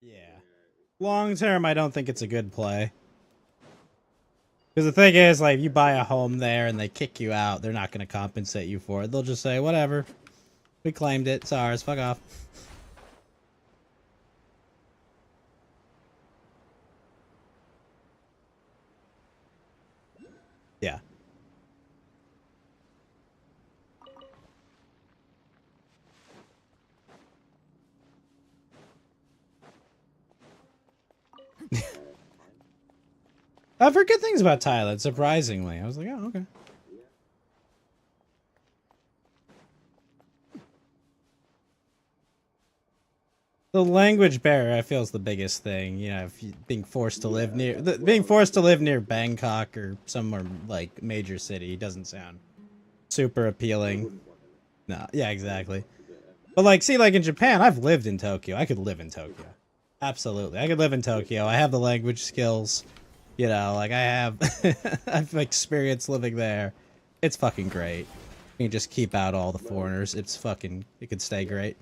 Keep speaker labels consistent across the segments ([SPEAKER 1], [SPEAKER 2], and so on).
[SPEAKER 1] Yeah. Long term, I don't think it's a good play. Because the thing is, like, if you buy a home there and they kick you out, they're not going to compensate you for it. They'll just say, whatever. We claimed it. It's ours. Fuck off. Yeah. I've heard good things about Thailand, surprisingly. I was like, oh, okay. The language barrier, I feel, is the biggest thing. You know, if you, being forced to live near, being forced to live near Bangkok or somewhere like major city doesn't sound super appealing. No, yeah, exactly. But like, see, like in Japan, I've lived in Tokyo. I could live in Tokyo. Absolutely, I could live in Tokyo. I have the language skills. You know, like I have, I've experienced living there. It's fucking great. You can just keep out all the foreigners. It's fucking, it could stay great.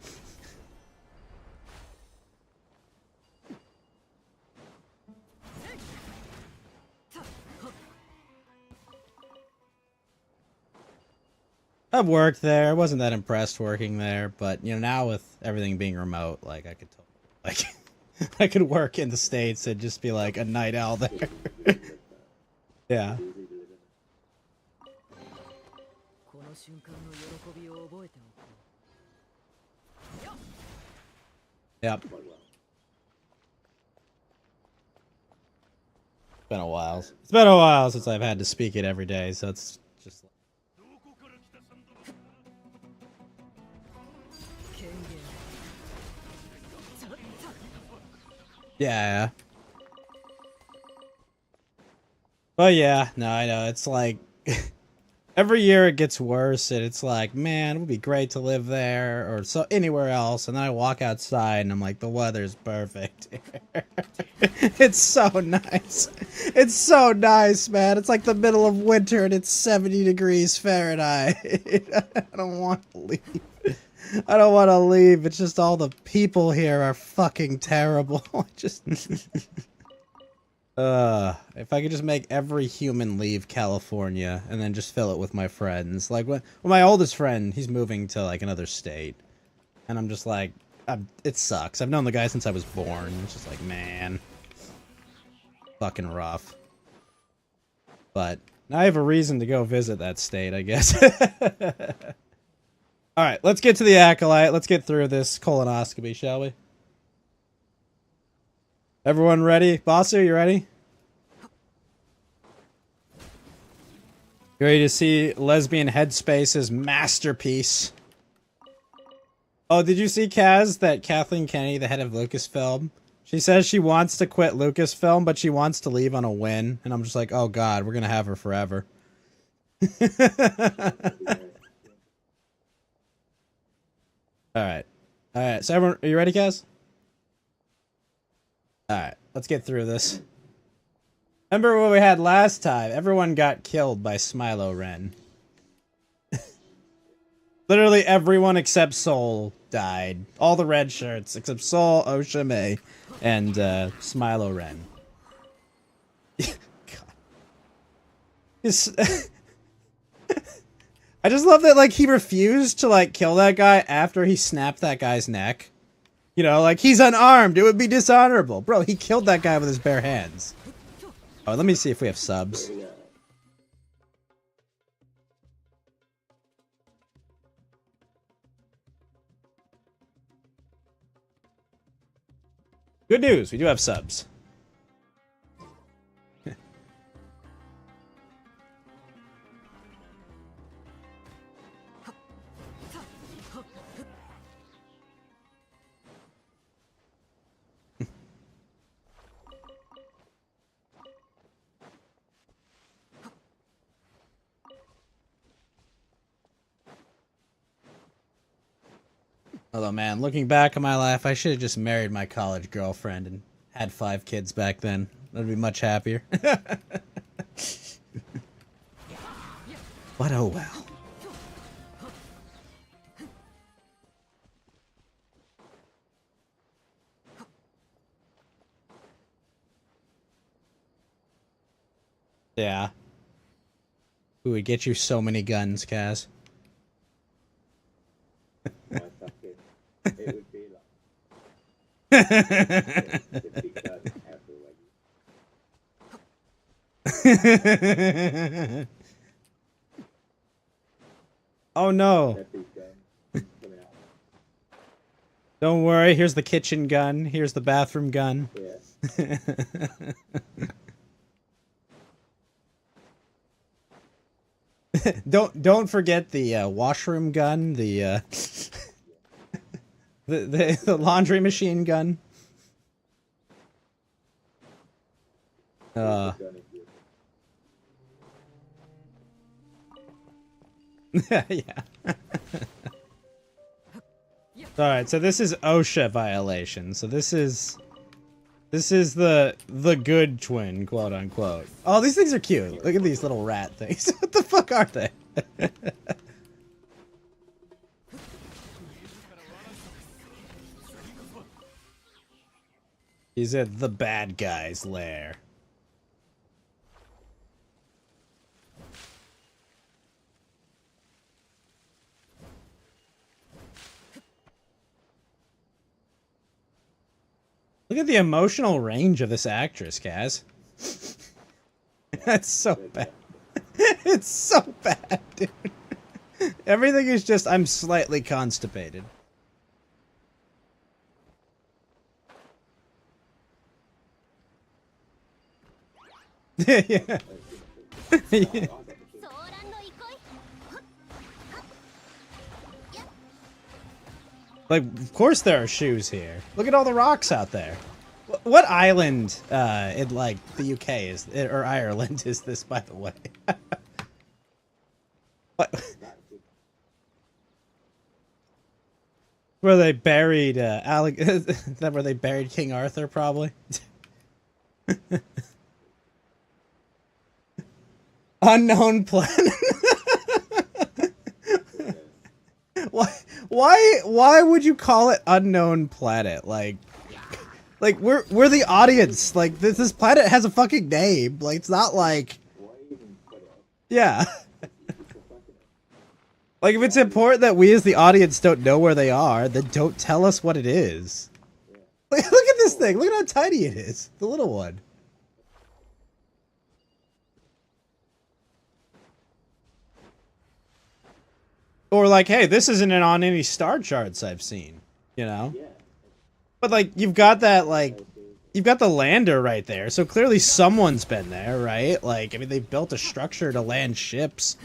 [SPEAKER 1] I've worked there. I wasn't that impressed working there, but you know, now with everything being remote, like I could, like, I could work in the States and just be like a night owl there. Yeah. Yep. Been a while. It's been a while since I've had to speak it every day, so it's just. Yeah. But yeah, no, I know. It's like every year it gets worse, and it's like, man, it would be great to live there or so anywhere else. And then I walk outside, and I'm like, the weather's perfect. It's so nice. It's so nice, man. It's like the middle of winter, and it's 70 degrees Fahrenheit. I don't want to leave. I don't want to leave. It's just all the people here are fucking terrible. Just. If I could just make every human leave California and then just fill it with my friends. Like, my oldest friend, he's moving to, like, another state. And I'm just like, it sucks. I've known the guy since I was born. It's just like, man. Fucking rough. But I have a reason to go visit that state, I guess. Alright, let's get to the Acolyte. Let's get through this colonoscopy, shall we? Everyone ready? Bossu, you ready? You ready to see Lesbian Headspace's masterpiece? Oh, did you see, Kaz, that Kathleen Kennedy, the head of Lucasfilm, she says she wants to quit Lucasfilm, but she wants to leave on a win. And I'm just like, oh god, we're gonna have her forever. Alright. Alright, so everyone, are you ready, Kaz? Alright, let's get through this. Remember what we had last time? Everyone got killed by Smilo Ren. Literally everyone except Soul died. All the red shirts except Soul, Oshame, and Smilo Ren. I just love that, like, he refused to, like, kill that guy after he snapped that guy's neck. You know, like, he's unarmed. It would be dishonorable. Bro, he killed that guy with his bare hands. Oh, let me see if we have subs. Good news, we do have subs. Although, man, looking back on my life, I should have just married my college girlfriend and had 5 kids back then. I'd be much happier. But oh well. Yeah. Who would get you so many guns, Kaz?
[SPEAKER 2] My fucking, it would be like 50 guns everywhere.
[SPEAKER 1] Oh no.
[SPEAKER 2] Every gun coming out.
[SPEAKER 1] Don't worry, here's the kitchen gun, here's the bathroom gun.
[SPEAKER 2] Yeah.
[SPEAKER 1] Don't forget the washroom gun, the the laundry machine gun. Yeah. Alright, so this is OSHA violation. So this is the good twin, quote unquote. Oh, these things are cute. Look at these little rat things. What the fuck are they? He's at the bad guy's lair. Look at the emotional range of this actress, Kaz. That's so bad. It's so bad, dude. Everything is just, I'm slightly constipated. Yeah. Yeah. Like, of course there are shoes here. Look at all the rocks out there. What island in, like, the UK is, or Ireland is this, by the way? What? Where they buried, that where they buried King Arthur, probably? Unknown planet. Why would you call it unknown planet? Like we're the audience. Like this planet has a fucking name. Like it's not like, yeah. Like if it's important that we as the audience don't know where they are, then don't tell us what it is. Like, look at this thing. Look at how tiny it is. The little one. Or like, hey, this isn't on any star charts I've seen, you know? Yeah. But like, you've got that, like, you've got the lander right there, so clearly someone's been there, right? Like, I mean, they built a structure to land ships.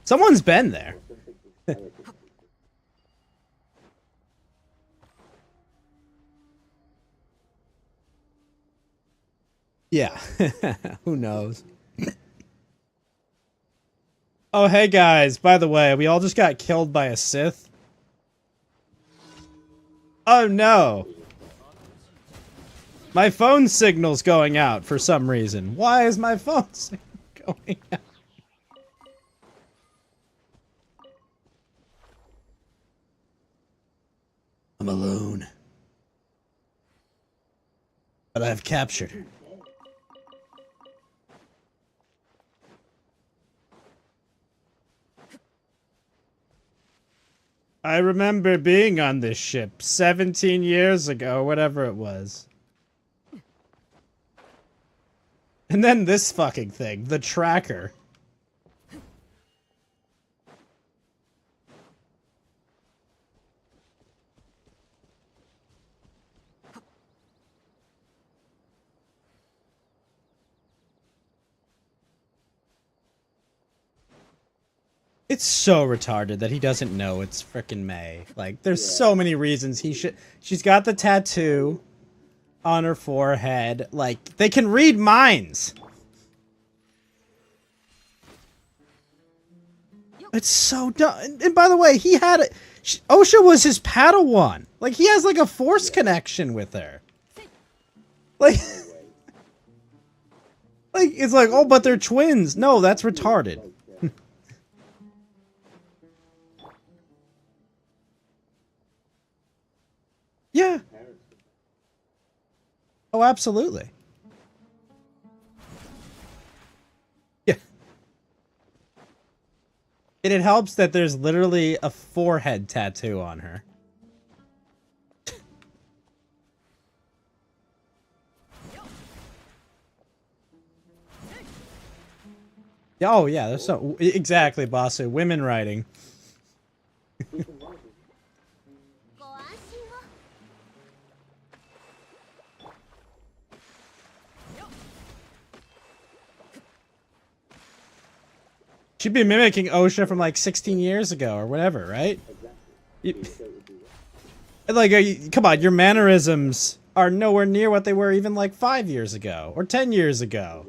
[SPEAKER 1] Someone's been there. Yeah. Who knows? Oh, hey guys, by the way, we all just got killed by a Sith. Oh no. My phone signal's going out for some reason. Why is my phone signal going out? I'm alone. But I've captured her. I remember being on this ship 17 years ago, whatever it was. And then this fucking thing, the tracker. It's so retarded that he doesn't know it's frickin' May. Like, there's so many reasons he should... She's got the tattoo on her forehead. Like, they can read minds. It's so dumb. And by the way, he had... OSHA was his Padawan. Like, he has, like, a force connection with her. Like... like, it's like, oh, but they're twins. No, that's retarded. Yeah. Oh, absolutely. Yeah. And it helps that there's literally a forehead tattoo on her. Oh, yeah, there's so... Exactly, Basu. Women writing. She'd be mimicking OSHA from like 16 years ago or whatever, right? Like, come on, your mannerisms are nowhere near what they were even like 5 years ago or 10 years ago.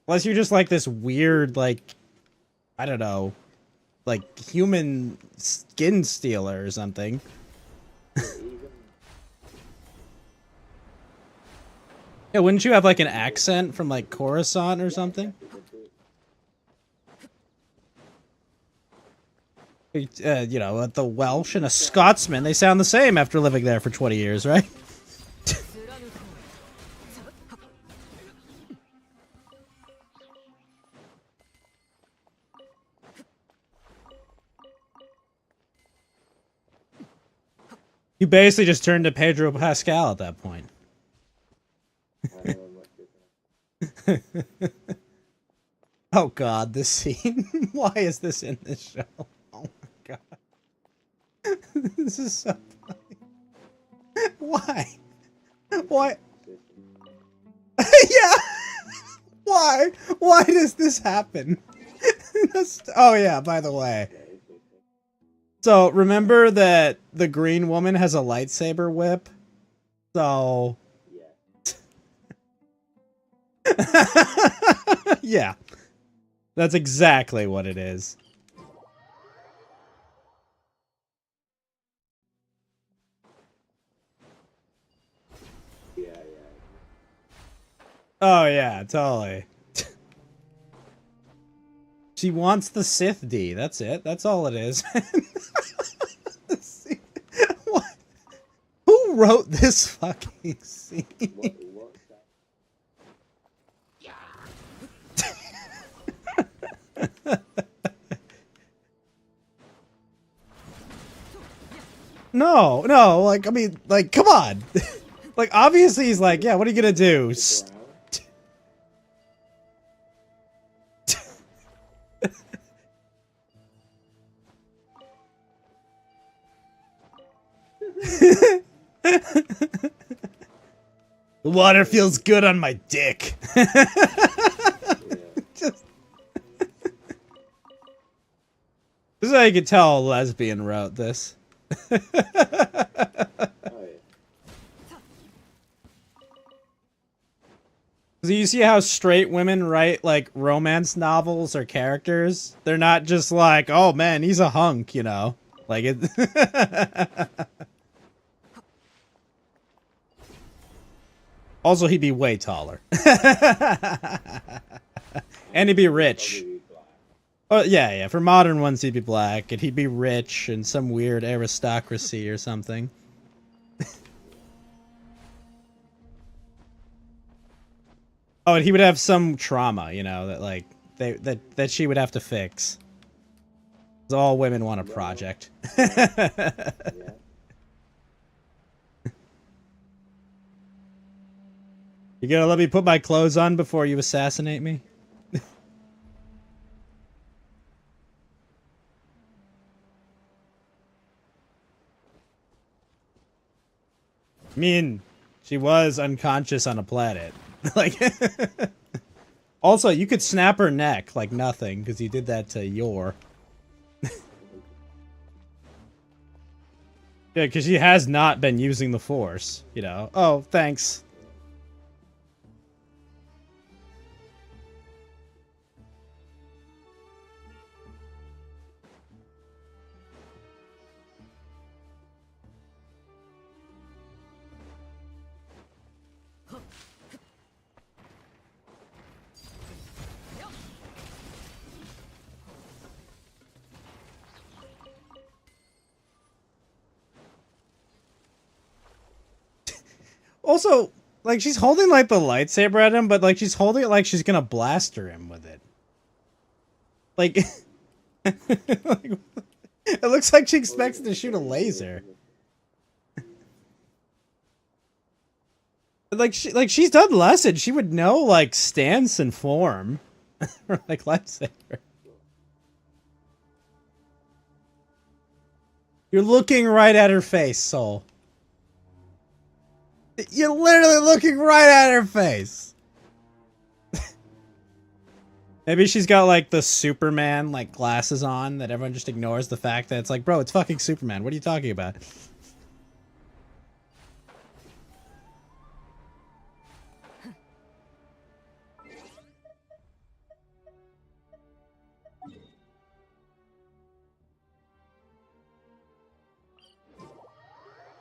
[SPEAKER 1] Unless you're just like this weird, like, I don't know, like human skin stealer or something. Yeah, wouldn't you have like an accent from like Coruscant or something? You know, the Welsh and a Scotsman, they sound the same after living there for 20 years, right? You basically just turned to Pedro Pascal at that point. Oh god, this scene. Why is this in this show? Oh my god. This is so funny. Why? Why? Yeah! Why? Why does this happen? Oh yeah, by the way. So, remember that the green woman has a lightsaber whip? So... yeah. That's exactly what it is. Oh yeah, totally. She wants the Sith D. That's it. That's all it is. What? Who wrote this fucking scene? No, no, like, I mean, like, come on. Like, obviously he's like, yeah, what are you gonna do? The water feels good on my dick. Just... This is how you can tell a lesbian wrote this. So you see how straight women write, like, romance novels or characters? They're not just like, oh man, he's a hunk, you know? Like, it... Also, he'd be way taller. And he'd be rich. Oh, yeah. For modern ones, he'd be black, and he'd be rich in some weird aristocracy or something. Oh, and he would have some trauma, you know, that like that she would have to fix. 'Cause all women want a project. You gonna let me put my clothes on before you assassinate me? I mean, she was unconscious on a planet. Like, also, you could snap her neck like nothing because you did that to Yor. Yeah, because she has not been using the Force, you know. Oh, thanks. Also, like, she's holding, like, the lightsaber at him, but, like, she's holding it like she's gonna blaster him with it. Like, like it looks like she expects to shoot a laser. Like, she's done lessons. She would know, like, stance and form. Or, like, lightsaber. You're looking right at her face, Soul. You're literally looking right at her face. Maybe she's got, like, the Superman, like, glasses on that everyone just ignores the fact that it's like, bro, it's fucking Superman. What are you talking about?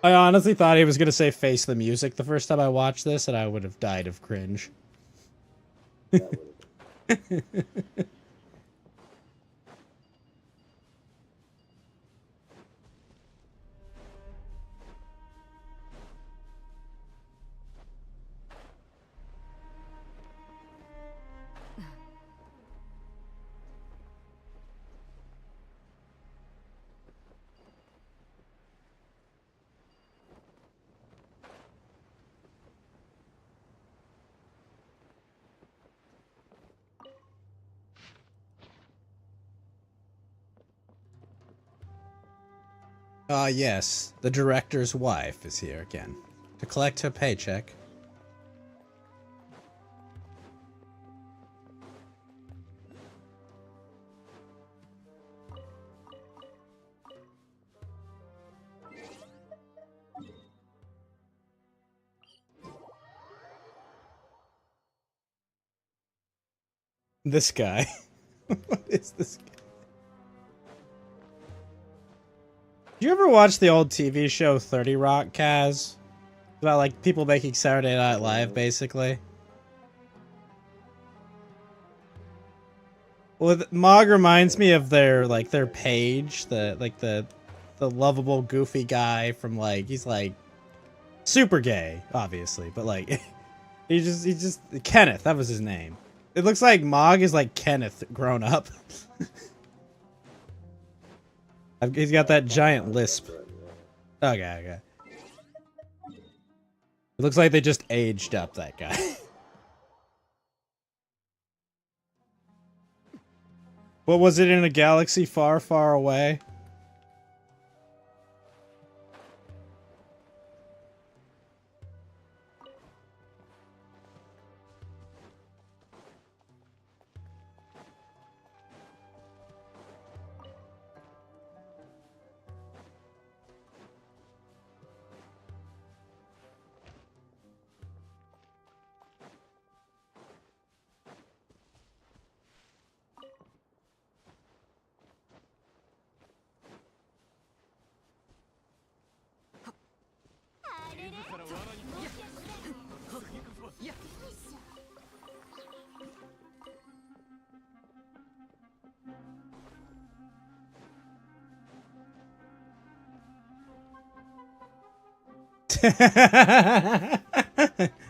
[SPEAKER 1] I honestly thought he was going to say face the music the first time I watched this, and I would have died of cringe. Ah, yes. The director's wife is here again to collect her paycheck. This guy. What is this guy? Do you ever watch the old TV show 30 Rock, Kaz? About, like, people making Saturday Night Live, basically. Well, Mog reminds me of their page, the lovable, goofy guy from, like, he's, like, super gay, obviously, but, like, he's just, Kenneth, that was his name. It looks like Mog is, like, Kenneth grown up. He's got that giant lisp. Okay. It looks like they just aged up that guy. What was it, in a galaxy far, far away?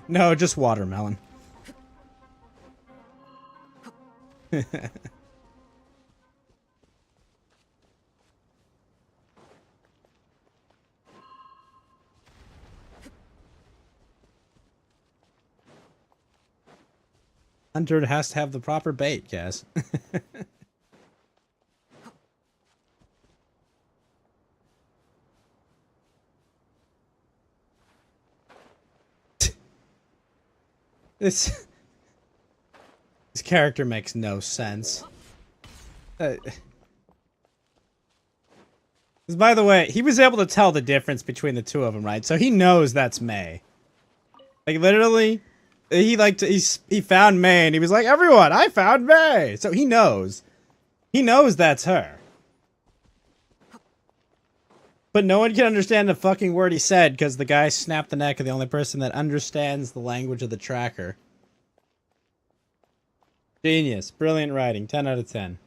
[SPEAKER 1] No, just watermelon. Hunter has to have the proper bait, Cass. This character makes no sense. 'Cause by the way, he was able to tell the difference between the two of them, right? So he knows that's May. Like, literally, he found May and he was like, everyone, I found May! So he knows. He knows that's her. But no one can understand the fucking word he said because the guy snapped the neck of the only person that understands the language of the tracker. Genius. Brilliant writing. 10 out of 10.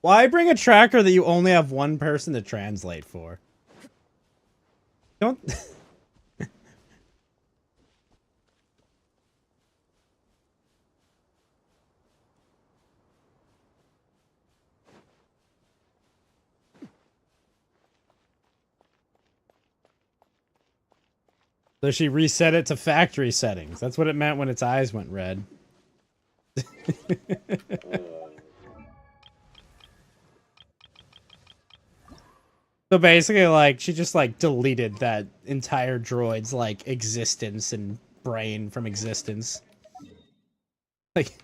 [SPEAKER 1] Why bring a tracker that you only have one person to translate for? Don't... So she reset it to factory settings. That's what it meant when its eyes went red. So basically, like, she just, like, deleted that entire droid's, like, existence and brain from existence. Like...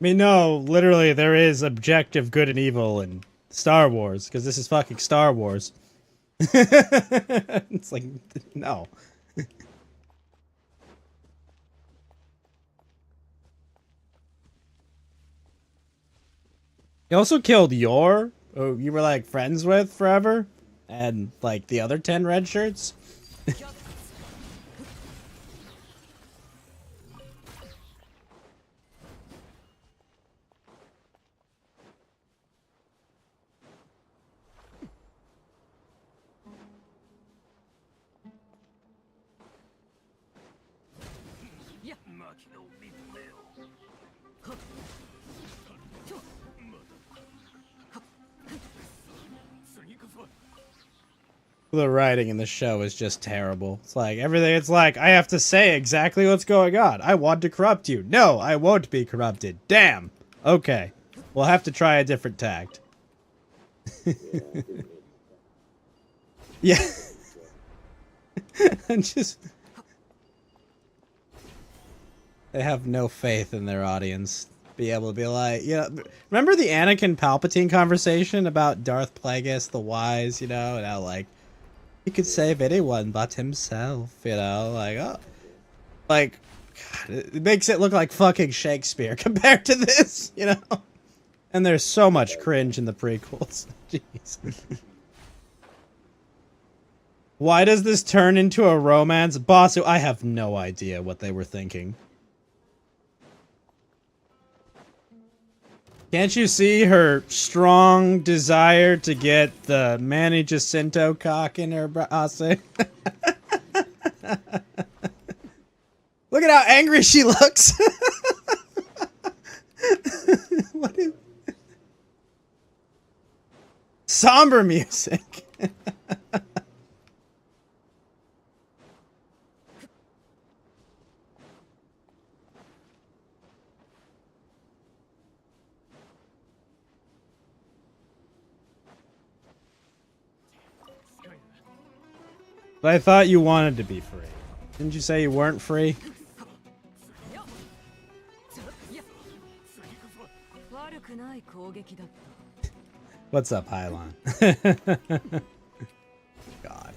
[SPEAKER 1] I mean, no, literally, there is objective good and evil in Star Wars, because this is fucking Star Wars. It's like, no. He also killed Yor, who you were, like, friends with forever, and, like, the other 10 red shirts. The writing in the show is just terrible. It's like everything. It's like I have to say exactly what's going on. I want to corrupt you. No, I won't be corrupted. Damn. Okay. We'll have to try a different tact. Yeah. And just... They have no faith in their audience. Be able to be like, you know, remember the Anakin Palpatine conversation about Darth Plagueis the Wise, you know, and how, like, he could save anyone but himself, you know, like, oh, like, God, it makes it look like fucking Shakespeare compared to this, you know? And there's so much cringe in the prequels. Jeez. Why does this turn into a romance? Bossu, I have no idea what they were thinking. Can't you see her strong desire to get the Manny Jacinto cock in her ass? Look at how angry she looks. What is... Somber music. But I thought you wanted to be free. Didn't you say you weren't free? What's up, Hylon? God.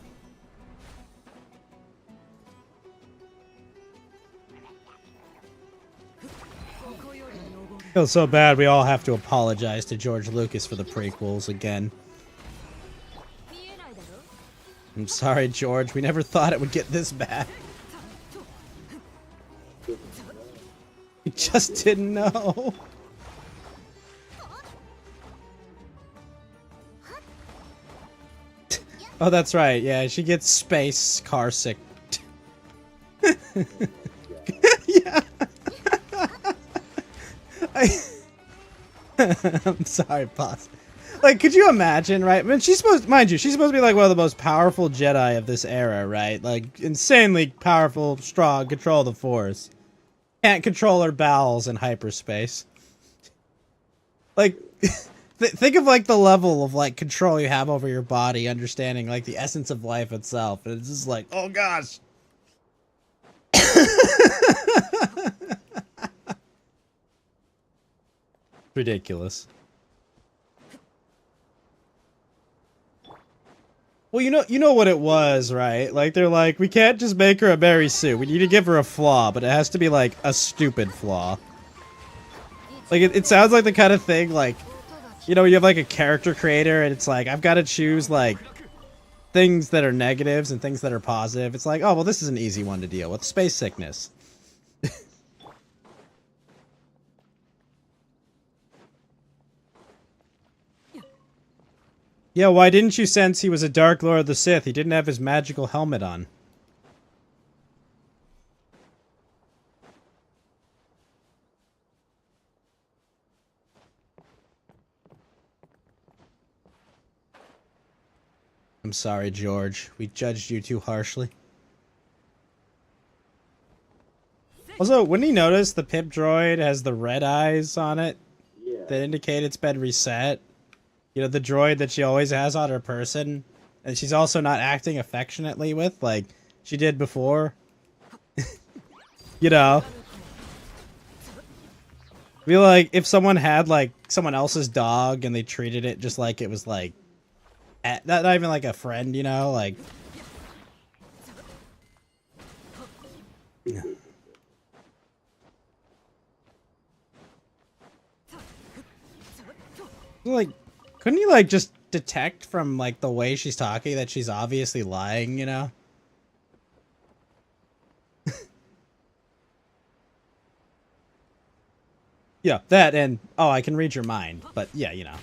[SPEAKER 1] Feels so bad we all have to apologize to George Lucas for the prequels again. I'm sorry, George. We never thought it would get this bad. We just didn't know. Oh, that's right. Yeah, she gets space car sick. Yeah. I'm sorry, boss. Like, could you imagine, right? I mean, she's supposed, mind you, she's supposed to be like one of the most powerful Jedi of this era, right? Like, insanely powerful, strong, control the Force. Can't control her bowels in hyperspace. Like, think of, like, the level of, like, control you have over your body, understanding, like, the essence of life itself. And it's just like, oh, gosh. Ridiculous. Well, you know what it was, right? Like they're like, we can't just make her a Mary Sue. We need to give her a flaw, but it has to be like a stupid flaw. Like it sounds like the kind of thing like, you know, you have like a character creator and it's like I've got to choose like things that are negatives and things that are positive. It's like, oh well, this is an easy one to deal with. Space sickness. Yeah, why didn't you sense he was a Dark Lord of the Sith? He didn't have his magical helmet on. I'm sorry, George. We judged you too harshly. Also, wouldn't he notice the pip droid has the red eyes on it
[SPEAKER 2] Yeah.
[SPEAKER 1] that indicate it's been reset? You know, the droid that she always has on her person, and she's also not acting affectionately with, like she did before. You know? I feel like if someone had, like, someone else's dog and they treated it just like it was, like, not even like a friend, you know? Like... Like, couldn't you, like, just detect from, like, the way she's talking that she's obviously lying, you know? Yeah, that and, oh, I can read your mind. But, yeah, you know.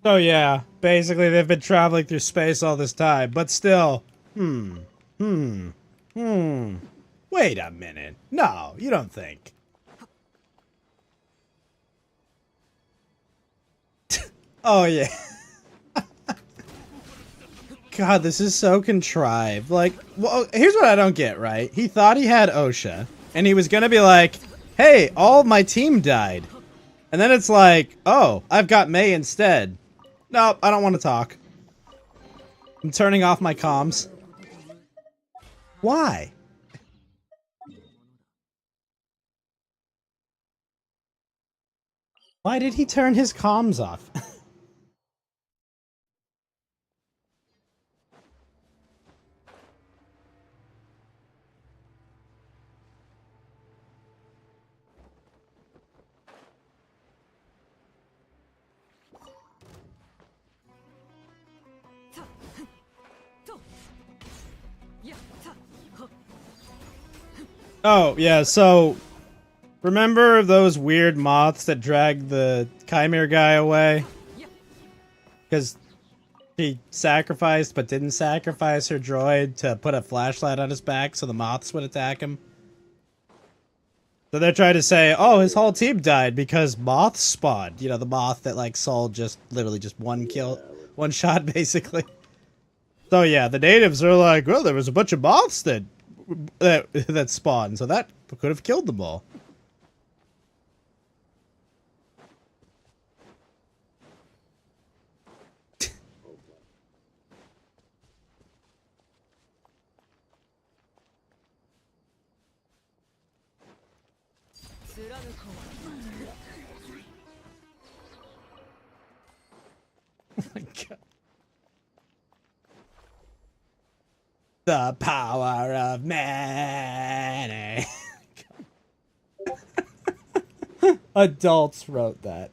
[SPEAKER 1] So yeah, basically they've been traveling through space all this time, but still, wait a minute. No, you don't think. Oh yeah. God, this is so contrived. Like, well, here's what I don't get, right? He thought he had OSHA, and he was gonna be like, hey, all my team died. And then it's like, oh, I've got May instead. Nope, I don't want to talk. I'm turning off my comms. Why? Why did he turn his comms off? Oh, yeah, so... Remember those weird moths that dragged the Chimera guy away? Because she sacrificed but didn't sacrifice her droid to put a flashlight on his back so the moths would attack him? So they're trying to say, oh, his whole team died because moths spawned. You know, the moth that, like, Saul just, literally just one kill, one shot, basically. So yeah, the natives are like, well, there was a bunch of moths that spawned, so that could have killed them all. Oh my god. The power of many. Adults wrote that.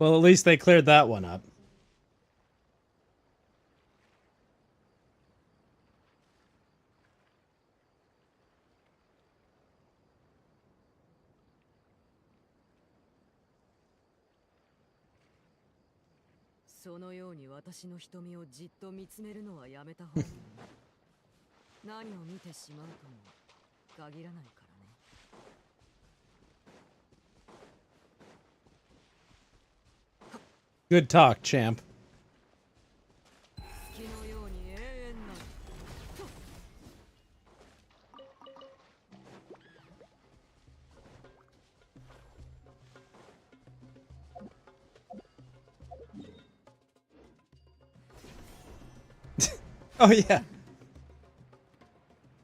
[SPEAKER 1] Well, at least they cleared that one up.
[SPEAKER 3] そのように私の瞳をじっと見つめるのはやめた方がいい。何を見てしまうとも限らないからね。
[SPEAKER 1] Good talk, champ.
[SPEAKER 3] 月のように永遠なる。
[SPEAKER 1] Oh yeah.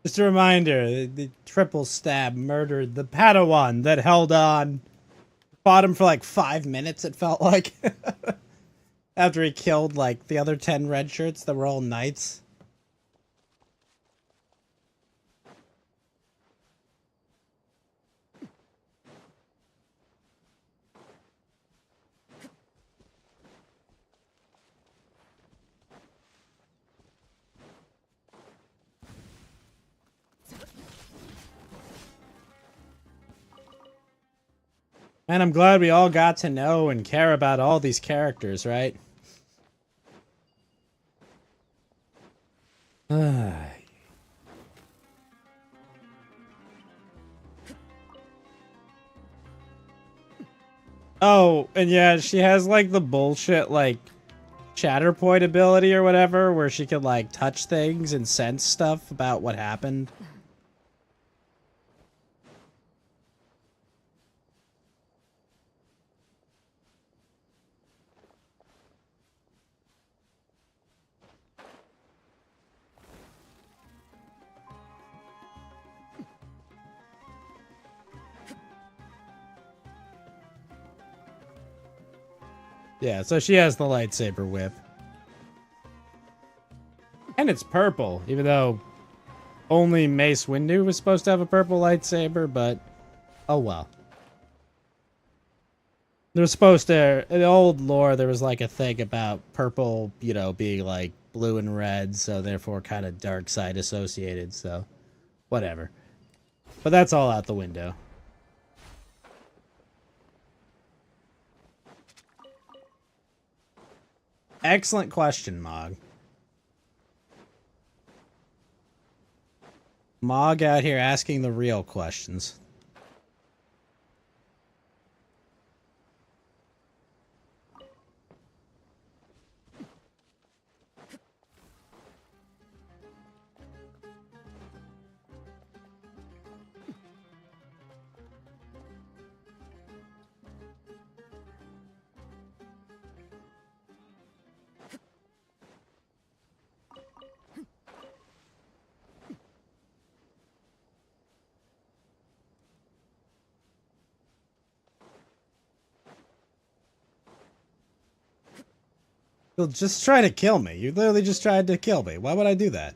[SPEAKER 1] Just a reminder, the triple stab murdered the Padawan that held on. Fought him for like 5 minutes, it felt like. After he killed like the other 10 red shirts that were all knights. And I'm glad we all got to know and care about all these characters, right? Oh, and yeah, she has like the bullshit like Shatterpoint ability or whatever where she could like touch things and sense stuff about what happened. Yeah, so she has the lightsaber whip. And it's purple, even though only Mace Windu was supposed to have a purple lightsaber, but oh well. There was supposed to, in the old lore, there was like a thing about purple, you know, being like blue and red, so therefore kind of dark side associated, so whatever. But that's all out the window. Excellent question, Mog. Mog out here asking the real questions. You'll just try to kill me. You literally just tried to kill me. Why would I do that?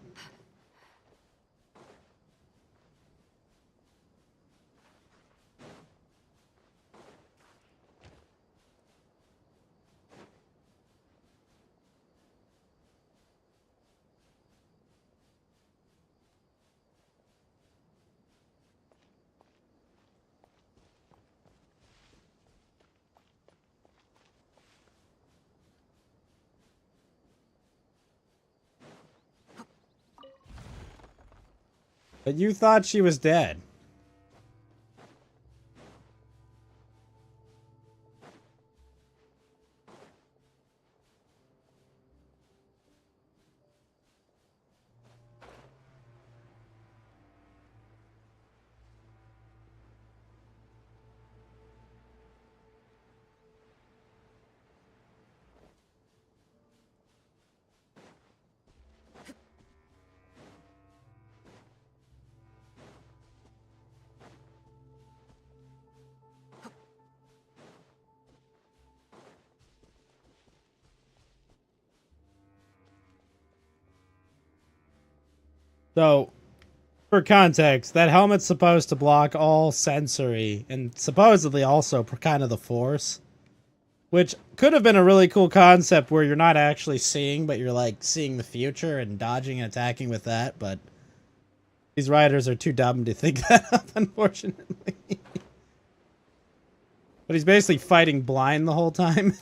[SPEAKER 1] But you thought she was dead. So, for context, that helmet's supposed to block all sensory and supposedly also kind of the force. Which could have been a really cool concept where you're not actually seeing, but you're like seeing the future and dodging and attacking with that, but these writers are too dumb to think that up, unfortunately. But he's basically fighting blind the whole time.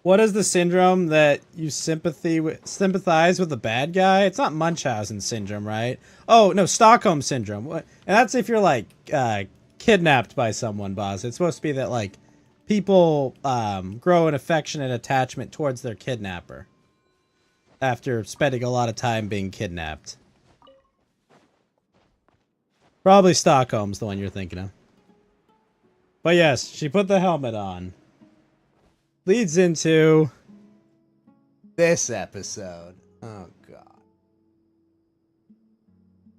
[SPEAKER 1] What is the syndrome that you sympathize with the bad guy? It's not Munchausen syndrome, right? Oh, no, Stockholm syndrome. What? And that's if you're, like, kidnapped by someone, boss. It's supposed to be that, like, people grow an affectionate attachment towards their kidnapper after spending a lot of time being kidnapped. Probably Stockholm's the one you're thinking of. But yes, she put the helmet on. Leads into this episode. Oh, God.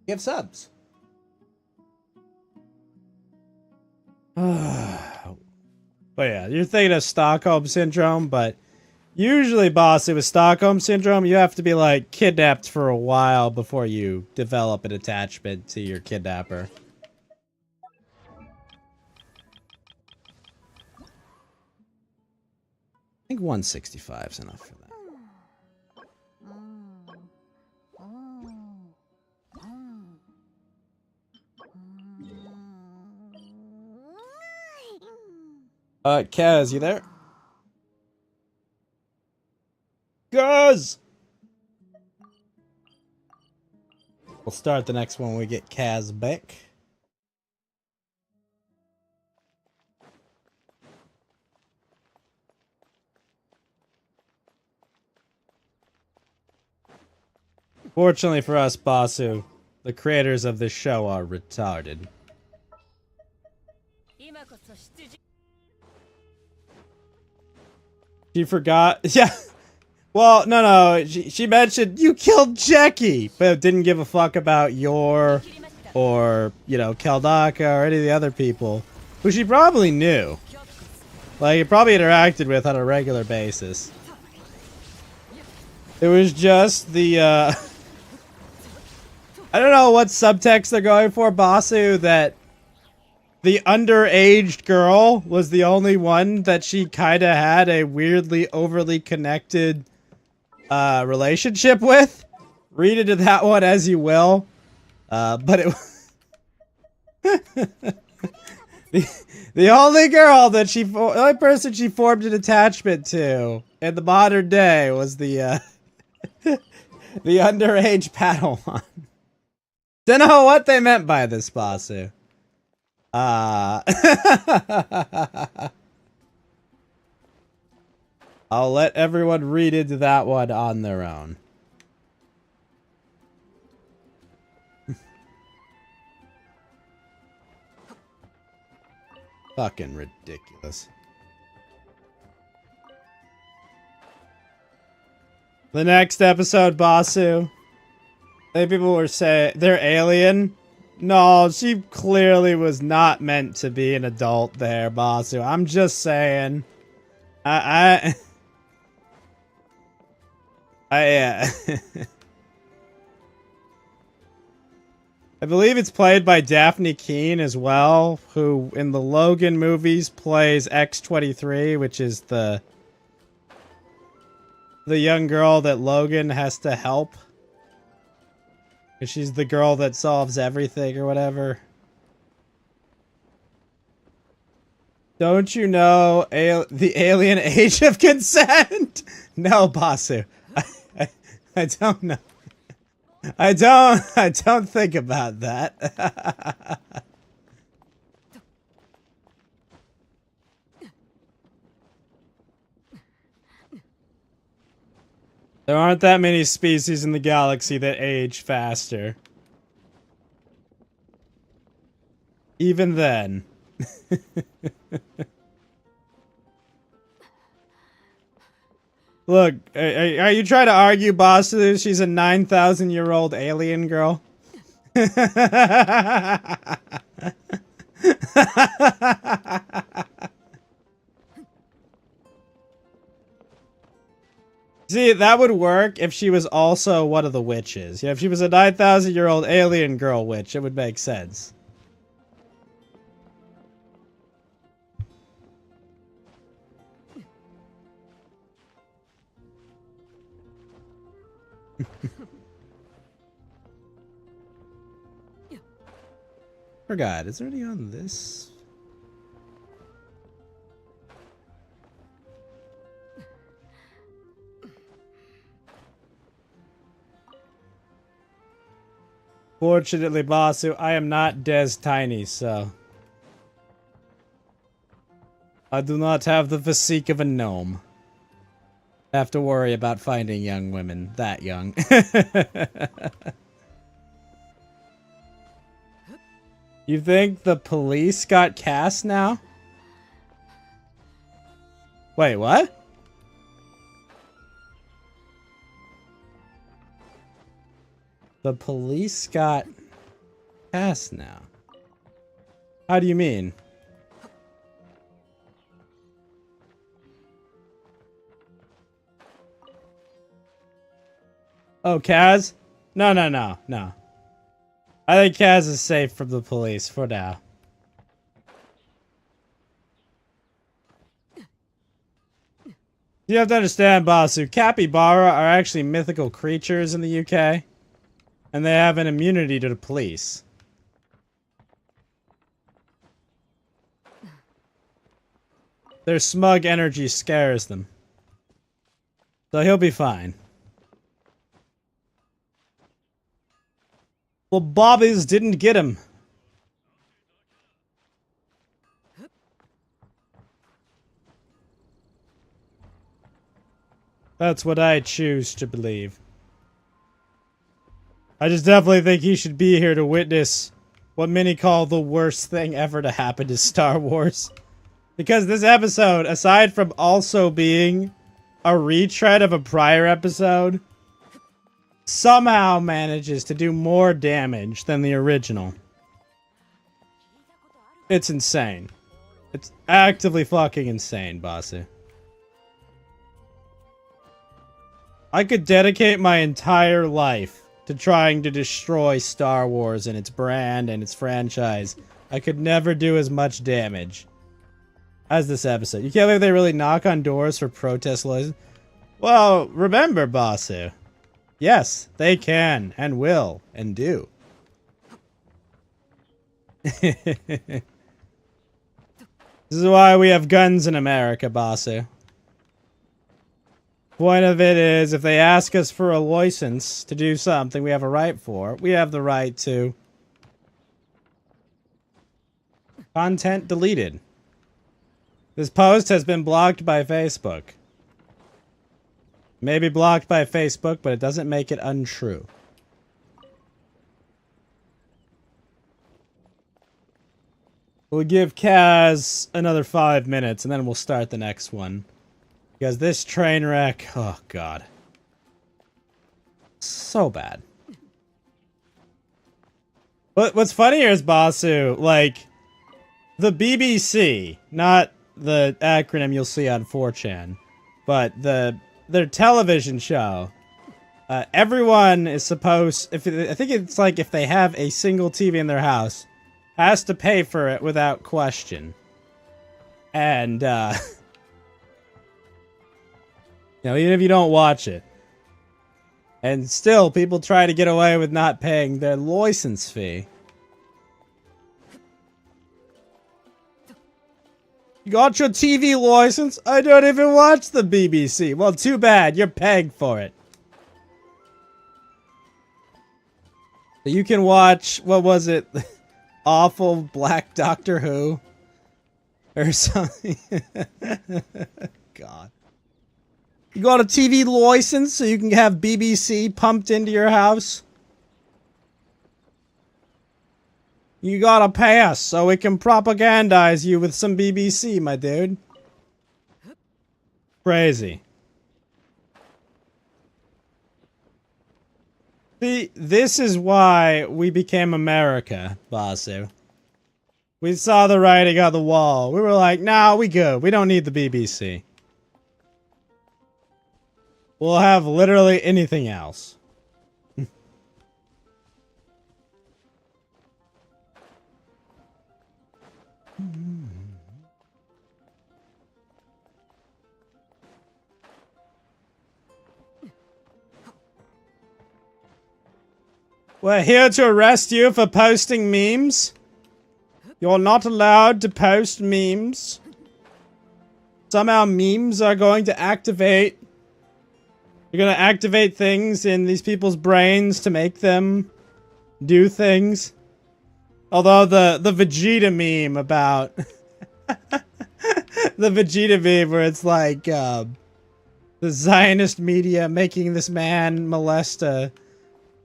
[SPEAKER 1] Give subs. But yeah, you're thinking of Stockholm Syndrome, but usually, boss, with Stockholm Syndrome, you have to be, like, kidnapped for a while before you develop an attachment to your kidnapper. I think 165 is enough for that. Kaz, you there? Kaz! We'll start the next one when we get Kaz back. Fortunately for us, Basu, the creators of this show are retarded. She forgot. Yeah. Well, no. She mentioned you killed Jackie, but didn't give a fuck about Yor or, you know, Keldaka or any of the other people who she probably knew. Like, probably interacted with on a regular basis. It was just the, I don't know what subtext they're going for, Basu, that the underaged girl was the only one that she kind of had a weirdly overly connected relationship with. Read into that one as you will. But it the only girl that the only person she formed an attachment to in the modern day was the the underage Padawan. Don't know what they meant by this, Basu. I'll let everyone read into that one on their own. Fucking ridiculous. The next episode, Basu. I think people were saying they're alien. No, she clearly was not meant to be an adult there, Basu. I'm just saying. I believe it's played by Daphne Keane as well, who in the Logan movies plays X-23, which is the young girl that Logan has to help. She's the girl that solves everything or whatever. Don't you know the alien age of consent? No, Basu. I don't know. I don't think about that. There aren't that many species in the galaxy that age faster. Even then. Look, are you trying to argue, boss, that she's a 9,000-year-old alien girl? See, that would work if she was also one of the witches. Yeah, if she was a 9,000-year-old alien girl witch, it would make sense. Forgot, is there any on this? Fortunately, Basu, I am not Des Tiny, so I do not have the physique of a gnome. I have to worry about finding young women that young. You think the police got cast now? Wait, what? The police got cast now. How do you mean? Oh, Kaz? No. I think Kaz is safe from the police for now. You have to understand, Basu, capybara are actually mythical creatures in the UK. And they have an immunity to the police. Their smug energy scares them. So he'll be fine. Well, Bobbies didn't get him. That's what I choose to believe. I just definitely think he should be here to witness what many call the worst thing ever to happen to Star Wars. Because this episode, aside from also being a retread of a prior episode, somehow manages to do more damage than the original. It's insane. It's actively fucking insane, Basu. I could dedicate my entire life to trying to destroy Star Wars and its brand and its franchise. I could never do as much damage as this episode. You can't believe they really knock on doors for protest license. Well, remember, Basu. Yes, they can and will and do. This is why we have guns in America, Basu. Point of it is, if they ask us for a license to do something we have a right for, we have the right to. Content deleted. This post has been blocked by Facebook. Maybe blocked by Facebook, but it doesn't make it untrue. We'll give Kaz another 5 minutes, and then we'll start the next one. Because this train wreck, oh god. So bad. But what's funny here is, Basu, like, the BBC, not the acronym you'll see on 4chan, but their television show, everyone is supposed, I think it's like if they have a single TV in their house, has to pay for it without question. And, you know, even if you don't watch it. And still, people try to get away with not paying their license fee. You got your TV license? I don't even watch the BBC. Well, too bad. You're paying for it. You can watch, what was it? Awful Black Doctor Who? Or something. God. You got a TV license so you can have BBC pumped into your house? You got a pass so we can propagandize you with some BBC, my dude. Crazy. See, this is why we became America, Basu. We saw the writing on the wall. We were like, nah, we good. We don't need the BBC. We'll have literally anything else. We're here to arrest you for posting memes. You're not allowed to post memes. Somehow memes are going to activate. You're gonna activate things in these people's brains to make them do things. Although the Vegeta meme about the Vegeta meme where it's like the Zionist media making this man molest a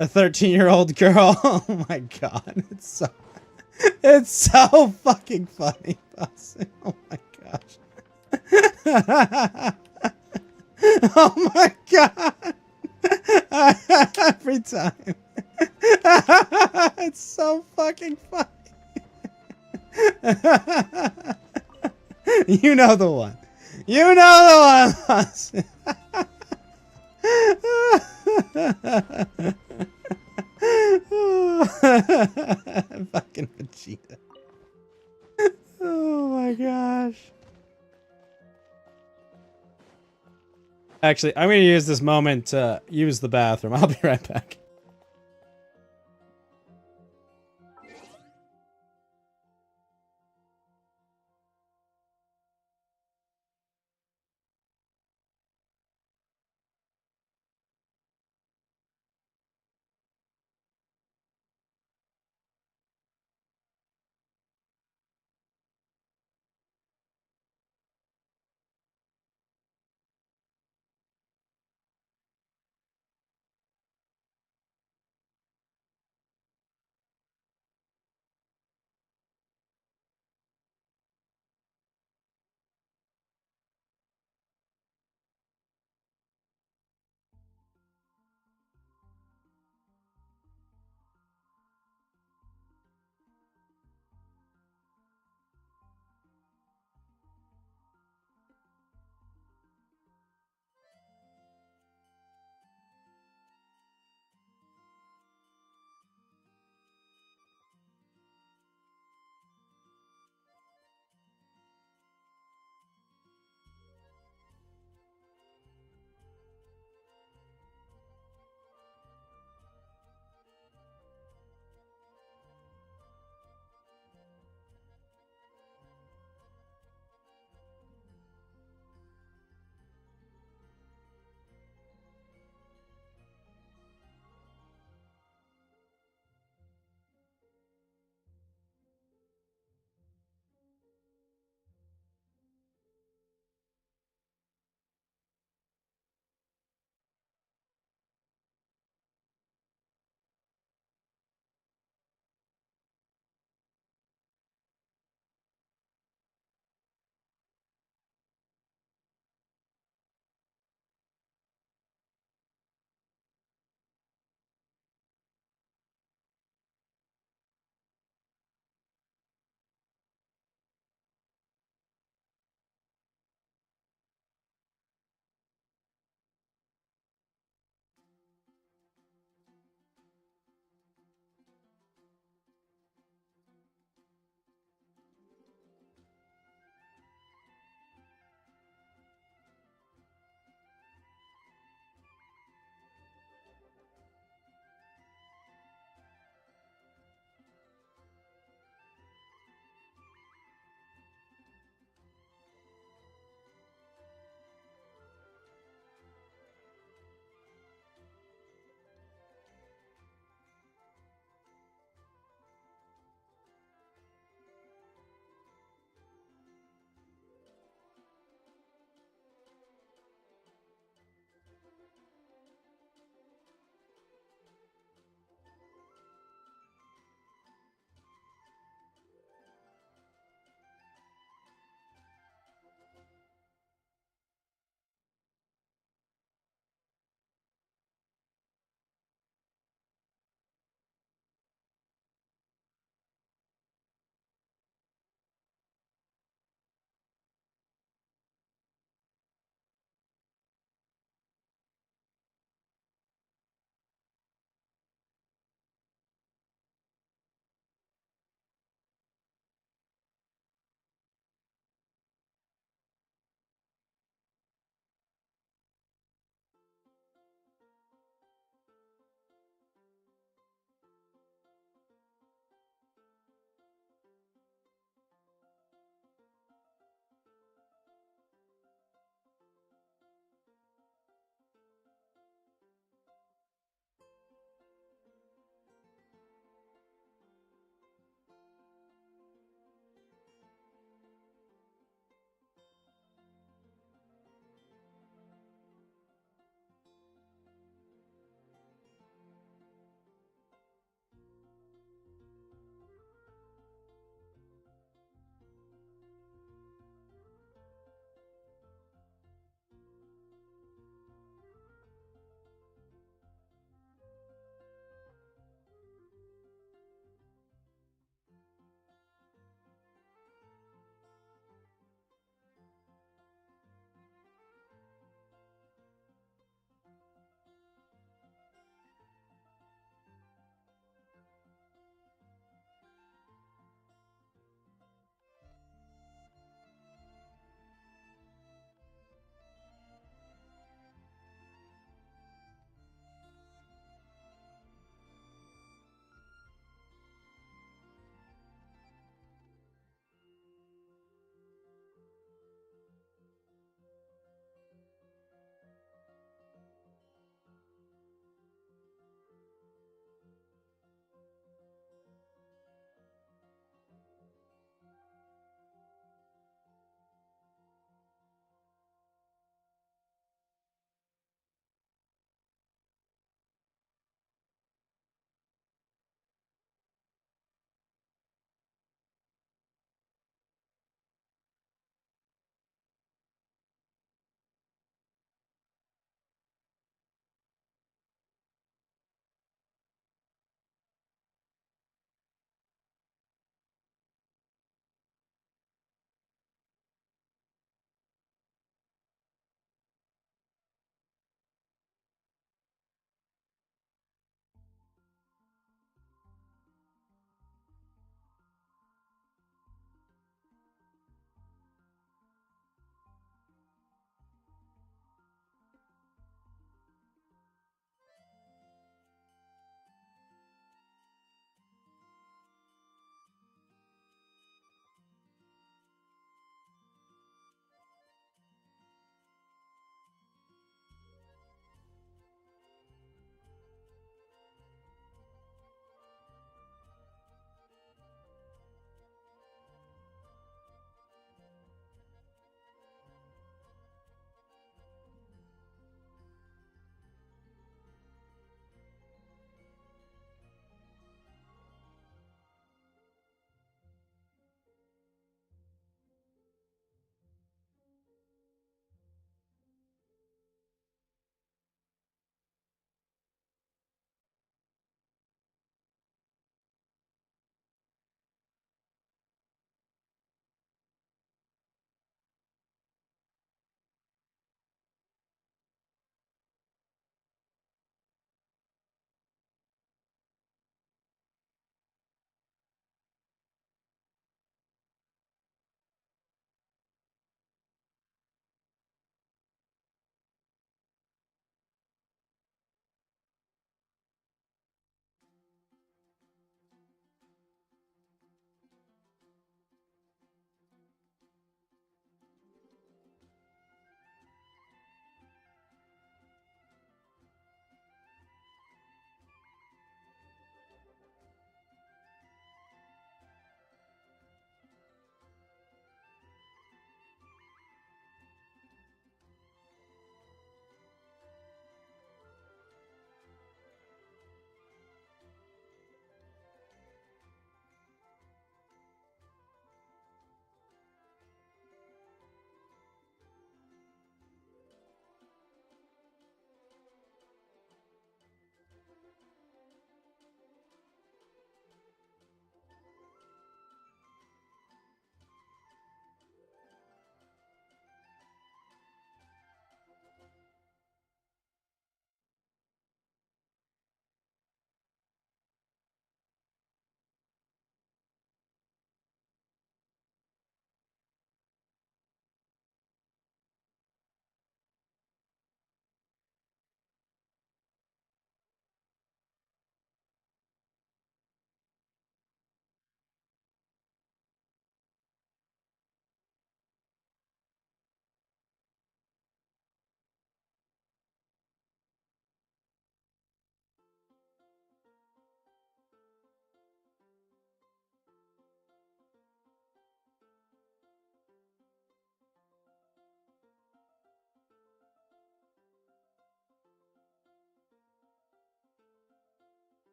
[SPEAKER 1] 13-year-old girl. Oh my god, it's so fucking funny, Boston. Oh my gosh. Oh my god. Every time. It's so fucking funny. You know the one. You know the one, Boston. Fucking Vegeta. Oh my gosh. Actually, I'm gonna use this moment to use the bathroom. I'll be right back.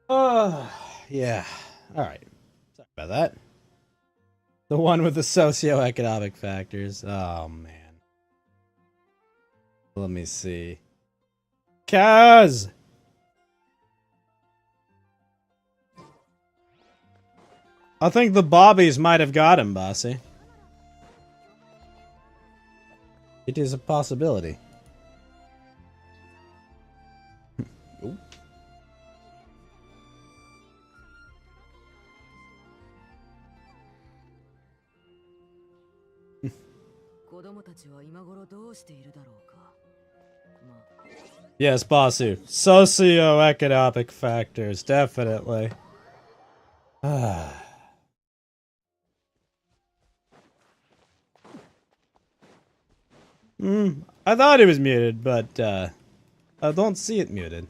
[SPEAKER 1] Oh, yeah. All right. Sorry about that. The one with the socioeconomic factors. Oh, man. Let me see. Kaz! I think the Bobbies might have got him, Bossy. It is a possibility. Ooh.
[SPEAKER 3] 子供たちは今頃どうしているだろうか。まあ
[SPEAKER 1] Yes, Basu. Socioeconomic factors, definitely. I thought it was muted, but I don't see it muted.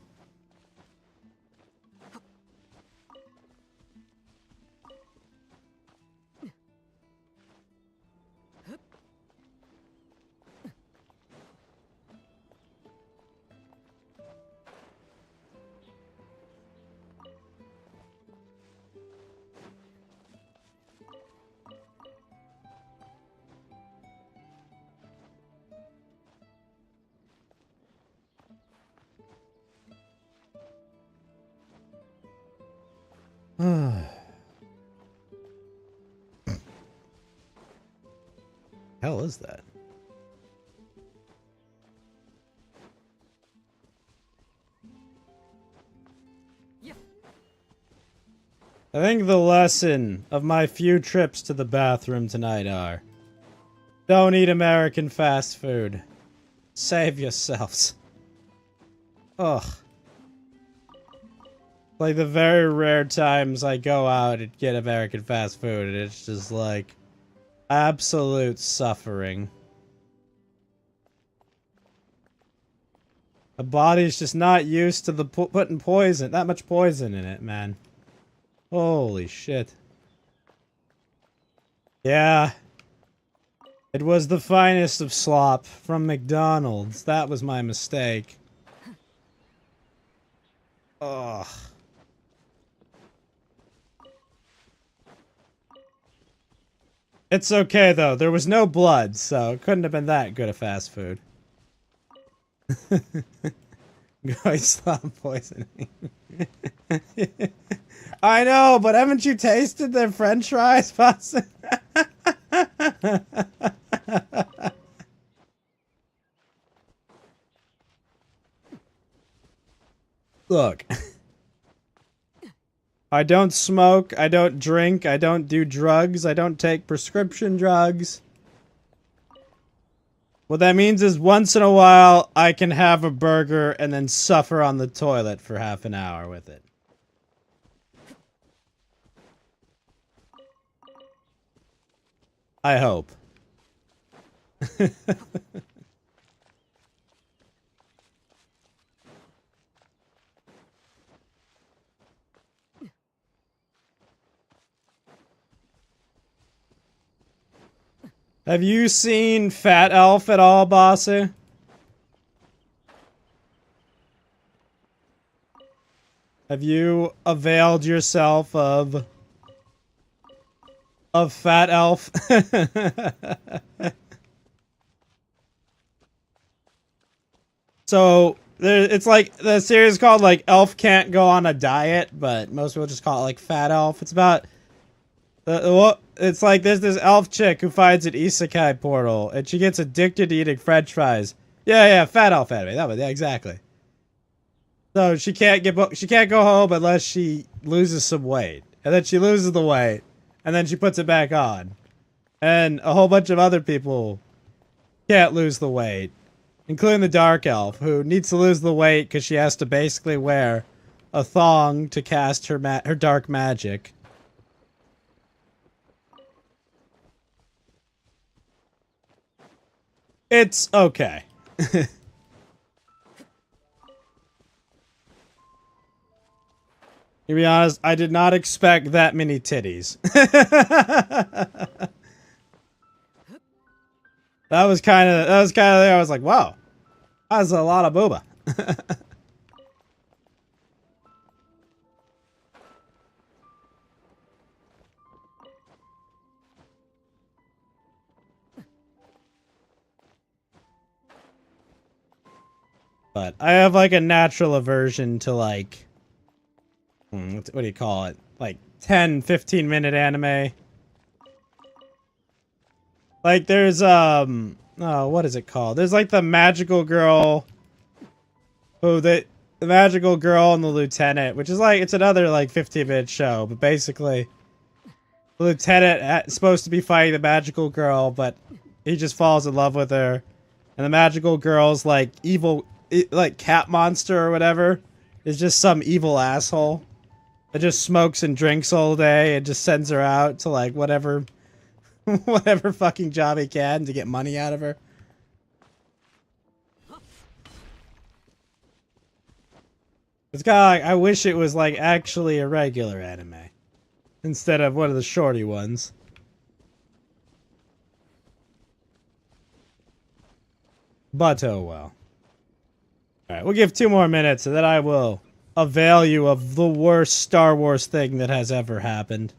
[SPEAKER 1] Hell is that? I think the lesson of my few trips to the bathroom tonight are: don't eat American fast food. Save yourselves. Ugh. Like the very rare times I go out and get American fast food, and it's just like absolute suffering. The body's just not used to the putting poison, that much poison in it, man. Holy shit. Yeah. It was the finest of slop from McDonald's. That was my mistake. Ugh. It's okay though, there was no blood, so it couldn't have been that good of fast food. Going slop poisoning. I know, but haven't you tasted their french fries, boss? Look. I don't smoke, I don't drink, I don't do drugs, I don't take prescription drugs. What that means is once in a while, I can have a burger and then suffer on the toilet for half an hour with it. I hope. Have you seen Fat Elf at all, Bossy? Have you availed yourself of Fat Elf? So it's like the series is called like Elf Can't Go on a Diet, but most people just call it like Fat Elf. It's about it's like there's this elf chick who finds an isekai portal and she gets addicted to eating french fries. Yeah, Fat Elf anime. That was, yeah, exactly. So she can't go home unless she loses some weight. And then she loses the weight and then she puts it back on. And a whole bunch of other people can't lose the weight, including the Dark Elf, who needs to lose the weight because she has to basically wear a thong to cast her dark magic. It's okay. To be honest, I did not expect that many titties. That was kind of there. I was like, wow, that's a lot of booba. But I have like a natural aversion to like, what do you call it? Like 10, 15-minute anime. Like there's, oh, what is it called? There's like the magical girl. Oh, the magical girl and the lieutenant, which is like, it's another like 15-minute show, but basically the lieutenant is supposed to be fighting the magical girl, but he just falls in love with her. And the magical girl's like evil, like cat monster or whatever, is just some evil asshole that just smokes and drinks all day and just sends her out to like whatever, whatever fucking job he can to get money out of her. It's kind of like, I wish it was like actually a regular anime instead of one of the shorty ones. But oh well. Alright, we'll give 2 more minutes and then I will avail you of the worst Star Wars thing that has ever happened.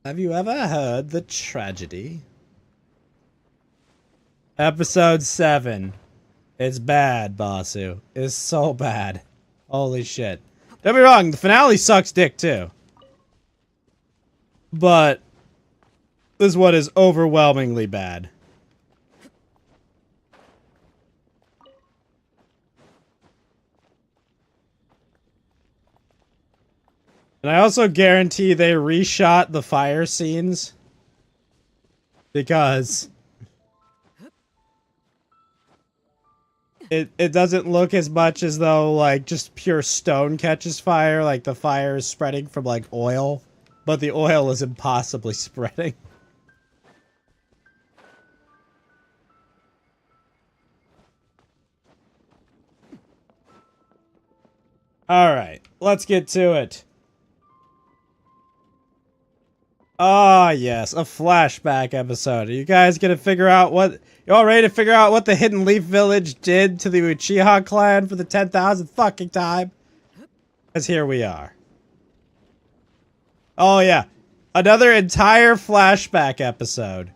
[SPEAKER 1] Have you ever heard the tragedy? Episode 7. It's bad, Basu. It's so bad. Holy shit. Don't be wrong, the finale sucks dick too. But this one is overwhelmingly bad. And I also guarantee they reshot the fire scenes. Because it doesn't look as much as though like just pure stone catches fire, like the fire is spreading from like oil, but the oil is impossibly spreading. Alright, let's get to it. Ah, yes, a flashback episode. Are you guys gonna figure out what... You all ready to figure out what the Hidden Leaf Village did to the Uchiha clan for the 10,000th fucking time? Because here we are. Oh, yeah. Another entire flashback episode.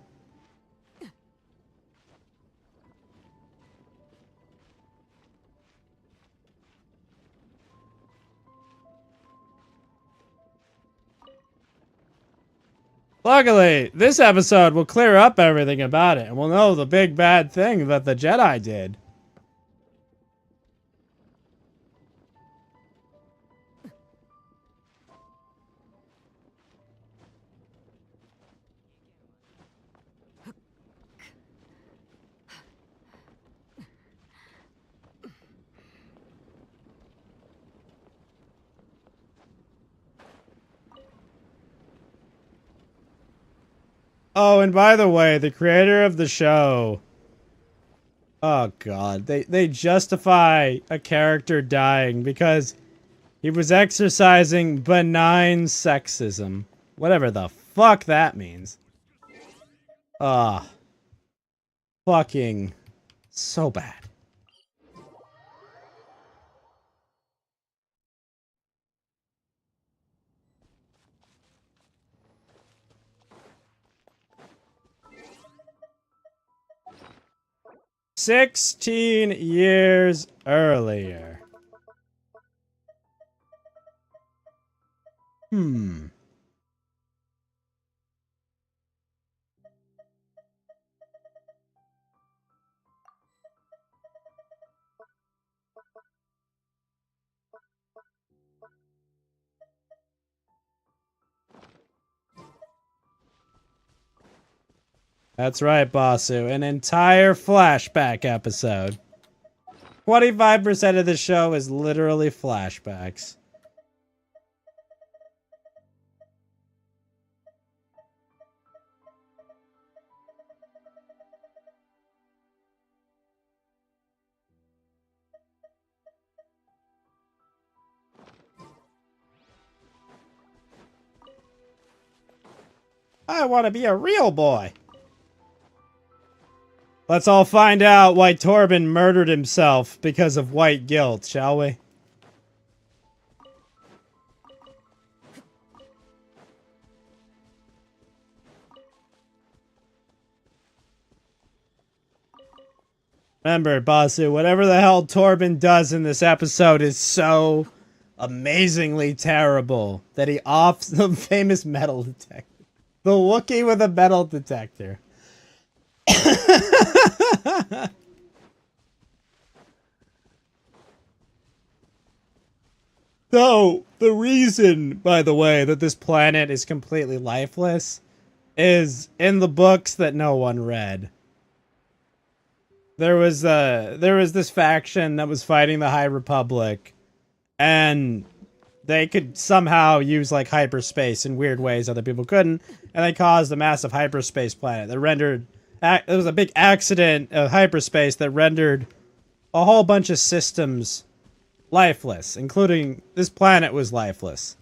[SPEAKER 1] Luckily, this episode will clear up everything about it, and we'll know the big bad thing that the Jedi did. Oh, and by the way, the creator of the show... Oh god, they justify a character dying because he was exercising benign sexism. Whatever the fuck that means. Ah. Fucking so bad. "16 years earlier." That's right, Basu. An entire flashback episode. 25% of the show is literally flashbacks. I want to be a real boy. Let's all find out why Torben murdered himself because of white guilt, shall we? Remember, Basu, whatever the hell Torben does in this episode is so amazingly terrible that he offs the famous metal detector. The Wookiee with a metal detector. So, the reason, by the way, that this planet is completely lifeless is in the books that no one read. There was this faction that was fighting the High Republic, and they could somehow use like hyperspace in weird ways other people couldn't, and they caused a massive hyperspace planet that rendered. It was a big accident of hyperspace that rendered a whole bunch of systems lifeless, including this planet was lifeless.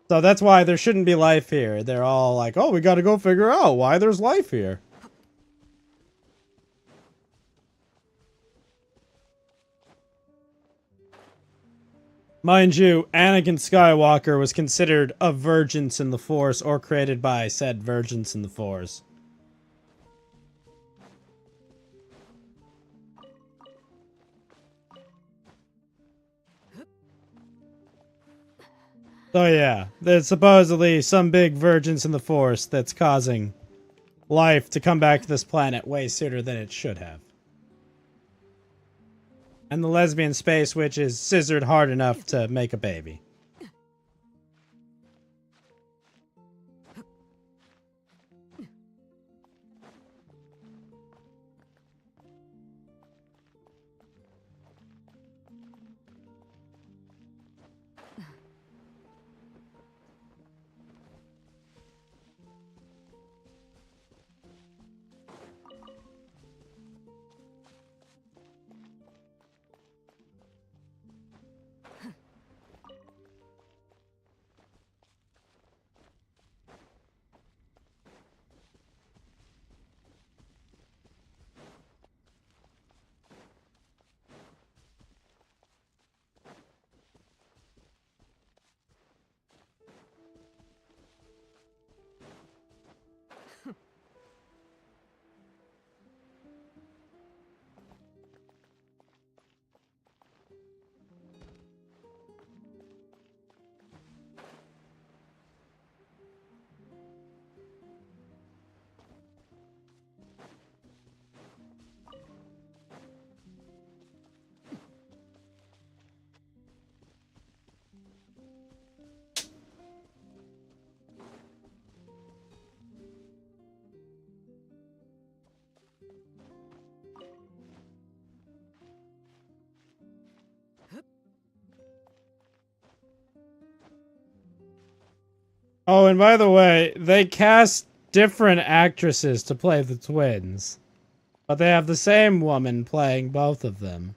[SPEAKER 1] So that's why there shouldn't be life here. They're all like, "Oh, we got to go figure out why there's life here." Mind you, Anakin Skywalker was considered a virgins in the Force or created by said virgins in the Force. So yeah, there's supposedly some big virgins in the Force that's causing life to come back to this planet way sooner than it should have. And the lesbian space witch is scissored hard enough to make a baby. Oh, and by the way, they cast different actresses to play the twins. But they have the same woman playing both of them.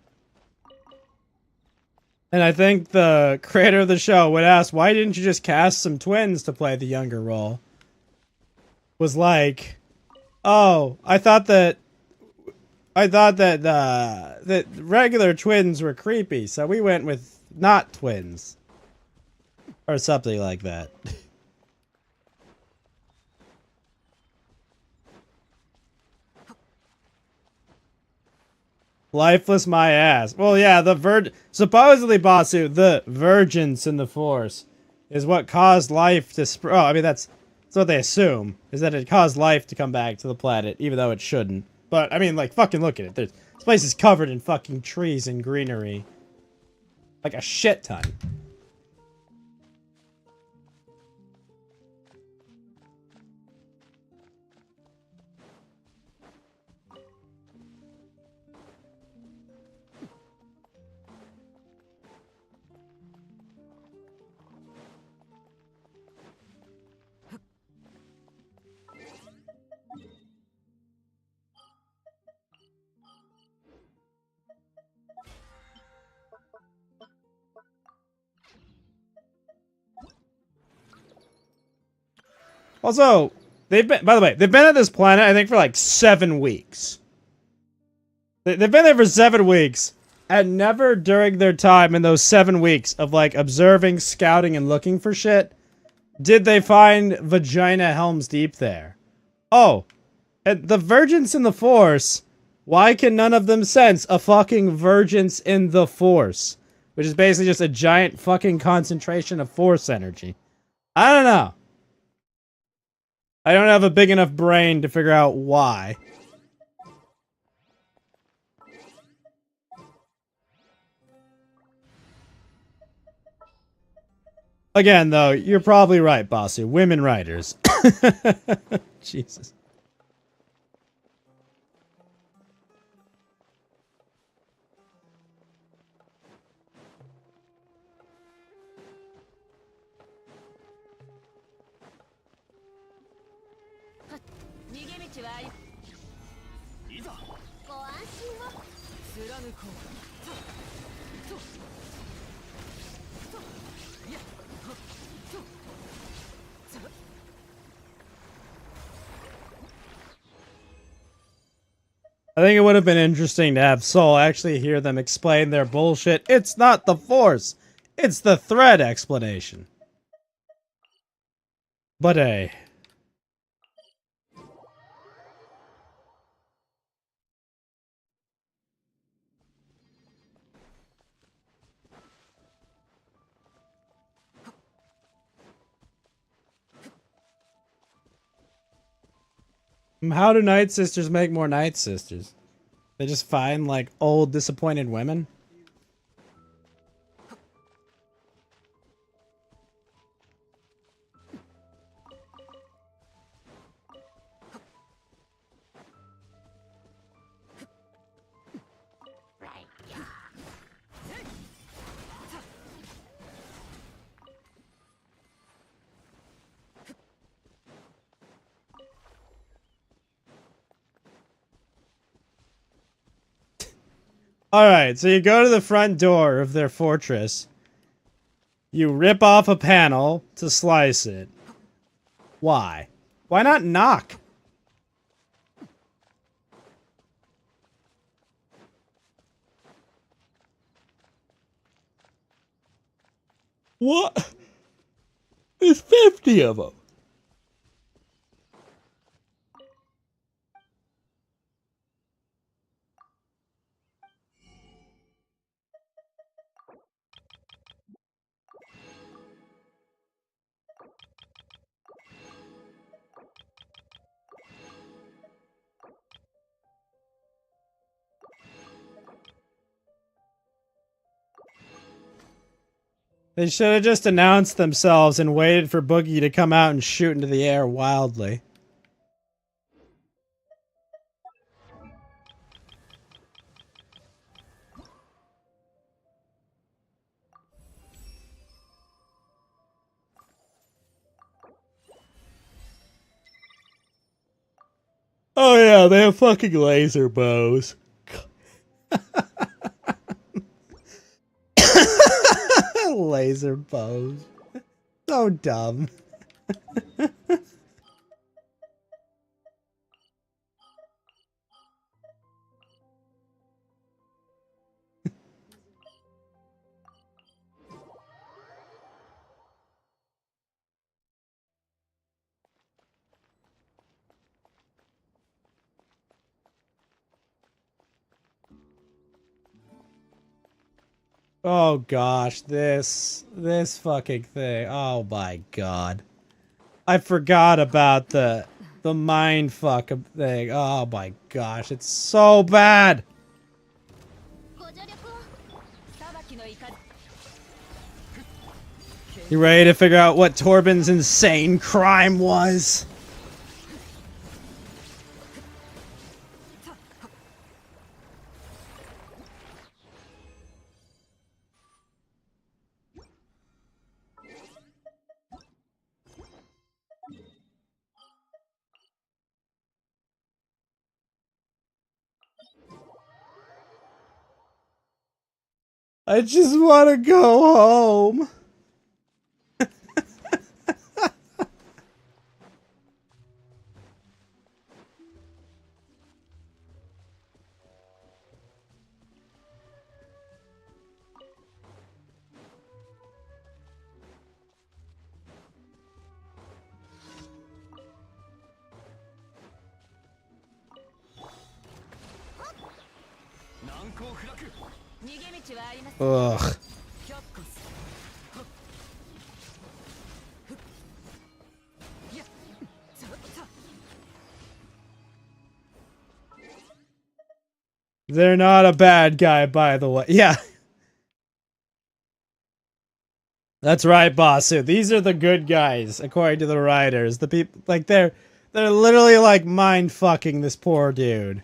[SPEAKER 1] And I think the creator of the show would ask, why didn't you just cast some twins to play the younger role? Was like, oh, I thought that that regular twins were creepy, so we went with not twins. Or something like that. Lifeless my ass. Well, yeah, supposedly, Basu, the virgins in the Force is what caused life to spread. Oh, I mean, that's what they assume, is that it caused life to come back to the planet, even though it shouldn't. But, I mean, like, fucking look at it. This place is covered in fucking trees and greenery. Like a shit ton. Also, They've been, by the way, they've been at this planet, I think, for like 7 weeks. They've been there for 7 weeks, and never during their time in those 7 weeks of, like, observing, scouting, and looking for shit, did they find Vagina Helm's Deep there. Oh, and the Virgins in the Force, why can none of them sense a fucking Virgins in the Force? Which is basically just a giant fucking concentration of Force energy. I don't know. I don't have a big enough brain to figure out why. Again, though, you're probably right, Basu. Women writers. Jesus. I think it would have been interesting to have Soul actually hear them explain their bullshit. It's not the Force. It's the thread explanation. But hey. How do Night Sisters make more Night Sisters? They just find, like, old, disappointed women? Alright, so you go to the front door of their fortress. You rip off a panel to slice it. Why? Why not knock? What? There's 50 of them. They should have just announced themselves and waited for Boogie to come out and shoot into the air wildly. Oh yeah, they have fucking laser bows. Laser bows. So dumb. Oh gosh, this fucking thing. Oh my god. I forgot about the mind fuck thing. Oh my gosh, it's so bad. You ready to figure out what Torben's insane crime was? I just want to go home. Ugh. They're not a bad guy, by the way. Yeah. That's right, Basu. These are the good guys, according to the writers. The people, like, they're literally, like, mind-fucking this poor dude.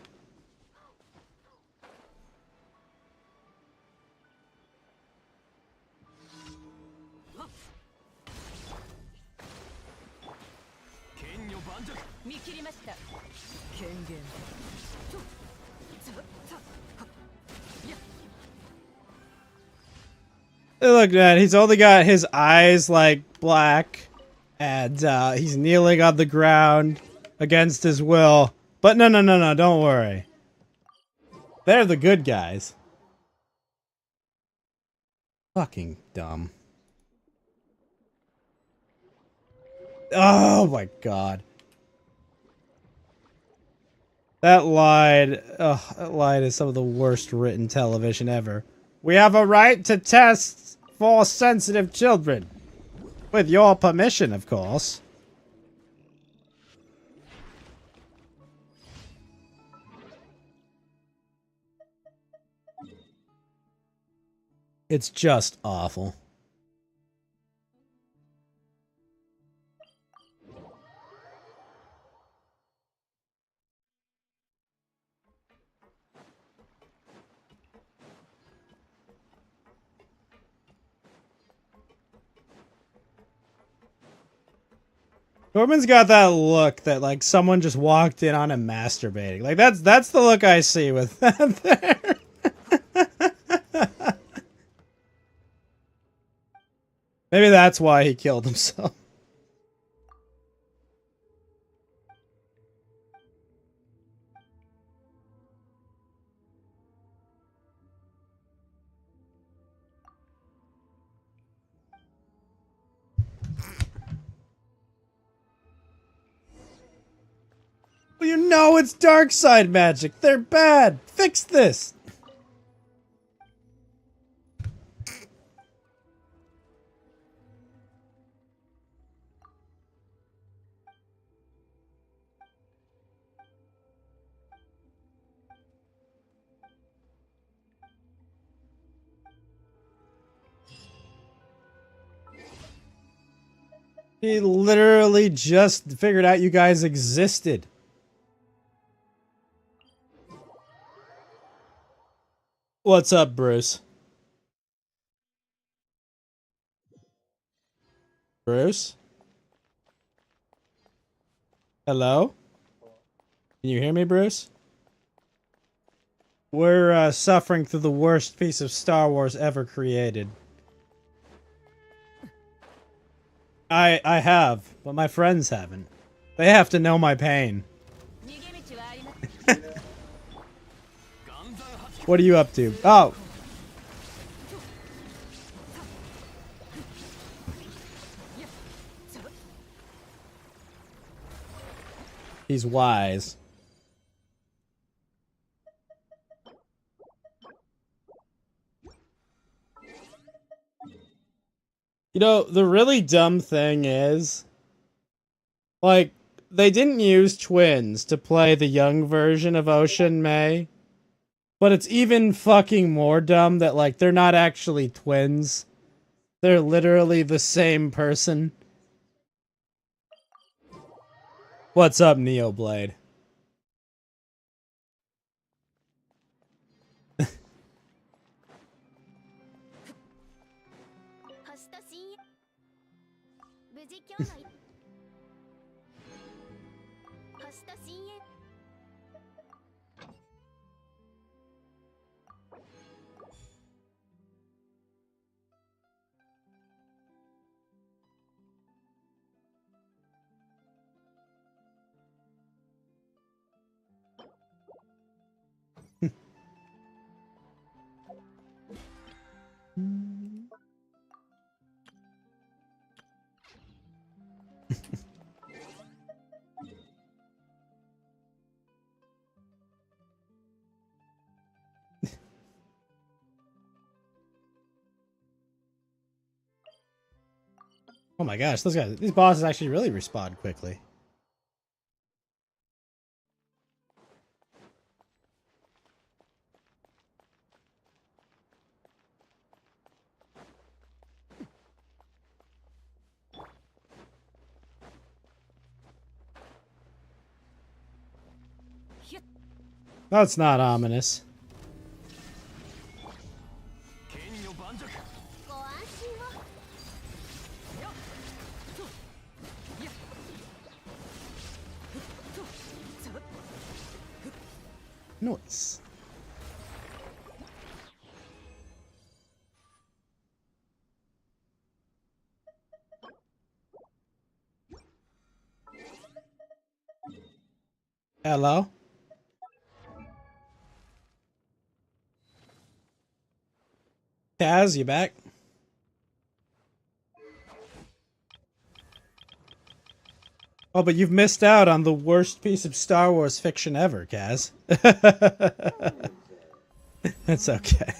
[SPEAKER 1] Look, man, he's only got his eyes, like, black, and, he's kneeling on the ground against his will. But no, don't worry. They're the good guys. Fucking dumb. Oh my god. That line is some of the worst written television ever. We have a right to test for sensitive children. With your permission, of course. It's just awful. Corbin's got that look that, like, someone just walked in on him masturbating. Like, that's the look I see with that there. Maybe that's why he killed himself. Well, you know it's dark side magic. They're bad. Fix this. He literally just figured out you guys existed. What's up, Bruce? Bruce? Hello? Can you hear me, Bruce? We're suffering through the worst piece of Star Wars ever created. I have, but my friends haven't. They have to know my pain. What are you up to? Oh! He's wise. You know, the really dumb thing is, like, they didn't use twins to play the young version of Ocean May, but it's even fucking more dumb that, like, they're not actually twins. They're literally the same person. What's up, Neoblade? Oh my gosh, these bosses actually really respawn quickly. That's not ominous. Noise. Hello? Kaz, you back? Oh, but you've missed out on the worst piece of Star Wars fiction ever, Kaz. That's okay.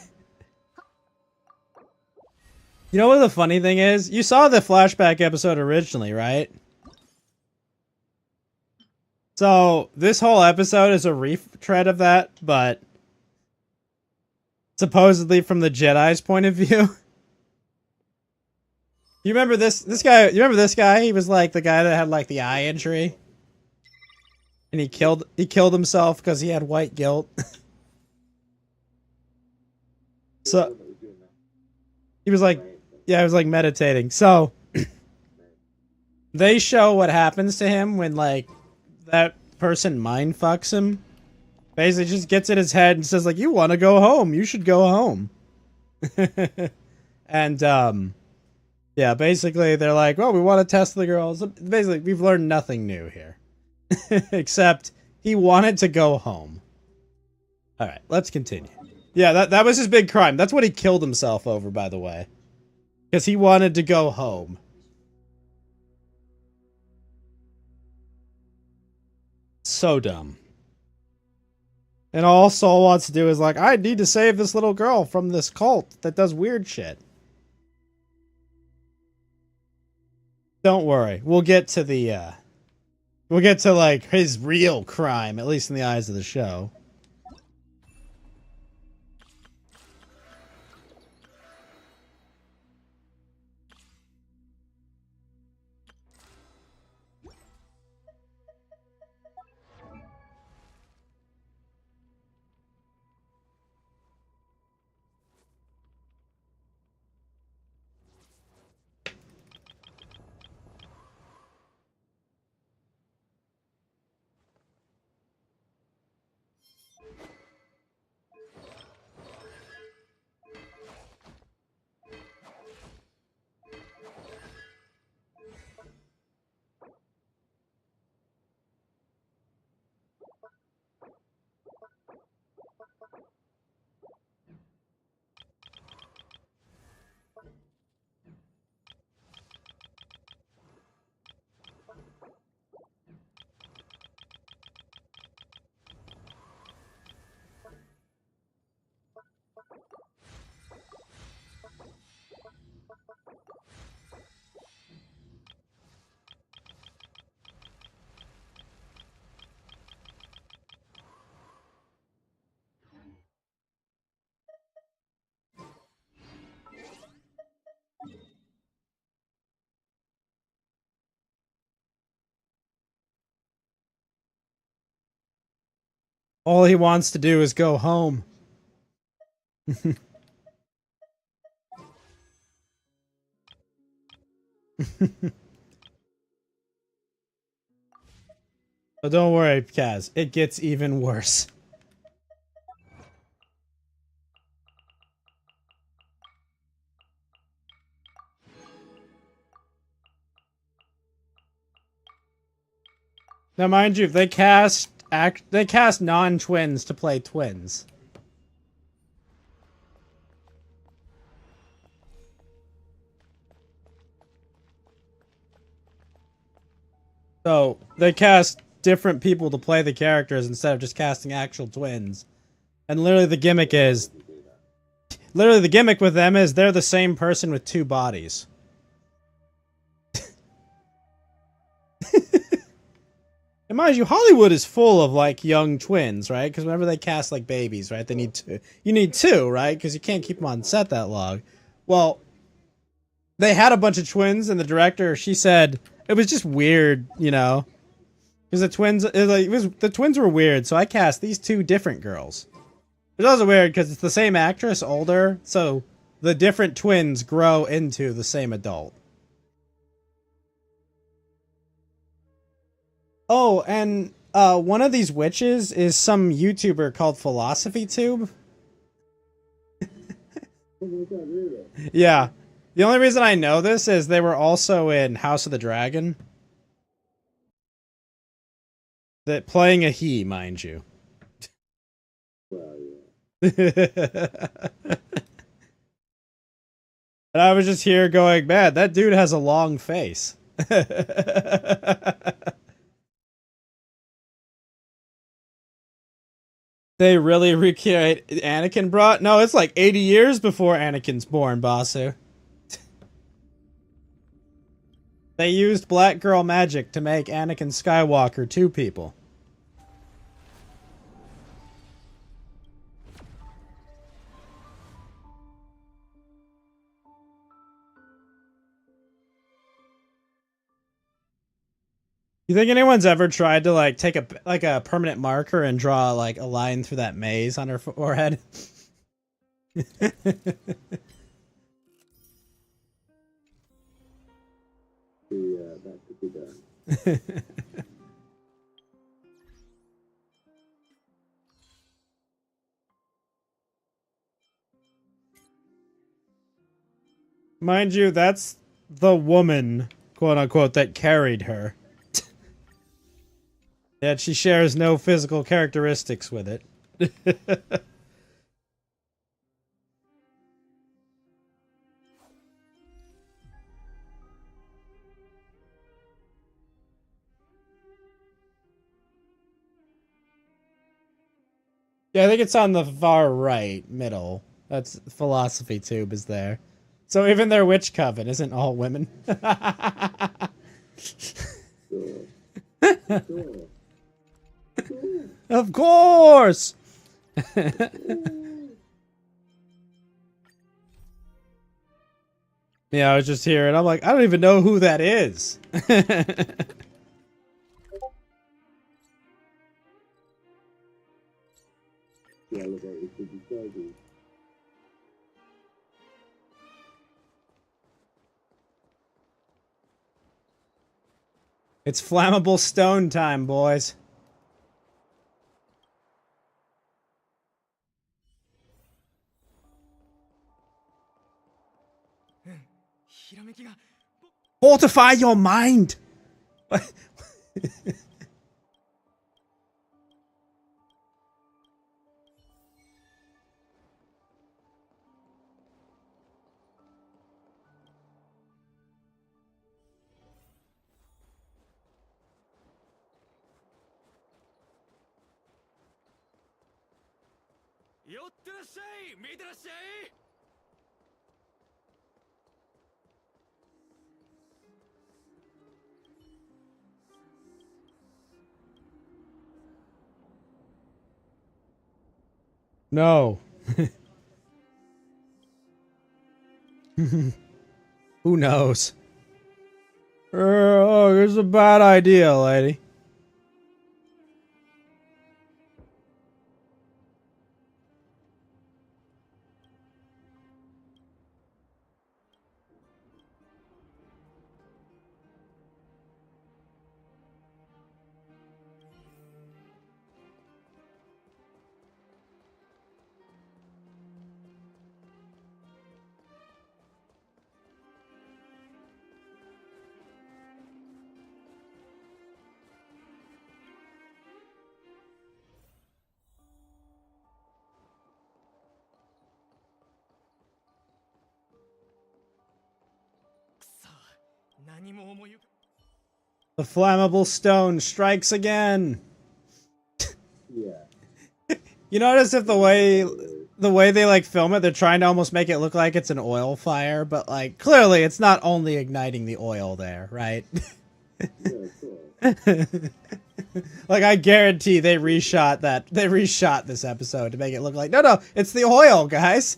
[SPEAKER 1] You know what the funny thing is? You saw the flashback episode originally, right? So, this whole episode is a retread of that, but supposedly from the Jedi's point of view. You remember this guy? You remember this guy? He was like the guy that had like the eye injury, and he killed himself because he had white guilt. So he was like, yeah, he was like meditating. So they show what happens to him when like that person mind fucks him. Basically, just gets in his head and says like, "You want to go home? You should go home." And yeah, basically they're like, "Well, we want to test the girls." Basically, we've learned nothing new here, except he wanted to go home. All right, let's continue. Yeah, that was his big crime. That's what he killed himself over, by the way, because he wanted to go home. So dumb. And all Soul wants to do is like, I need to save this little girl from this cult that does weird shit. Don't worry. We'll get to like his real crime, at least in the eyes of the show. All he wants to do is go home. But don't worry, Kaz. It gets even worse. Now, mind you, they cast non-twins to play twins. So, they cast different people to play the characters instead of just casting actual twins. And literally the gimmick with them is they're the same person with two bodies. And mind you, Hollywood is full of like young twins, right? Because whenever they cast like babies, right, they need two. You need two, right? Because you can't keep them on set that long. Well, they had a bunch of twins, and the director, she said it was just weird, you know, because the twins were weird. So I cast these two different girls. It's also weird because it's the same actress, older, so the different twins grow into the same adult. Oh, and one of these witches is some YouTuber called Vtube.
[SPEAKER 2] Oh my god, really?
[SPEAKER 1] Yeah. The only reason I know this is they were also in House of the Dragon. That playing a he, mind you.
[SPEAKER 2] Well, yeah.
[SPEAKER 1] And I was just here going, man, that dude has a long face. They really recreate Anakin brought? No, it's like 80 years before Anakin's born, Basu. They used black girl magic to make Anakin Skywalker two people. You think anyone's ever tried to like take a permanent marker and draw like a line through that maze on her forehead?
[SPEAKER 2] That could be done.
[SPEAKER 1] Mind you, that's the woman, quote unquote, that carried her. Yet she shares no physical characteristics with it. Yeah, I think it's on the far right, middle. That's Philosophy Tube is there. So even their witch coven isn't all women.
[SPEAKER 2] Sure.
[SPEAKER 1] Of course! Yeah, I was just here and I'm like, I don't even know who that is.
[SPEAKER 2] The elevator should be charging.
[SPEAKER 1] It's flammable stone time, boys. Fortify your mind! No. Who knows? Oh, here's a bad idea, lady. The flammable stone strikes again.
[SPEAKER 2] Yeah.
[SPEAKER 1] You notice if the way they like film it, they're trying to almost make it look like it's an oil fire, but like clearly it's not only igniting the oil there, right?
[SPEAKER 2] Yeah, sure.
[SPEAKER 1] Like, I guarantee they reshot that. They reshot this episode to make it look like, no, it's the oil, guys.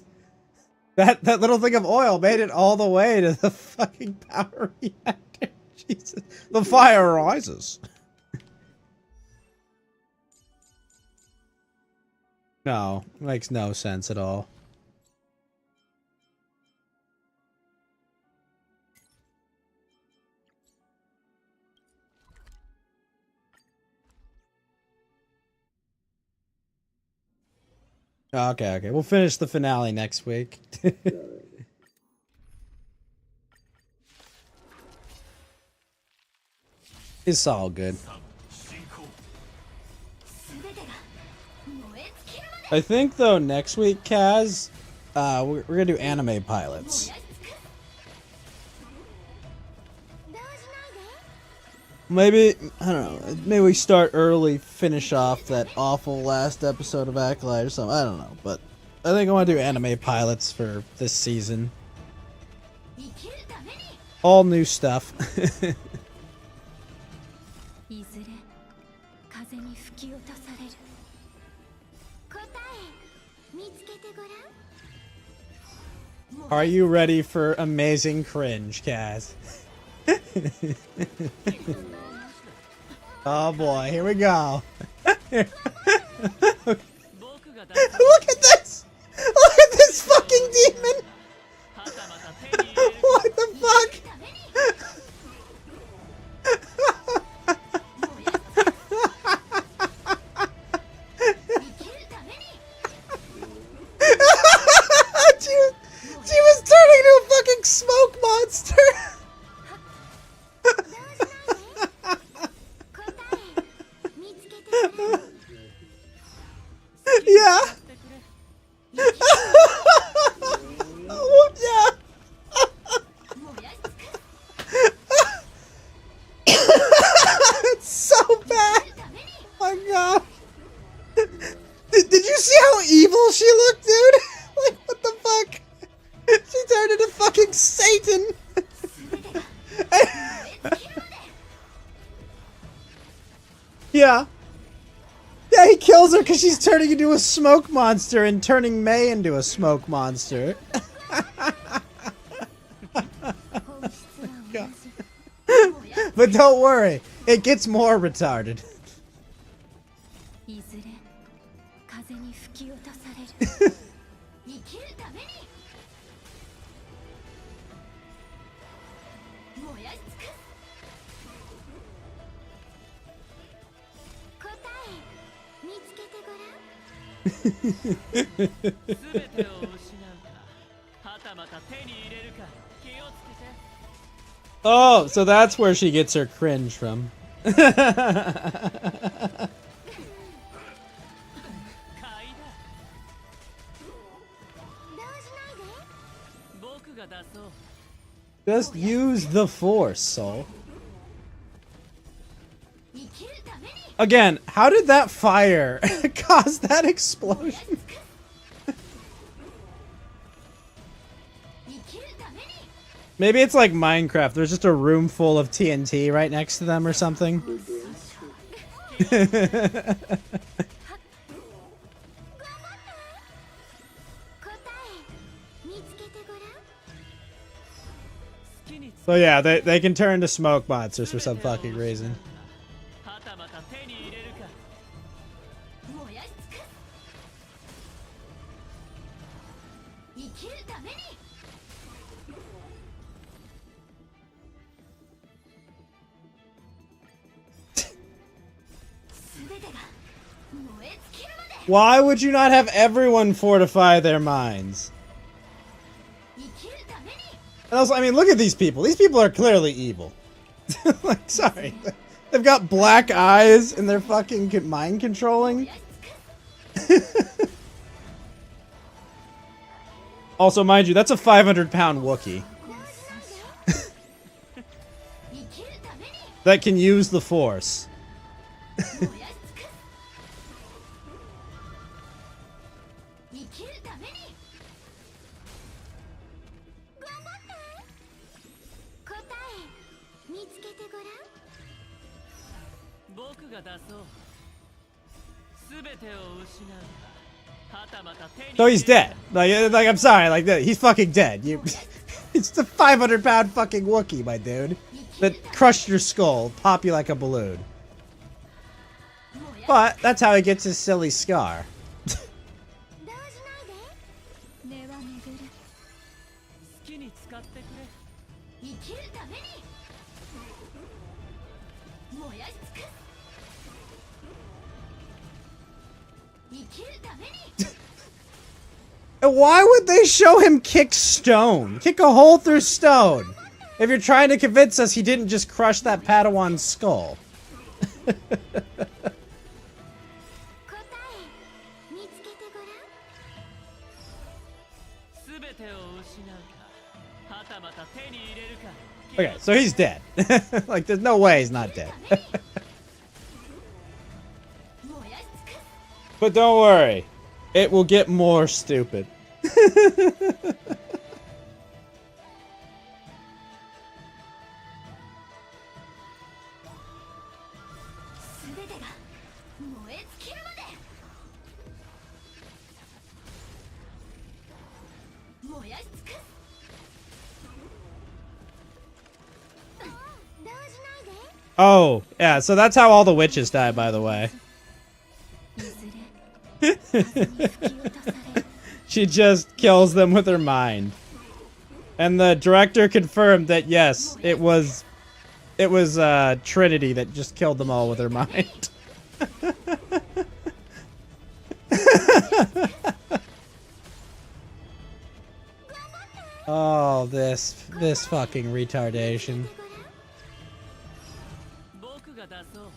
[SPEAKER 1] That little thing of oil made it all the way to the fucking power reactor. Jesus. The fire rises. No, makes no sense at all. Okay. We'll finish the finale next week. It's all good. I think though next week, Kaz, we're gonna do anime pilots. Maybe, I don't know, maybe we start early, finish off that awful last episode of Acolyte or something, I don't know, but I think I want to do anime pilots for this season. All new stuff. Are you ready for amazing cringe, Kaz? Oh boy, here we go. Look at this! Look at this fucking demon! What the fuck? She was turning into a fucking smoke monster! Yeah. Yeah. It's so bad. Oh my god. Did you see how evil she looked, dude? Like, what the fuck? She turned into fucking Satan. Yeah. Yeah, he kills her because she's turning into a smoke monster and turning May into a smoke monster. God. But don't worry, it gets more retarded. Oh, so that's where she gets her cringe from. Just use the force, Soul. Again, how did that fire cause that explosion? Maybe it's like Minecraft. There's just a room full of TNT right next to them or something. So yeah, they can turn to smoke monsters for some fucking reason. Why would you not have everyone fortify their minds? And also, I mean, look at these people. These people are clearly evil. Like, sorry. They've got black eyes and they're fucking mind controlling. Also, mind you, that's a 500-pound Wookiee. That can use the Force.
[SPEAKER 4] 僕が出そう全てを失うかはたまた手に
[SPEAKER 1] So he's dead. Like I'm sorry, like he's fucking dead. You, it's the 500-pound fucking Wookiee, my dude, that crushed your skull, pop you like a balloon. But that's how he gets his silly scar.
[SPEAKER 5] 動じないで根は巡る
[SPEAKER 4] 好きに使ってくれ
[SPEAKER 5] 生きるために燃やし尽くす生きるために
[SPEAKER 1] And why would they show him kick stone? Kick a hole through stone. If you're trying to convince us he didn't just crush that Padawan's skull.
[SPEAKER 5] 答え見つけてごらん
[SPEAKER 4] 全てを失うかはたまた手に入れるか
[SPEAKER 1] Okay, so he's dead. Like, there's no way he's not dead.
[SPEAKER 5] 燃やし尽くす
[SPEAKER 1] But don't worry. It will get more stupid.
[SPEAKER 5] 全てが燃え尽きるまで燃やし尽くす動じないで
[SPEAKER 1] Oh, yeah, so that's how all the witches die, by the way.
[SPEAKER 5] いずれ風に吹き落とされる
[SPEAKER 1] She just kills them with her mind. And the director confirmed that yes, it was Trinity that just killed them all with her mind. Oh, this fucking retardation.
[SPEAKER 4] 僕が出そう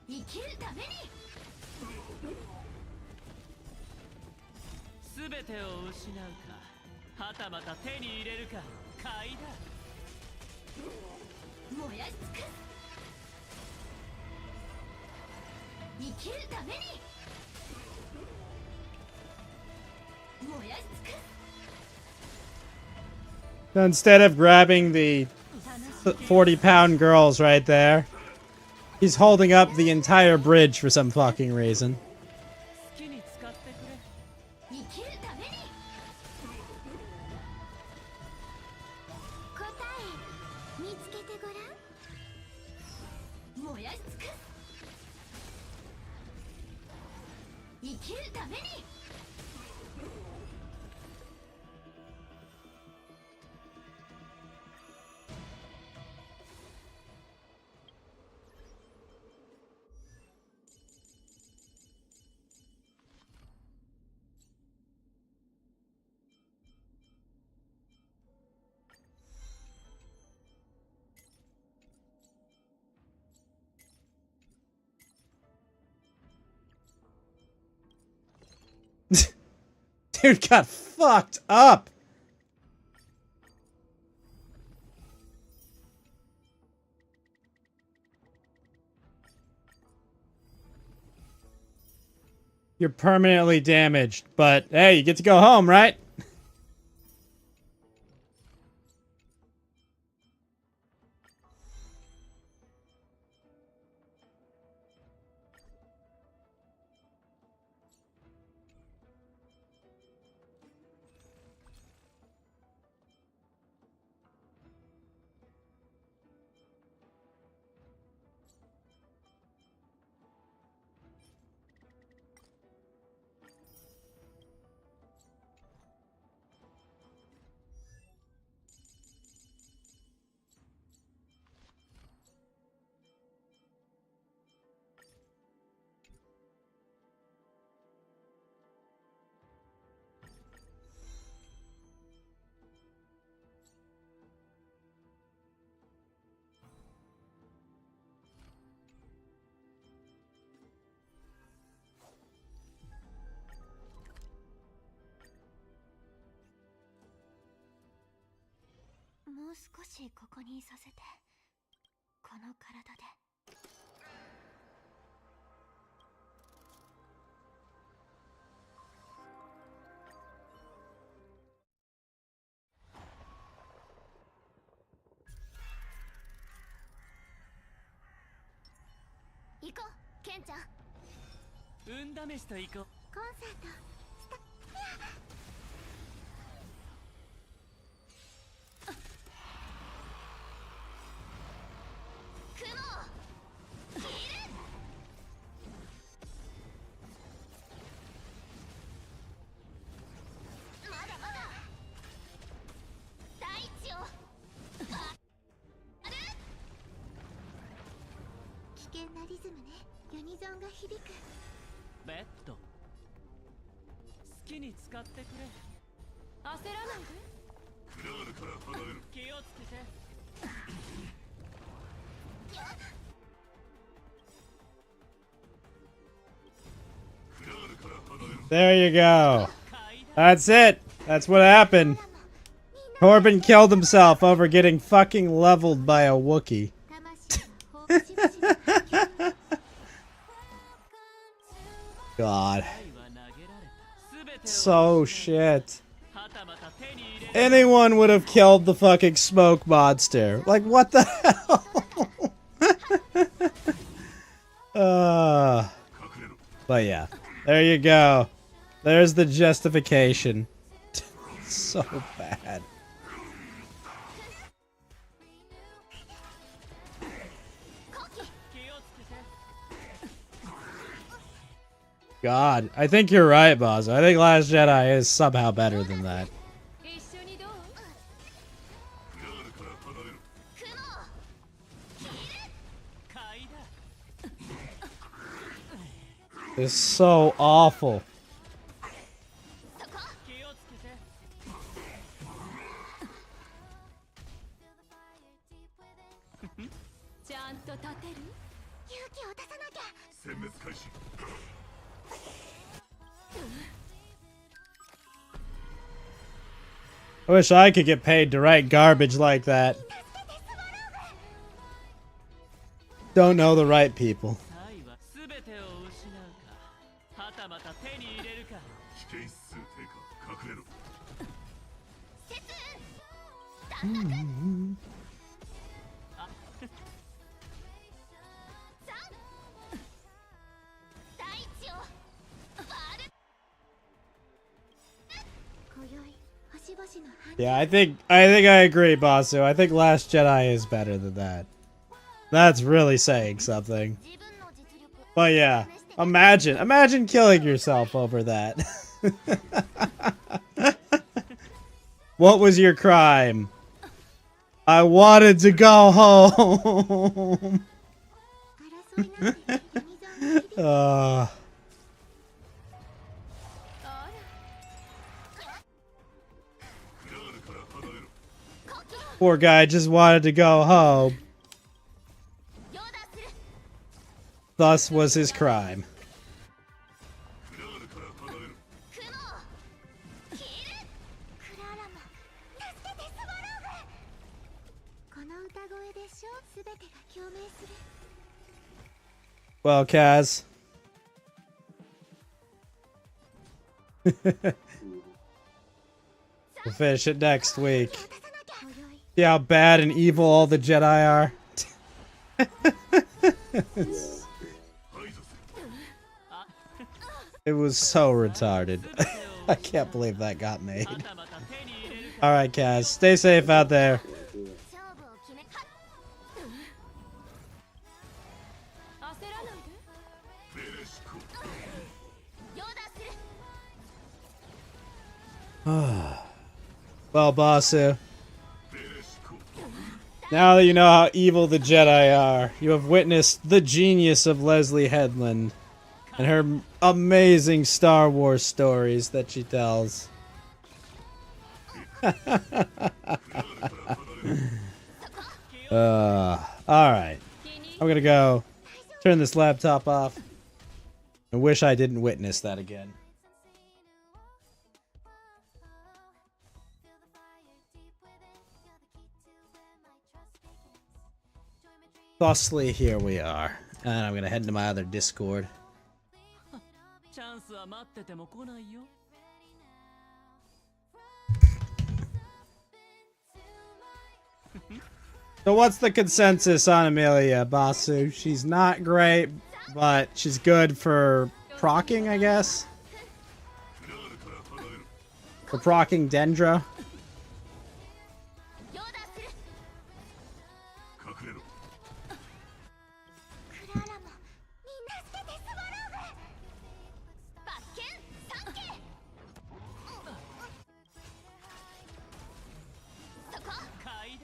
[SPEAKER 5] 生きるために
[SPEAKER 4] 全てを失うかはたまた手に入れるか買いだ
[SPEAKER 5] 燃やし尽くす生きるために燃やし尽くす
[SPEAKER 1] Instead of grabbing the 40-pound girls right there, he's holding up the entire bridge for some fucking reason.
[SPEAKER 4] 好きに使ってくれ
[SPEAKER 5] 生きるために答え見つけてごらん燃やし尽くす生きるために
[SPEAKER 1] Dude got fucked up. You're permanently damaged, but hey, you get to go home, right?
[SPEAKER 5] もう少しここにいさせてこの体でケンちゃん、
[SPEAKER 4] 運試しと行こう。
[SPEAKER 5] コンサートスタ雲を切る。まだまだ大地を割る。危険なリズムね。ユニゾンが響く。
[SPEAKER 4] ベッド好きに使ってくれ。
[SPEAKER 3] 焦らないで。
[SPEAKER 4] 気をつけて。
[SPEAKER 1] There you go. That's it. That's what happened. Corbin killed himself over getting fucking leveled by a Wookiee.
[SPEAKER 5] 魂は放棄しましょう。
[SPEAKER 1] God.
[SPEAKER 4] 愛は投げられた。全てを
[SPEAKER 1] So shit.
[SPEAKER 4] はたまた手に入れる。
[SPEAKER 1] Anyone would have killed the fucking smoke monster. Like, what the hell? But yeah, there you go. There's the justification. So bad. God, I think you're right, Boz. I think Last Jedi is somehow better than that.
[SPEAKER 3] 一緒にどう？
[SPEAKER 1] It's so awful.
[SPEAKER 4] 気をつけて。
[SPEAKER 3] ちゃんと立てる？
[SPEAKER 5] 勇気を出さなきゃ。
[SPEAKER 1] I wish I could get paid to write garbage like that. Don't know the right people.
[SPEAKER 4] 愛は全てを失うか、はたまた手に入れるか。
[SPEAKER 5] 大地を割る。今宵星々の反
[SPEAKER 1] Yeah, I think I agree, Basu. I think Last Jedi is better than that. That's really saying something.
[SPEAKER 5] 自分の実力
[SPEAKER 1] But yeah, imagine killing yourself over that. What was your crime? I wanted to go home.
[SPEAKER 5] 争いなんてユニゾンが響く。
[SPEAKER 1] Poor guy just wanted to go home.
[SPEAKER 5] ヨーダする。
[SPEAKER 1] Thus was his crime.
[SPEAKER 5] 雲を切る。クララも助けてスワローグ。この歌声でしょ。すべてが共鳴する。
[SPEAKER 1] Well, Kaz. We'll finish it next week.
[SPEAKER 5] 出さなきゃ。今宵
[SPEAKER 1] See how bad and evil all the Jedi are? It was so retarded. I can't believe that got made.
[SPEAKER 4] はたまた手に入れるか。
[SPEAKER 1] Alright, Kaz. Stay safe out there.
[SPEAKER 5] 勝負を決め。はっ。
[SPEAKER 3] 焦らないで。
[SPEAKER 5] ヨーダする。
[SPEAKER 1] Well, Basu. Now that you know how evil the Jedi are, you have witnessed the genius of Leslie Headland and her amazing Star Wars stories that she tells. Alright. I'm gonna go turn this laptop off and wish I didn't witness that again. Thusly, here we are. And I'm gonna head into my other Discord.
[SPEAKER 4] チャンスは待ってても来ないよ。
[SPEAKER 1] So what's the consensus on Amelia, Basu? She's not great, but she's good for procking, I guess. For procking Dendro.
[SPEAKER 5] ヨダする
[SPEAKER 2] 隠れろ。
[SPEAKER 5] クララもみんな捨ててスワローグ罰剣三景そこ
[SPEAKER 4] 買いだ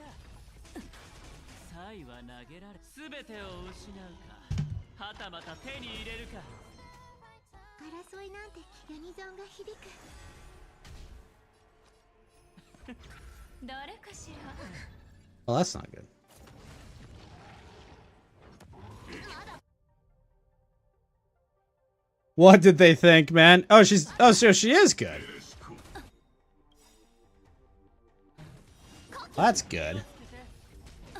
[SPEAKER 4] サイは投げられ全てを失うかはたまた手に入れるか
[SPEAKER 5] 争いなんてユニゾンが響く誰かしら
[SPEAKER 1] Well, that's not good. What did they think, man? Oh, so she is good. That's good.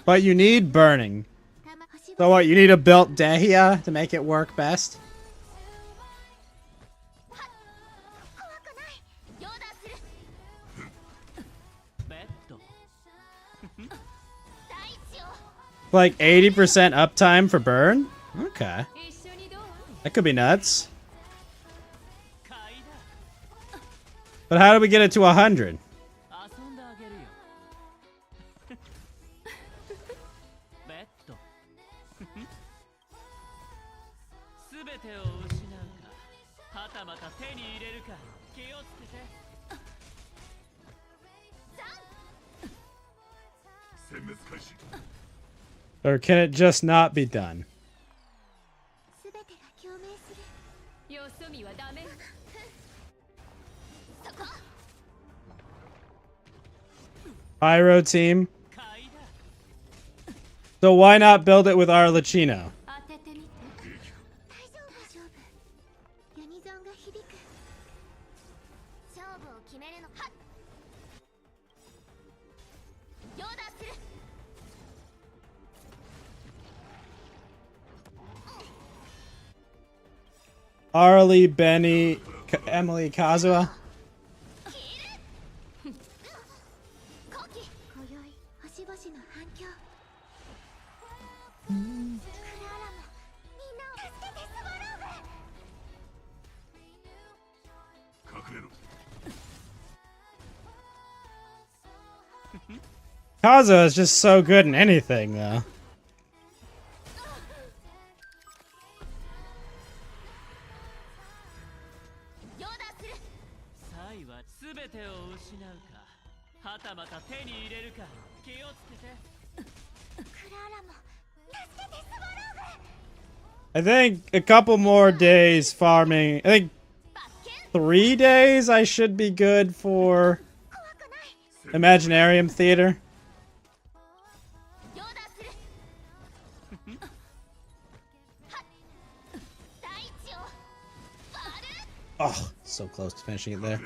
[SPEAKER 1] But you need burning.
[SPEAKER 5] 星
[SPEAKER 1] So what, you need a built Dehia to make it work best?
[SPEAKER 5] 怖くないヨダする
[SPEAKER 4] ベッド
[SPEAKER 5] 大地を
[SPEAKER 1] Like 80% uptime for burn? Okay.
[SPEAKER 5] 一緒にどう
[SPEAKER 1] That could be nuts.
[SPEAKER 4] 買いだ
[SPEAKER 1] But how do we get it to 100?
[SPEAKER 4] 遊んであげるよベッド全てを失うかはたまた手に入れるか気をつけて
[SPEAKER 2] 殲滅開始。
[SPEAKER 1] Or can it just not be done?
[SPEAKER 5] すべてが共鳴するよそ見はダメそこ
[SPEAKER 1] Pyro team.
[SPEAKER 4] 買いだ
[SPEAKER 1] So why not build it with Arlecchino?
[SPEAKER 5] 当ててみて大丈夫ユニゾンが響く勝負を決めるのはっヨダする
[SPEAKER 1] Arlie, Benny, Emily, Kazuha.
[SPEAKER 5] 後期今宵星々の反響クララもみんなを助けてスワローグ
[SPEAKER 2] 隠れろ。
[SPEAKER 1] Kazuha is just so good in anything, though.
[SPEAKER 5] ヨダする
[SPEAKER 4] サイは全てを失うかはたまた手に入れるか気をつけて
[SPEAKER 5] クララも助けてスワローグ
[SPEAKER 1] I think a couple more days farming. I think
[SPEAKER 5] 罰剣
[SPEAKER 1] 3 days I should be good for
[SPEAKER 5] 怖くない
[SPEAKER 1] Imaginarium Theater.
[SPEAKER 5] ヨダするはっ大地を割る
[SPEAKER 1] Oh, so close to finishing it there.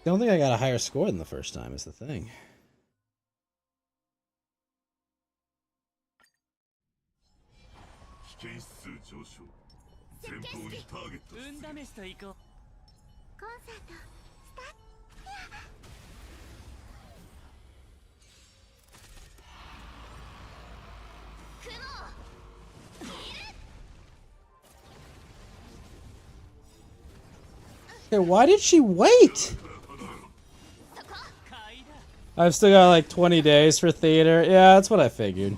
[SPEAKER 1] Don't think I got a higher score than the first time is the thing.
[SPEAKER 2] 危険指数上昇。前方にターゲット出現。
[SPEAKER 4] 運試しと行こう
[SPEAKER 5] コンサートスタート
[SPEAKER 1] Okay, why did she wait? I've still got like 20 days for theater. Yeah, that's what I figured.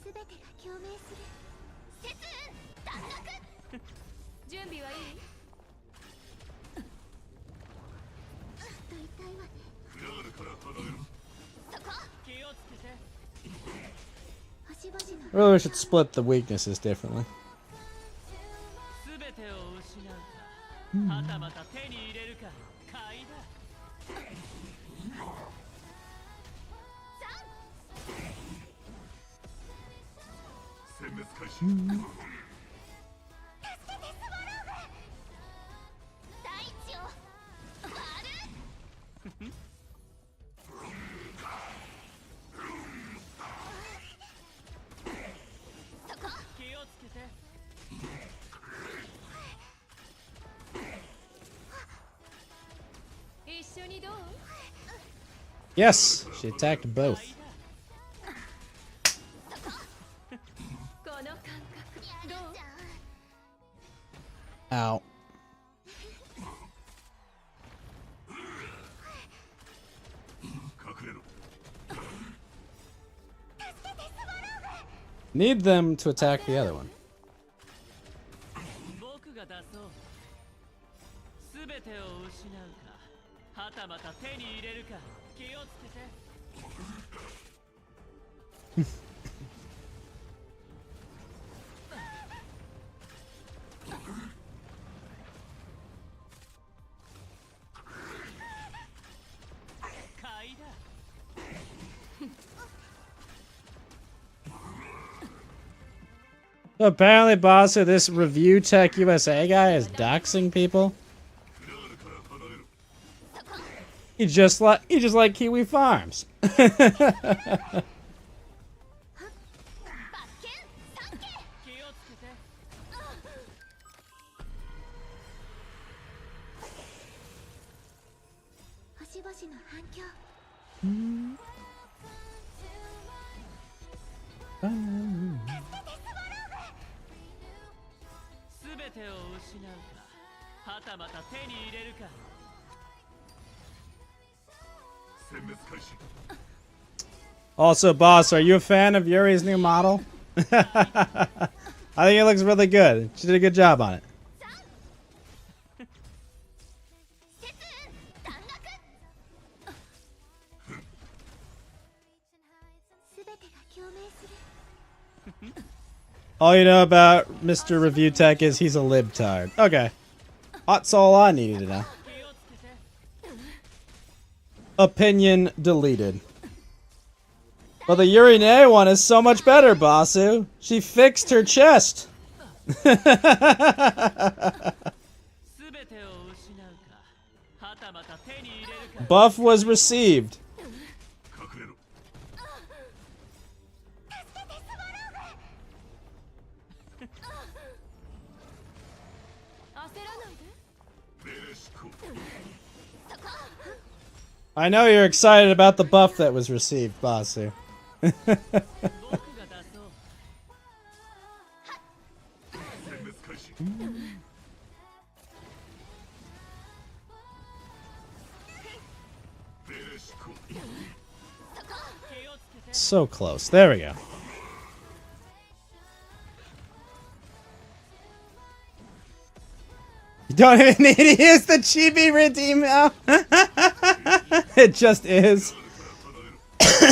[SPEAKER 5] すべてが共鳴する節運脱落準備はいいちょっと痛いわね
[SPEAKER 2] クラールから離れろ。
[SPEAKER 5] そこ
[SPEAKER 4] 気をつけて
[SPEAKER 5] 星々の
[SPEAKER 1] Really, we should split the weaknesses differently.
[SPEAKER 4] 全てを失うかはたまた手に入れるか買いだ
[SPEAKER 2] 殲滅開始。
[SPEAKER 5] 助けてスワローグ大地を割るそこ
[SPEAKER 4] 気をつけて
[SPEAKER 5] 一緒にどう
[SPEAKER 1] Yes, she attacked both.
[SPEAKER 5] そ
[SPEAKER 1] Ow.
[SPEAKER 2] 隠れろ
[SPEAKER 1] Need them to attack the other one.
[SPEAKER 4] 僕が出そう全てを失うかはたまた手に入れるか気をつけて買いだ
[SPEAKER 1] So apparently, boss, this Review Tech USA guy is doxing people. He just like Kiwi Farms.
[SPEAKER 5] 気をつけて星々の反響
[SPEAKER 4] 全てを失うかはたまた手に入れるか
[SPEAKER 2] 殲滅開始
[SPEAKER 1] Also, boss, are you a fan of Yuri's new model? I think it looks really good. She did a good job on it.
[SPEAKER 5] すべてが共鳴する
[SPEAKER 1] All you know about Mr. Review Tech is he's a libtard. Okay. That's all I needed to know.
[SPEAKER 4] 気をつけて
[SPEAKER 1] Opinion deleted. But the Urine one is so much better, Basu. She fixed her chest.
[SPEAKER 4] 全てを失うかはたまた手に入れるか
[SPEAKER 1] Buff was received.
[SPEAKER 2] 隠れろ 命執行
[SPEAKER 1] I know you're excited about the buff that was received, Basu.
[SPEAKER 4] 僕が出そう
[SPEAKER 2] 殲滅開始 命令執行
[SPEAKER 4] 気をつけて
[SPEAKER 1] So close. There we go. You don't even need to use the chibi redeem now. It just is.
[SPEAKER 4] 全て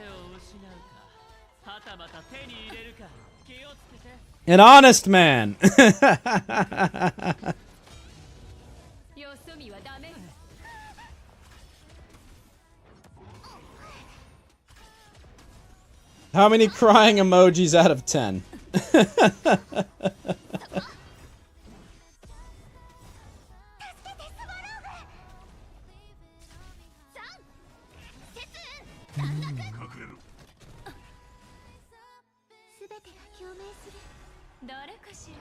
[SPEAKER 4] を失うかはたまた手に入れるか気をつけて
[SPEAKER 1] An honest man.
[SPEAKER 3] よそ見はダメ
[SPEAKER 1] How many crying emojis out of 10?
[SPEAKER 2] 隠れろ
[SPEAKER 5] すべてが共鳴する
[SPEAKER 3] 誰かしら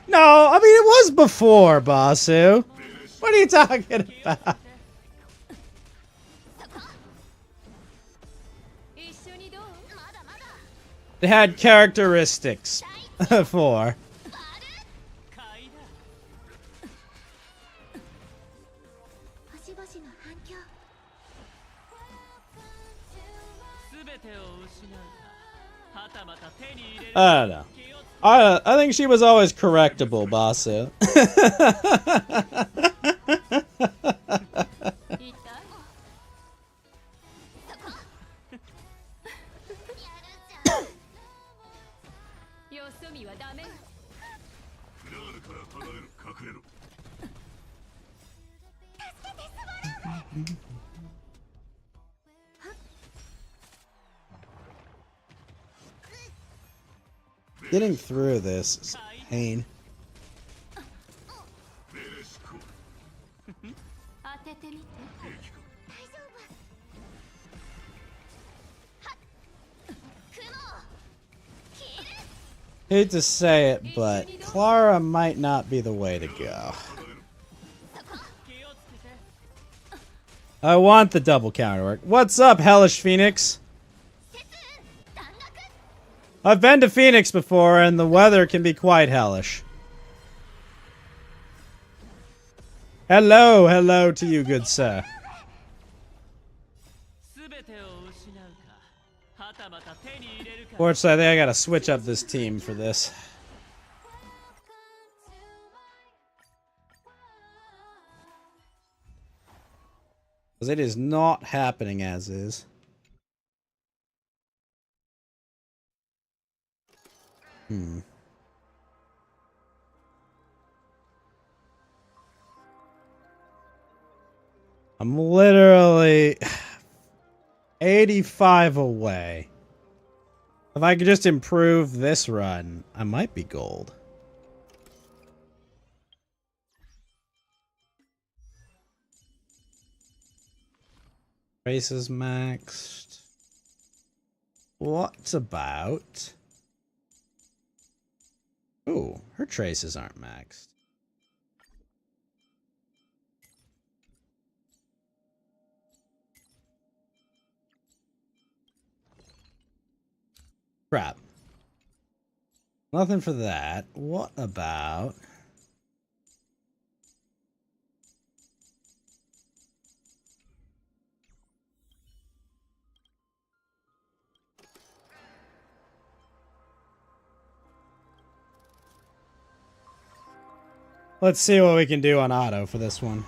[SPEAKER 1] No, I mean it was before, Basu. What are you talking about?
[SPEAKER 3] 一緒にどう
[SPEAKER 1] It had characteristics for.
[SPEAKER 4] 買いだ
[SPEAKER 5] 星々の反響
[SPEAKER 4] 全てを失うかはたまた手に入れる
[SPEAKER 1] I don't know.
[SPEAKER 4] 気をつ
[SPEAKER 1] I think she was always correctable, Basu.
[SPEAKER 3] 痛い よそ見はダメ
[SPEAKER 2] クラールから離れろ隠れろ
[SPEAKER 1] Getting through this is pain.
[SPEAKER 2] 命令執行
[SPEAKER 3] 当ててみて
[SPEAKER 2] 兵器か
[SPEAKER 5] 大丈夫雲
[SPEAKER 1] Hate to say it, but Clara might not be the way to go.
[SPEAKER 4] 気をつけて
[SPEAKER 1] I want the double counterwork. What's up, Hellish Phoenix? I've been to Phoenix before, and the weather can be quite hellish. Hello, hello to you, good sir. Fortunately, I think I gotta switch up this team for this. Because it is not happening as is. I'm literally 85 away. If I could just improve this run, I might be gold. Traces maxed. What about... Ooh, her traces aren't maxed. Crap. Nothing for that. What about... Let's see what we can do on auto for this one.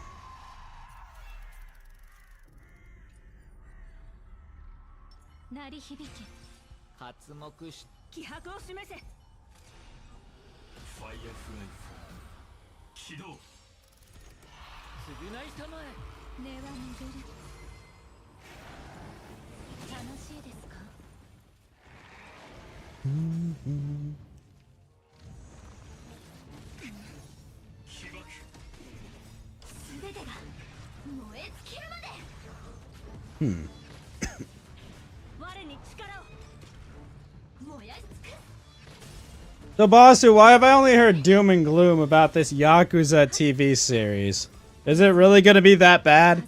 [SPEAKER 1] So, Bossu, why have I only heard doom and gloom about this Yakuza TV series? Is it really gonna be that bad?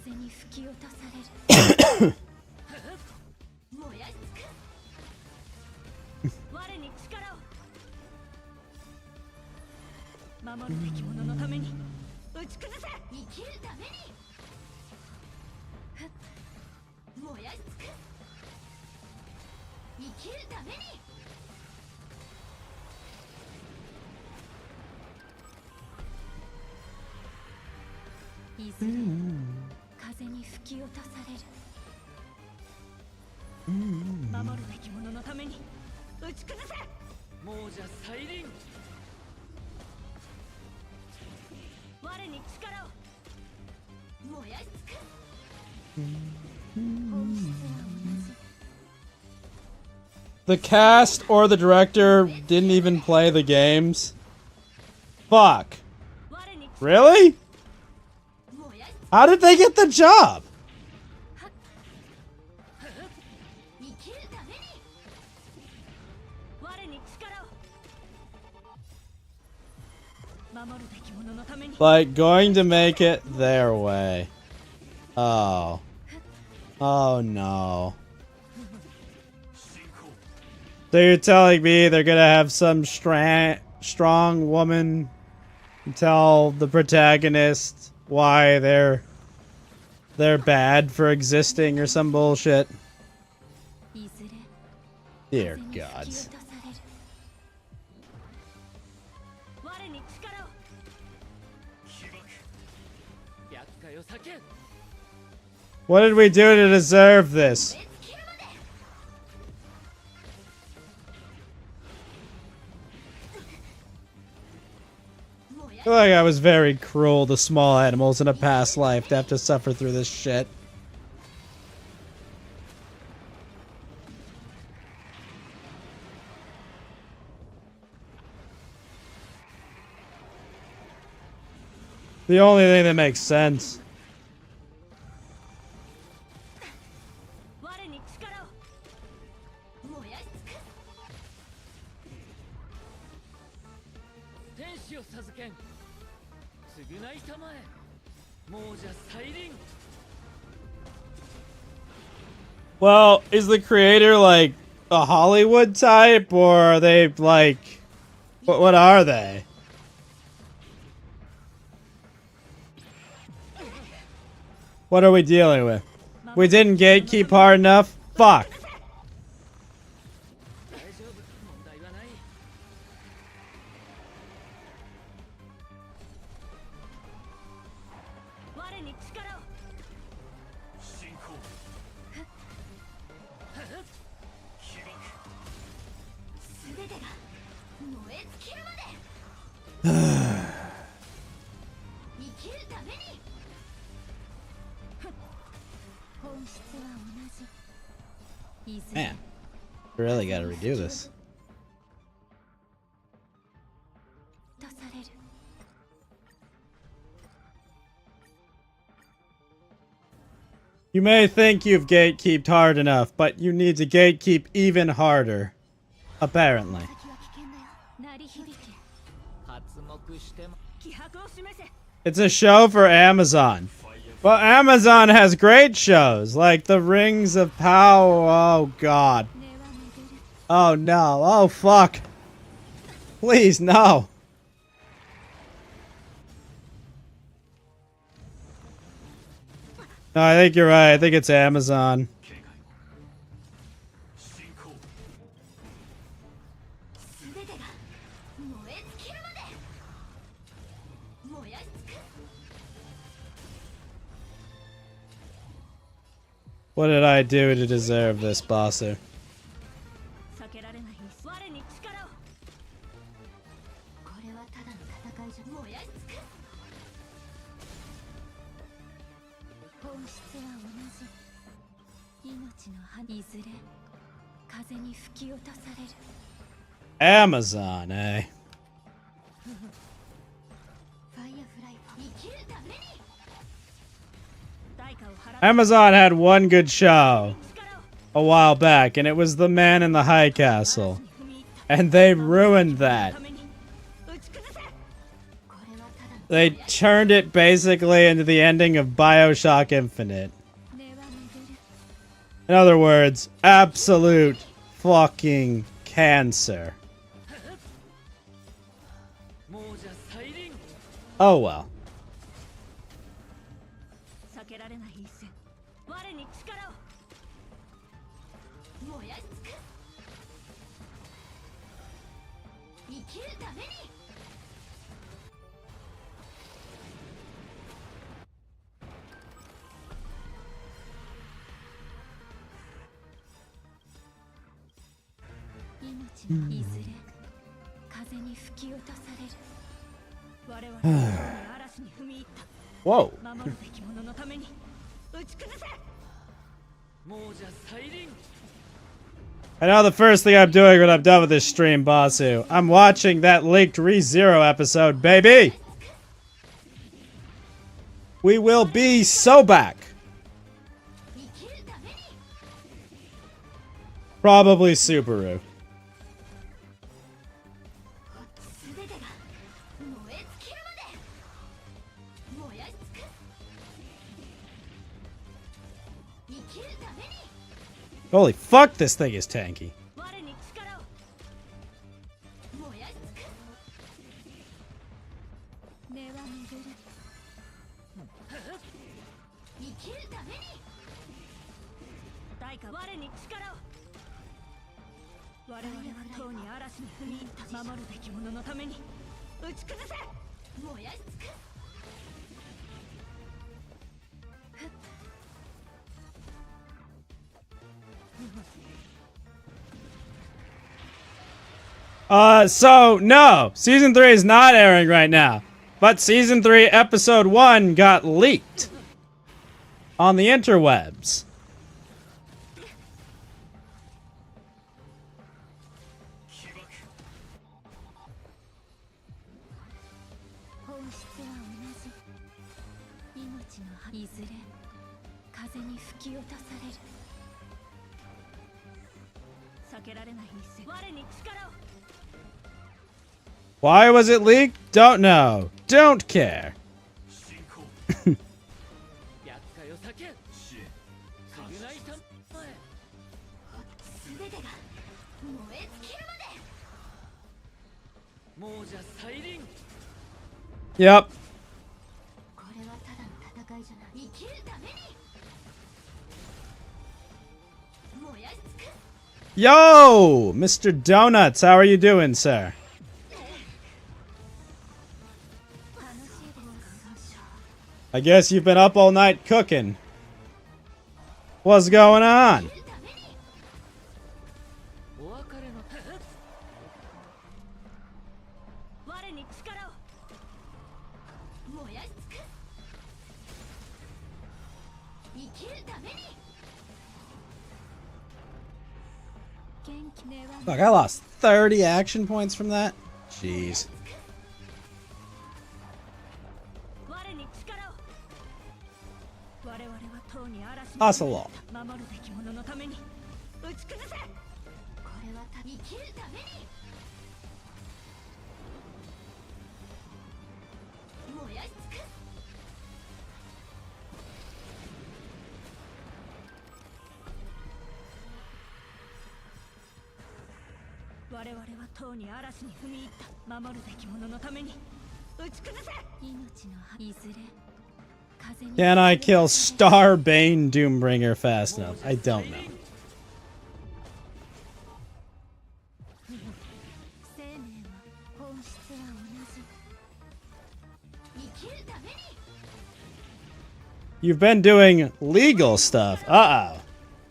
[SPEAKER 1] The cast or the director didn't even play the games? Fuck. Really? How did they get the job? Like, going to make it their way. Oh. Oh no. So you're telling me they're gonna have some strong woman tell the protagonist why they're bad for existing or some bullshit? Dear gods. What did we do to deserve this? I feel like I was very cruel to small animals in a past life to have to suffer through this shit. The only thing that makes sense. Well, is the creator like a Hollywood type, or are they like, what are they? What are we dealing with? We didn't gatekeep hard enough? Fuck.
[SPEAKER 4] 大丈夫問題はない
[SPEAKER 3] 我に力を
[SPEAKER 2] 進行起爆
[SPEAKER 5] 全てが燃え尽きるまで生きるために本質は同じいずれ
[SPEAKER 1] Man, we really gotta redo this.
[SPEAKER 5] とされる
[SPEAKER 1] You may think you've gatekeeped hard enough, but you need to gatekeep even harder. Apparently.
[SPEAKER 5] 先は危険だよ鳴り響け
[SPEAKER 4] 発目しても
[SPEAKER 3] 気迫を示せ
[SPEAKER 1] It's a show for Amazon. Well, Amazon has great shows, like The Rings of Power. Oh, God.
[SPEAKER 5] 根は巡る
[SPEAKER 1] Oh, no. Oh, fuck. Please, no. No, I think you're right. I think it's Amazon.
[SPEAKER 2] 警戒進行
[SPEAKER 5] 全てが燃え尽きるまで燃やし尽くす
[SPEAKER 1] What did I do to deserve this, Bossu?
[SPEAKER 3] 避けられない我に力を
[SPEAKER 5] これはただの戦いじゃ燃やし尽くす本質は同じ命の葉いずれ風に吹き落とされる
[SPEAKER 1] Amazon, eh?
[SPEAKER 5] ファイアフライ生きるために
[SPEAKER 3] 代価を払う
[SPEAKER 1] Amazon had one good show
[SPEAKER 3] 力を
[SPEAKER 1] a while back, and it was The Man in the High Castle.
[SPEAKER 3] 踏み入った
[SPEAKER 1] And they ruined that.
[SPEAKER 3] ために打ち崩せ
[SPEAKER 5] これはただの
[SPEAKER 1] They turned it basically into the ending of Bioshock Infinite.
[SPEAKER 5] 根は巡る
[SPEAKER 1] In other words, absolute fucking cancer.
[SPEAKER 4] 亡者再臨
[SPEAKER 1] Oh well.
[SPEAKER 3] 避けられない一戦我に力を
[SPEAKER 5] 燃やし尽くす生きるために命のいずれ風に吹き落とされる
[SPEAKER 3] 我々の嵐に踏み入った
[SPEAKER 1] Whoa.
[SPEAKER 3] 守るべき者のために打ち崩せ
[SPEAKER 4] 亡者再臨
[SPEAKER 1] I know the first thing I'm doing when I'm done with this stream, Basu. I'm watching that leaked ReZero episode, baby! We will be so back.
[SPEAKER 5] 生きるために
[SPEAKER 1] Probably Subaru.
[SPEAKER 5] 全てが燃え尽きるまで燃やし尽くす生きるために
[SPEAKER 1] Holy fuck, this thing is tanky.
[SPEAKER 3] 我に力を
[SPEAKER 5] 燃やし尽くす根は巡る生きるために
[SPEAKER 3] 代価我に力を我々はとうに嵐に踏み入った守るべき者のために打ち崩せ
[SPEAKER 5] 燃やし尽くす
[SPEAKER 1] So, no, Season 3 is not airing right now. But Season 3, Episode 1 got leaked on the interwebs.
[SPEAKER 2] 起爆
[SPEAKER 5] 本質は同じ命の葉いずれ風に吹き落とされる
[SPEAKER 3] 避けられない一戦我に力を
[SPEAKER 1] Why was it leaked? Don't know. Don't care.
[SPEAKER 2] 進行
[SPEAKER 4] 厄介を避け
[SPEAKER 2] 支援
[SPEAKER 4] 償いたまえ
[SPEAKER 1] Yep.
[SPEAKER 5] これはただの戦いじゃない生きるために燃やし尽くす
[SPEAKER 1] Yo, Mr. Donuts, how are you doing, sir?
[SPEAKER 5] 楽しいですか
[SPEAKER 1] I guess you've been up all night cooking. What's going on?
[SPEAKER 5] 生きるために
[SPEAKER 4] お別れの
[SPEAKER 3] 我に力を
[SPEAKER 5] 燃やし尽くす生きるために元気ねは
[SPEAKER 1] Fuck, I lost 30 action points from that? Jeez.
[SPEAKER 3] 我に力を我々はとうに嵐
[SPEAKER 1] あそう
[SPEAKER 3] 守るべき者のために打ち崩せ
[SPEAKER 5] これはた生きるために燃やし尽くす
[SPEAKER 3] 我々はとうに嵐に踏み入った守るべき者のために打ち崩せ
[SPEAKER 5] 命のいずれ風に
[SPEAKER 1] Can I kill Starbane Doombringer fast enough? I don't know.
[SPEAKER 5] 生命は本質は同じ生きるために
[SPEAKER 1] You've been doing legal stuff. Uh-oh.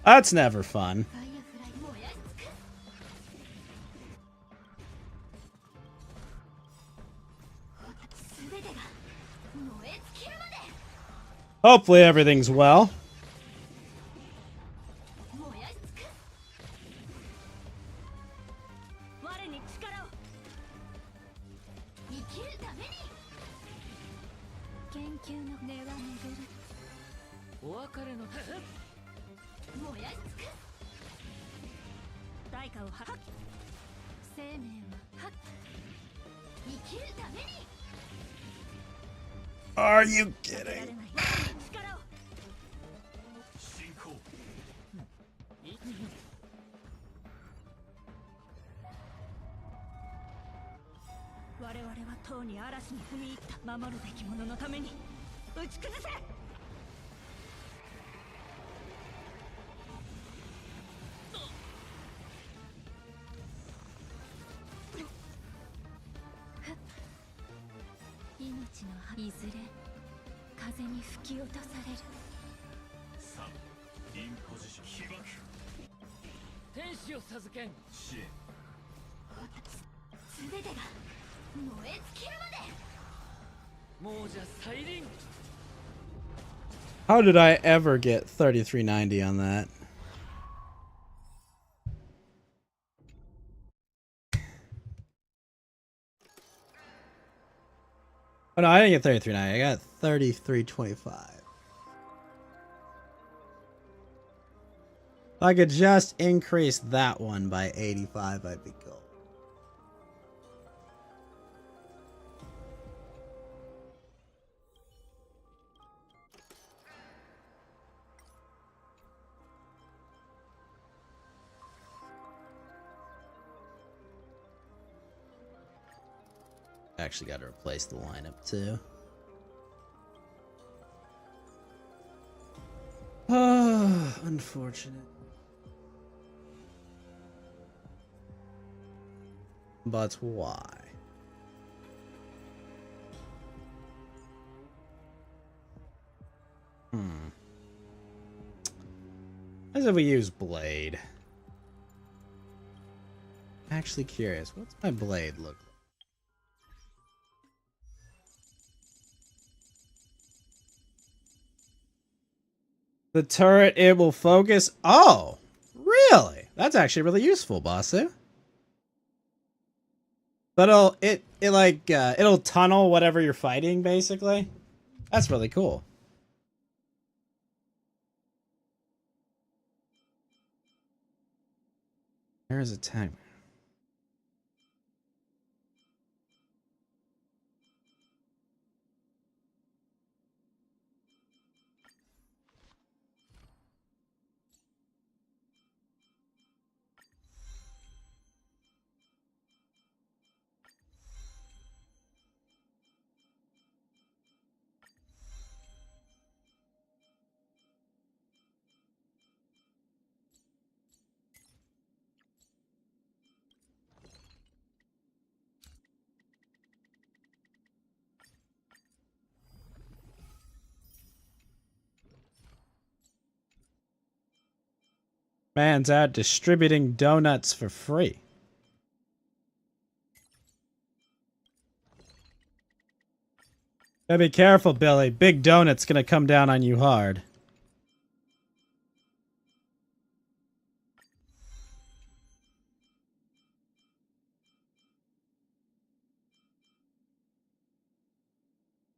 [SPEAKER 1] That's never fun.
[SPEAKER 5] ファイアフライ燃やし尽くすすべてが燃え尽きるまで
[SPEAKER 1] Hopefully everything's well.
[SPEAKER 5] 燃やし尽くす
[SPEAKER 3] 我に力を
[SPEAKER 5] 生きるために研究の根は巡る
[SPEAKER 4] お別れの
[SPEAKER 5] 燃やし尽くす
[SPEAKER 3] 代価をは
[SPEAKER 5] 生命はは生きるために
[SPEAKER 1] Are you
[SPEAKER 3] られ
[SPEAKER 1] kidding?
[SPEAKER 3] ない力を
[SPEAKER 2] 進行
[SPEAKER 3] 我々はとうに嵐に踏み入った守るべき者のために打ち崩せ
[SPEAKER 5] 命のいずれ風に吹き落とされる
[SPEAKER 2] 3インポジション被爆
[SPEAKER 4] 天使を授けん
[SPEAKER 2] 支援
[SPEAKER 5] すべてが燃え尽きるまで
[SPEAKER 4] もうじゃ再臨
[SPEAKER 1] How did I ever get 3390 on that? Oh no, I didn't get 3390. I got 3325. If I could just increase that one by 85, I'd be cool. Actually got to replace the lineup too. Unfortunate. But why? As if we use blade. Actually curious, what's my blade look like? The turret, it will focus. Oh, really? That's actually really useful, Basu. But it'll tunnel whatever you're fighting, basically. That's really cool. There's a tank. Man's out distributing donuts for free. Gotta be careful, Billy. Big donut's gonna come down on you hard.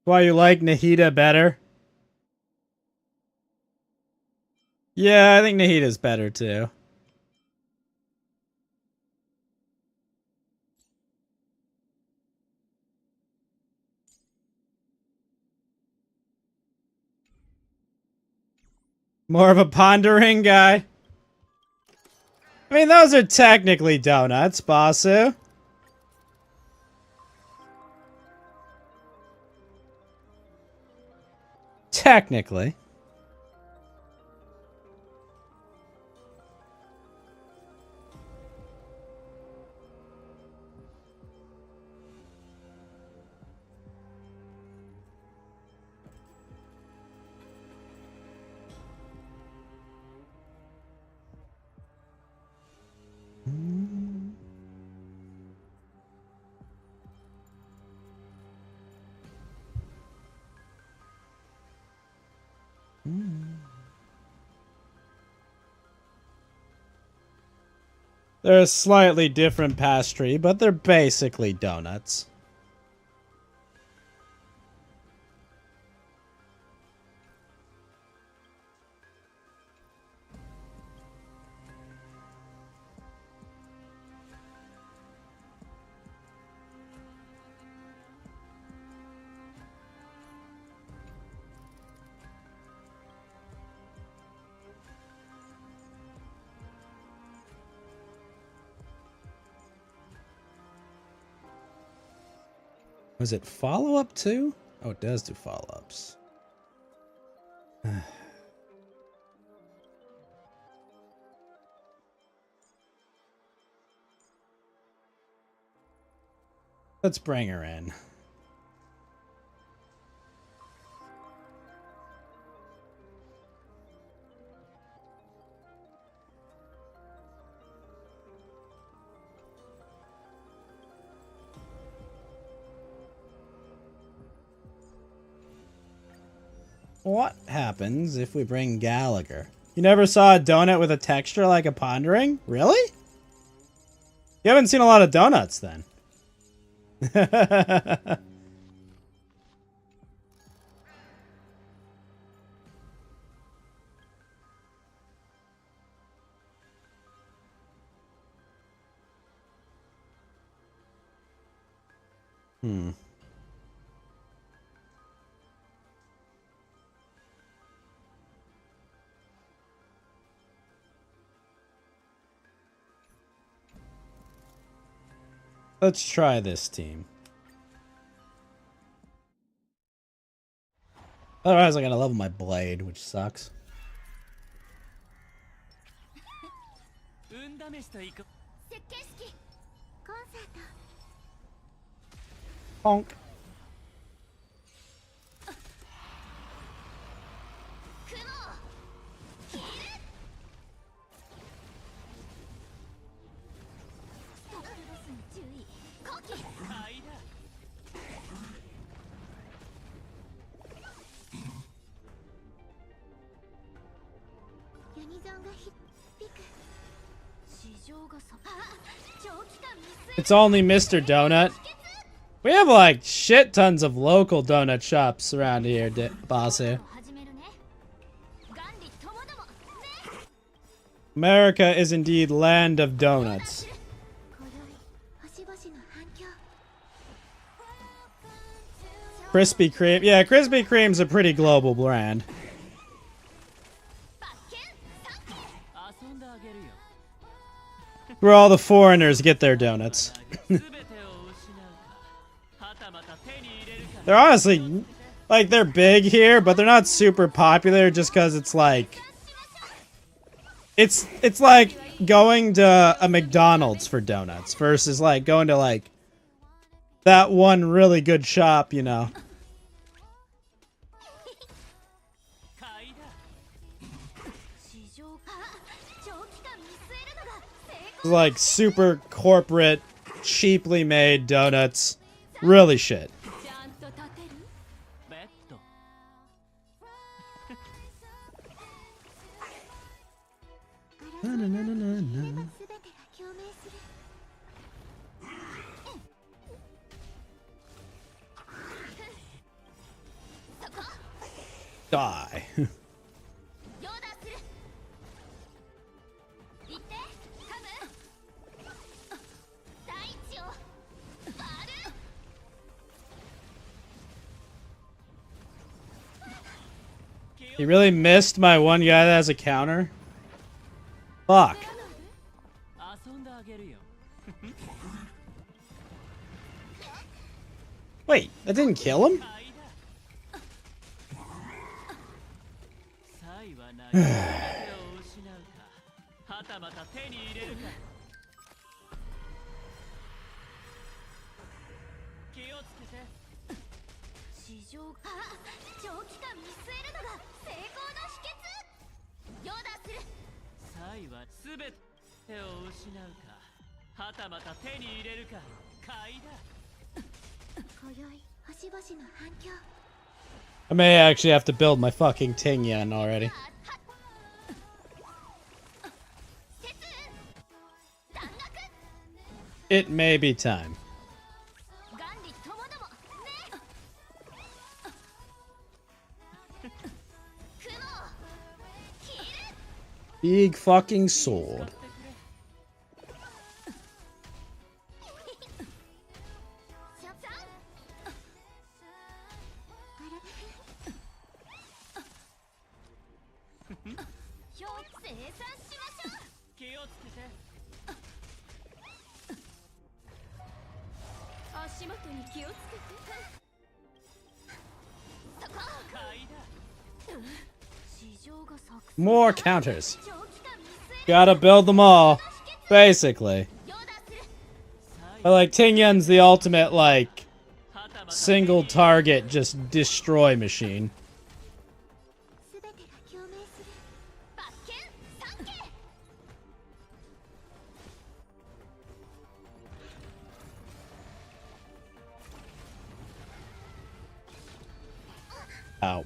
[SPEAKER 1] Why you like Nahida better? Yeah, I think Nahida's better too. More of a pondering guy. I mean, those are technically donuts, Basu. Technically. They're a slightly different pastry, but they're basically donuts. Was it follow-up too? Oh, it does do follow-ups. Let's bring her in. What happens if we bring Gallagher? You never saw a donut with a texture like a pondering? Really? You haven't seen a lot of donuts then. Let's try this team. Otherwise, I gotta level my blade, which sucks.
[SPEAKER 4] 運試しといく。
[SPEAKER 5] 設計式コンサート
[SPEAKER 1] Honk.
[SPEAKER 5] 雲切るスタッフロスに注意コキ
[SPEAKER 4] 買いだ。
[SPEAKER 5] ユニゾンがひピク市場がさあ長期間見据え
[SPEAKER 1] It's only Mr. Donut. We have like shit tons of local donut shops around here, Basu.
[SPEAKER 5] 始めるね元利ともどもね
[SPEAKER 1] America is indeed land of donuts.
[SPEAKER 5] 今宵星々の反響
[SPEAKER 1] Krispy Kreme. Yeah, Krispy Kreme's a pretty global brand.
[SPEAKER 5] バッケンサンキュー
[SPEAKER 4] 遊んであげるよ。
[SPEAKER 1] Where all the foreigners get their donuts.
[SPEAKER 4] 全てを失うか。はたまた手に入れるか。
[SPEAKER 1] They're honestly, like, they're big here, but they're not super popular just because it's like... It's like going to a McDonald's for donuts versus like going to like that one really good shop, you know.
[SPEAKER 4] 買いだ。
[SPEAKER 5] 市場あ長期間
[SPEAKER 1] Like super corporate, cheaply made donuts. Really shit.
[SPEAKER 3] ちゃんと立てる？
[SPEAKER 4] ベッド。
[SPEAKER 1] なななななな。
[SPEAKER 5] 全てが共鳴する。
[SPEAKER 1] Die.
[SPEAKER 5] ヨーダする。行ってカム。大地を割る。
[SPEAKER 1] He really missed my one guy that has a counter? Fuck.
[SPEAKER 4] 遊んであげるよ。
[SPEAKER 1] Wait, that didn't kill him?
[SPEAKER 4] 買いだ。サイは投げ全てを失うか、はたまた手に入れるか。気をつけて。
[SPEAKER 5] 地上長期間見据えるのが成功の秘訣。ヨーダする。
[SPEAKER 4] サイは全てを失うか、はたまた手に入れるか。買いだ。
[SPEAKER 5] 今宵星々の反響。
[SPEAKER 1] I may actually have to build my fucking Tingyan already.
[SPEAKER 5] 鉄弾学。
[SPEAKER 1] It may be time.
[SPEAKER 5] 眼里ともどもね。雲切る。
[SPEAKER 1] Big fucking sword.
[SPEAKER 5] シャンさん。表生産しましょう。
[SPEAKER 4] 気をつけて。
[SPEAKER 3] 足元に気をつけて。
[SPEAKER 5] そこ。
[SPEAKER 4] 買いだ。
[SPEAKER 5] 地上が作
[SPEAKER 1] More counters.
[SPEAKER 5] 長期間見据え
[SPEAKER 1] Gotta build them all. Basically.
[SPEAKER 5] ヨーダする。
[SPEAKER 1] But like Tingyan's the ultimate like
[SPEAKER 4] はたまた
[SPEAKER 1] single target just destroy machine.
[SPEAKER 5] すべてが共鳴する。発見三景。
[SPEAKER 1] Ow.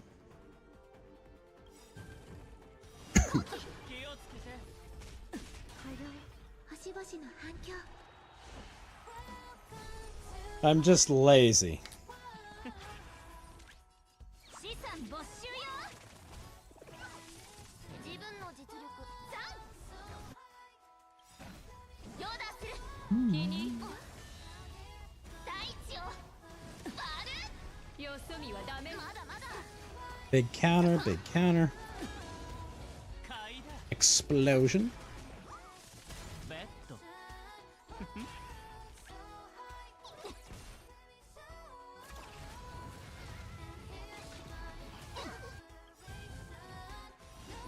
[SPEAKER 4] 気をつけて。
[SPEAKER 5] 今宵星々の反響。
[SPEAKER 1] I'm just lazy.
[SPEAKER 5] 資産没収よ。自分の実力3。ヨーダする。
[SPEAKER 3] 気に
[SPEAKER 5] 大地を割る。
[SPEAKER 3] よそ見はダメ。
[SPEAKER 5] まだまだ。
[SPEAKER 1] Big counter, big counter.
[SPEAKER 4] 買いだ。
[SPEAKER 1] Explosion.
[SPEAKER 4] ベッド。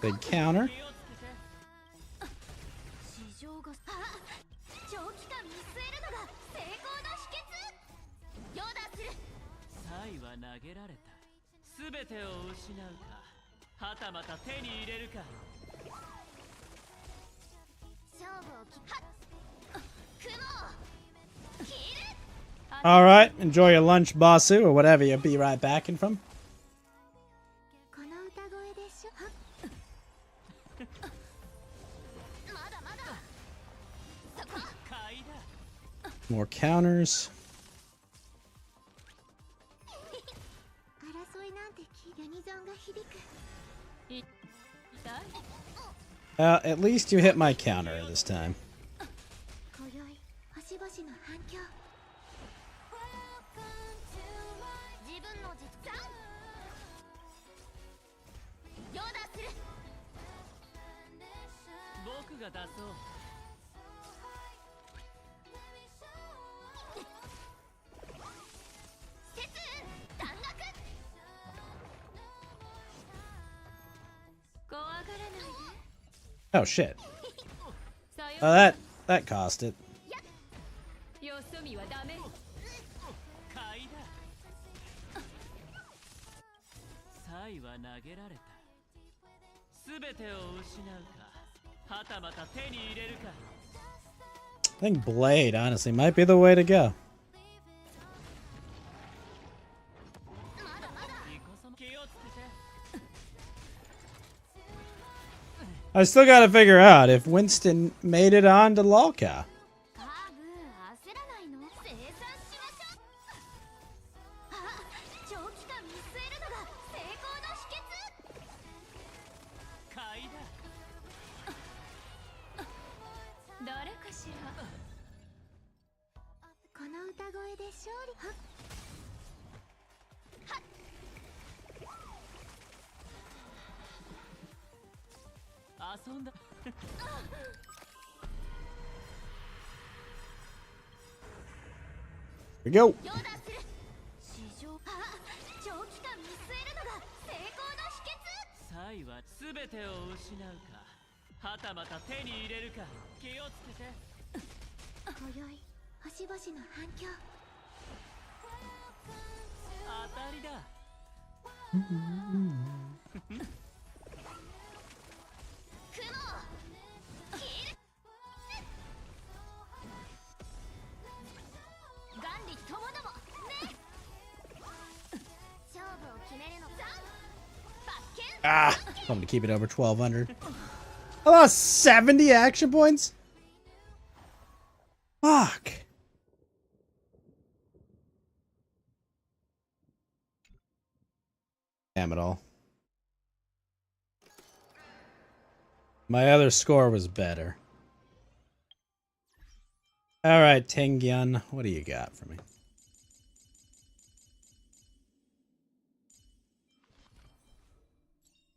[SPEAKER 1] Big counter.
[SPEAKER 4] 気をつけて。
[SPEAKER 5] 地上が長期間見据えるのが成功の秘訣。ヨーダする。
[SPEAKER 4] サイは投げられた。すべてを失うか、はたまた手に入れるか。
[SPEAKER 5] 勝負をはっ雲を切る。
[SPEAKER 1] Alright, enjoy your lunch, Basu, or whatever you'll be right back in from.
[SPEAKER 5] この歌声でしょ。まだまだ。そこ。
[SPEAKER 4] 買いだ。
[SPEAKER 1] More counters.
[SPEAKER 5] 争いなんてユニゾンが響く。
[SPEAKER 3] 痛い。
[SPEAKER 1] At least you hit my counter this time.
[SPEAKER 5] 今宵星々の反響。自分の実3。ヨーダする。
[SPEAKER 4] 僕が出そう。
[SPEAKER 5] 鉄弾学。
[SPEAKER 3] 怖がらないで。
[SPEAKER 1] Oh shit.
[SPEAKER 3] さよ
[SPEAKER 1] Oh, that cost it.
[SPEAKER 3] よそ見はダメ。
[SPEAKER 4] 買いだ。サイは投げられた。すべてを失うか、はたまた手に入れるか。
[SPEAKER 1] I think Blade, honestly, might be the way to go. I still gotta figure out if Winston made it on to Lolca.
[SPEAKER 5] カーブ焦らないの生産しましょう。あ、長期間見据えるのが成功の秘訣。
[SPEAKER 4] 買いだ
[SPEAKER 5] 誰かしら。この歌声で勝利。はっ。
[SPEAKER 4] 遊んだ
[SPEAKER 1] Here we go.
[SPEAKER 5] ヨダする。市場。あ、長期間見据えるのが成功の秘訣。
[SPEAKER 4] サイは全てを失うかはたまた手に入れるか気をつけて
[SPEAKER 5] 今宵星々の反響。
[SPEAKER 4] 当たりだ
[SPEAKER 5] 元利ともどもね。勝負を決めるのさ。罰見。
[SPEAKER 1] Ah, I'm to keep it over 1200. I lost 70 action points? Fuck. Damn it all. My other score was better. Alright, Tengyun, what do you got for me?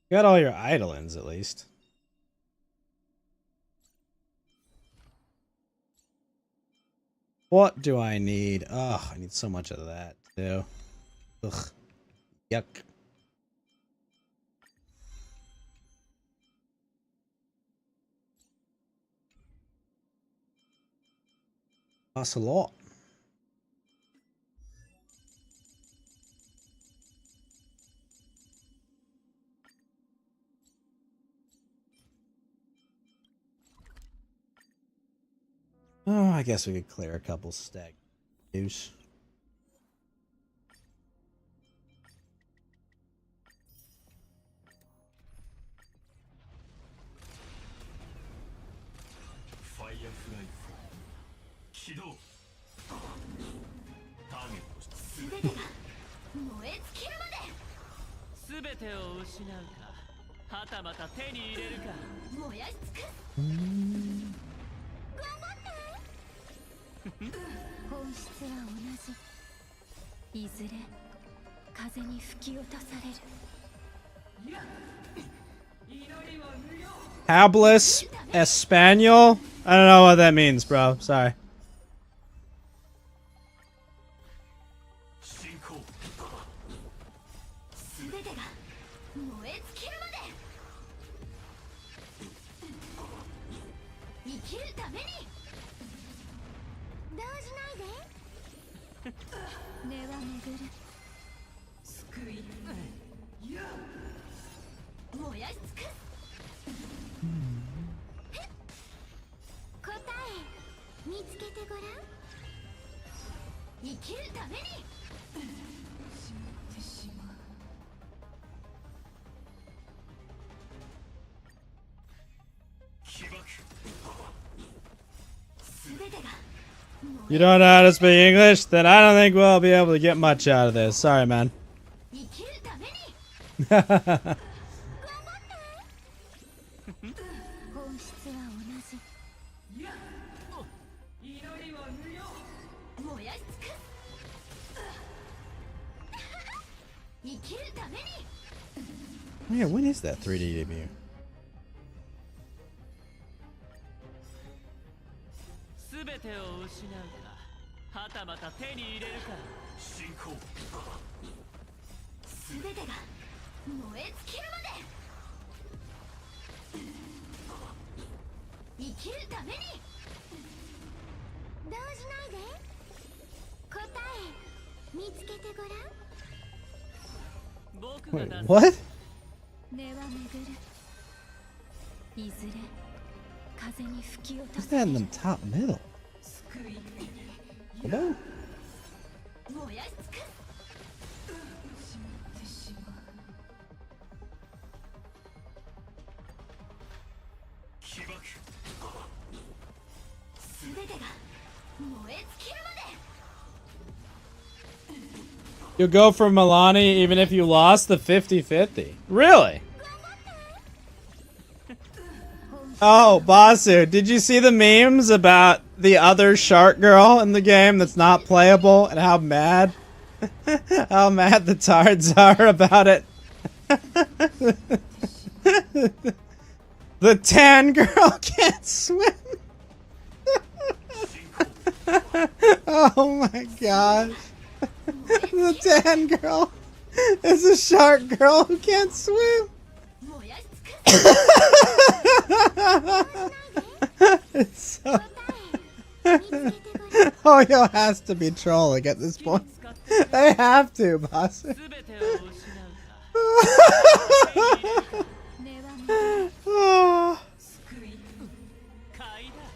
[SPEAKER 1] You got all your idolins, at least. What do I need? Oh, I need so much of that, too. Ugh. Yuck. Costs a lot. Oh, I guess we could clear a couple stack use.
[SPEAKER 2] Firefly 起動ターゲット
[SPEAKER 5] 全てが燃え尽きるまで。
[SPEAKER 4] 全てを失うかはたまた手に入れるか
[SPEAKER 5] 燃やし尽くす。頑張って。本質は同じ。いずれ風に吹き落とされる。
[SPEAKER 1] Hablis Espanol? I don't know what that means, bro. Sorry.
[SPEAKER 2] 進行
[SPEAKER 5] 全てが燃え尽きるまで。生きるために。動じないで。根は巡る。救い。燃やし尽くす。答え見つけてごらん。生きるために。しまってしまう。
[SPEAKER 2] 起爆
[SPEAKER 5] 全てが
[SPEAKER 1] You don't know how to speak English? Then I don't think we'll be able to get much out of this. Sorry, man.
[SPEAKER 5] 生きるために。頑張って。本質は同じ。燃やし尽くす。生きるために。
[SPEAKER 1] Yeah, when is that 3D debut?
[SPEAKER 4] 全てを失うかはたまた手に入れるか
[SPEAKER 2] 進行
[SPEAKER 5] 全てが燃え尽きるまで。生きるために。動じないで。答え見つけてごらん。
[SPEAKER 4] 僕が
[SPEAKER 1] Wait,
[SPEAKER 4] 出す
[SPEAKER 1] what?
[SPEAKER 5] 根は巡る。いずれ風に吹き落と
[SPEAKER 1] What's
[SPEAKER 5] さ
[SPEAKER 1] that
[SPEAKER 5] れ
[SPEAKER 1] in
[SPEAKER 5] る。
[SPEAKER 1] the top middle? Hold on. You'll go for Milani even if you lost the 50-50. Really? Oh, Basu, did you see the memes about the other shark girl in the game that's not playable and how mad the tards are about it? The tan girl can't swim. Oh my gosh. The tan girl is a shark girl who can't swim. It's so... Hoyo has to be trolling at this point. They have to, boss.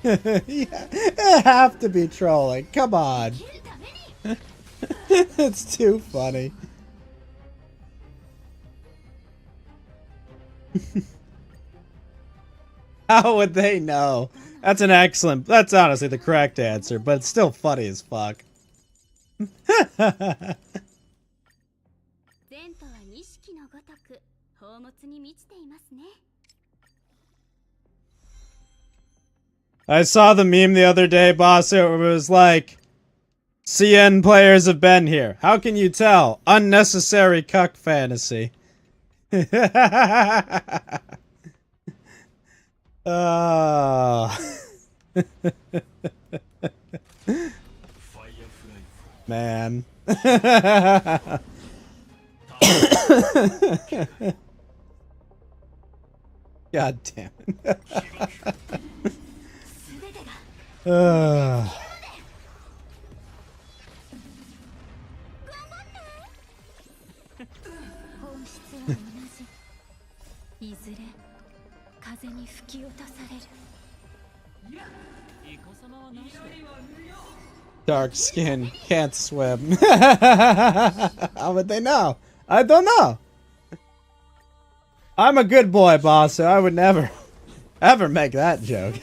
[SPEAKER 1] Yeah, they have to be trolling. Come on. It's too funny. How would they know? That's honestly the correct answer, but it's still funny as fuck. I saw the meme the other day, boss. It was like, CN players have been here. How can you tell? Unnecessary cuck fantasy. Man. God damn it. Dark skin, can't swim. How would they know? I don't know. I'm a good boy, boss, so I would never, ever make that joke.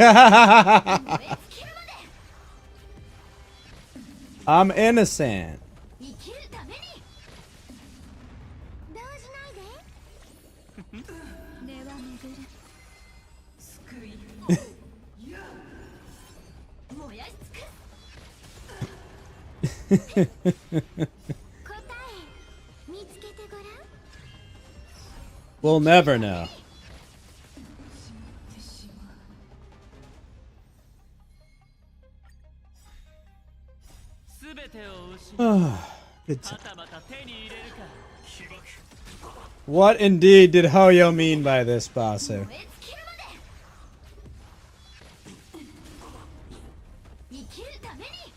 [SPEAKER 1] I'm innocent. We'll never know. Good time. What indeed did Hoyo mean by this, Basu?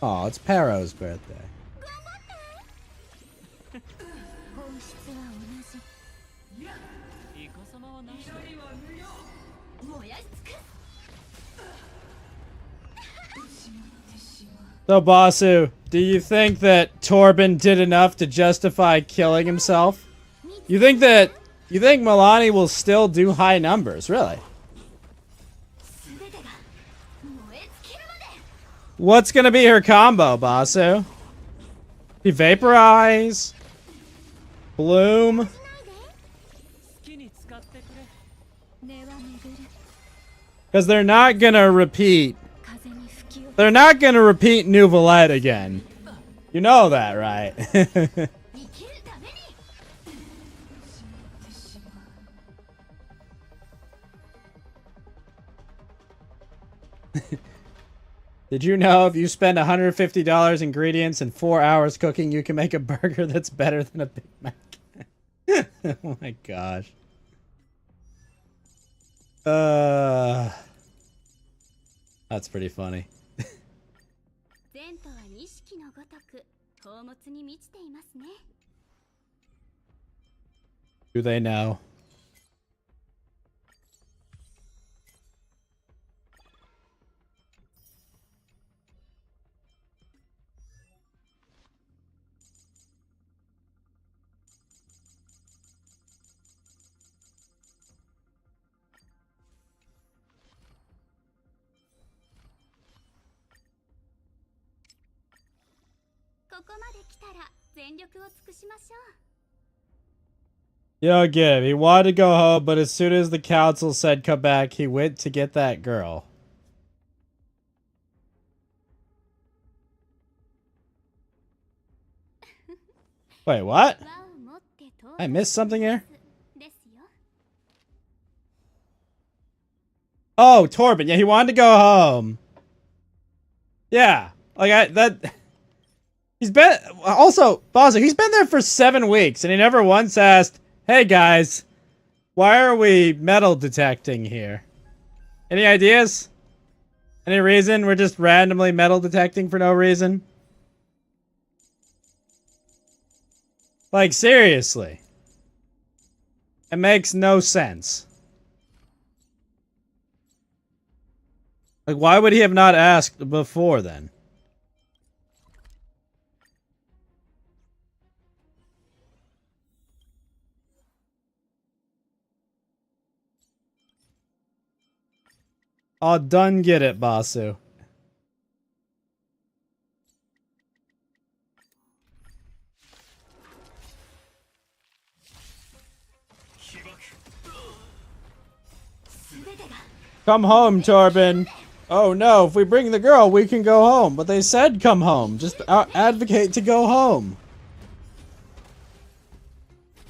[SPEAKER 1] Oh, it's Paro's birthday. So, Basu, do you think that Torben did enough to justify killing himself? You think Milani will still do high numbers, really? What's gonna be her combo, Basu? Vaporize? Bloom? Because they're not gonna repeat. They're not gonna repeat Nouvelette again. You know that, right? Did you know if you spend $150 ingredients and 4 hours cooking, you can make a burger that's better than a Big Mac? Oh my gosh. That's pretty funny. Do they know?
[SPEAKER 5] ここまで来たら全力を尽くしましょう。
[SPEAKER 1] You don't get it. He wanted to go home, but as soon as the council said come back, he went to get that girl. Wait, what?
[SPEAKER 5] 輪を持って通
[SPEAKER 1] I missed something here?
[SPEAKER 5] ですよ。
[SPEAKER 1] Oh, Torben. Yeah, he wanted to go home. Yeah. He's been... Also, Bozzo, he's been there for 7 weeks, and he never once asked, hey, guys, why are we metal detecting here? Any ideas? Any reason we're just randomly metal detecting for no reason? Like, seriously. It makes no sense. Like, why would he have not asked before then? Oh, done get it, Basu. Come home, Torben. Oh no, if we bring the girl, we can go home. But they said come home. Just advocate to go home.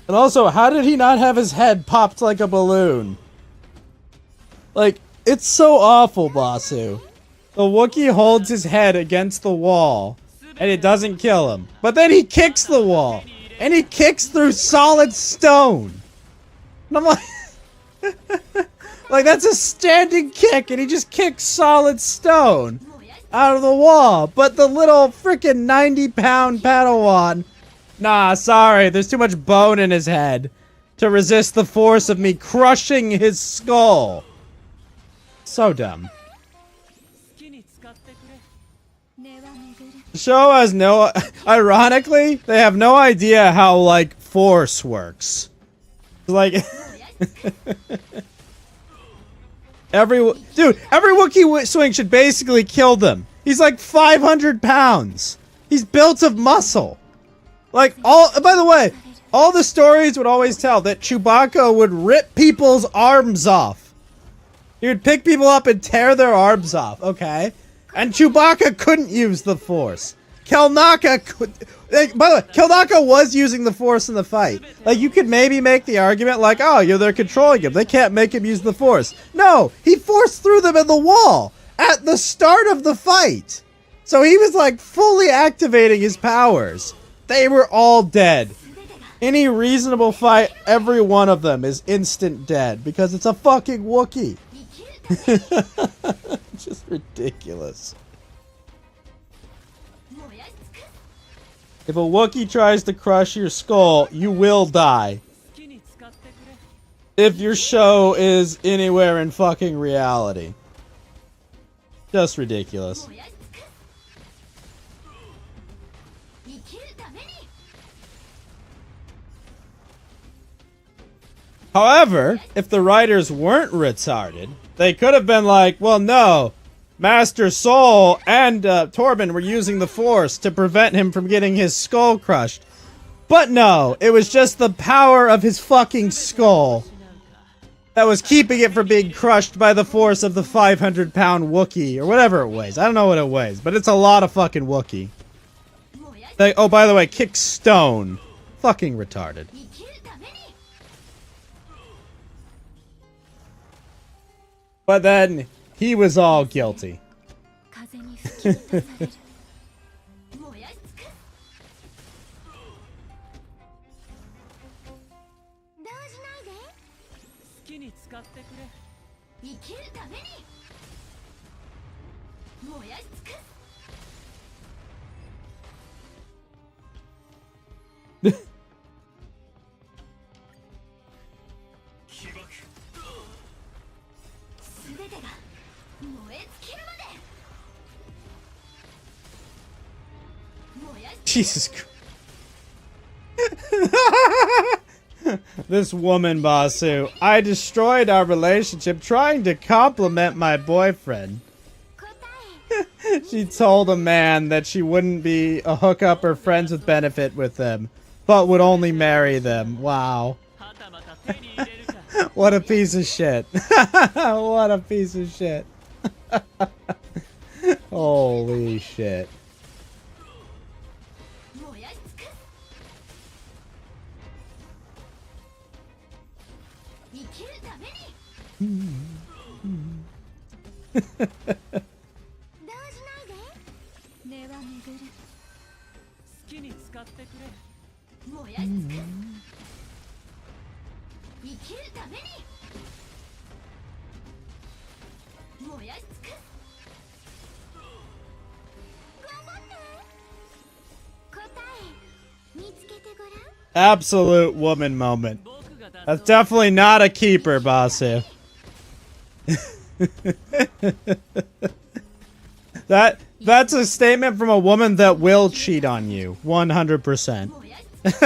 [SPEAKER 1] And also, how did he not have his head popped like a balloon? Like, it's so awful, Basu. The Wookiee holds his head against the wall, and it doesn't kill him. But then he kicks the wall, and he kicks through solid stone. And I'm like... like, that's a standing kick, and he just kicks solid stone out of the wall. But the little freaking 90-pound Padawan... Nah, sorry, there's too much bone in his head to resist the force of me crushing his skull. So dumb. The show has no... Ironically, they have no idea how, like, force works. Like... every Wookiee swing should basically kill them. He's like 500 pounds. He's built of muscle. Like, by the way, all the stories would always tell that Chewbacca would rip people's arms off. He would pick people up and tear their arms off, okay? And Chewbacca couldn't use the Force. Kelnaka could... Like, by the way, Kelnaka was using the Force in the fight. Like, you could maybe make the argument like, oh, they're controlling him. They can't make him use the Force. No, he forced through them in the wall at the start of the fight. So he was, like, fully activating his powers. They were all dead. Any reasonable fight, every one of them is instant dead because it's a fucking Wookiee. Just ridiculous. If a Wookiee tries to crush your skull, you will die. If your show is anywhere in fucking reality. Just ridiculous. However, if the writers weren't retarded, they could have been like, well, no, Master Soul and Torben were using the Force to prevent him from getting his skull crushed. But no, it was just the power of his fucking skull that was keeping it from being crushed by the force of the 500-pound Wookiee, or whatever it weighs. I don't know what it weighs, but it's a lot of fucking Wookiee. They, oh, by the way, kick stone. Fucking retarded. But then, he was all guilty. Jesus Christ. This woman, Basu. I destroyed our relationship trying to compliment my boyfriend. She told a man that she wouldn't be a hookup or friends with benefit with them, but would only marry them. Wow.
[SPEAKER 4] はたまた手に入れるか
[SPEAKER 1] What a piece of shit. What a piece of shit. Holy shit.
[SPEAKER 5] 燃やし尽くす生きるために動じないで根は巡る
[SPEAKER 4] 好きに使ってくれ
[SPEAKER 5] 燃やし尽くす生きるために燃やし尽くす頑張って答え見つけてごらん
[SPEAKER 1] Absolute woman moment.
[SPEAKER 4] 僕が出
[SPEAKER 1] That's
[SPEAKER 4] そう
[SPEAKER 1] definitely not a keeper, Basu. That's a statement from a woman that will cheat on you. 100%.
[SPEAKER 5] 燃やし尽くす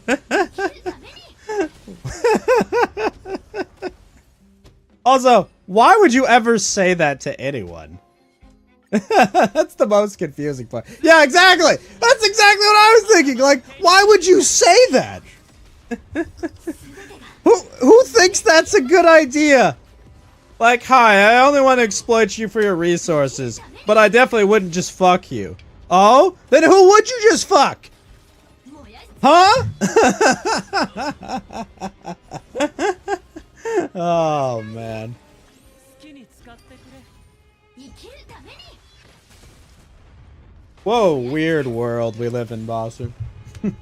[SPEAKER 5] 生きるために
[SPEAKER 1] Also, why would you ever say that to anyone? That's the most confusing part. Yeah, exactly. That's exactly what I was thinking. Like, why would you say that? Who thinks that's a good idea? Like, hi, I only want to exploit you for your resources, but I definitely wouldn't just fuck you. Oh? Then who would you just fuck?
[SPEAKER 5] 燃やし
[SPEAKER 1] Huh? Oh, man.
[SPEAKER 4] 好きに使ってくれ
[SPEAKER 5] 生きるために
[SPEAKER 1] Whoa, weird world we live in, Basu.
[SPEAKER 5] 生き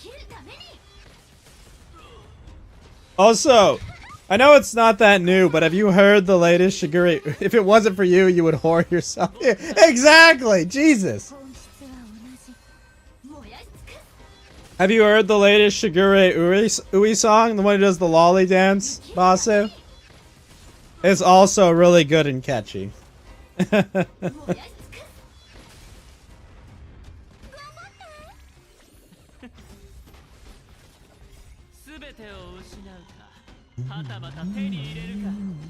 [SPEAKER 5] るために
[SPEAKER 1] Also, I know it's not that new, but have you heard the latest Shiguri? If it wasn't for you, you would whore yourself. Yeah, exactly! Jesus!
[SPEAKER 5] 本質は同じ燃やし尽くす
[SPEAKER 1] Have you heard the latest Shigure Ui song? The one who does the lolly dance, Basu? It's also really good and catchy.
[SPEAKER 5] 燃やし尽くす頑張って
[SPEAKER 4] 全てを失うかはたまた手に入れるか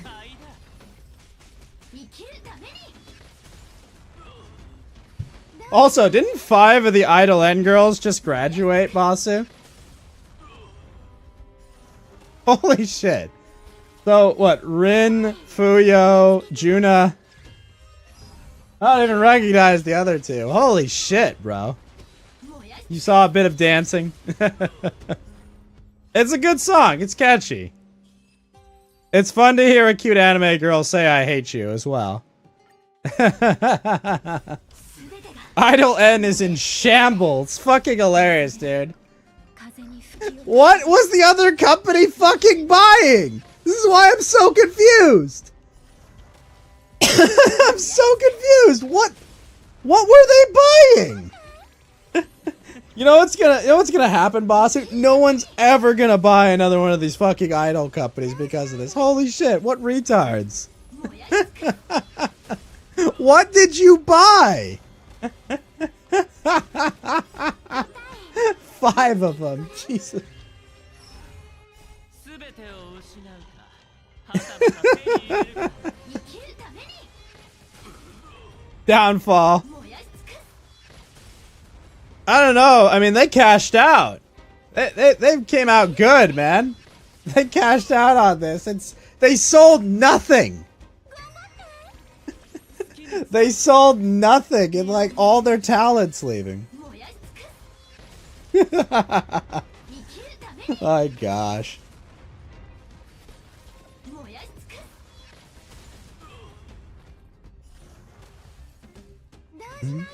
[SPEAKER 4] 買いだ
[SPEAKER 5] 生きるために
[SPEAKER 1] Also, didn't 5 of the Idol N girls just graduate, Basu? Holy shit. So, what? Rin, Fuyo, Juna. I don't even recognize the other two. Holy shit, bro.
[SPEAKER 5] 燃やし
[SPEAKER 1] You saw a bit of dancing. It's a good song. It's catchy. It's fun to hear a cute anime girl say I hate you as well.
[SPEAKER 5] 全てが
[SPEAKER 1] Idol N is in shambles. Fucking hilarious, dude.
[SPEAKER 5] 風に吹き落
[SPEAKER 1] What was the other company fucking buying? This is why I'm so confused. I'm so confused. What were they buying? You know what's gonna happen, boss? No one's ever gonna buy another one of these fucking idol companies because of this. Holy shit, what retards.
[SPEAKER 5] 燃やし尽くす
[SPEAKER 1] What did you buy? 5 of them. Jesus.
[SPEAKER 4] 全てを失うかはたまた手に入れるか
[SPEAKER 5] 生きるために
[SPEAKER 1] Downfall.
[SPEAKER 5] 燃やし尽くす
[SPEAKER 1] I don't know. I mean, they cashed out. They came out good, man. They cashed out on this. They sold nothing. They sold nothing, and like all their talents leaving.
[SPEAKER 5] 燃やし尽くす生きるために
[SPEAKER 1] My gosh.
[SPEAKER 5] 燃やし尽くす動じないで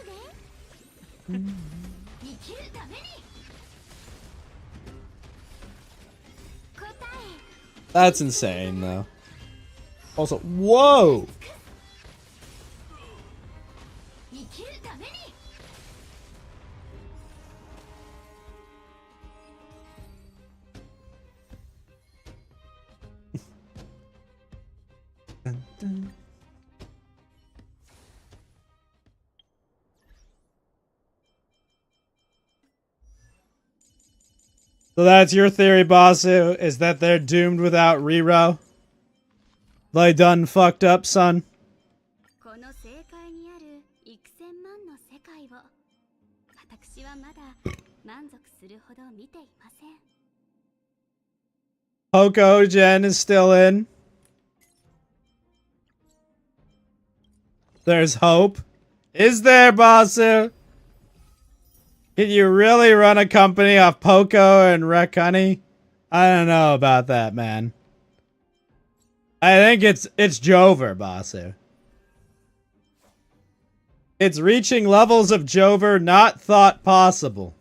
[SPEAKER 5] 生きるために答え
[SPEAKER 1] That's insane, though. Also, whoa!
[SPEAKER 5] 生きるために So that's your theory, Basu, is that they're doomed without Riro?
[SPEAKER 1] They done fucked up, son.
[SPEAKER 5] この世界にある幾千万の世界を私はまだ満足するほど見ていません。
[SPEAKER 1] Poco Gen is still in. There's hope. Is there, Basu? Can you really run a company off Poco and Wreck Honey? I don't know about that, man. I think it's Jover, Basu. It's reaching levels of Jover not thought possible.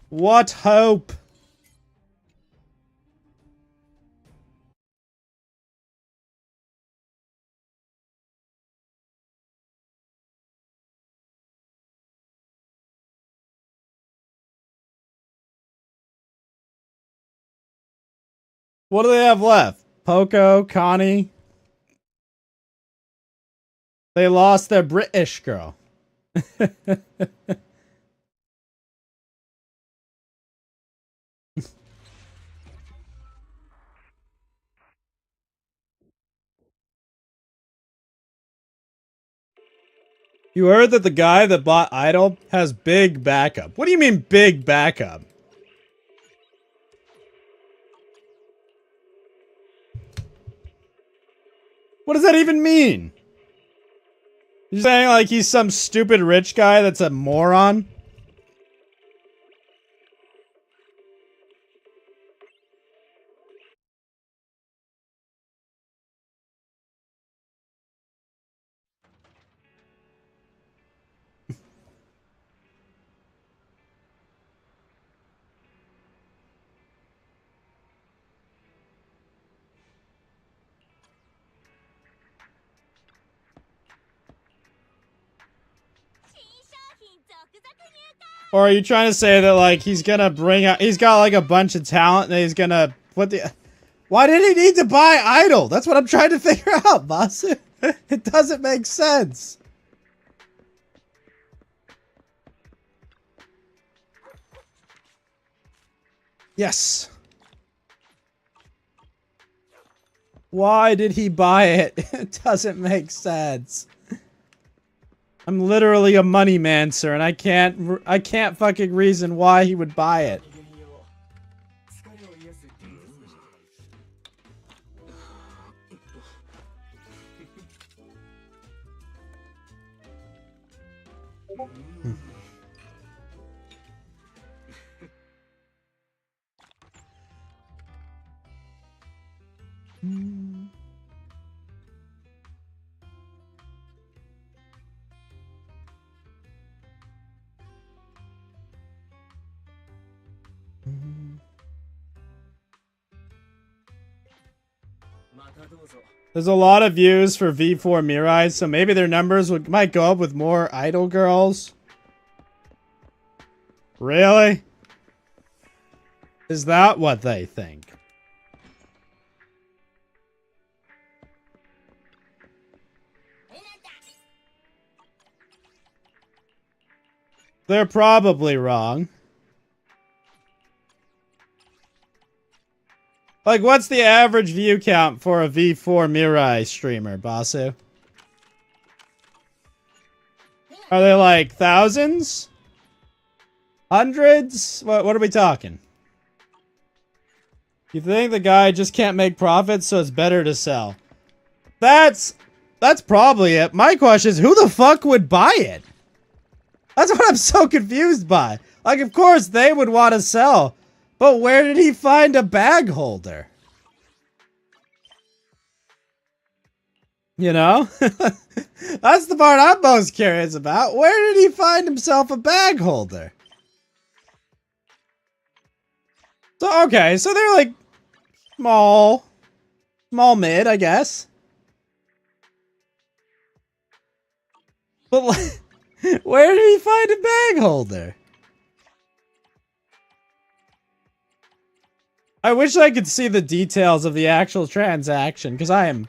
[SPEAKER 1] What hope? What do they have left? Poco, Connie. They lost their British girl. You heard that the guy that bought Idol has big backup. What do you mean big backup? What does that even mean? You're saying like he's some stupid rich guy that's a moron? Or are you trying to say that, like, he's gonna bring out... He's got, like, a bunch of talent and he's gonna... What the... Why did he need to buy Idol? That's what I'm trying to figure out, boss. It doesn't make sense. Yes. Why did he buy it? It doesn't make sense. I'm literally a money man, sir, and I can't fucking reason why he would buy it. There's a lot of views for V4 Mirai, so maybe their numbers might go up with more idol girls. Really? Is that what they think? They're probably wrong. Like, what's the average view count for a V4 Mirai streamer, Basu? Are they like thousands? Hundreds? What are we talking? You think the guy just can't make profits, so it's better to sell? That's probably it. My question is, who the fuck would buy it? That's what I'm so confused by. Like, of course, they would want to sell. But where did he find a bag holder? You know? That's the part I'm most curious about. Where did he find himself a bag holder? So, okay, so they're like small mid, I guess. But like, where did he find a bag holder? I wish I could see the details of the actual transaction, because I am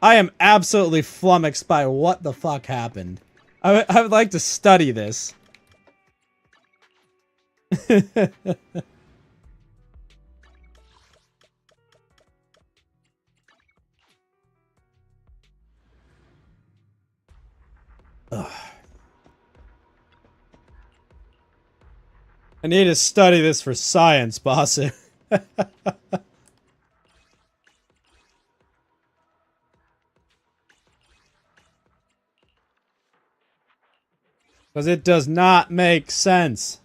[SPEAKER 1] I am absolutely flummoxed by what the fuck happened. I would like to study this. Ugh. I need to study this for science, boss. Because it does not make sense.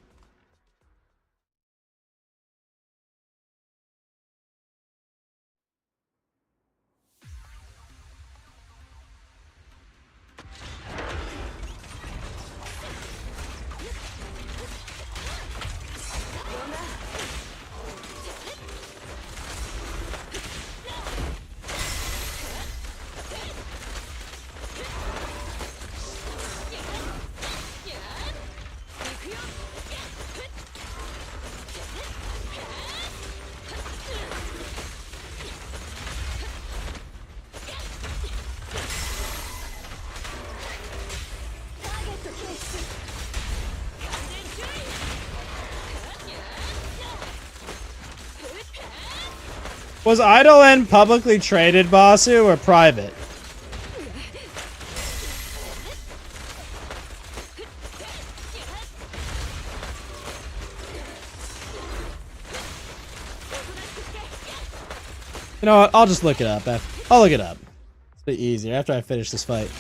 [SPEAKER 1] Was Idolin publicly traded, Basu, or private? You know what? I'll just look it up. I'll look it up. It's a bit easier after I finish this fight.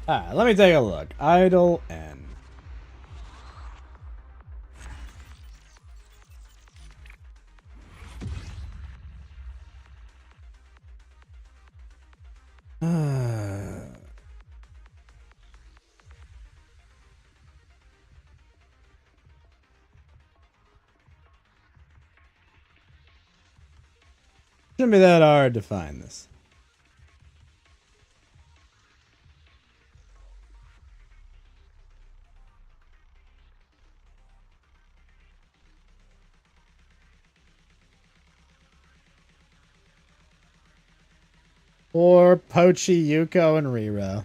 [SPEAKER 1] Alright, let me take a look. Idle N. Shouldn't be that hard to find this. Or Pochi, Yuko, and Riro.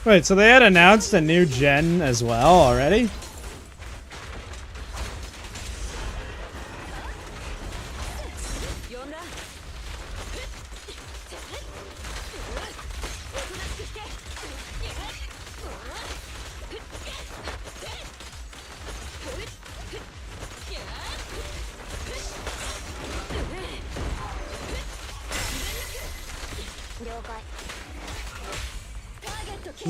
[SPEAKER 1] Wait, so they had announced a new gen as well already?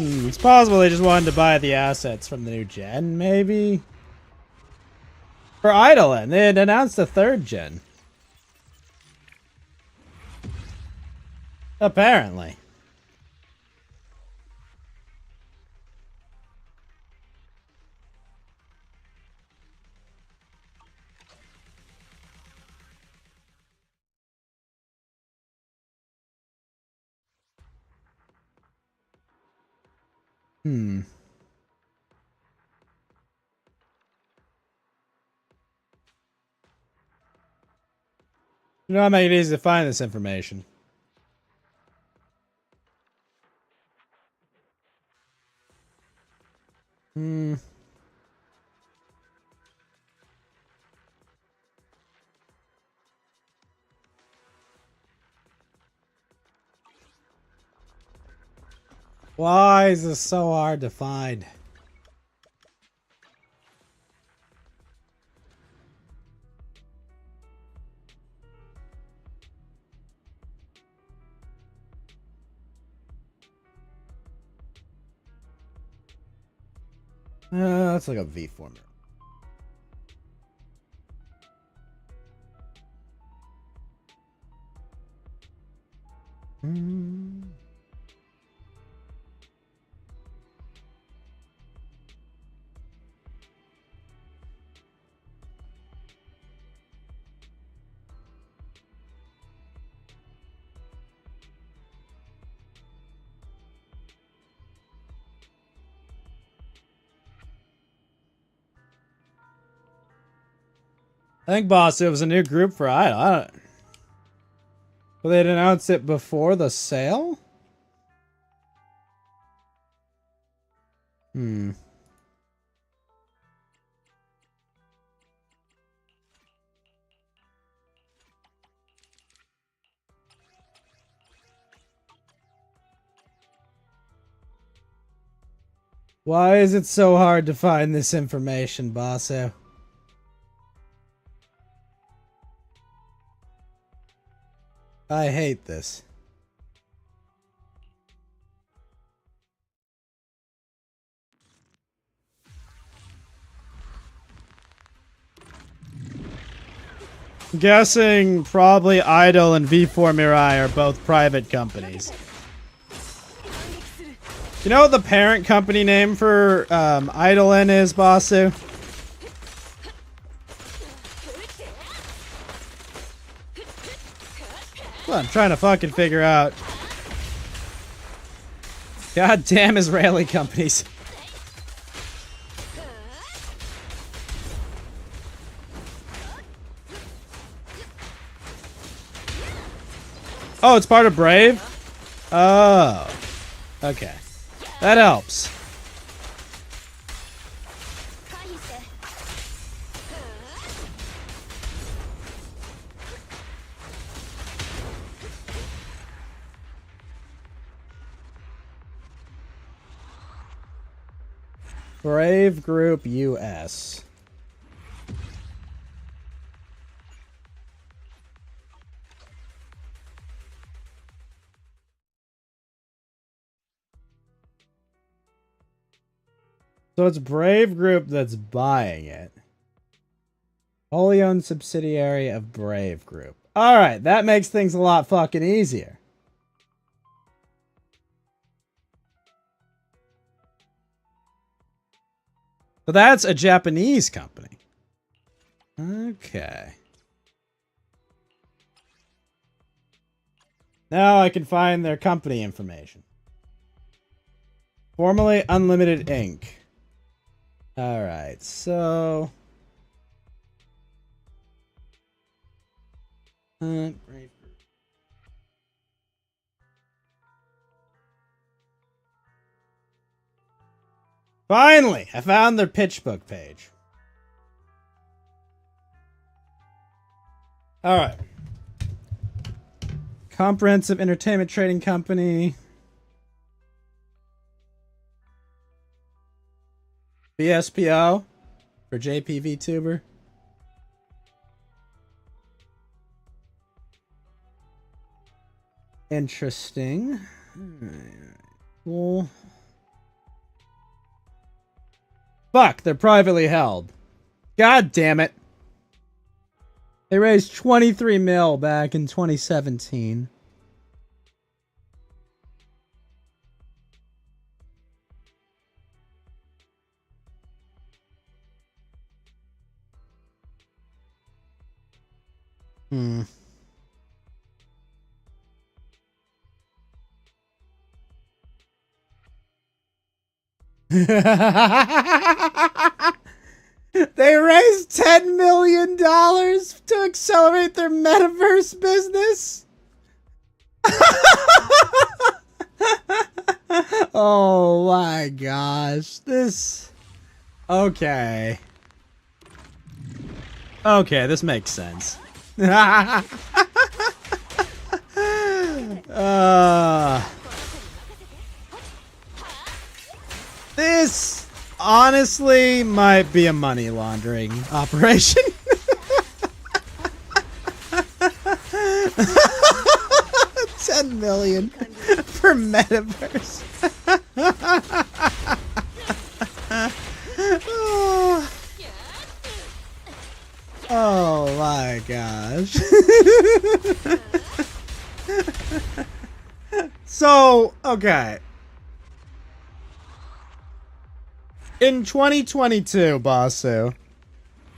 [SPEAKER 1] It's possible they just wanted to buy the assets from the new gen, maybe? For Eidolon, they had announced a third gen. Apparently. Hmm. You know, I make it easy to find this information. Hmm. Why is this so hard to find? Let's look up V formula. I think, boss, it was a new group for Idol. I don't. Well, they'd announced it before the sale? Hmm. Why is it so hard to find this information, bosso? I hate this. Guessing probably Idol and V4 Mirai are both private companies. You know what the parent company name for Idolin is, Basu? Well, I'm trying to fucking figure out. Goddamn Israeli companies. Oh, it's part of Brave? Oh. Okay. That helps. Brave Group US. So it's Brave Group that's buying it. Wholly owned subsidiary of Brave Group. Alright, that makes things a lot fucking easier. So that's a Japanese company. Okay. Now I can find their company information. Formerly Unlimited Inc. Alright, so... Brave Group. Finally, I found their pitch book page. Alright. Comprehensive Entertainment Trading Company. BSPO for JP Vtuber. Interesting. Cool. Fuck, they're privately held. God damn it. They raised 23 mil back in 2017. They raised $10 million to accelerate their metaverse business. Oh my gosh. This... Okay. Okay, this makes sense. This honestly might be a money laundering operation. $10 million for metaverse. Oh my gosh. So, okay. In 2022, Basu,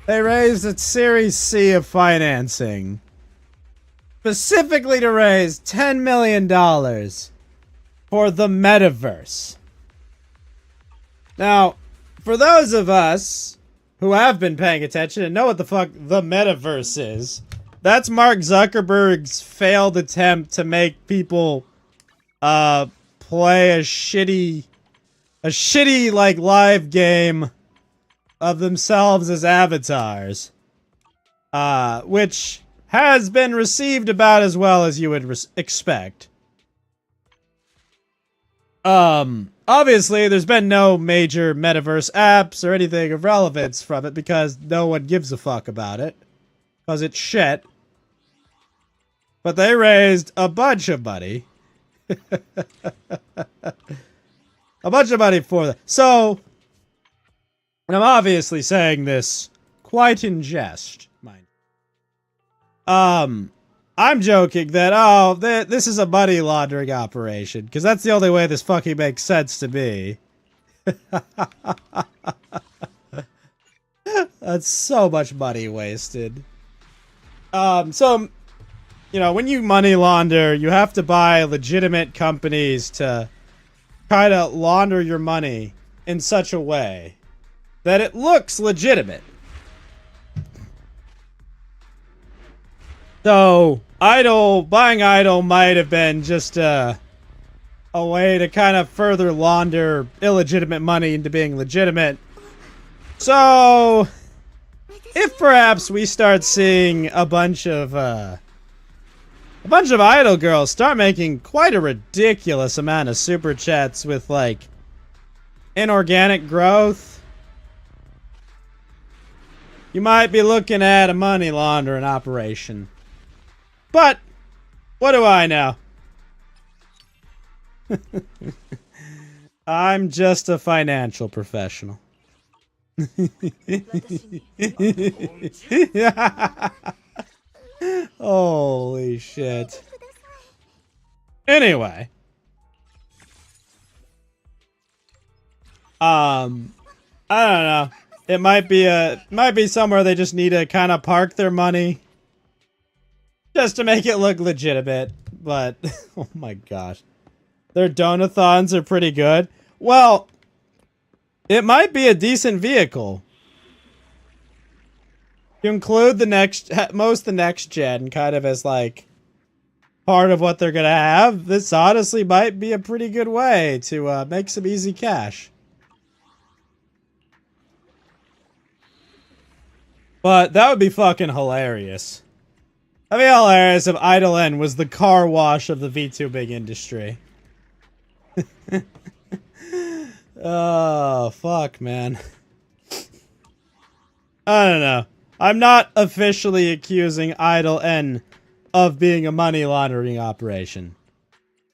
[SPEAKER 1] they raised a Series C of financing, specifically to raise $10 million for the metaverse. Now, for those of us who have been paying attention and know what the fuck the metaverse is, that's Mark Zuckerberg's failed attempt to make people play a shitty like live game of themselves as avatars, which has been received about as well as you would expect. Obviously there's been no major metaverse apps or anything of relevance from it because no one gives a fuck about it, because it's shit. But they raised a bunch of money. A bunch of money for that. So, and I'm obviously saying this quite in jest, mind. I'm joking that, oh, this is a money laundering operation, because that's the only way this fucking makes sense to me. That's so much money wasted. So, you know, when you money launder, you have to buy legitimate companies to kind of launder your money in such a way that it looks legitimate. So, buying Idle might have been just a way to kind of further launder illegitimate money into being legitimate. So, if perhaps we start seeing a bunch of idol girls start making quite a ridiculous amount of super chats with, like, inorganic growth, you might be looking at a money laundering operation. But, what do I know? I'm just a financial professional. Holy shit. Anyway. I don't know. It might be somewhere they just need to kind of park their money just to make it look legitimate. But oh my gosh. Their donathons are pretty good. Well, it might be a decent vehicle. You include the next gen kind of as like part of what they're gonna have. This honestly might be a pretty good way to make some easy cash. But that would be fucking hilarious. That'd be hilarious if Idle N was the car wash of the VTubing industry. Oh, fuck, man. I don't know. I'm not officially accusing Idle N of being a money laundering operation.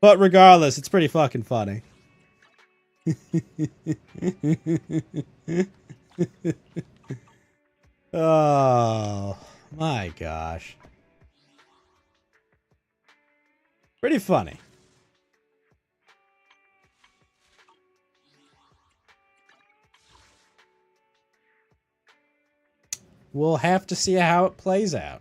[SPEAKER 1] But regardless, it's pretty fucking funny. Oh, my gosh. Pretty funny. We'll have to see how it plays out.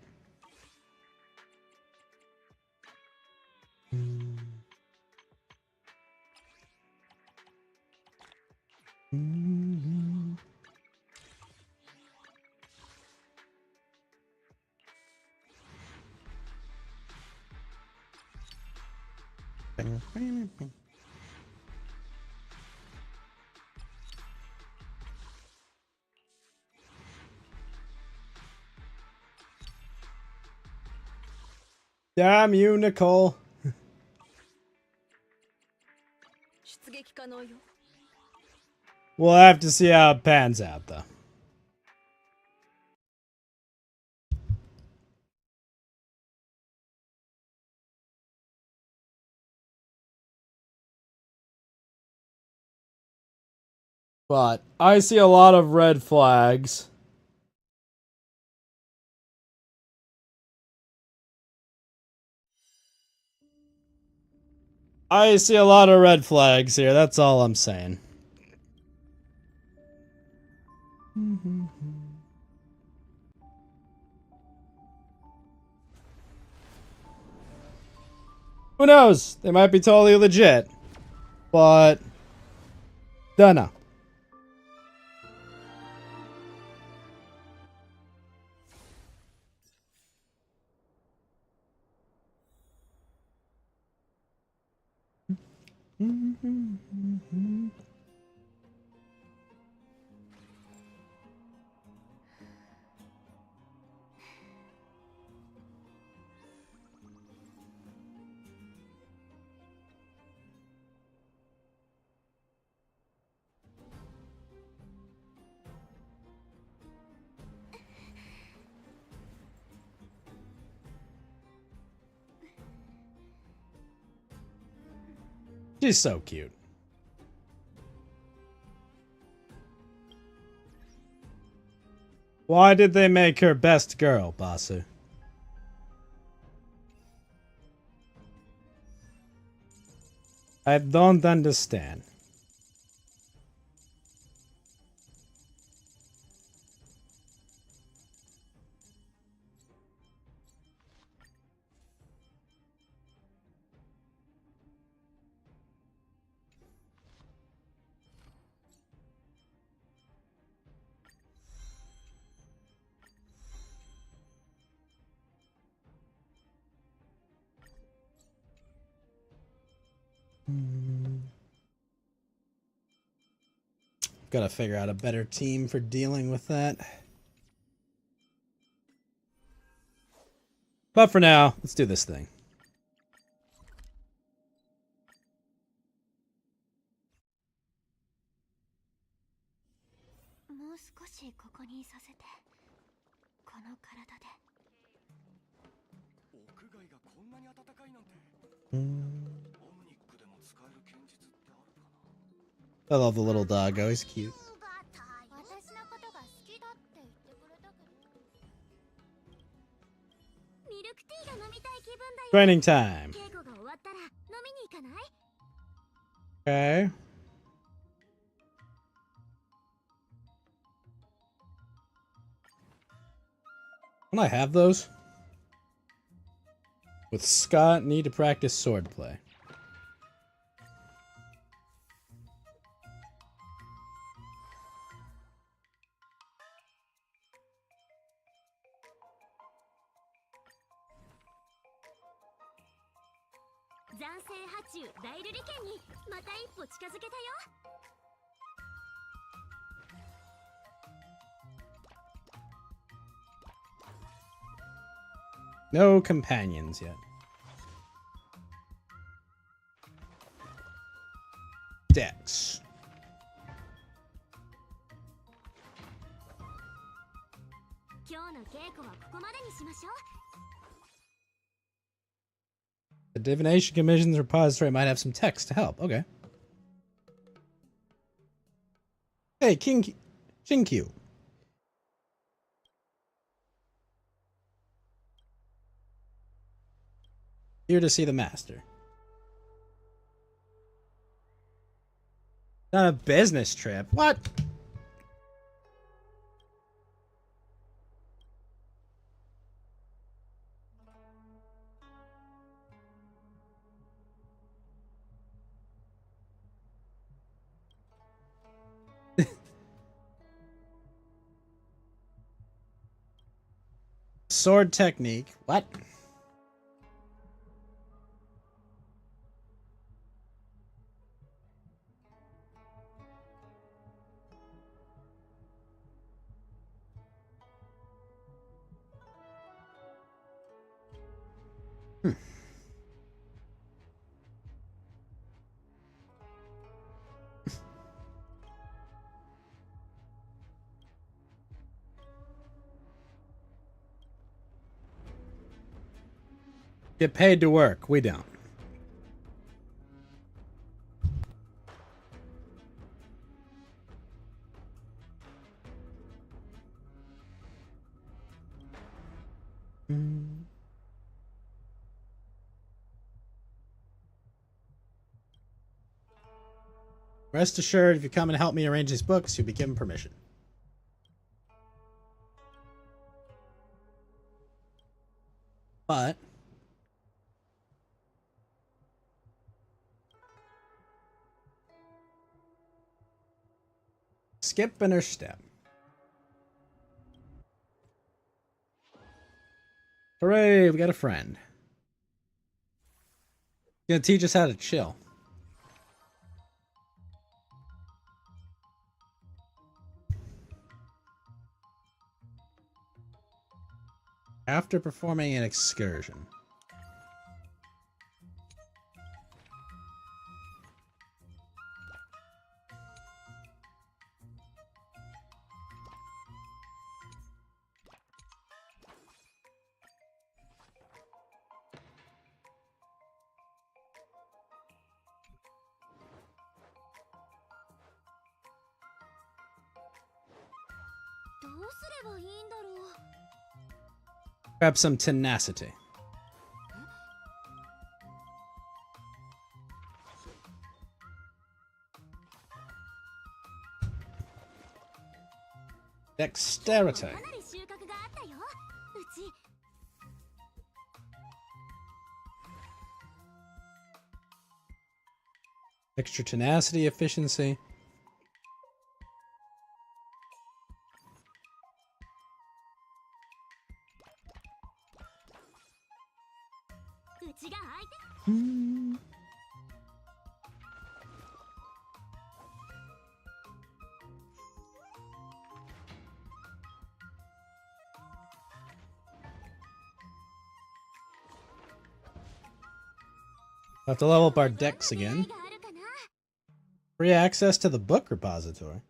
[SPEAKER 1] Damn you, Nicole.
[SPEAKER 3] 出撃可能よ。
[SPEAKER 1] We'll have to see how it pans out, though. But I see a lot of red flags. I see a lot of red flags here, that's all I'm saying. Who knows? They might be totally legit. But dunno. She's so cute. Why did they make her best girl, Basu? I don't understand. Gotta figure out a better team for dealing with that. But for now, let's do this thing. I love the little doggo, he's cute. Training time. Okay. Don't I have those? With Scott, need to practice swordplay. No companions yet. Dex. The Divination Commission's repository might have some text to help. Okay. Hey, Jinkyu. Here to see the master. On a business trip. What? Sword technique. What? Get paid to work. We don't. Rest assured, if you come and help me arrange these books, you'll be given permission. But skip in her step. Hooray, we got a friend. He's gonna teach us how to chill. After performing an excursion. Grab some tenacity. Dexterity. Extra tenacity, efficiency. We'll have to level up our decks again. Free access to the book repository.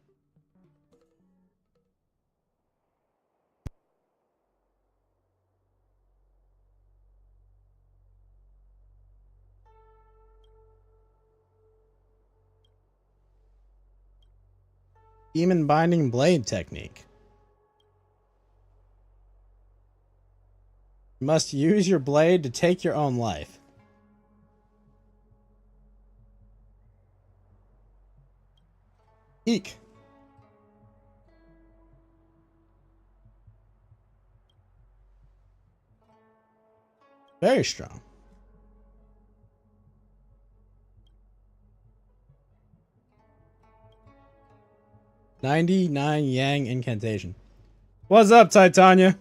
[SPEAKER 1] Demon Binding Blade technique. You must use your blade to take your own life. Eek. Very strong. $99 Yang incantation. What's up, Titania?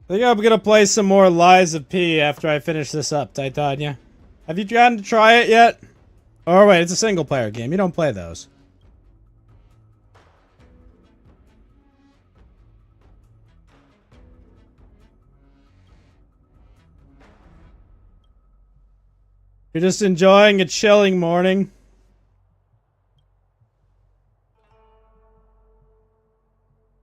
[SPEAKER 1] I think I'm gonna play some more Lies of P after I finish this up, Titania. Have you gotten to try it yet? Or wait, it's a single player game. You don't play those. You're just enjoying a chilling morning.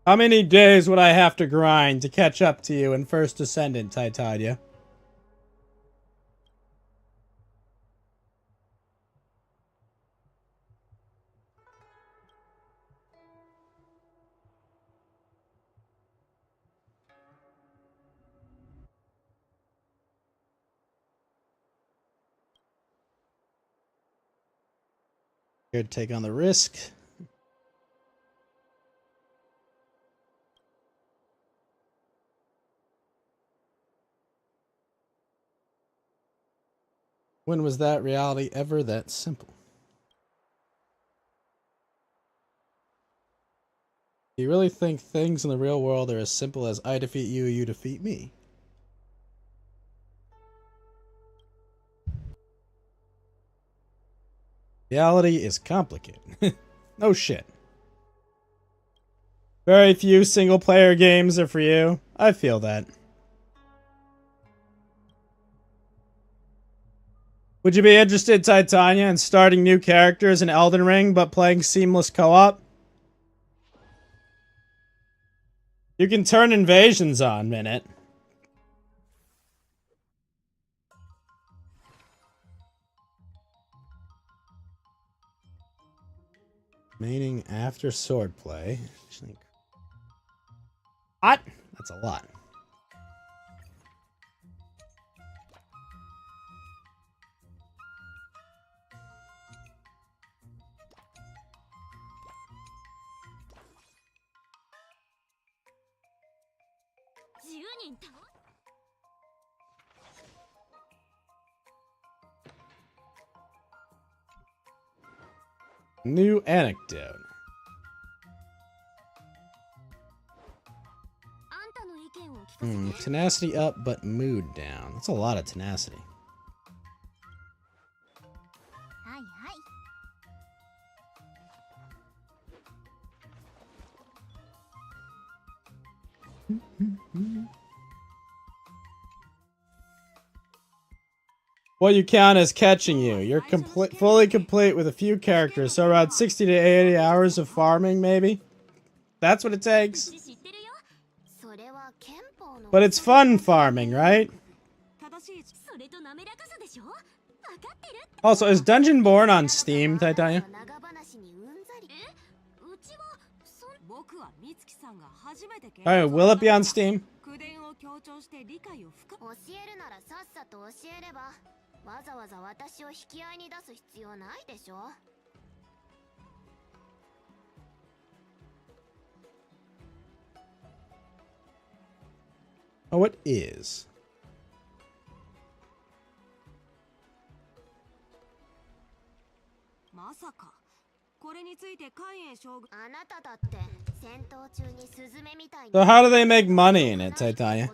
[SPEAKER 1] How many days would I have to grind to catch up to you in First Ascendant, Titania? Here to take on the risk. When was that reality ever that simple? Do you really think things in the real world are as simple as I defeat you, you defeat me? Reality is complicated. No shit. Very few single player games are for you. I feel that. Would you be interested, Titania, in starting new characters in Elden Ring, but playing seamless co-op? You can turn invasions on, Minute. Remaining after swordplay. What? That's a lot. New anecdote. Tenacity up, but mood down. That's a lot of tenacity. What you count as catching you. You're fully complete with a few characters, so around 60 to 80 hours of farming, maybe? That's what it takes. But it's fun farming, right? Also, is Dungeonborn on Steam, Titania? Alright, will it be on Steam? Oh, it is. So how do they make money in it, Titania?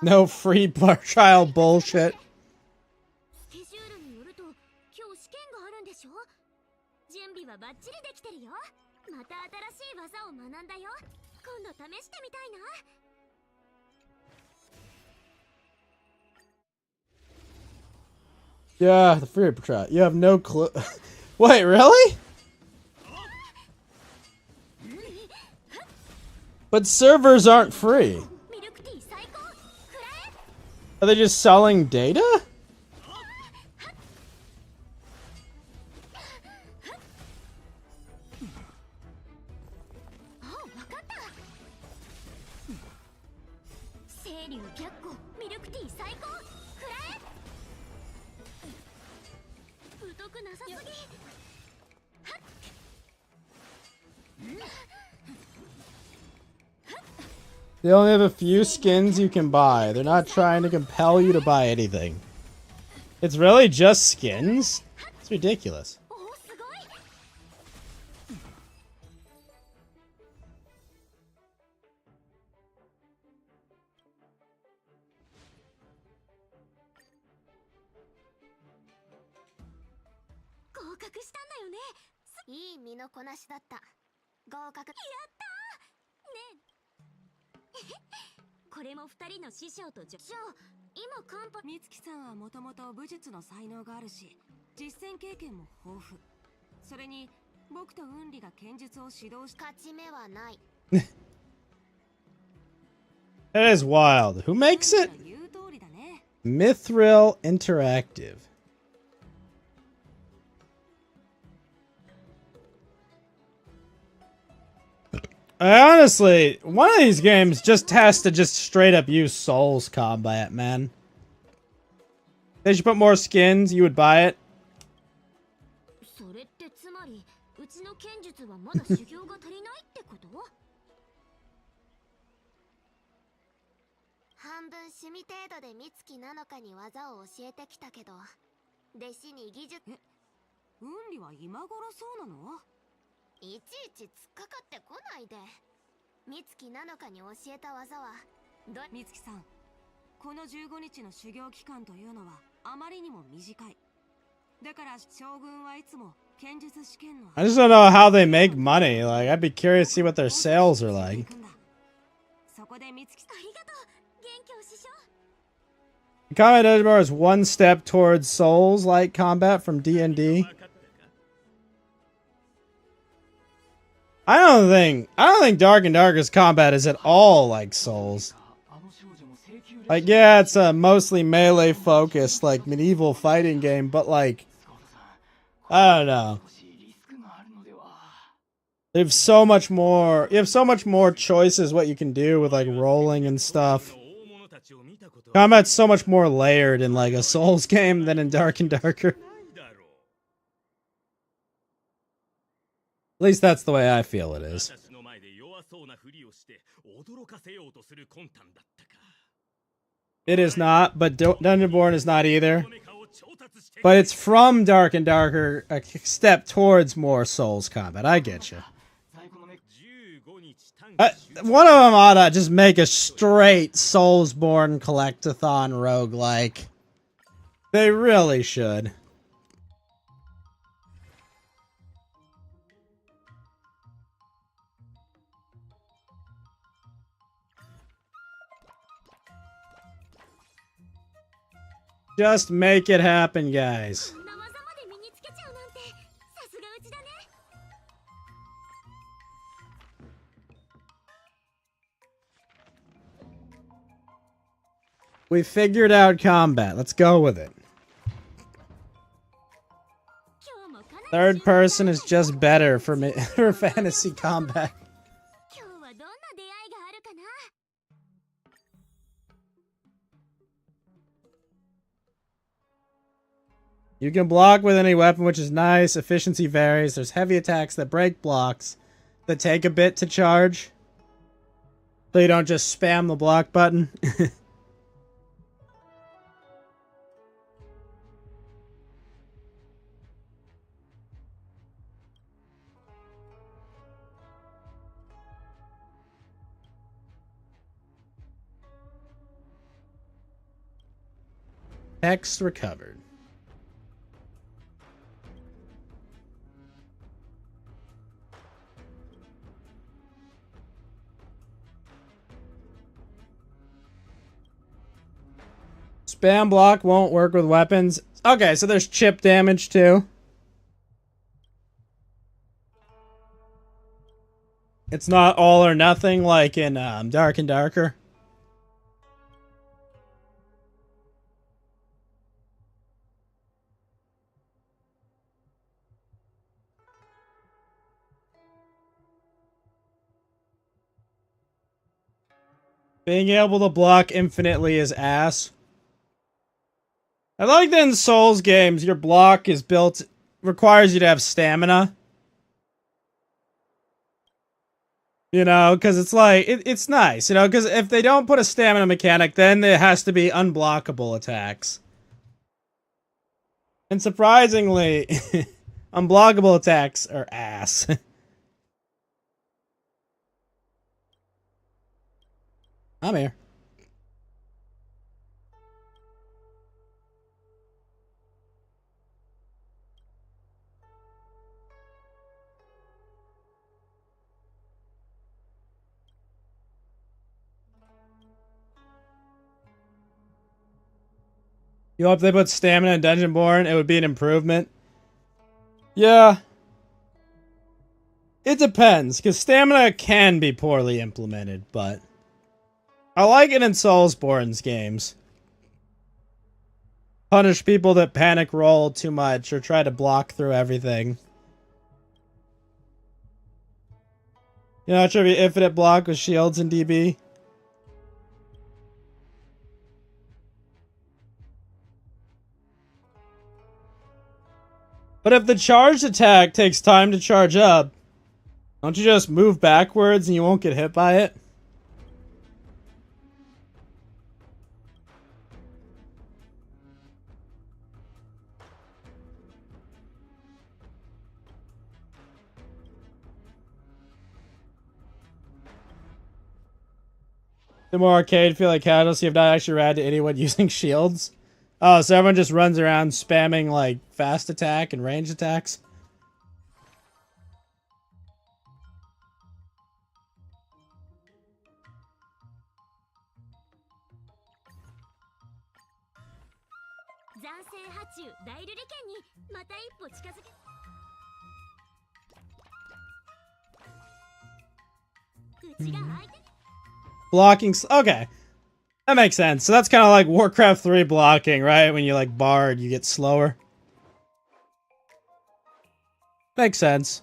[SPEAKER 1] No free trial bullshit. Yeah, the free trial. You have no clue. Wait, really? But servers aren't free. Are they just selling data? They only have a few skins you can buy. They're not trying to compel you to buy anything. It's really just skins? It's ridiculous.
[SPEAKER 5] 格したんだよね。いい身のこなしだった。合格。やったー。ねえ。これも二人の師匠とじゃあ今カンパ。
[SPEAKER 3] 美月さんはもともと武術の才能があるし、実践経験も豊富。それに僕と雲里が剣術を指導し、
[SPEAKER 5] 勝ち目はない。
[SPEAKER 1] That is wild. Who makes it?
[SPEAKER 3] 言う通りだね。
[SPEAKER 1] Mithril Interactive. Honestly, one of these games just has to just straight up use Souls combat, man. They should put more skins, you would buy it.
[SPEAKER 5] それってつまりうちの剣術はまだ修行が足りないってこと？半分趣味程度で美月なのかに技を教えてきたけど、弟子に技術。
[SPEAKER 3] 雲里は今頃そうなの？
[SPEAKER 5] いちいち突っかかってこないで。美月なのかに教えた技は
[SPEAKER 3] 美月さん、この15日の修行期間というのはあまりにも短い。だから将軍はいつも剣術試験の
[SPEAKER 1] I just don't know how they make money. Like, I'd be curious to see what their sales are like.
[SPEAKER 3] そこで美月さん、
[SPEAKER 5] ありがとう元気師匠。
[SPEAKER 1] Combat Dungeon Bar is one step towards Souls-like combat from D&D. I don't think Dark and Darker's combat is at all like Souls. Like, yeah, it's a mostly melee focused, like, medieval fighting game, but like, I don't know. They have so much more, you have so much more choices what you can do with, like, rolling and stuff. Combat's so much more layered in, like, a Souls game than in Dark and Darker. At least that's the way I feel it is. It is not, but Dungeonborn is not either. But it's from Dark and Darker, a step towards more Souls combat. I get you. One of them ought to just make a straight Soulsborne collectathon roguelike. They really should. Just make it happen, guys. We figured out combat. Let's go with it. Third person is just better for me for fantasy combat. You can block with any weapon, which is nice. Efficiency varies. There's heavy attacks that break blocks that take a bit to charge. So you don't just spam the block button. Text recovered. Spam block won't work with weapons. Okay, so there's chip damage too. It's not all or nothing like in Dark and Darker. Being able to block infinitely is ass. I like that in Souls games, your block is built, requires you to have stamina. You know, because it's like, it's nice, you know, because if they don't put a stamina mechanic, then it has to be unblockable attacks. And surprisingly, unblockable attacks are ass. I'm here. You hope they put stamina in Dungeonborn, it would be an improvement. Yeah. It depends, because stamina can be poorly implemented, but I like it in Soulsborne's games. Punish people that panic roll too much or try to block through everything. You know, it should be infinite block with shields in DB. But if the charged attack takes time to charge up, don't you just move backwards and you won't get hit by it? The more arcade feel like casual, so you have not actually ran to anyone using shields. Oh, so everyone just runs around spamming like fast attack and range attacks? Blocking. Okay. That makes sense. So that's kind of like Warcraft 3 blocking, right? When you like Bard, you get slower. Makes sense.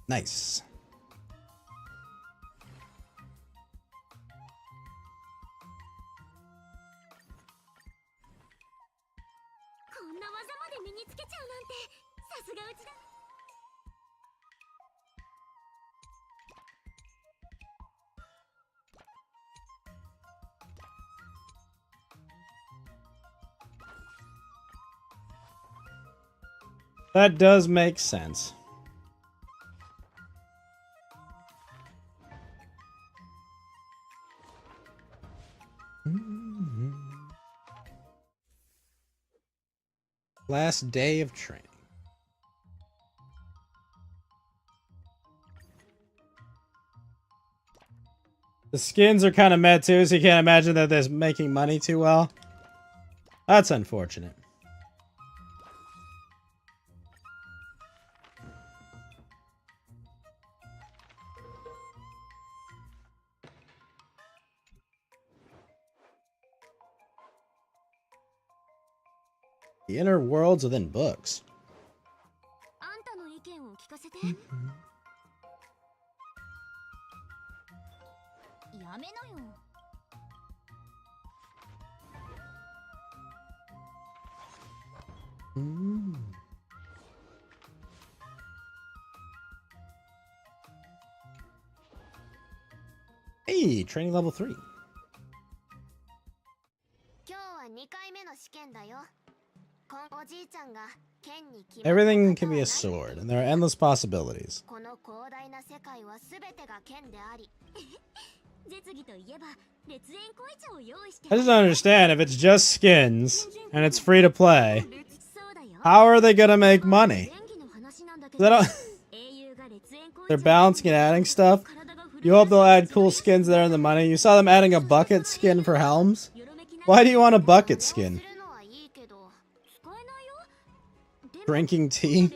[SPEAKER 1] Nice. That does make sense. Last day of training. The skins are kind of meh too, so you can't imagine that they're making money too well. That's unfortunate. The inner worlds within books. Hey, training level 3. Everything can be a sword, and there are endless possibilities. I just don't understand, if it's just skins, and it's free to play, how are they gonna make money? They're balancing and adding stuff. You hope they'll add cool skins that earn the money. You saw them adding a bucket skin for helms? Why do you want a bucket skin? Drinking tea?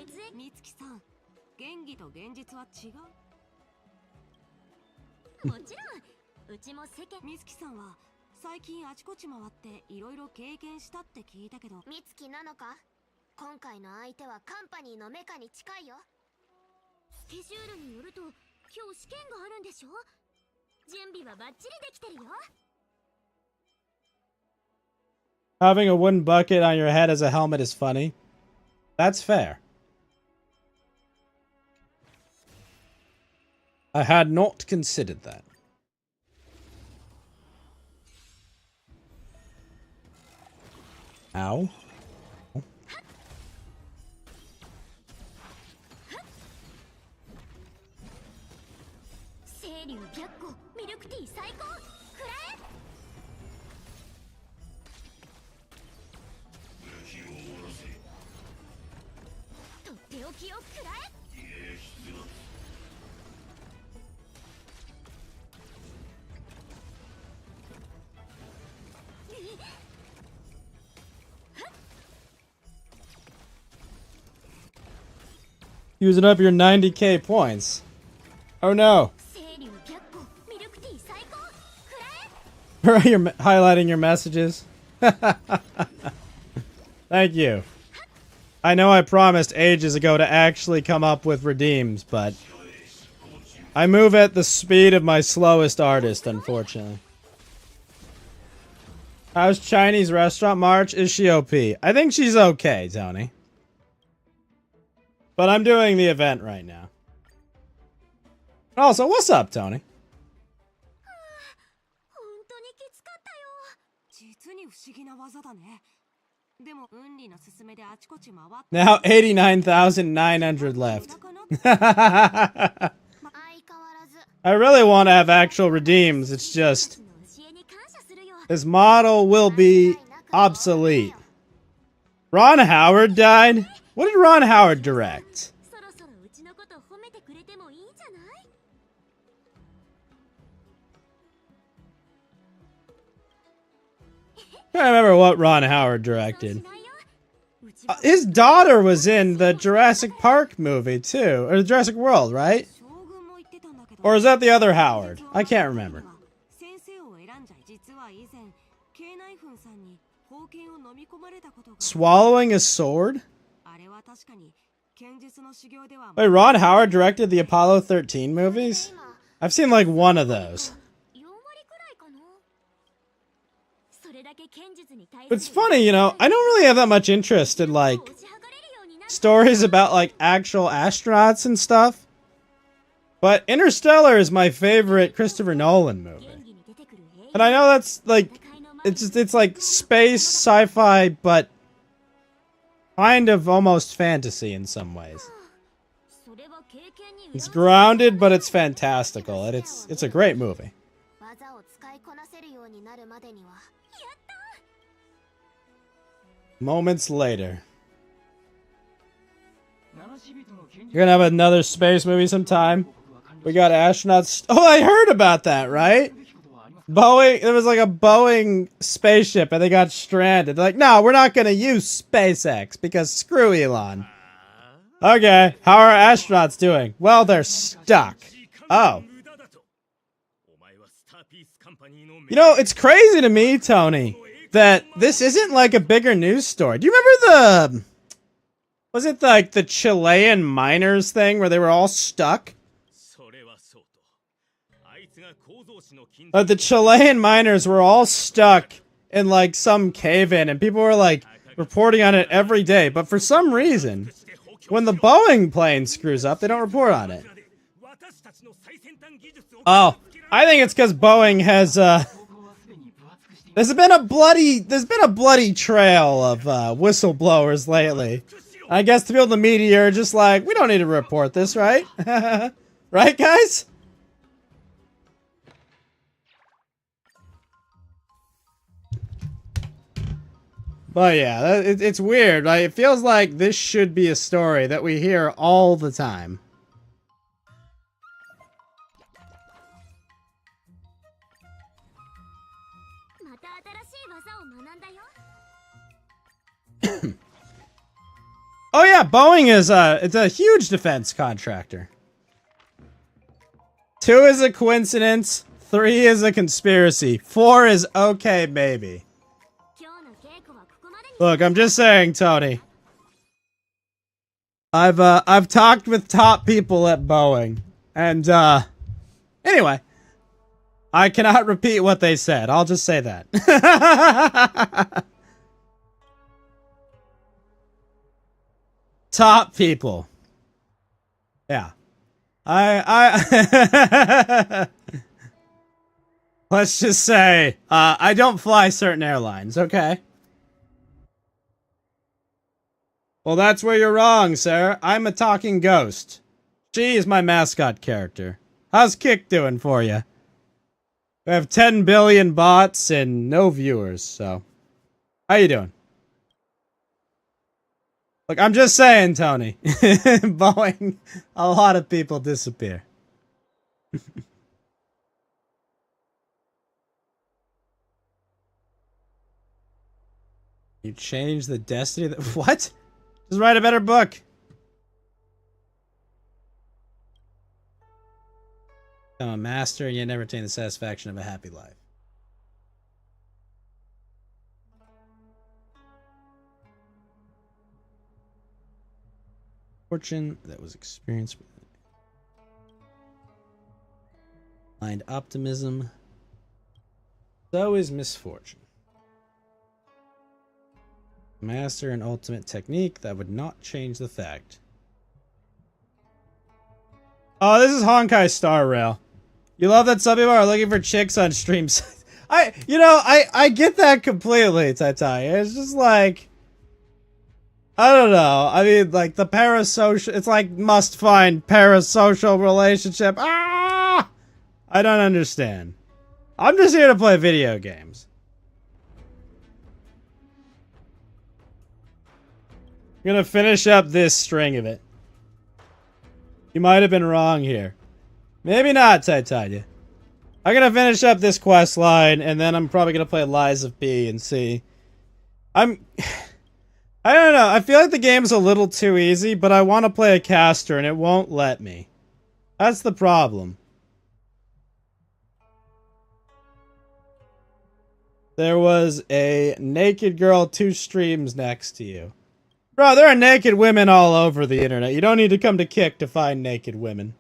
[SPEAKER 1] Having a wooden bucket on your head as a helmet is funny. That's fair. I had not considered that. Ow. Using up your 90k points. Oh no. You're highlighting your messages. Thank you. I know I promised ages ago to actually come up with redeems, but I move at the speed of my slowest artist, unfortunately. How's Chinese restaurant March? Is she OP? I think she's okay, Tony. But I'm doing the event right now. Also, what's up, Tony? Now 89,900 left. I really want to have actual redeems. It's just his model will be obsolete. Ron Howard died? What did Ron Howard direct? I can't remember what Ron Howard directed. His daughter was in the Jurassic Park movie too, or the Jurassic World, right? Or is that the other Howard? I can't remember. Swallowing a sword? Wait, Ron Howard directed the Apollo 13 movies? I've seen like one of those. It's funny, you know, I don't really have that much interest in like stories about like actual astronauts and stuff. But Interstellar is my favorite Christopher Nolan movie. And I know that's like it's like space sci-fi, but kind of almost fantasy in some ways. It's grounded, but it's fantastical, and it's a great movie. Moments later. You're gonna have another space movie sometime? We got astronauts. Oh, I heard about that, right? Boeing, there was like a Boeing spaceship and they got stranded. They're like, no, we're not gonna use SpaceX because screw Elon. Okay, how are astronauts doing? Well, they're stuck. Oh. You know, it's crazy to me, Tony, that this isn't like a bigger news story. Do you remember the... Was it like the Chilean miners thing where they were all stuck? The Chilean miners were all stuck in like some cave-in and people were like reporting on it every day. But for some reason, when the Boeing plane screws up, they don't report on it. Oh, I think it's because Boeing has, there's been a bloody trail of whistleblowers lately. I guess the people in the media are just like, we don't need to report this, right? Right, guys? But yeah, it's weird. Like, it feels like this should be a story that we hear all the time. Oh yeah, Boeing is it's a huge defense contractor. 2 is a coincidence, 3 is a conspiracy, 4 is okay, maybe. Look, I'm just saying, Tony. I've talked with top people at Boeing, and anyway, I cannot repeat what they said. I'll just say that. Top people. Yeah. Let's just say, I don't fly certain airlines, okay? Well, that's where you're wrong, sir. I'm a talking ghost. She is my mascot character. How's Kick doing for you? We have 10 billion bots and no viewers, so. How you doing? Look, I'm just saying, Tony. Boeing, a lot of people disappear. You changed the destiny of the— what? Just write a better book. Become a master and yet never attain the satisfaction of a happy life. Fortune that was experienced. Blind optimism. So is misfortune. Master an ultimate technique that would not change the fact. Oh, this is Honkai Star Rail. You love that some people are looking for chicks on streams. I get that completely, Tai. It's just like, I don't know. I mean, like the parasocial, it's like must find parasocial relationship. Ah! I don't understand. I'm just here to play video games. I'm gonna finish up this string of it. You might have been wrong here. Maybe not, Tai. I'm gonna finish up this quest line, and then I'm probably gonna play Lies of P and see. I don't know. I feel like the game's a little too easy, but I want to play a caster, and it won't let me. That's the problem. There was a naked girl 2 streams next to you. Bro, there are naked women all over the internet. You don't need to come to Kick to find naked women.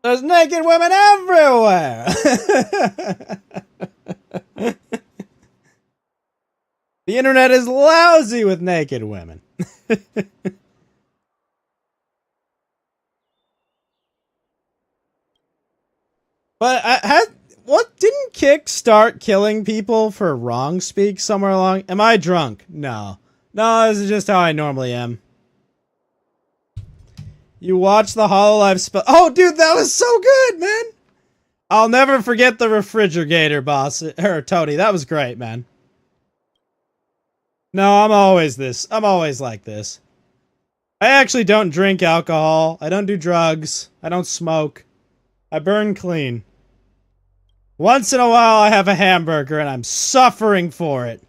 [SPEAKER 1] There's naked women everywhere! The internet is lousy with naked women. But what didn't Kick start killing people for wrong speak somewhere along? Am I drunk? No. No, this is just how I normally am. You watch the HoloLive spell. Oh, dude, that was so good, man. I'll never forget the refrigerator boss, or Tony. That was great, man. No, I'm always like this. I actually don't drink alcohol. I don't do drugs. I don't smoke. I burn clean. Once in a while, I have a hamburger, and I'm suffering for it.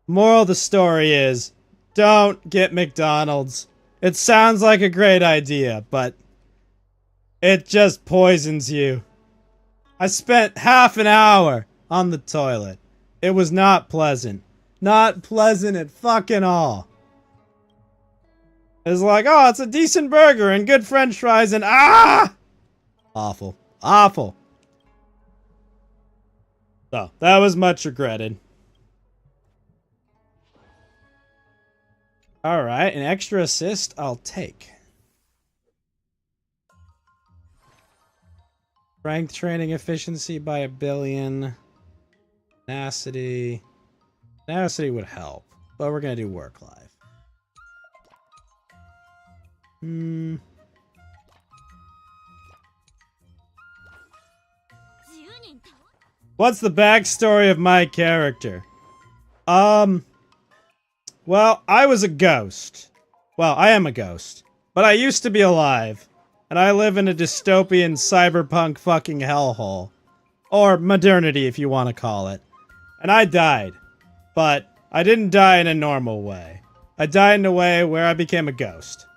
[SPEAKER 1] Moral of the story is, don't get McDonald's. It sounds like a great idea, but it just poisons you. I spent half an hour on the toilet. It was not pleasant. Not pleasant at fucking all. It's like, oh, it's a decent burger and good french fries and ah! Awful. Awful. So, that was much regretted. Alright, an extra assist I'll take. Strength training efficiency by 1 billion. Tenacity. Tenacity would help, but we're gonna do work life. What's the backstory of my character? Well, I was a ghost. Well, I am a ghost. But I used to be alive. And I live in a dystopian cyberpunk fucking hellhole. Or modernity, if you want to call it. And I died. But I didn't die in a normal way. I died in a way where I became a ghost.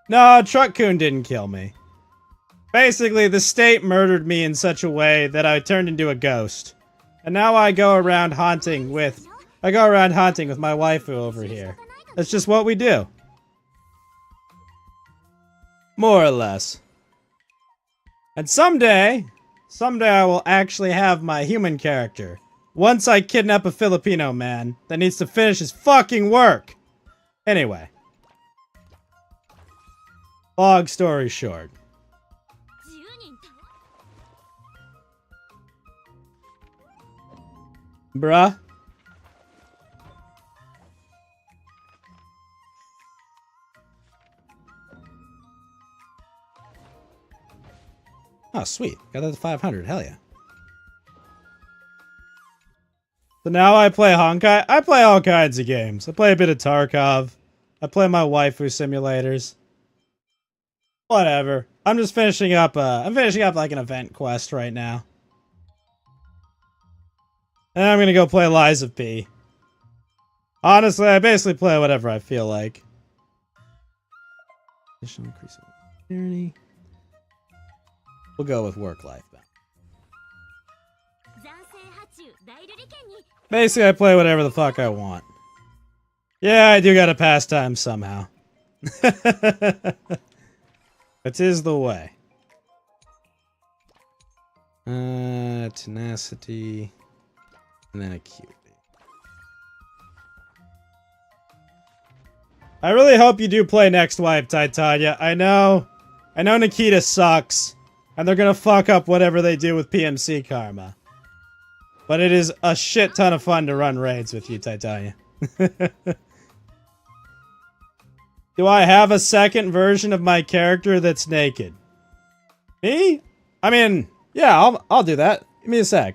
[SPEAKER 1] No, Truck-kun didn't kill me. Basically, the state murdered me in such a way that I turned into a ghost. And now I go around haunting with my waifu over here. That's just what we do. More or less. And someday I will actually have my human character. Once I kidnap a Filipino man that needs to finish his fucking work. Anyway. Long story short. Bruh. Oh, sweet. Got that to 500. Hell yeah. So now I play Honkai. I play all kinds of games. I play a bit of Tarkov. I play my waifu simulators. Whatever. I'm just finishing up, I'm finishing up like an event quest right now. And I'm gonna go play Lies of P. Honestly, I basically play whatever I feel like. We'll go with work-life balance. Basically, I play whatever the fuck I want. Yeah, I do gotta pass time somehow. It is the way. Tenacity. And then acuity. I really hope you do play Next Wipe, Titania. I know Nikita sucks. And they're gonna fuck up whatever they do with PMC Karma. But it is a shit ton of fun to run raids with you, Titania. Do I have a second version of my character that's naked? Me? I mean, yeah, I'll do that. Give me a sec.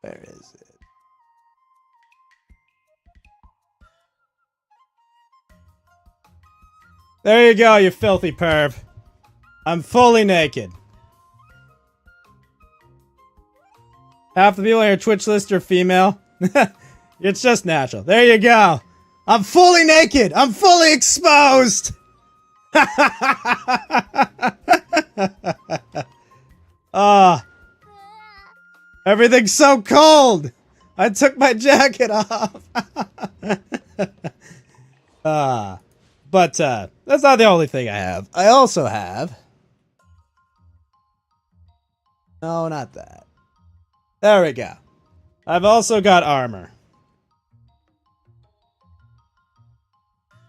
[SPEAKER 1] Where is it? There you go, you filthy perv. I'm fully naked. Half the people on your Twitch list are female. It's just natural. There you go. I'm fully naked. I'm fully exposed. Everything's so cold. I took my jacket off. But that's not the only thing I have. I also have... No, not that. There we go. I've also got armor.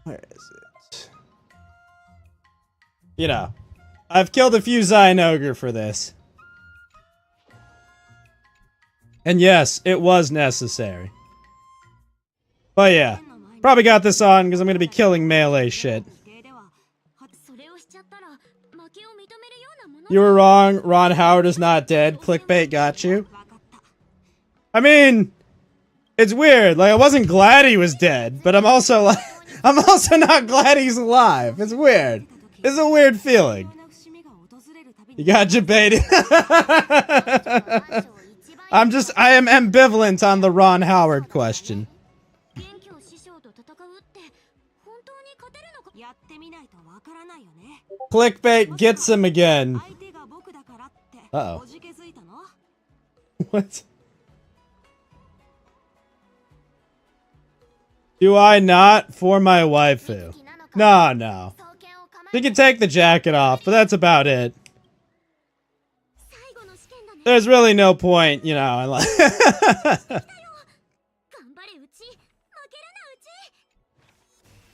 [SPEAKER 1] Where is it? You know, I've killed a few Zynoger for this. And yes, it was necessary. But yeah, probably got this on because I'm going to be killing melee shit. You were wrong, Ron Howard is not dead. Clickbait got you. I mean, it's weird. Like, I wasn't glad he was dead, but I'm also like, I'm also not glad he's alive. It's weird. It's a weird feeling. You got debated. I am ambivalent on the Ron Howard question. Clickbait gets him again. Uh-oh. What? Do I not? For my waifu. No. She can take the jacket off, but that's about it. There's really no point, you know.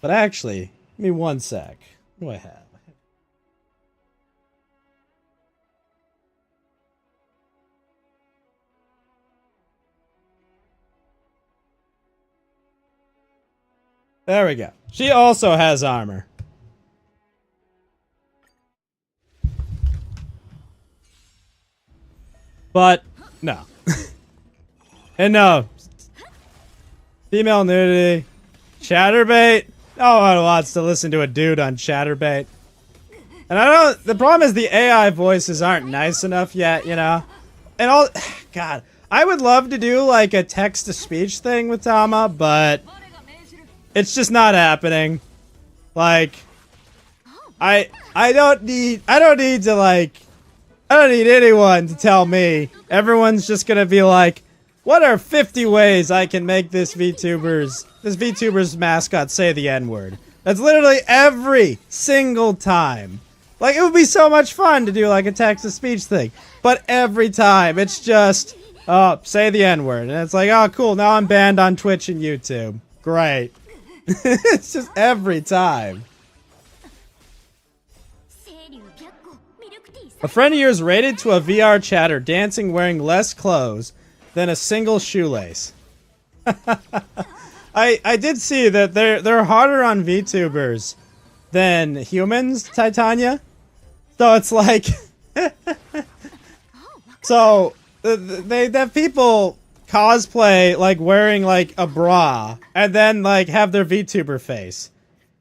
[SPEAKER 1] But actually, give me one sec. What do I have? There we go. She also has armor. But, no. And no. Female nudity. Chatterbait. No one wants to listen to a dude on Chatterbait. And I don't... The problem is the AI voices aren't nice enough yet, you know? And all... God. I would love to do, like, a text-to-speech thing with Tama, but... It's just not happening. Like... I don't need to, like... I don't need anyone to tell me. Everyone's just gonna be like, what are 50 ways I can make this VTuber's mascot say the N-word? That's literally every single time. Like, it would be so much fun to do, like, a text-to-speech thing. But every time, it's just, oh, say the N-word. And it's like, oh, cool, now I'm banned on Twitch and YouTube. Great. It's just every time. A friend of yours rated to a VR chatter dancing wearing less clothes than a single shoelace. I did see that they're harder on VTubers than humans, Titania. So it's like, so they have people cosplay like wearing like a bra and then like have their VTuber face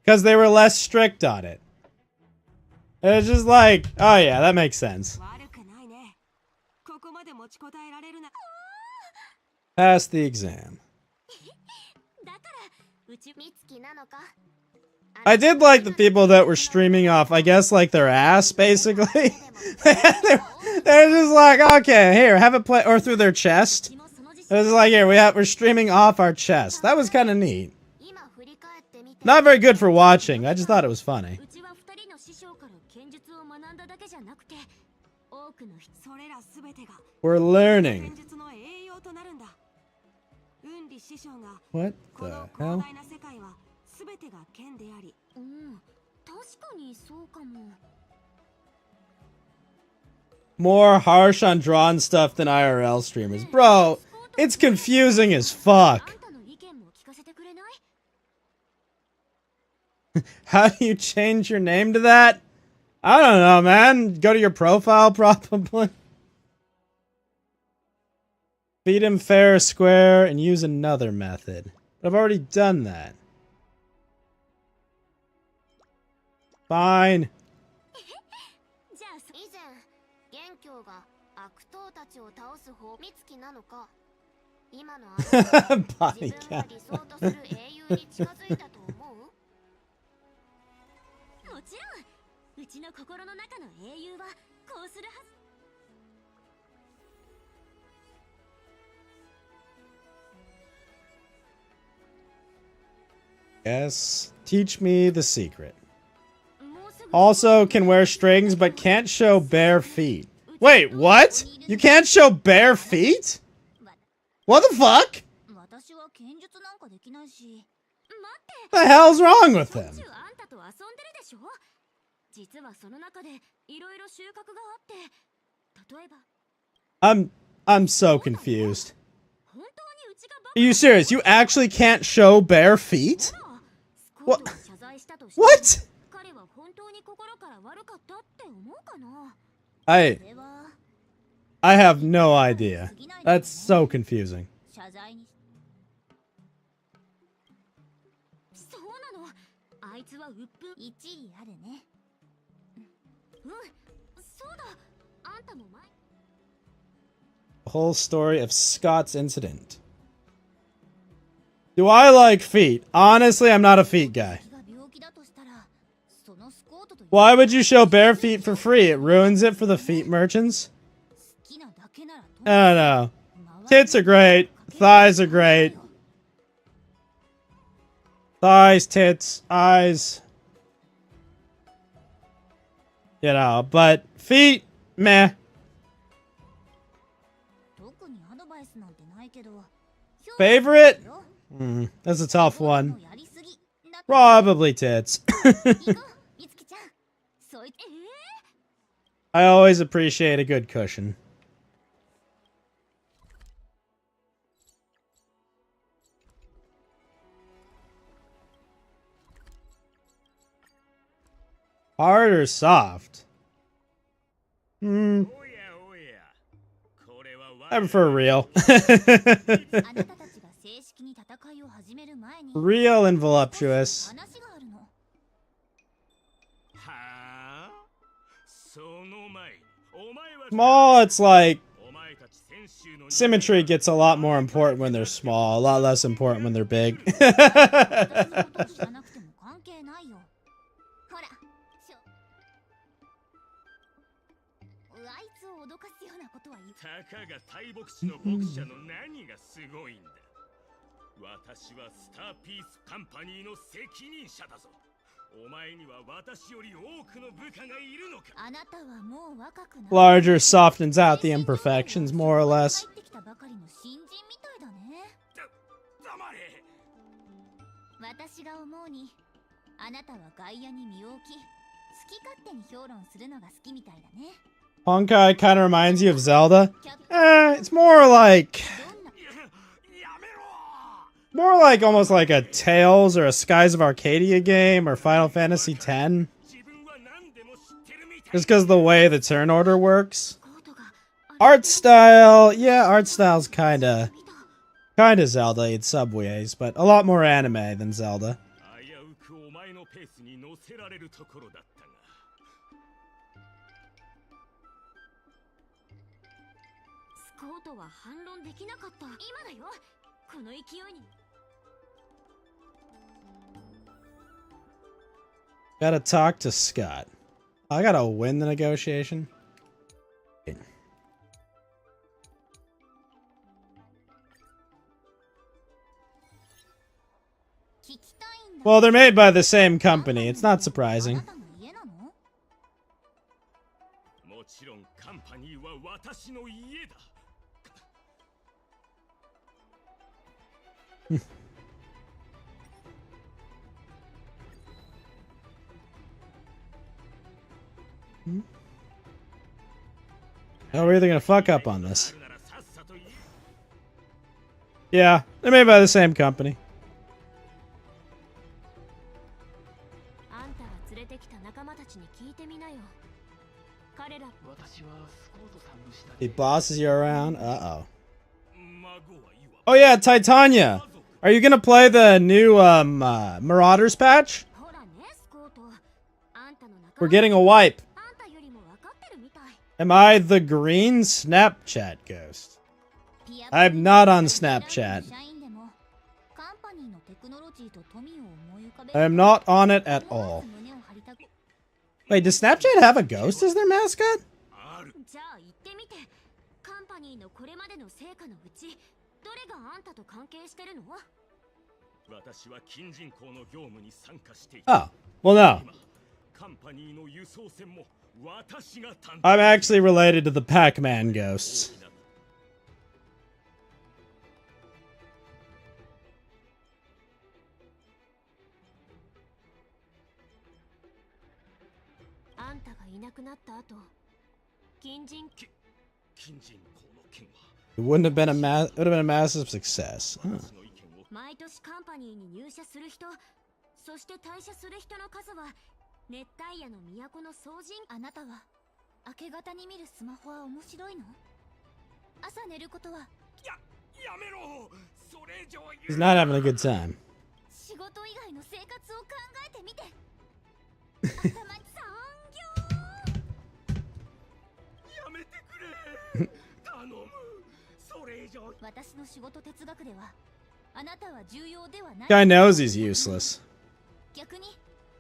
[SPEAKER 1] because they were less strict on it. And it's just like, oh yeah, that makes sense. Pass the exam. I did like the people that were streaming off, I guess, like their ass, basically. They're just like, okay, here, have it play, or through their chest. It was like, here, we're streaming off our chest. That was kind of neat. Not very good for watching. I just thought it was funny. We're learning. What the hell? More harsh on drawn stuff than IRL streamers. Bro, it's confusing as fuck. How do you change your name to that? I don't know, man. Go to your profile, probably. Feed him fair or square and use another method. But I've already done that. Fine. Body count. Yes. Teach me the secret. Also can wear strings but can't show bare feet. Wait, what? You can't show bare feet? What the fuck? The hell's wrong with him? I'm so confused. Are you serious? You actually can't show bare feet? What? What? I have no idea. That's so confusing. The whole story of Scott's incident. Do I like feet? Honestly, I'm not a feet guy. Why would you show bare feet for free? It ruins it for the feet merchants. I don't know. Tits are great. Thighs are great. Thighs, tits, eyes. You know, but feet, meh. Favorite? That's a tough one. Probably tits. I always appreciate a good cushion. Hard or soft? I prefer real. Real and voluptuous. Small, it's like symmetry gets a lot more important when they're small, a lot less important when they're big. Larger softens out the imperfections, more or less. Honkai kind of reminds you of Zelda. It's more more like almost like a Tales or a Skies of Arcadia game or Final Fantasy X.
[SPEAKER 2] 自分は何でも知ってるみたい
[SPEAKER 1] Just because the way the turn order works. Art style, yeah, art style's kinda Zelda in some ways, but a lot more anime than Zelda.
[SPEAKER 2] 危うくお前のペースに乗せられるところだったが
[SPEAKER 5] スコートは反論できなかった。今だよ、この勢いに。
[SPEAKER 1] Gotta talk to Scott. I gotta win the negotiation. Well, they're made by the same company. It's not surprising.
[SPEAKER 2] もちろんカンパニーは私の家だ
[SPEAKER 1] Oh, we're either gonna fuck up on this.
[SPEAKER 2] ならさっさと言え
[SPEAKER 1] Yeah, they're made by the same company.
[SPEAKER 5] あんたが連れてきた仲間たちに聞いてみなよ。彼ら
[SPEAKER 1] He bosses you around. Uh-oh.
[SPEAKER 2] 孫は言わ
[SPEAKER 1] Oh yeah, Titania. Are you gonna play the new Marauders patch?
[SPEAKER 5] ほらね、スコート。あんたの仲
[SPEAKER 1] We're
[SPEAKER 5] 間
[SPEAKER 1] getting a wipe.
[SPEAKER 5] あんたよりも分かってるみたい。
[SPEAKER 1] Am I the green Snapchat ghost? I'm not on Snapchat.
[SPEAKER 5] 社員でもカンパニーのテクノロジーと富を思い浮かべ
[SPEAKER 1] I am not on it at all.
[SPEAKER 5] 胸を張りたく
[SPEAKER 1] Wait, does Snapchat have a ghost as their mascot?
[SPEAKER 2] ある
[SPEAKER 5] じゃあ言ってみて。カンパニーのこれまでの成果のうちどれがあんたと関係してるの？
[SPEAKER 2] 私は近人口の業務に参加していた
[SPEAKER 1] Oh, well no.
[SPEAKER 2] 今カンパニーの輸送船も私が担
[SPEAKER 1] I'm actually related to the Pac-Man ghosts.
[SPEAKER 2] 当だ
[SPEAKER 5] あんたがいなくなった後、近人
[SPEAKER 2] 近人口の件は
[SPEAKER 1] It wouldn't have been it would have been a massive success. Huh.
[SPEAKER 2] 私の意見を
[SPEAKER 5] 毎年カンパニーに入社する人、そして退社する人の数は熱帯夜の都の総人。あなたは明け方に見るスマホは面白いの？朝寝ることは
[SPEAKER 2] やめろそれ以上
[SPEAKER 1] He's not having a good time.
[SPEAKER 5] 仕事以外の生活を考えてみて。頭に産業。
[SPEAKER 2] やめてくれ頼むそれ以上
[SPEAKER 5] 私の仕事哲学ではあなたは重要ではない。
[SPEAKER 1] Guy knows he's useless.
[SPEAKER 5] 逆に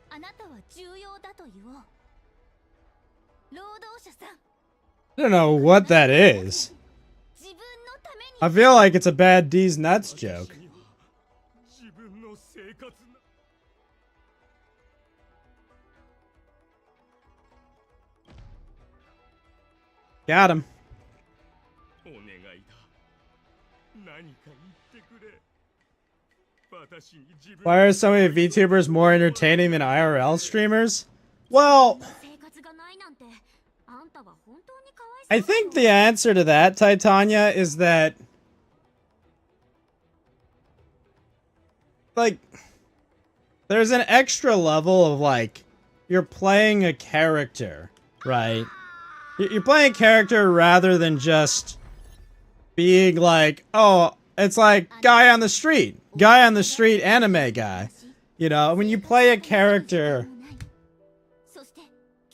[SPEAKER 5] あなたは重要だと言おう。労働者さん、
[SPEAKER 1] I don't know what that is.
[SPEAKER 5] 自分のために
[SPEAKER 1] I feel like it's a bad D's nuts joke.
[SPEAKER 2] 私には自分の生活な
[SPEAKER 1] Got him.
[SPEAKER 2] お願いだ何か言ってくれ私に自分
[SPEAKER 1] Why are so many VTubers more entertaining than IRL streamers? Well,
[SPEAKER 5] 生活がないなんてあんたは本当にかわいそう。
[SPEAKER 1] I think the answer to that, Titania, is that like there's an extra level of like you're playing a character, right? You're playing a character rather than just being like, oh, it's like guy on the street anime guy. You know, when you play a character,
[SPEAKER 5] そして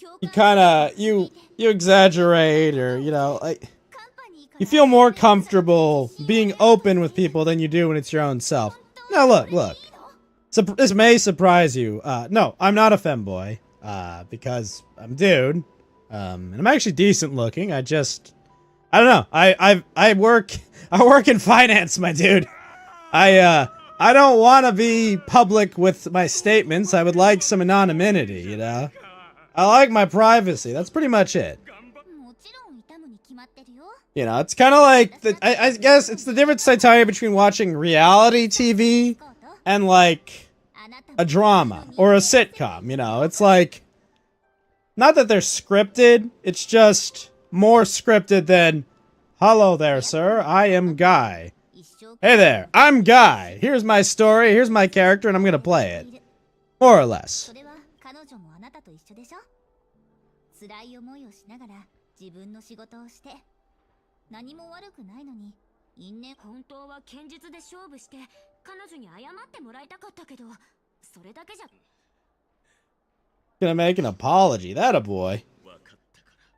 [SPEAKER 5] 共
[SPEAKER 1] you
[SPEAKER 5] 感
[SPEAKER 1] kind of you exaggerate or you know like
[SPEAKER 5] カンパニーから
[SPEAKER 1] you feel more comfortable being open with people than you do when it's your own self. Now look. This may surprise you. No, I'm not a femboy. Because I'm a dude. And I'm actually decent looking. I don't know. I work in finance, my dude. I don't want to be public with my statements. I would like some anonymity, you know? I like my privacy. That's pretty much it.
[SPEAKER 5] もちろん痛むに決まってるよ。
[SPEAKER 1] You know, it's kind of like, I guess it's the difference, Titania, between watching reality TV
[SPEAKER 5] スコート、
[SPEAKER 1] and like
[SPEAKER 5] あなたも
[SPEAKER 1] a drama or a sitcom, you know? It's like, not that they're scripted, it's just more scripted than, hello there, sir, I am Guy. Hey there, I'm Guy. Here's my story, here's my character, and I'm gonna play it. More or less.
[SPEAKER 5] それは彼女もあなたと一緒でしょ。辛い思いをしながら自分の仕事をして何も悪くないのに因縁。本当は堅実で勝負して彼女に謝ってもらいたかったけどそれだけじゃ。
[SPEAKER 1] Gonna make an apology, that a boy.
[SPEAKER 2] 分かったから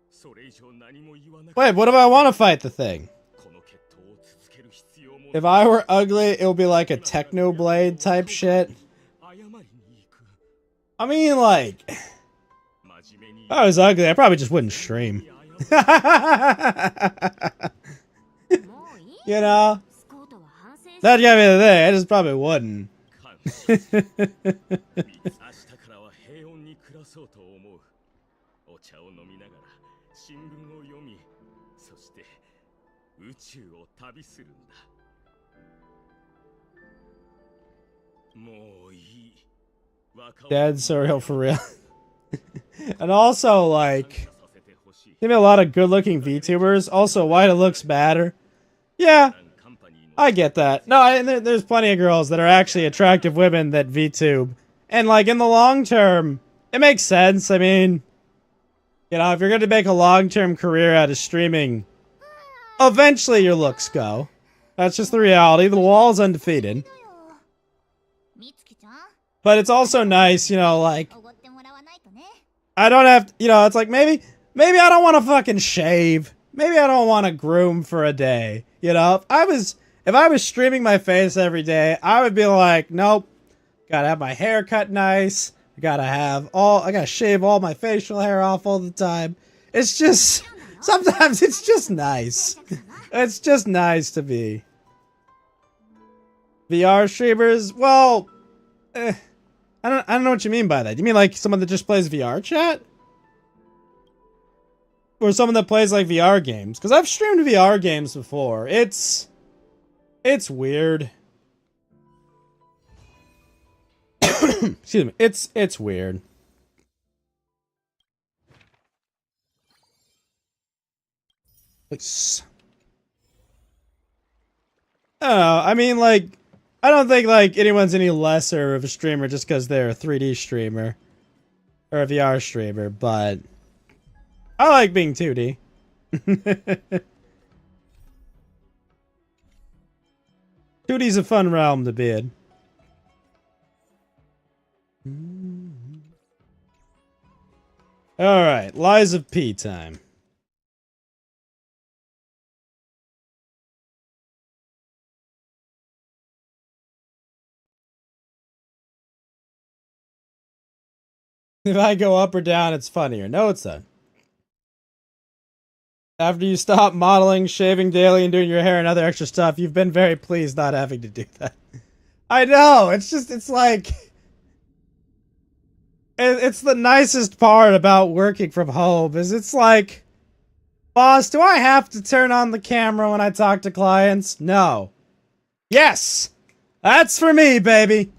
[SPEAKER 2] それ以上何も言わなくて
[SPEAKER 1] Wait, what if I want to fight the thing?
[SPEAKER 2] この決闘を続ける必要も
[SPEAKER 1] If I were ugly, it would be like a techno blade type shit.
[SPEAKER 2] 謝りに行く
[SPEAKER 1] I mean, like,
[SPEAKER 2] 真面目に
[SPEAKER 1] if I was ugly, I probably just wouldn't stream.
[SPEAKER 5] もういい。
[SPEAKER 1] You know?
[SPEAKER 5] スコートは反省し
[SPEAKER 1] That'd get me the thing, I just probably wouldn't.
[SPEAKER 2] 感謝する明日からは平穏に暮らそうと思うお茶を飲みながら新聞を読みそして宇宙を旅するんだもういい
[SPEAKER 1] Dead surreal for real. And also, like, give me a lot of good-looking VTubers. Also, white it looks better. Yeah, I get that. No, there's plenty of girls that are actually attractive women that VTube. And, like, in the long term, it makes sense. I mean, you know, if you're going to make a long-term career out of streaming, eventually your looks go. That's just the reality. The wall's undefeated.
[SPEAKER 5] みつきちゃん
[SPEAKER 1] But it's also nice, you know, like,
[SPEAKER 5] おごってもらわないとね。
[SPEAKER 1] I don't have, you know, it's like maybe I don't want to fucking shave. Maybe I don't want to groom for a day. You know, if I was streaming my face every day, I would be like, nope, gotta have my hair cut nice. I gotta shave all my facial hair off all the time. It's just, sometimes it's just nice. It's just nice to be. VR streamers, well, I don't know what you mean by that. You mean like someone that just plays VR chat? Or someone that plays like VR games? Because I've streamed VR games before. It's weird. Excuse me. It's weird. Please. I don't know. I mean, like, I don't think, like, anyone's any lesser of a streamer just because they're a 3D streamer. Or a VR streamer, but I like being 2D. 2D's a fun realm to be in. Alright, Lies of P time. If I go up or down, it's funnier. No, it's not. After you stop modeling, shaving daily, and doing your hair and other extra stuff, you've been very pleased not having to do that. I know, it's just, it's like... It's the nicest part about working from home, is it's like... Boss, do I have to turn on the camera when I talk to clients? No. Yes! That's for me, baby!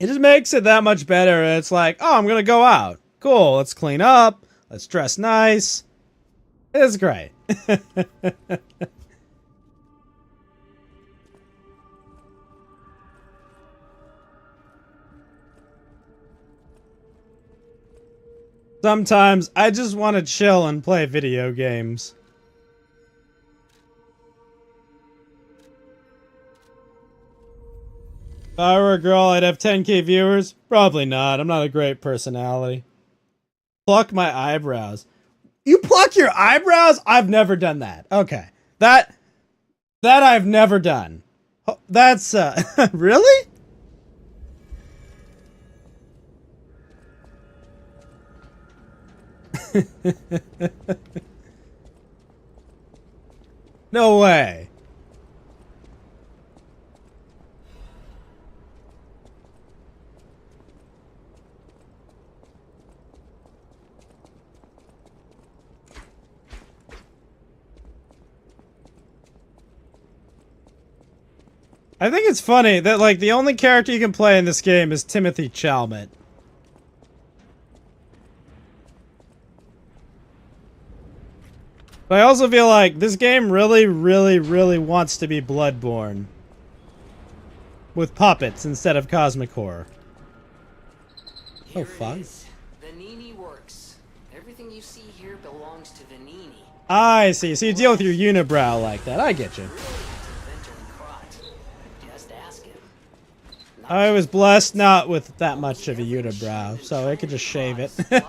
[SPEAKER 1] It just makes it that much better. It's like, oh, I'm gonna go out. Cool, let's clean up. Let's dress nice. It's great. Sometimes I just want to chill and play video games. If I were a girl, I'd have 10k viewers? Probably not. I'm not a great personality. Pluck my eyebrows. You pluck your eyebrows? I've never done that. Okay. That I've never done. That's, really? No way. I think it's funny that, like, the only character you can play in this game is Timothy Chalamet. But I also feel like this game really, really, really wants to be Bloodborne. With puppets instead of cosmic horror. Oh, fuck.
[SPEAKER 6] Vanini works. Everything you see here belongs to Vanini.
[SPEAKER 1] I see. So you deal with your unibrow like that. I get you.
[SPEAKER 6] Just ask him.
[SPEAKER 1] I was blessed not with that much of a unibrow, so I could just shave it.
[SPEAKER 6] You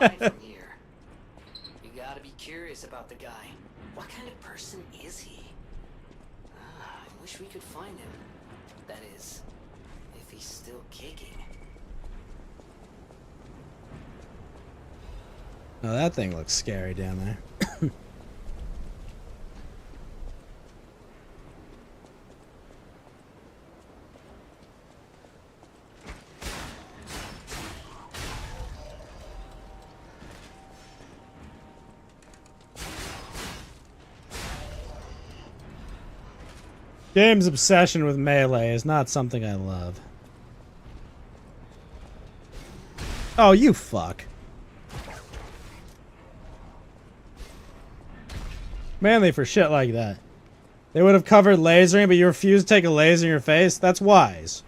[SPEAKER 6] gotta be curious about the guy. What kind of person is he? I wish we could find him. That is, if he's still kicking.
[SPEAKER 1] Oh, that thing looks scary down there. Game's obsession with melee is not something I love. Oh, you fuck. Mainly for shit like that. They would have covered lasering, but you refuse to take a laser in your face? That's wise.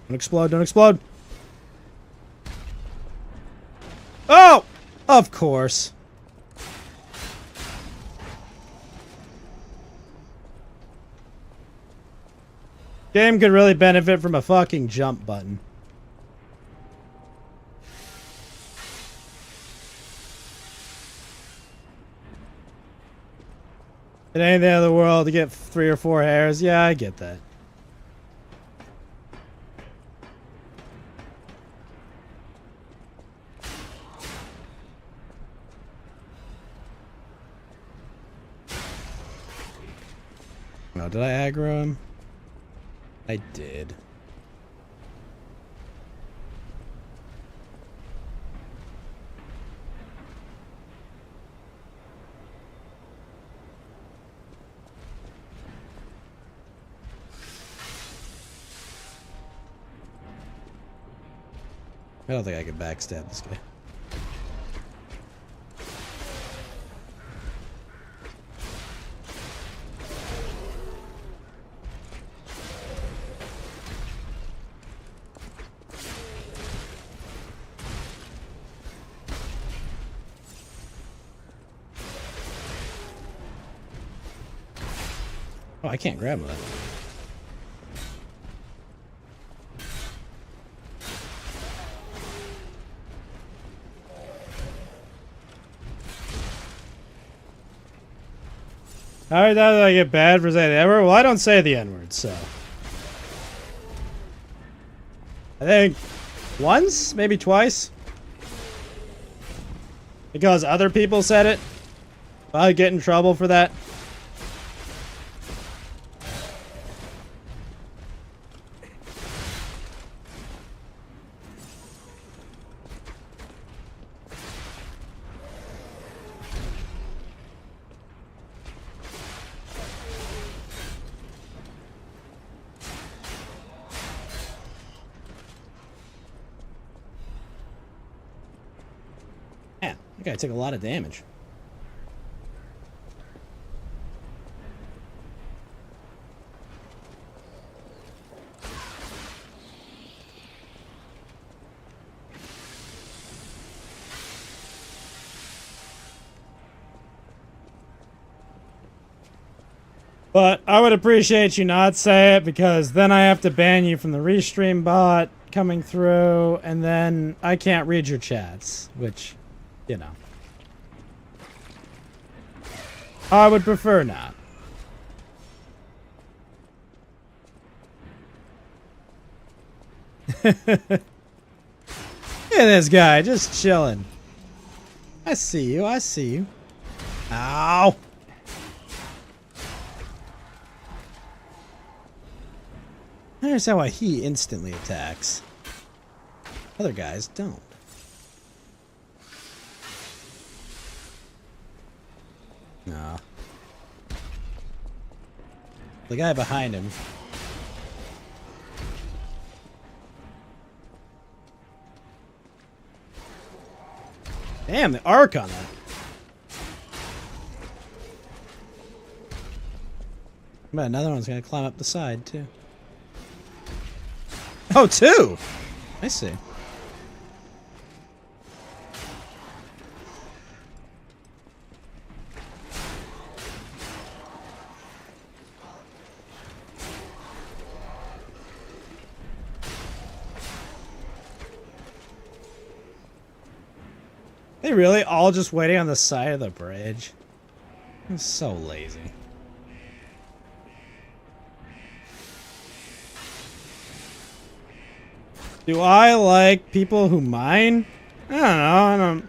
[SPEAKER 1] Don't explode, don't explode. Oh! Of course. Game could really benefit from a fucking jump button. It ain't the end of the world to get 3 or 4 hairs. Yeah, I get that. Oh, did I aggro him? I did. I don't think I can backstab this guy. Oh, I can't grab that. How did I get bad for saying the N-word? Well, I don't say the N-word, so. I think once, maybe twice. Because other people said it. I get in trouble for that. Man, that guy took a lot of damage. But I would appreciate you not say it, because then I have to ban you from the restream bot coming through, and then I can't read your chats, which, you know. I would prefer not. Look at this guy, just chilling. I see you, I see you. Ow! I understand why he instantly attacks. Other guys don't. No. The guy behind him. Damn, the arc on that. But another one's gonna climb up the side too. Oh, two! I see. They really all just waiting on the side of the bridge? I'm so lazy. Do I like people who mine? I don't know. I don't.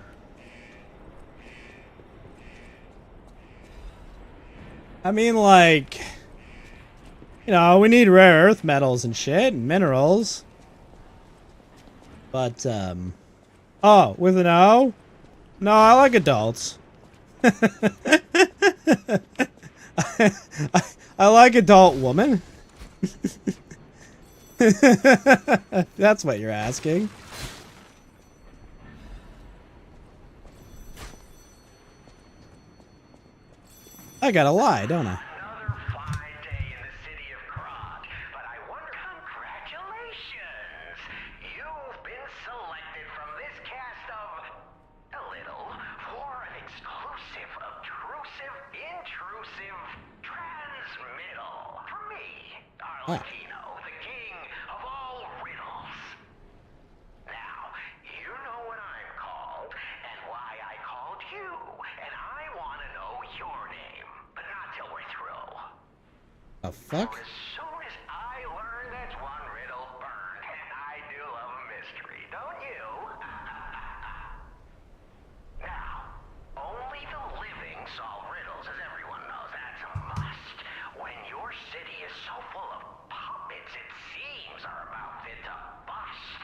[SPEAKER 1] I mean, like, you know, we need rare earth metals and shit and minerals. But, oh, with an O? No, I like adults. I like adult woman. That's what you're asking. I gotta lie, don't I?
[SPEAKER 7] Another fine day in the city of Krog, but I wonder, congratulations! You've been selected from this cast of a little for an exclusive, obtrusive, intrusive transmittal. For me, Arlecchino, the king of all riddles. Now, you know what I'm called and why I called you, and I want to know your name, but not till we're through.
[SPEAKER 1] The fuck?
[SPEAKER 7] For as soon as I learn there's one riddle burned, and I do love a mystery, don't you? Now, only the living solve riddles, as everyone knows. That's a must. When your city is so full of puppets, it seems are about fit to bust.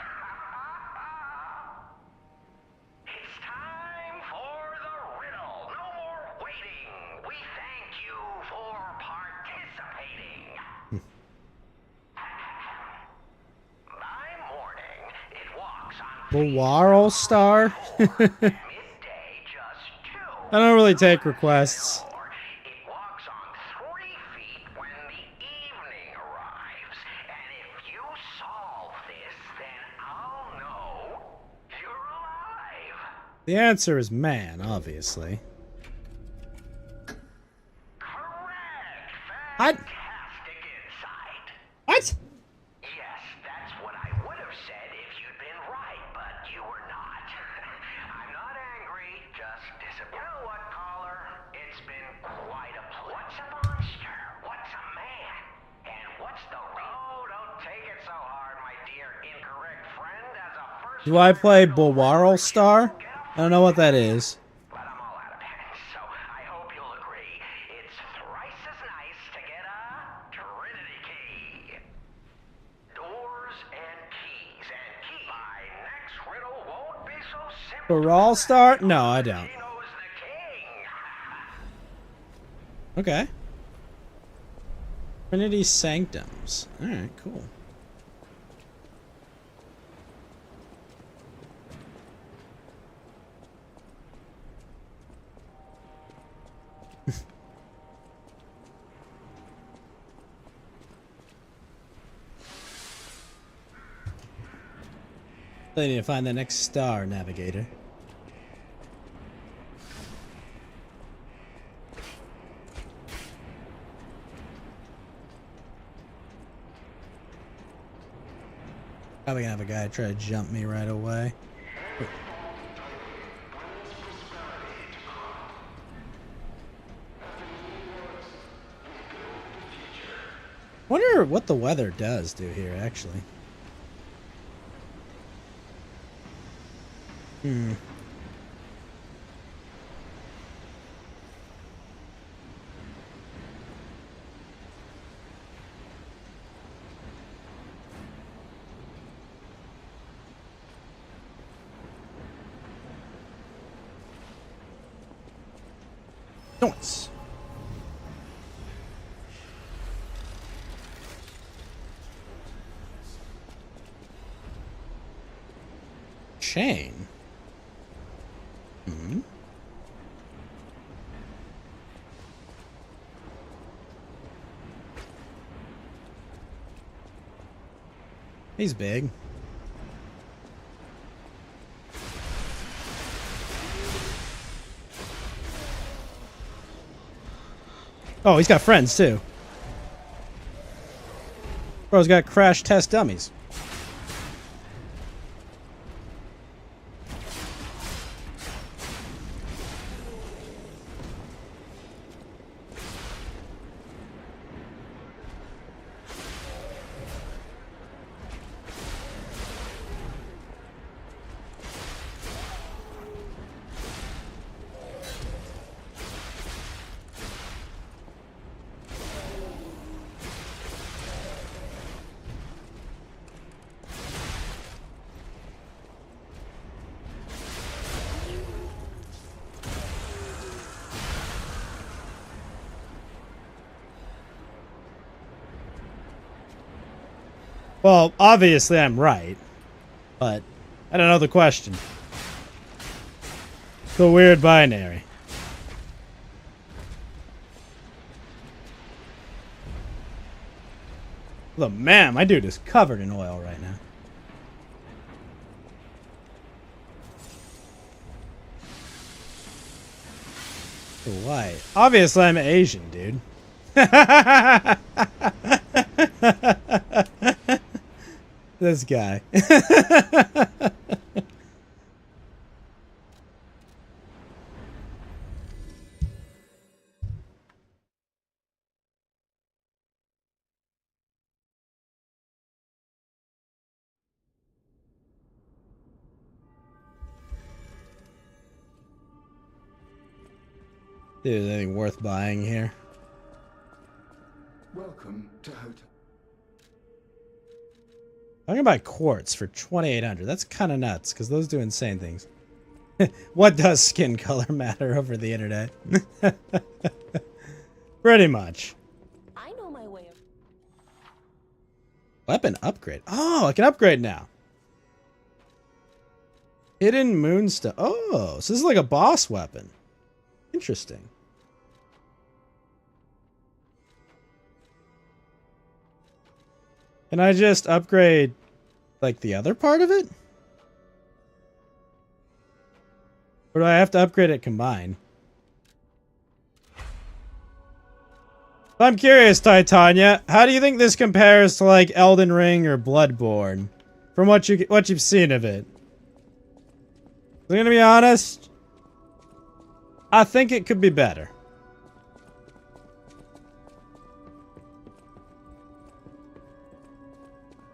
[SPEAKER 7] It's time for the riddle. No more waiting. We thank you for participating. By morning, it walks on
[SPEAKER 1] Boaro Star?
[SPEAKER 7] midday, just 2.
[SPEAKER 1] I don't really take requests.
[SPEAKER 7] It walks on 3 feet when the evening arrives. And if you solve this, then I'll know you're alive.
[SPEAKER 1] The answer is man, obviously.
[SPEAKER 7] Correct.
[SPEAKER 1] What?
[SPEAKER 7] Fantastic insight.
[SPEAKER 1] What?
[SPEAKER 7] Yes, that's what I would have said if you'd been right, but you were not. I'm not angry, just disappointed. You know what, caller? It's been quite a pleasure. What's a monster? What's a man? And what's the... Oh, don't take it so hard, my dear incorrect friend. As a first...
[SPEAKER 1] Do I play Boaro Star? I don't know what that is.
[SPEAKER 7] But I'm all out of pens, so I hope you'll agree. It's thrice as nice to get a Trinity key. Doors and keys, and key. My next riddle won't be so simple.
[SPEAKER 1] Boral Star? No, I don't.
[SPEAKER 7] He knows the king.
[SPEAKER 1] Okay. Trinity Sanctums. Alright, cool. I need to find the next star, Navigator. Probably gonna have a guy try to jump me right away. Wonder what the weather does do here, actually. Hmm. Nice. Chain. He's big. Oh, he's got friends too. Bro's got crash test dummies. Well, obviously I'm right, but I don't know the question. It's a weird binary. Look, man, my dude is covered in oil right now. Why? Obviously I'm Asian, dude. This guy. Dude, is anything worth buying here?
[SPEAKER 8] Welcome to Hotel.
[SPEAKER 1] I'm gonna buy quartz for 2,800. That's kind of nuts, because those do insane things. What does skin color matter over the internet? Pretty much.
[SPEAKER 5] I know my way of.
[SPEAKER 1] Weapon upgrade. Oh, I can upgrade now. Hidden moonstone. Oh, so this is like a boss weapon. Interesting. Can I just upgrade, like, the other part of it? Or do I have to upgrade it combined? I'm curious, Titania. How do you think this compares to, like, Elden Ring or Bloodborne? From what you've seen of it? I'm gonna be honest. I think it could be better.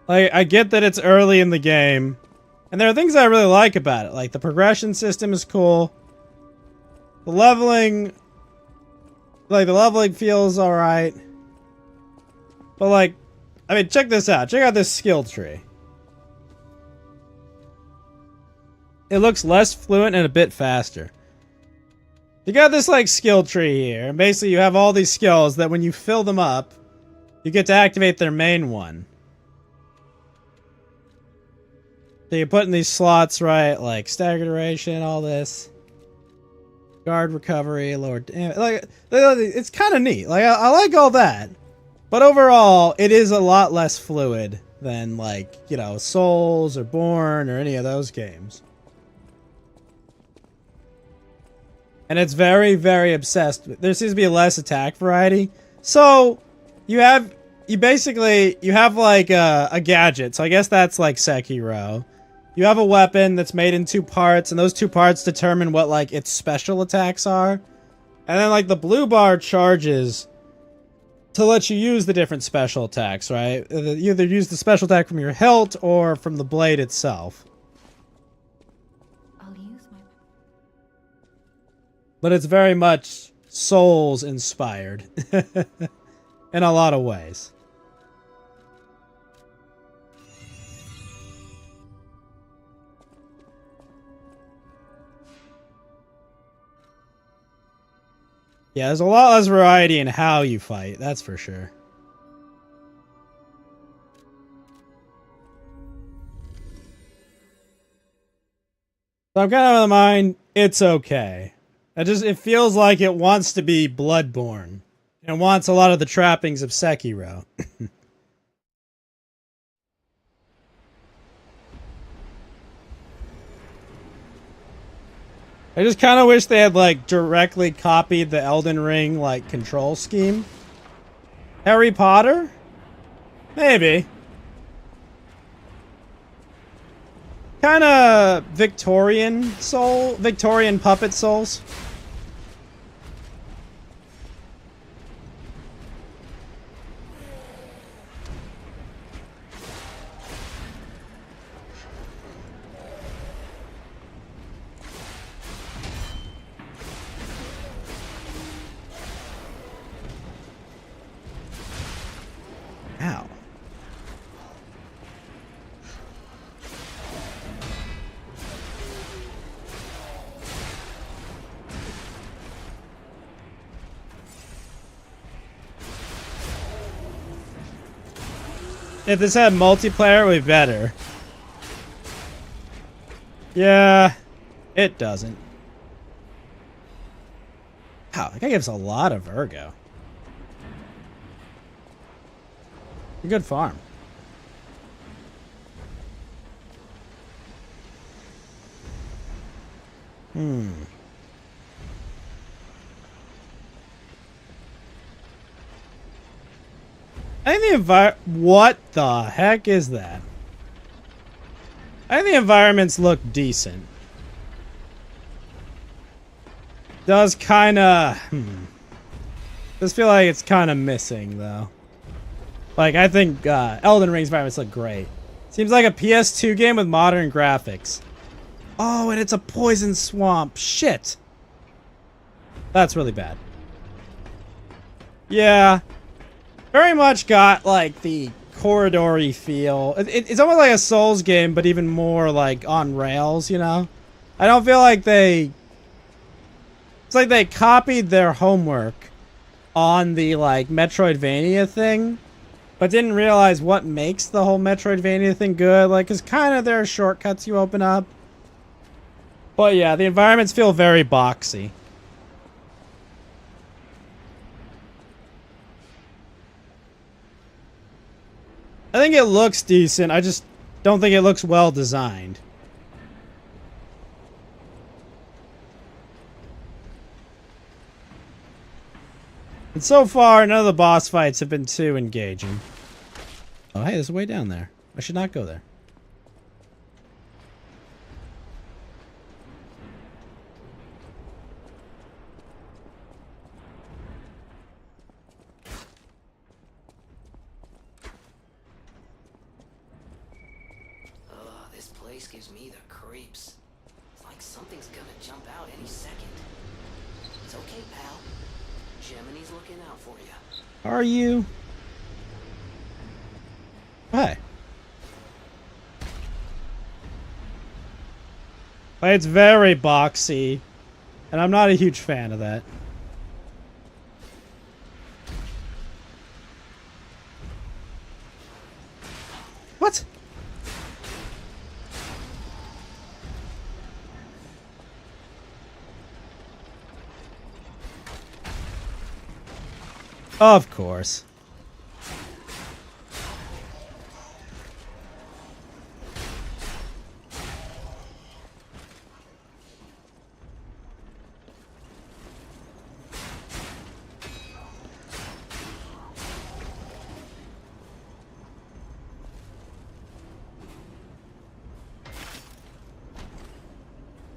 [SPEAKER 1] Like, I get that it's early in the game, and there are things I really like about it. Like, the progression system is cool. The leveling feels alright. But, like, I mean, check this out. Check out this skill tree. It looks less fluent and a bit faster. You got this, like, skill tree here, and basically you have all these skills that when you fill them up, you get to activate their main one. So you put in these slots, right? Like stagger duration, all this. Guard recovery, lower damage. Like, it's kind of neat. Like, I like all that. But overall, it is a lot less fluid than, like, you know, Souls or Born or any of those games. And it's very, very obsessed. There seems to be less attack variety. So, you have like a gadget. So I guess that's like Sekiro. You have a weapon that's made in 2 parts, and those 2 parts determine what, like, its special attacks are. And then, like, the blue bar charges to let you use the different special attacks, right? You either use the special attack from your hilt or from the blade itself.
[SPEAKER 5] I'll use my.
[SPEAKER 1] But it's very much Souls inspired in a lot of ways. Yeah, there's a lot less variety in how you fight, that's for sure. So I'm kind of of the mind, it's okay. It feels like it wants to be Bloodborne. And wants a lot of the trappings of Sekiro. I just kind of wish they had, like, directly copied the Elden Ring, like, control scheme. Harry Potter? Maybe. Kind of Victorian puppet souls. Ow. If this had multiplayer, it would be better. Yeah, it doesn't. Wow, that guy gives a lot of Virgo. A good farm. I think the what the heck is that? I think the environments look decent. Does kinda does feel like it's kinda missing though. Like, I think Elden Ring's environments look great. Seems like a PS2 game with modern graphics. Oh, and it's a poison swamp. Shit. That's really bad. Yeah. Very much got, like, the corridory feel. It's almost like a Souls game, but even more, like, on rails, you know? I don't feel like they... It's like they copied their homework on the, like, Metroidvania thing, but didn't realize what makes the whole Metroidvania thing good. Like, because kind of there are shortcuts you open up. But yeah, the environments feel very boxy. I think it looks decent. I just don't think it looks well designed. And so far, none of the boss fights have been too engaging. Oh, hey, there's a way down there. I should not go there.
[SPEAKER 6] This place gives me the creeps. It's like something's gonna jump out any second. It's okay, pal. Gemini's looking out for you.
[SPEAKER 1] Are you? Hi. It's very boxy, and I'm not a huge fan of that. What? Of course.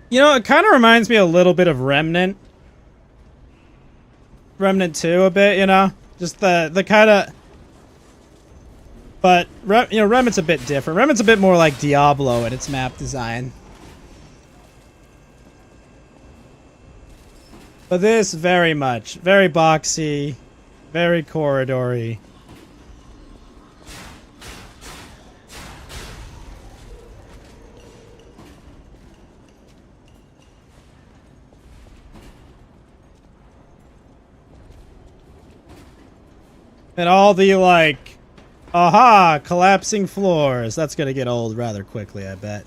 [SPEAKER 1] You know, it kind of reminds me a little bit of Remnant. Remnant 2 a bit, you know? Just the kind of... But, you know, Remnant's a bit different. Remnant's a bit more like Diablo in its map design. But this, very much. Very boxy. Very corridory. And all the, like, aha, collapsing floors. That's gonna get old rather quickly, I bet.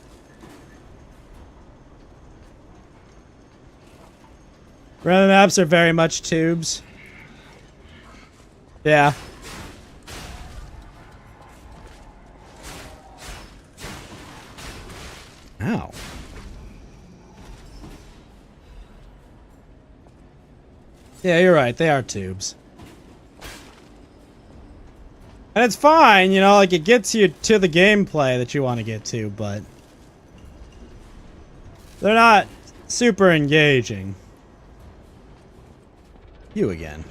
[SPEAKER 1] Random maps are very much tubes. Yeah. Ow. Yeah, you're right. They are tubes. And it's fine, you know, like it gets you to the gameplay that you want to get to, but they're not super engaging. You again.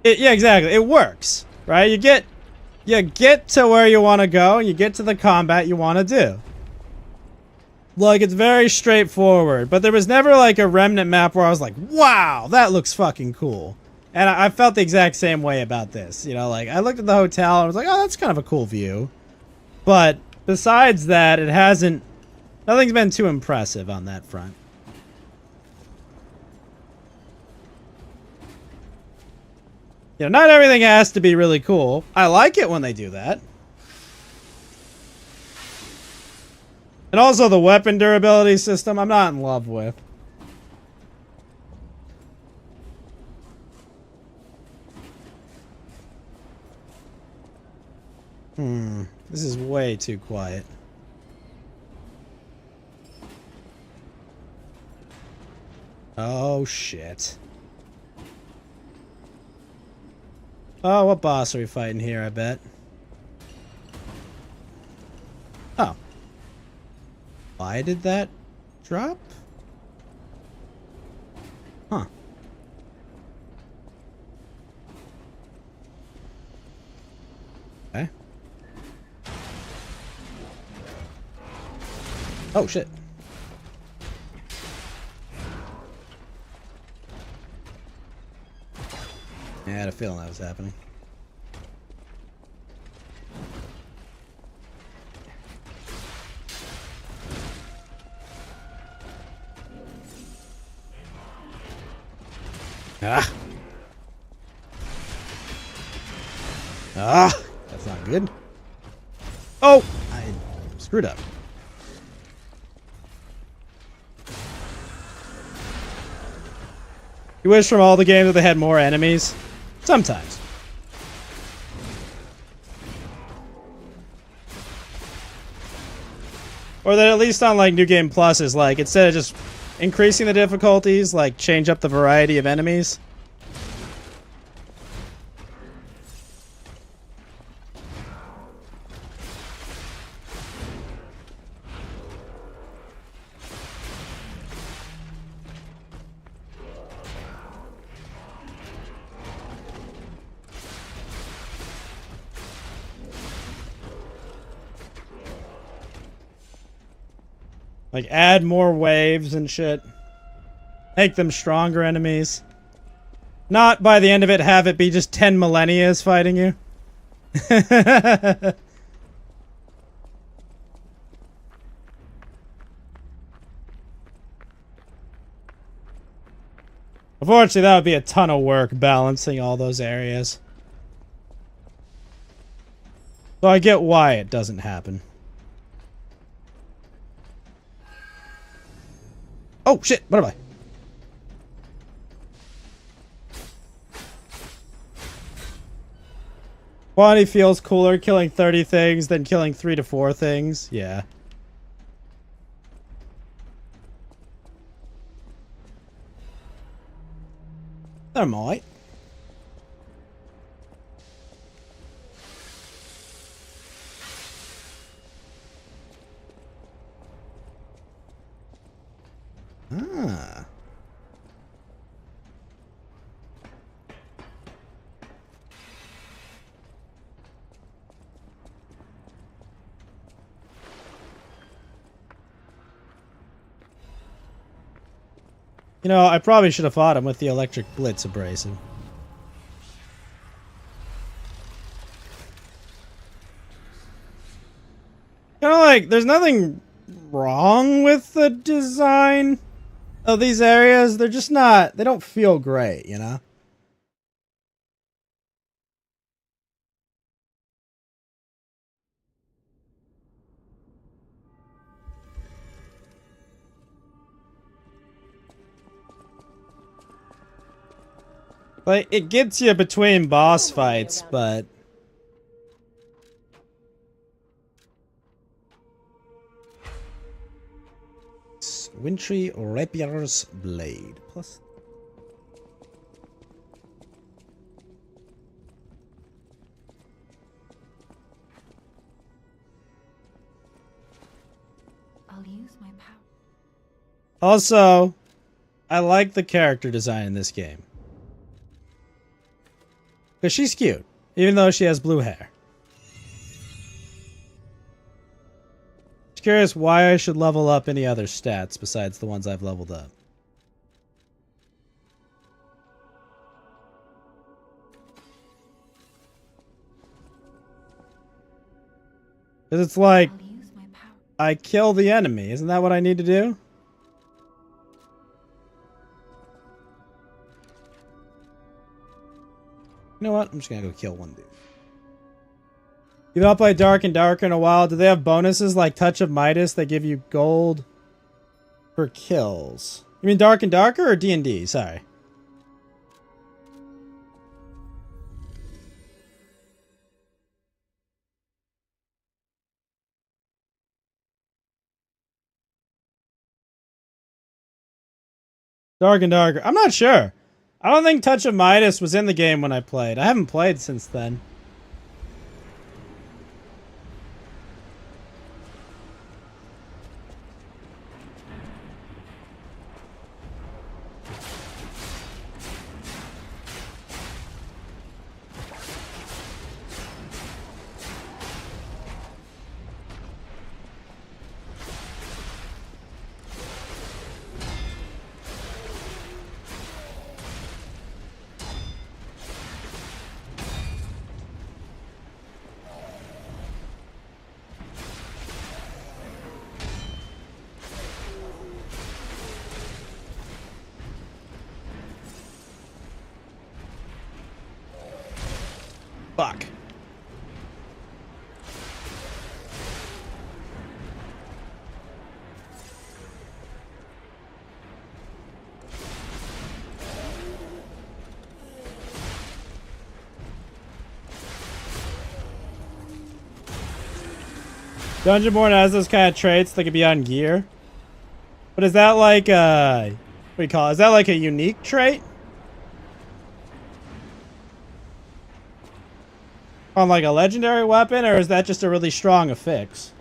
[SPEAKER 1] Yeah, exactly. It works, right? You get to where you want to go, and you get to the combat you want to do. Like, it's very straightforward, but there was never like a Remnant map where I was like, wow, that looks fucking cool. And I felt the exact same way about this. You know, like, I looked at the hotel and I was like, oh, that's kind of a cool view. But besides that, it hasn't... Nothing's been too impressive on that front. You know, not everything has to be really cool. I like it when they do that. And also the weapon durability system, I'm not in love with. This is way too quiet. Oh, shit. Oh, what boss are we fighting here, I bet? Oh. Why did that drop? Huh. Okay. Oh, shit. Yeah, I had a feeling that was happening. Ah! Ah! That's not good. Oh! I screwed up. You wish from all the games that they had more enemies? Sometimes. Or that at least on like New Game Plus is like, instead of just increasing the difficulties, like change up the variety of enemies. Like, add more waves and shit. Make them stronger enemies. Not, by the end of it, have it be just 10 millennias fighting you. Unfortunately, that would be a ton of work balancing all those areas. So I get why it doesn't happen. Oh, shit! What am I? Quantity feels cooler killing 30 things than killing 3 to 4 things. Yeah. There might. Ah. You know, I probably should have fought him with the electric blitz abrasive. Kind of like, there's nothing wrong with the design of these areas. They're just not, they don't feel great, you know? Like, it gets you between boss fights, but... Wintry Rapier's Blade. Plus.
[SPEAKER 5] I'll use my power.
[SPEAKER 1] Also, I like the character design in this game. Because she's cute, even though she has blue hair. Just curious why I should level up any other stats besides the ones I've leveled up. Because it's like,
[SPEAKER 5] I'll use my power.
[SPEAKER 1] I kill the enemy. Isn't that what I need to do? You know what? I'm just gonna go kill one dude. You've not played Dark and Darker in a while. Do they have bonuses like Touch of Midas that give you gold for kills? You mean Dark and Darker or D&D? Sorry. Dark and Darker. I'm not sure. I don't think Touch of Midas was in the game when I played. I haven't played since then. Fuck. Dungeonborn has those kind of traits that could be on gear. But is that like what do you call it? Is that like a unique trait? On like a legendary weapon, or is that just a really strong affix?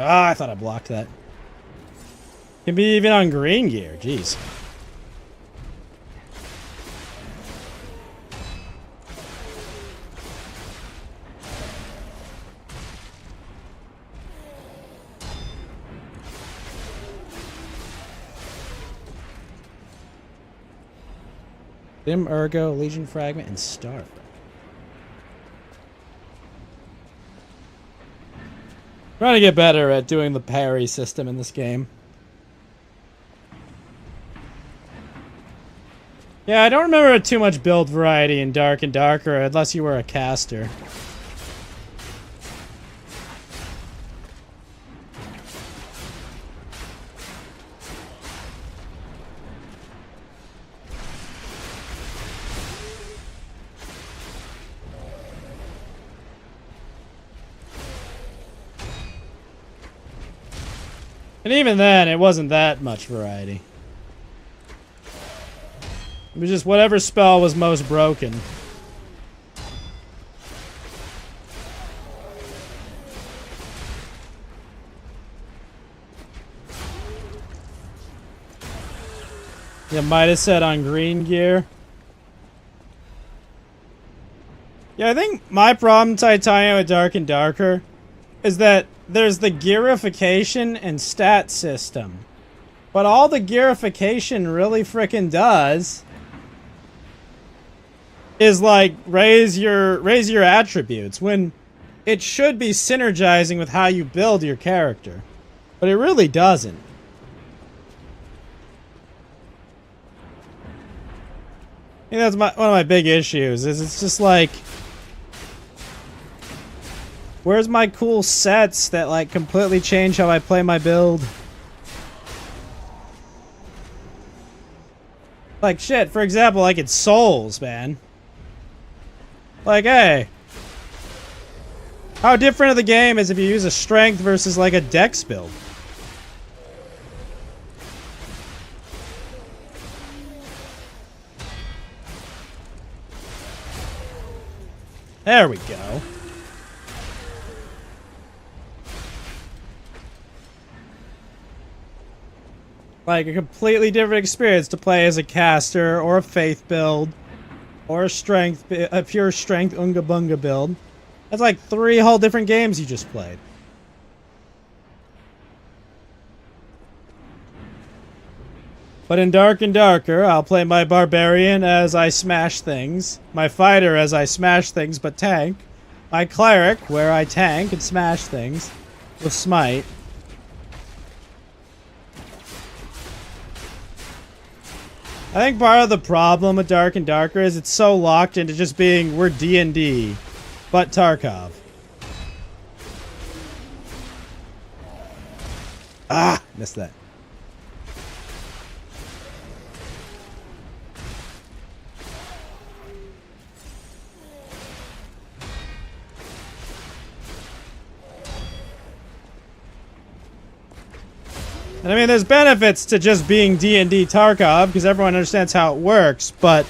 [SPEAKER 1] Ah, I thought I blocked that. Can be even on green gear. Jeez. Dim Ergo, Legion Fragment, and Star. Trying to get better at doing the parry system in this game. Yeah, I don't remember too much build variety in Dark and Darker unless you were a caster. And even then, it wasn't that much variety. It was just whatever spell was most broken. Yeah, might have said on green gear. Yeah, I think my problem, Titania, with Dark and Darker is that there's the gearification and stat system. But all the gearification really frickin' does is like raise your attributes when it should be synergizing with how you build your character. But it really doesn't. I think that's one of my big issues, is it's just like, where's my cool sets that like completely change how I play my build? Like shit, for example, like it's Souls, man. Like, hey, how different of the game is if you use a strength versus like a dex build? There we go. Like a completely different experience to play as a caster or a faith build or a pure strength unga bunga build. That's like 3 whole different games you just played. But in Dark and Darker, I'll play my Barbarian as I smash things, my Fighter as I smash things but tank, my Cleric where I tank and smash things with Smite. I think part of the problem with Dark and Darker is it's so locked into just being, we're D&D, but Tarkov. Ah! Missed that. And I mean, there's benefits to just being D&D Tarkov, because everyone understands how it works, but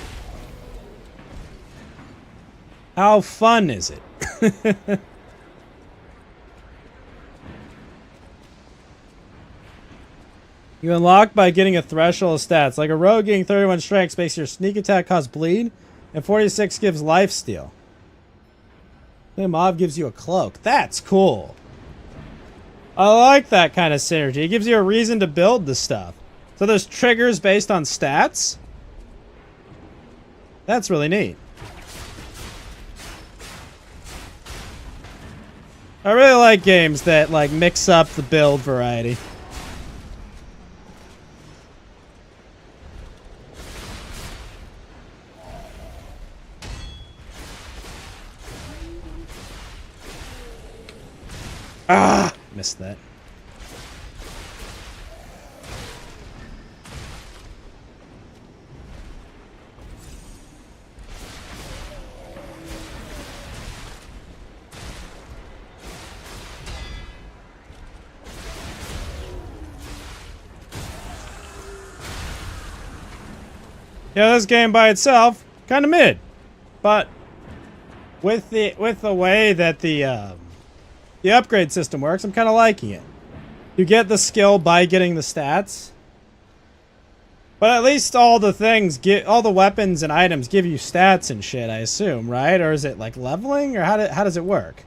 [SPEAKER 1] how fun is it? You unlock by getting a threshold of stats. Like a rogue getting 31 strength makes your sneak attack cause bleed, and 46 gives lifesteal. The mob gives you a cloak. That's cool. I like that kind of synergy. It gives you a reason to build the stuff. So there's triggers based on stats? That's really neat. I really like games that like mix up the build variety. Ah! Missed that. Yeah, this game by itself, kind of mid, but with the way that the upgrade system works, I'm kind of liking it. You get the skill by getting the stats, but at least all the weapons and items give you stats and shit, I assume, right? Or is it like leveling, or how does it work?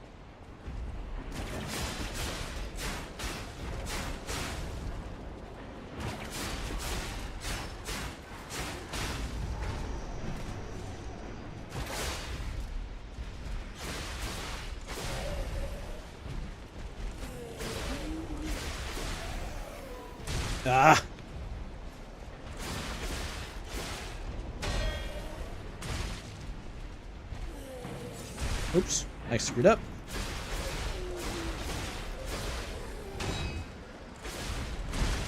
[SPEAKER 1] Ah. Oops, I screwed up.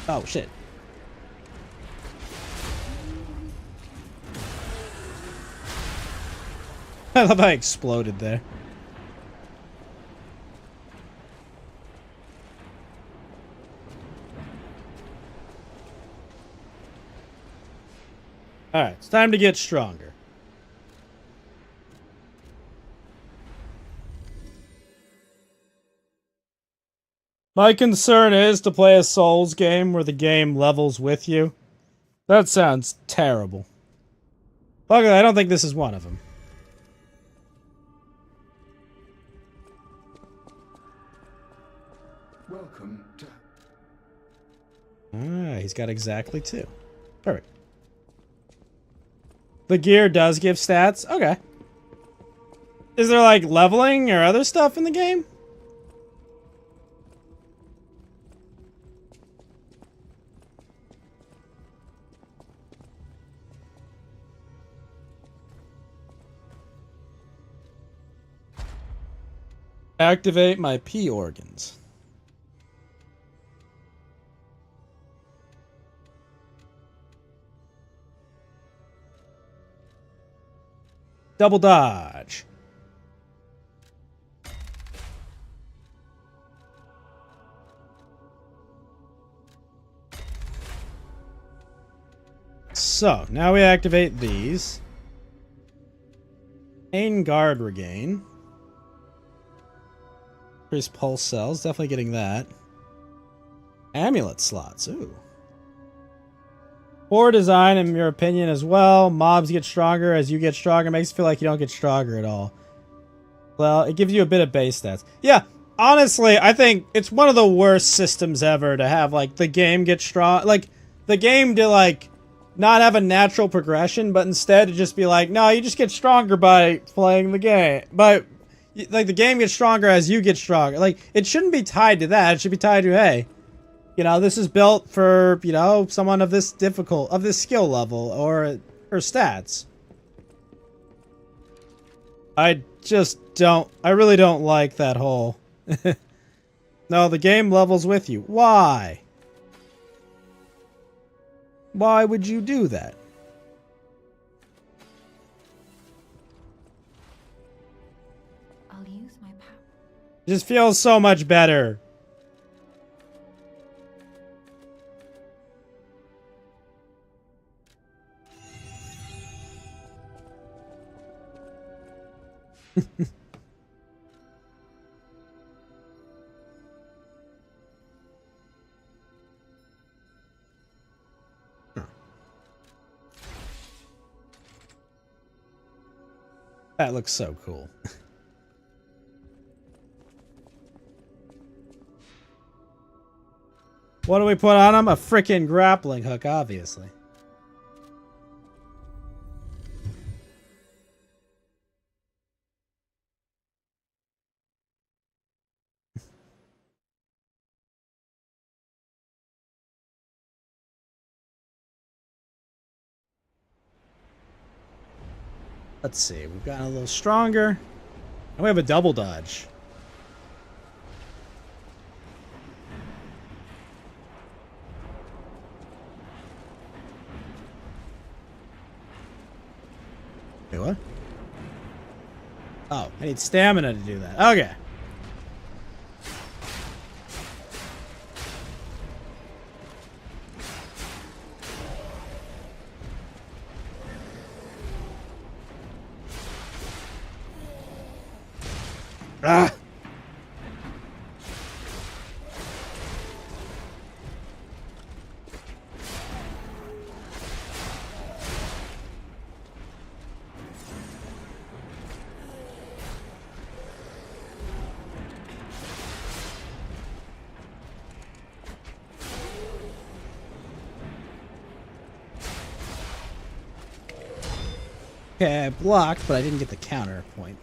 [SPEAKER 1] Oh, shit. I love how I exploded there. Alright, it's time to get stronger. My concern is to play a Souls game where the game levels with you. That sounds terrible. Luckily, I don't think this is one of them.
[SPEAKER 8] Welcome to...
[SPEAKER 1] Alright, he's got exactly 2. Perfect. The gear does give stats? Okay. Is there like leveling or other stuff in the game? Activate my P organs. Double dodge. So, now we activate these. Main guard regain. Increase pulse cells, definitely getting that. Amulet slots, ooh. Poor design in your opinion as well. Mobs get stronger as you get stronger. Makes it feel like you don't get stronger at all. Well, it gives you a bit of base stats. Yeah, honestly, I think it's one of the worst systems ever to have, like, the game get strong. Like, the game to, like, not have a natural progression, but instead to just be like, no, you just get stronger by playing the game. But, like, the game gets stronger as you get stronger. Like, it shouldn't be tied to that. It should be tied to, hey, you know, this is built for, you know, someone of this skill level or stats. I really don't like that whole. No, the game levels with you. Why? Why would you do that?
[SPEAKER 5] I'll use my power.
[SPEAKER 1] It just feels so much better. That looks so cool. What do we put on him? A frickin' grappling hook, obviously. Let's see, we've gotten a little stronger. And we have a double dodge. Wait, what? Oh, I need stamina to do that. Okay. Ah! Okay, I blocked, but I didn't get the counter point.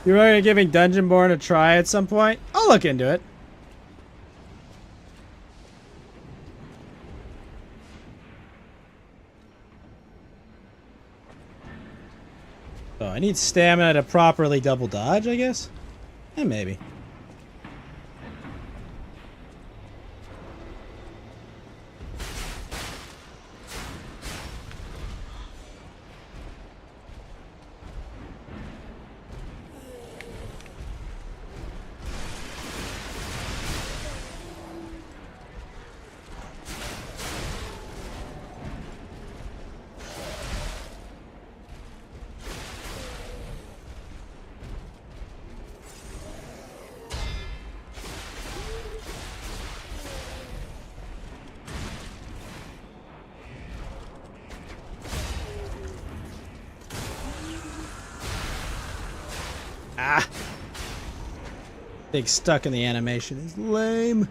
[SPEAKER 1] You're really giving Dungeonborn a try at some point? I'll look into it. Oh, I need stamina to properly double dodge, I guess? Eh, maybe. Ah! Being stuck in the animation is lame.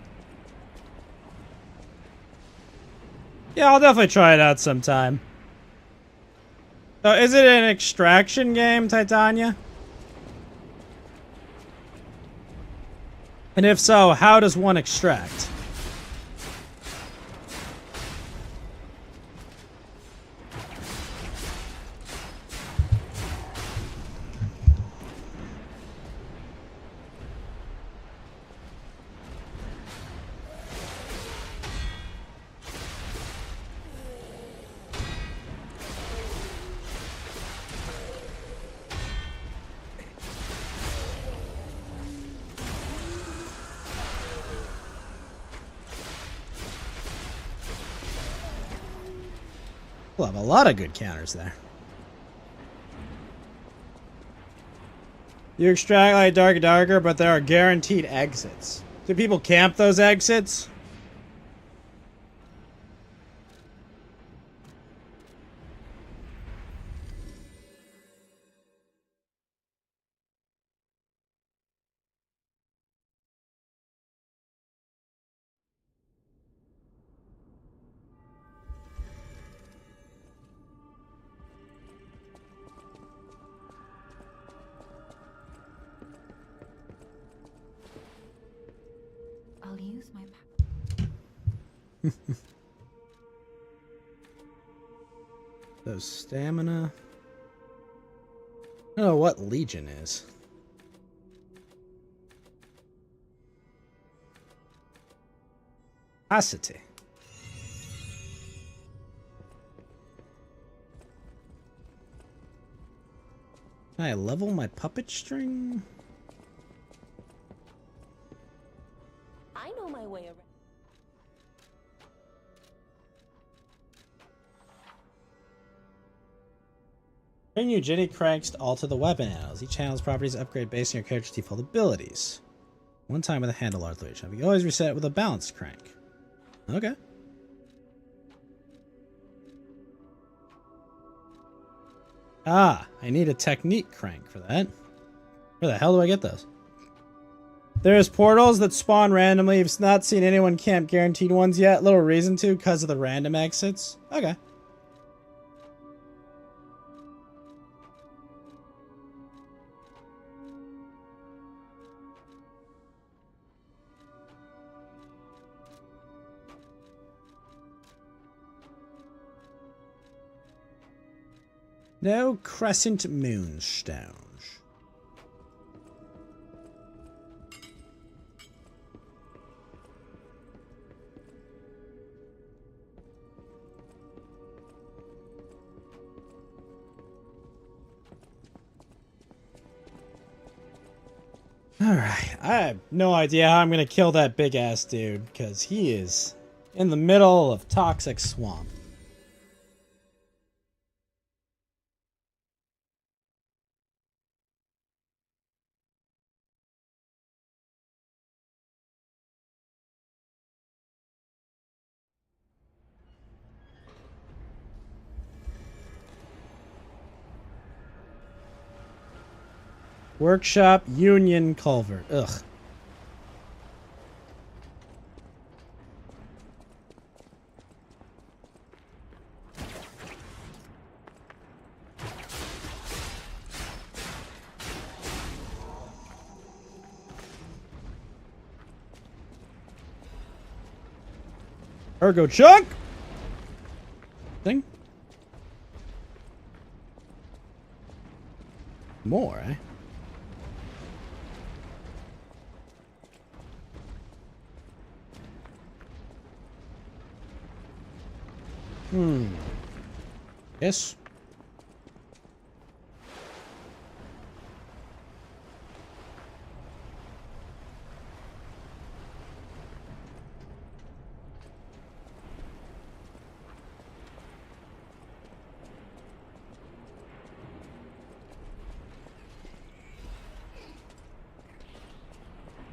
[SPEAKER 1] Yeah, I'll definitely try it out sometime. So, is it an extraction game, Titania? And if so, how does one extract? We'll have a lot of good counters there. You extract like darker, but there are guaranteed exits. Do people camp those exits?
[SPEAKER 5] I'll use my
[SPEAKER 1] Those stamina. I don't know what Legion is. Capacity. Can I level my puppet string?
[SPEAKER 5] I know my way around.
[SPEAKER 1] Bring you Jenny cranks to alter the weapon handles. Each handle's properties upgrade based on your character's default abilities. One time with a handle alteration. You always reset it with a balanced crank. Okay. Ah, I need a technique crank for that. Where the hell do I get those? There's portals that spawn randomly. You've not seen anyone camp guaranteed ones yet. Little reason to, because of the random exits. Okay. No crescent moonstones. Alright, I have no idea how I'm gonna kill that big ass dude, because he is in the middle of toxic swamp. Workshop Union Culvert. Ugh. Ergo chunk. Thing. More, eh? Yes.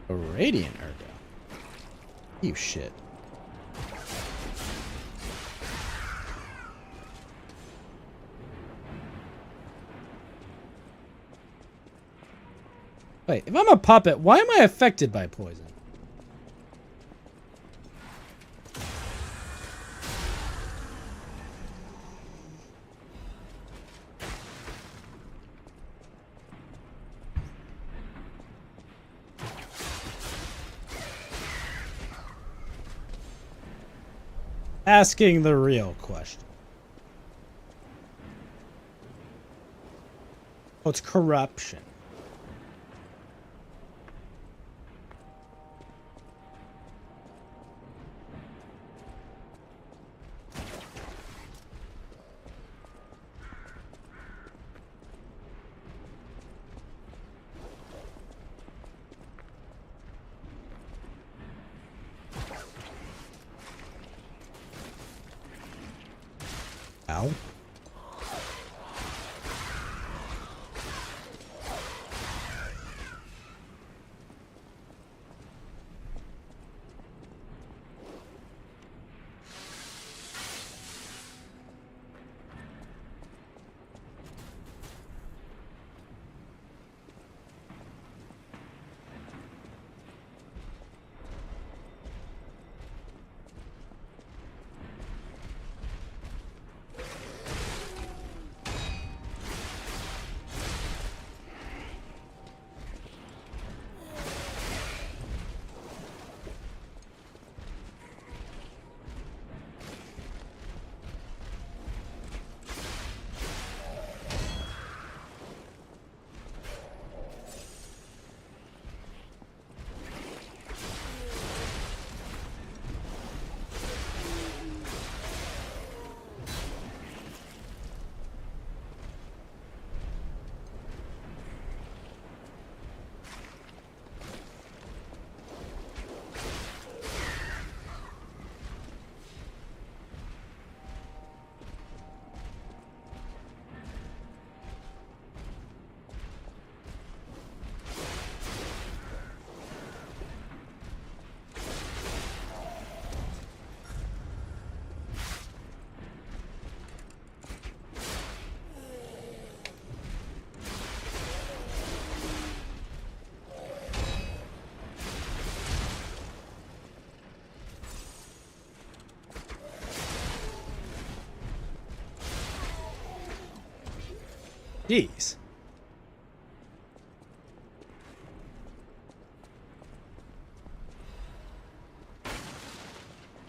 [SPEAKER 1] A radiant ergo. You shit. Wait, if I'm a puppet, why am I affected by poison? Asking the real question. Oh, it's corruption. Ow. Jeez.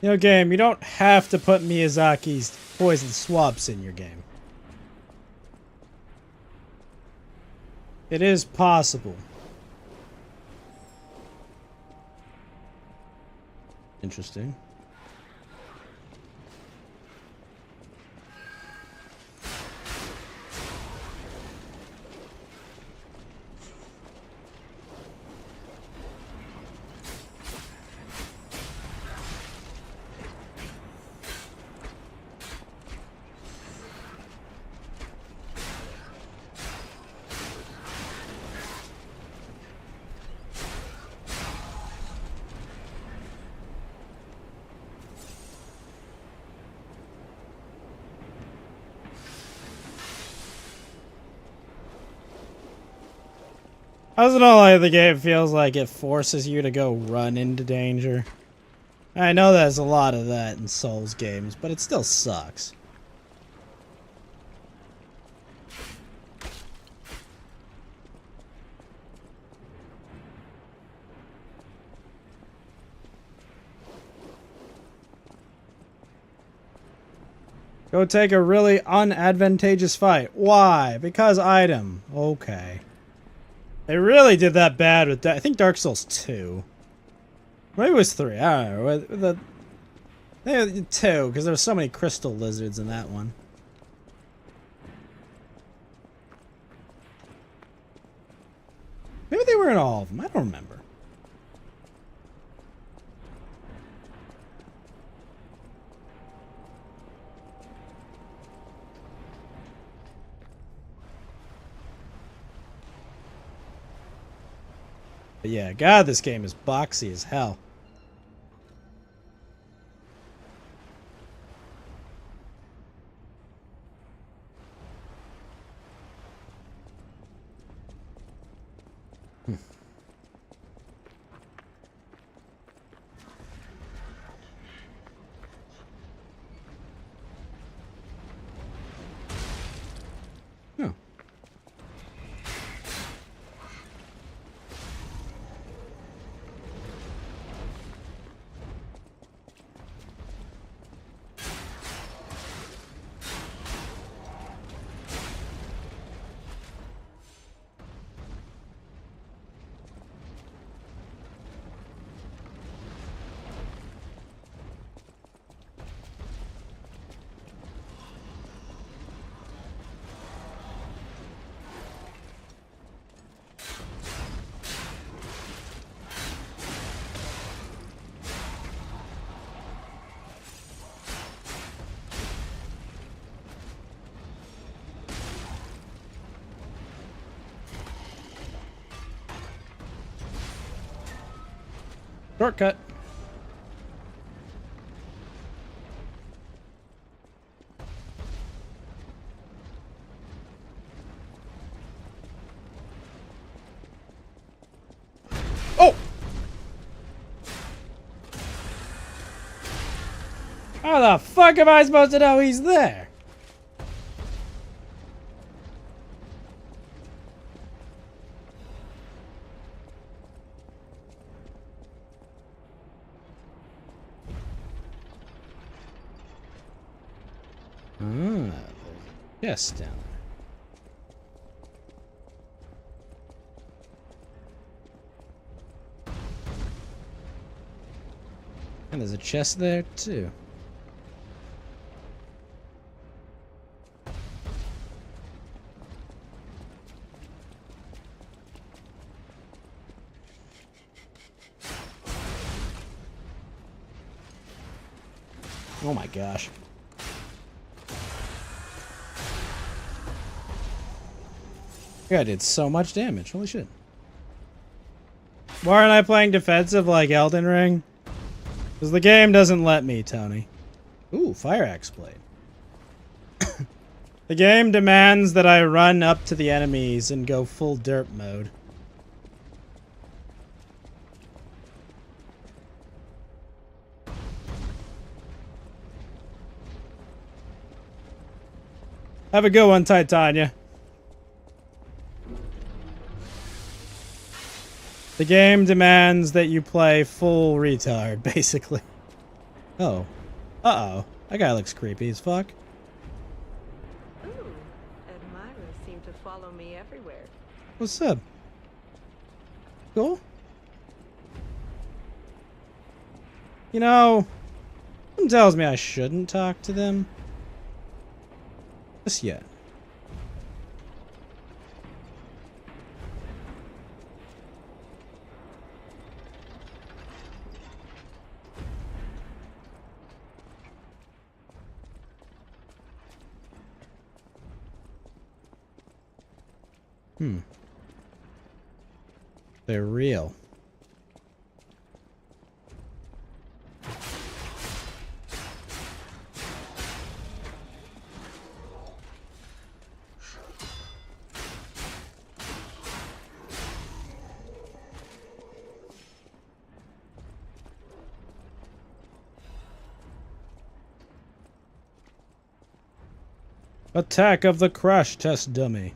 [SPEAKER 1] You know, game, you don't have to put Miyazaki's poison swamps in your game. It is possible. Interesting. I don't know, like the game feels like it forces you to go run into danger. I know there's a lot of that in Souls games, but it still sucks. Go take a really unadvantageous fight. Why? Because item. Okay. They really did that bad with I think Dark Souls 2. Maybe it was 3. I don't know. Maybe 2, because there were so many crystal lizards in that one. Maybe they were in all of them. I don't remember. But yeah, God, this game is boxy as hell. Shortcut. Oh! How the fuck am I supposed to know he's there? There's a chest down there. And there's a chest there too. Oh my gosh. Yeah, I did so much damage. Holy shit. Why aren't I playing defensive like Elden Ring? Because the game doesn't let me, Tony. Ooh, fire axe blade. The game demands that I run up to the enemies and go full derp mode. Have a good one, Titania. The game demands that you play full retard, basically. Oh. Uh-oh. That guy looks creepy as fuck.
[SPEAKER 8] Ooh, admirers seem to follow me everywhere.
[SPEAKER 1] What's up? Cool? You know, something tells me I shouldn't talk to them. Just yet. They're real. Attack of the crash test dummy.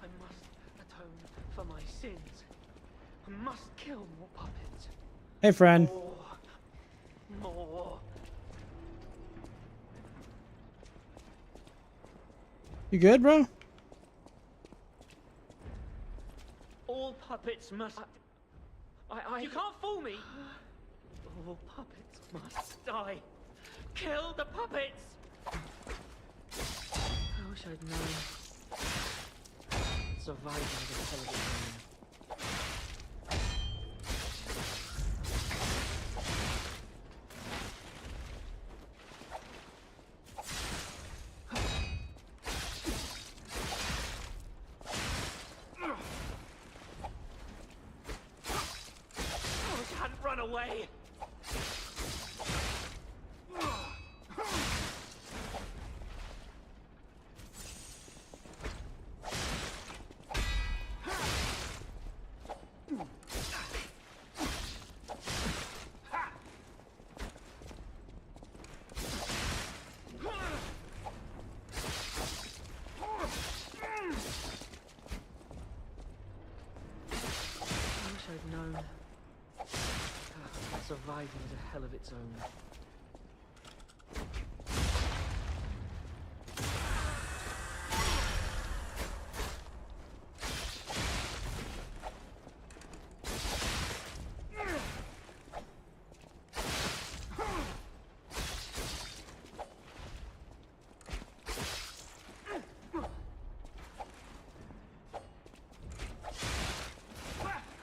[SPEAKER 9] I must atone for my sins. I must kill more puppets.
[SPEAKER 1] Hey, friend.
[SPEAKER 9] More.
[SPEAKER 1] You good, bro?
[SPEAKER 9] All puppets must... You can't fool me! All puppets must die. Kill the puppets! I wish I'd known. Surviving the television. Run away! I wish I'd known. Surviving is a hell of its own.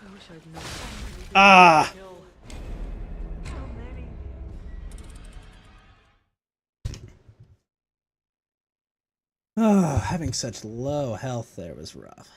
[SPEAKER 9] I wish I'd known.
[SPEAKER 1] Ah! having such low health there was rough.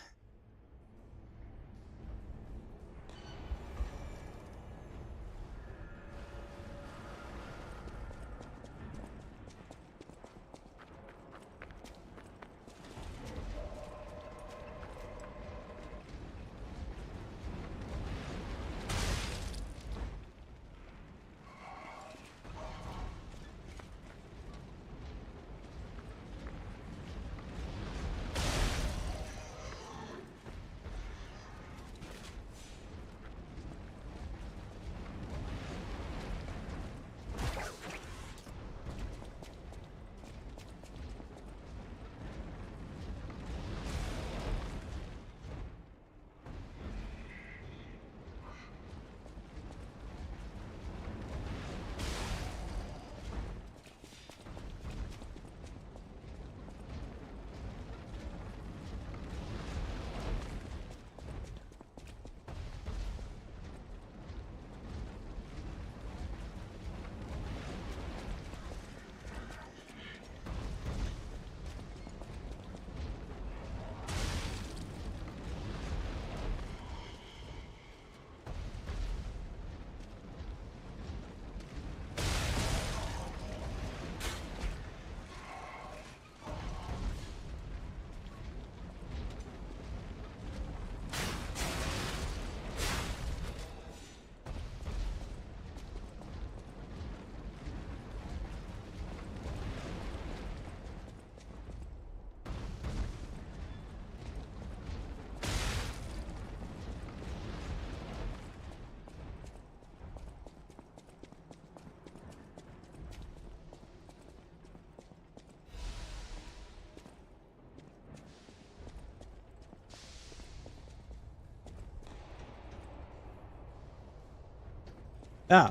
[SPEAKER 1] Oh.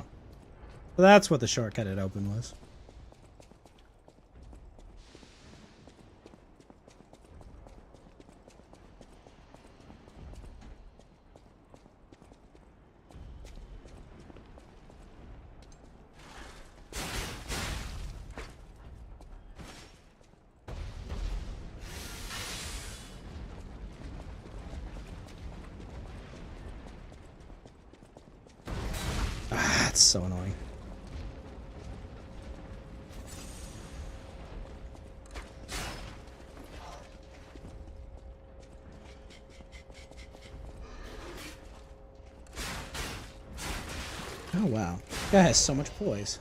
[SPEAKER 1] So that's what the shortcut it open was. Ah, it's so annoying. Oh wow, guy has so much poise.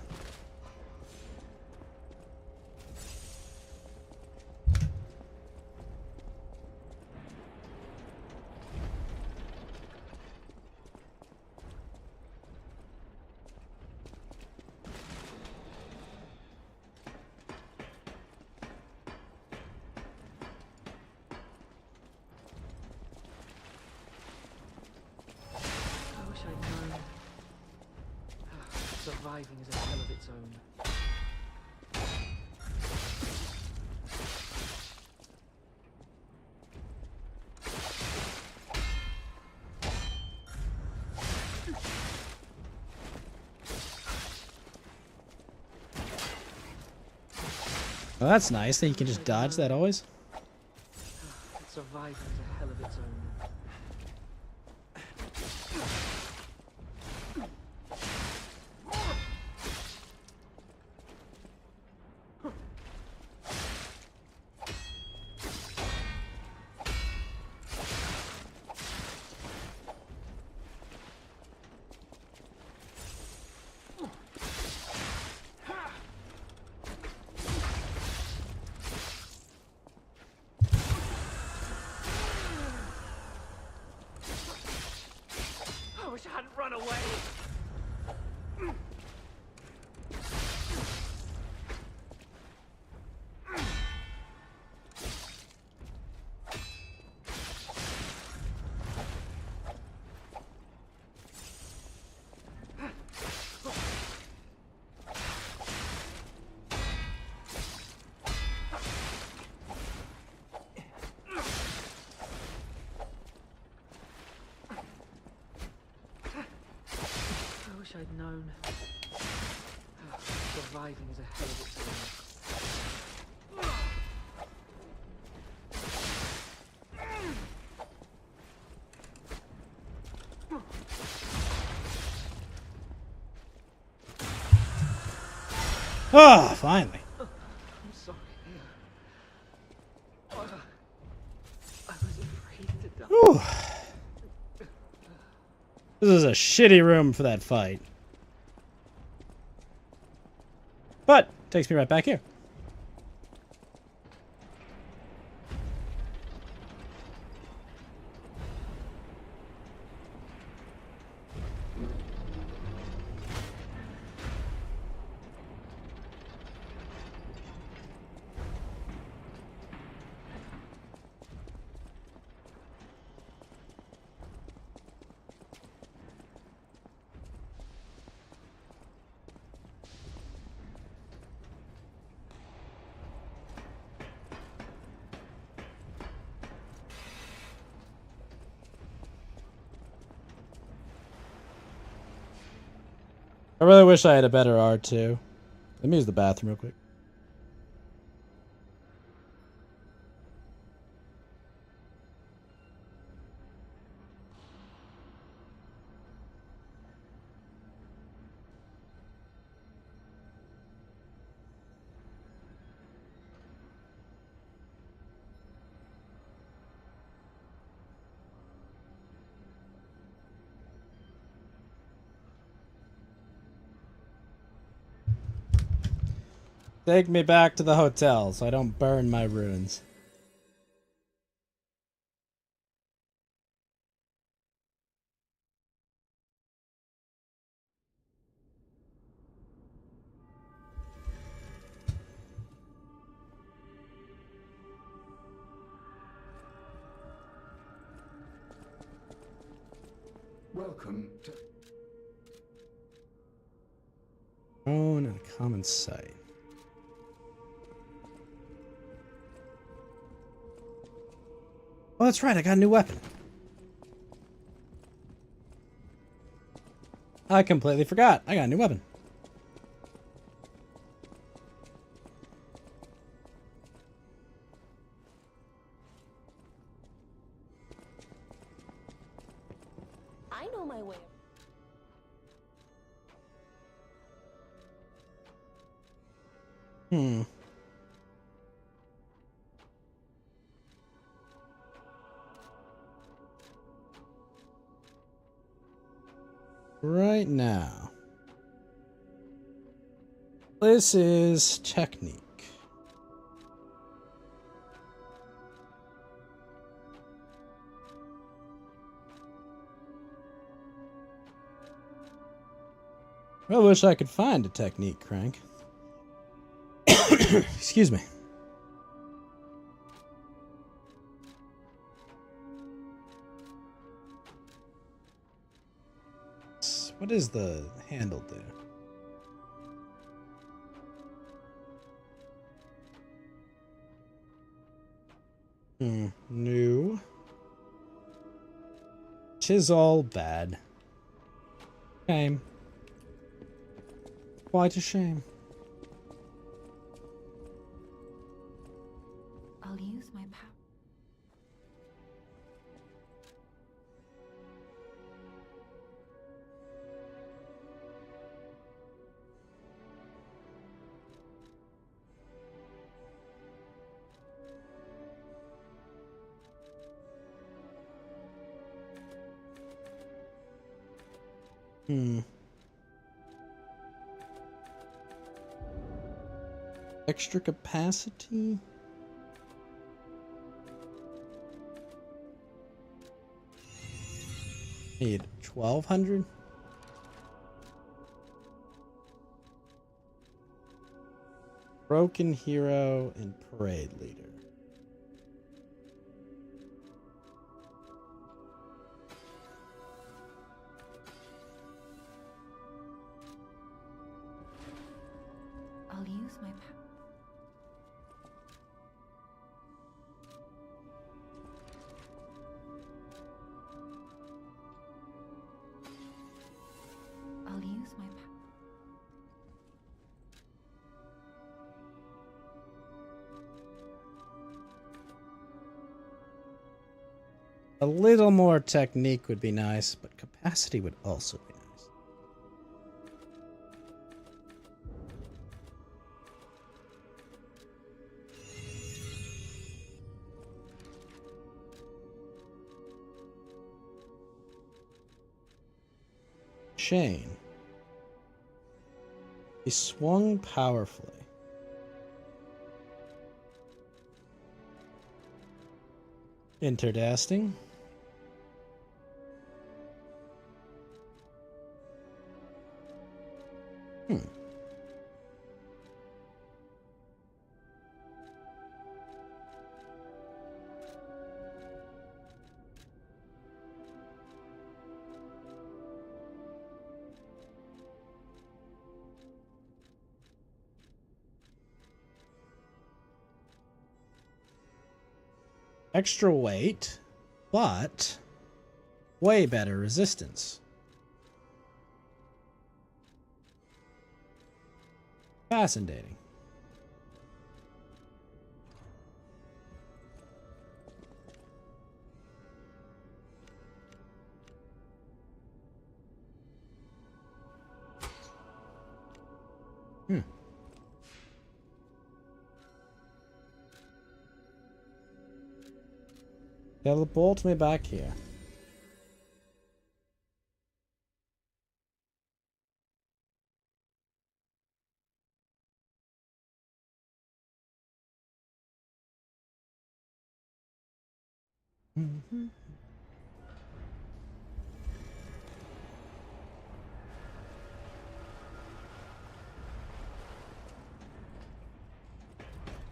[SPEAKER 9] I wish I'd known. Surviving is a hell of its own.
[SPEAKER 1] Oh, that's nice that you can just dodge that always.
[SPEAKER 9] Surviving is a hell of its own. I wish I hadn't run away. I wish I'd known. Surviving is a hell of its own.
[SPEAKER 1] Oh, finally.
[SPEAKER 9] I'm sorry. I was afraid to die.
[SPEAKER 1] Whew. This is a shitty room for that fight. But, takes me right back here. I really wish I had a better R2. Let me use the bathroom real quick. Take me back to the hotel so I don't burn my runes.
[SPEAKER 10] Welcome to...
[SPEAKER 1] Own and a common sight. Oh, that's right, I got a new weapon. I completely forgot. I got a new weapon.
[SPEAKER 5] I know my way.
[SPEAKER 1] Hmm. Right now. This is technique. I wish I could find a technique, Crank. Excuse me. What does the handle do? New. Chisel bad. Shame. Quite a shame.
[SPEAKER 5] I'll use my power.
[SPEAKER 1] Extra capacity? Need 1,200? Broken Hero and Parade Leader.
[SPEAKER 5] I'll use my power. I'll use my power.
[SPEAKER 1] A little more technique would be nice, but capacity would also be nice. chain. He swung powerfully. Interdasting. Extra weight, but way better resistance. Fascinating. Teleport me back here.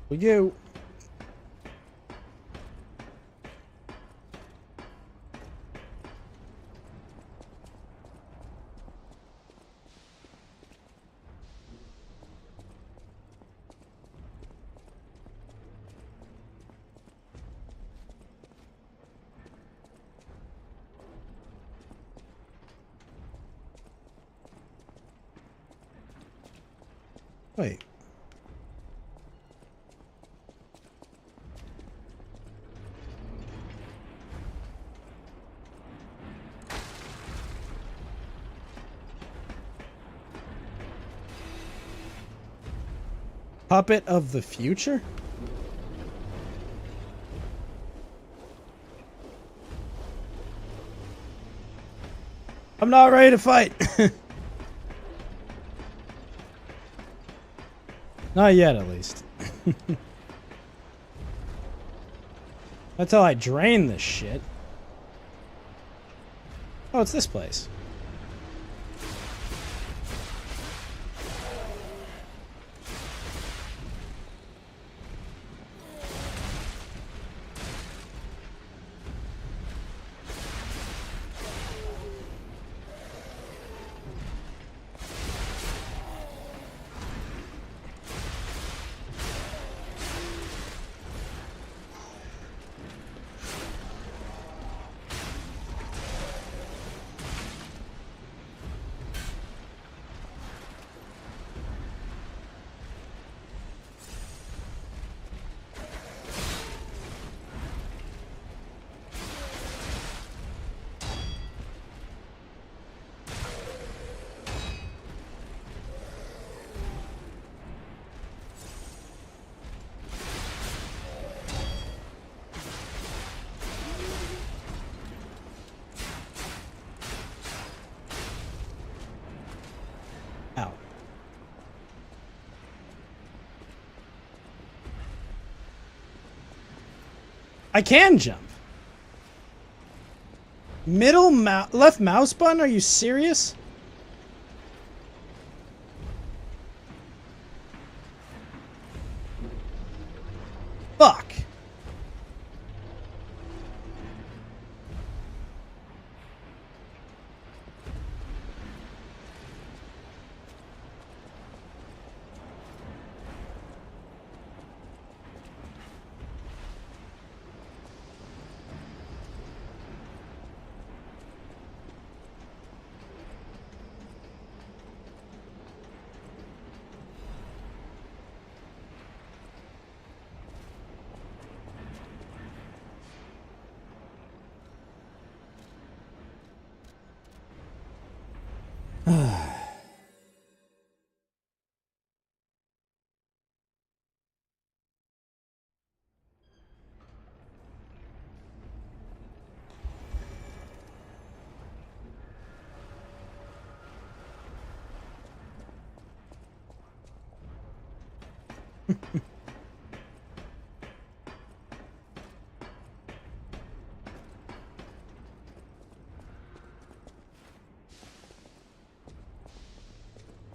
[SPEAKER 1] We go. Wait. Puppet of the future? I'm not ready to fight. Not yet, at least. Until I drain this shit. Oh, it's this place. Ow. I can jump. Left mouse button? Are you serious? Fuck.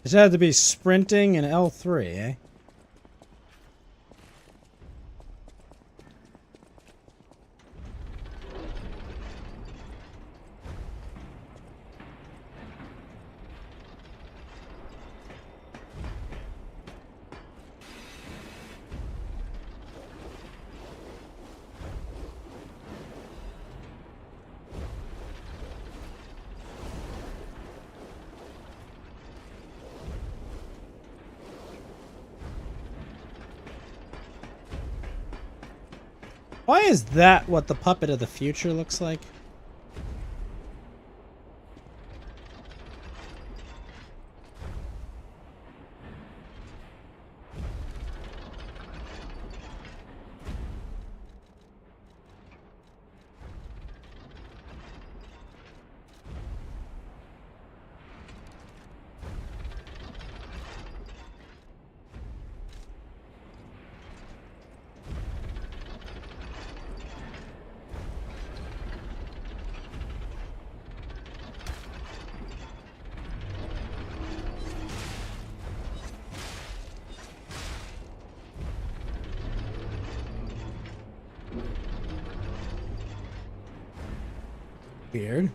[SPEAKER 1] It had to be sprinting and L3, eh? Why is that what the puppet of the future looks like? Weird.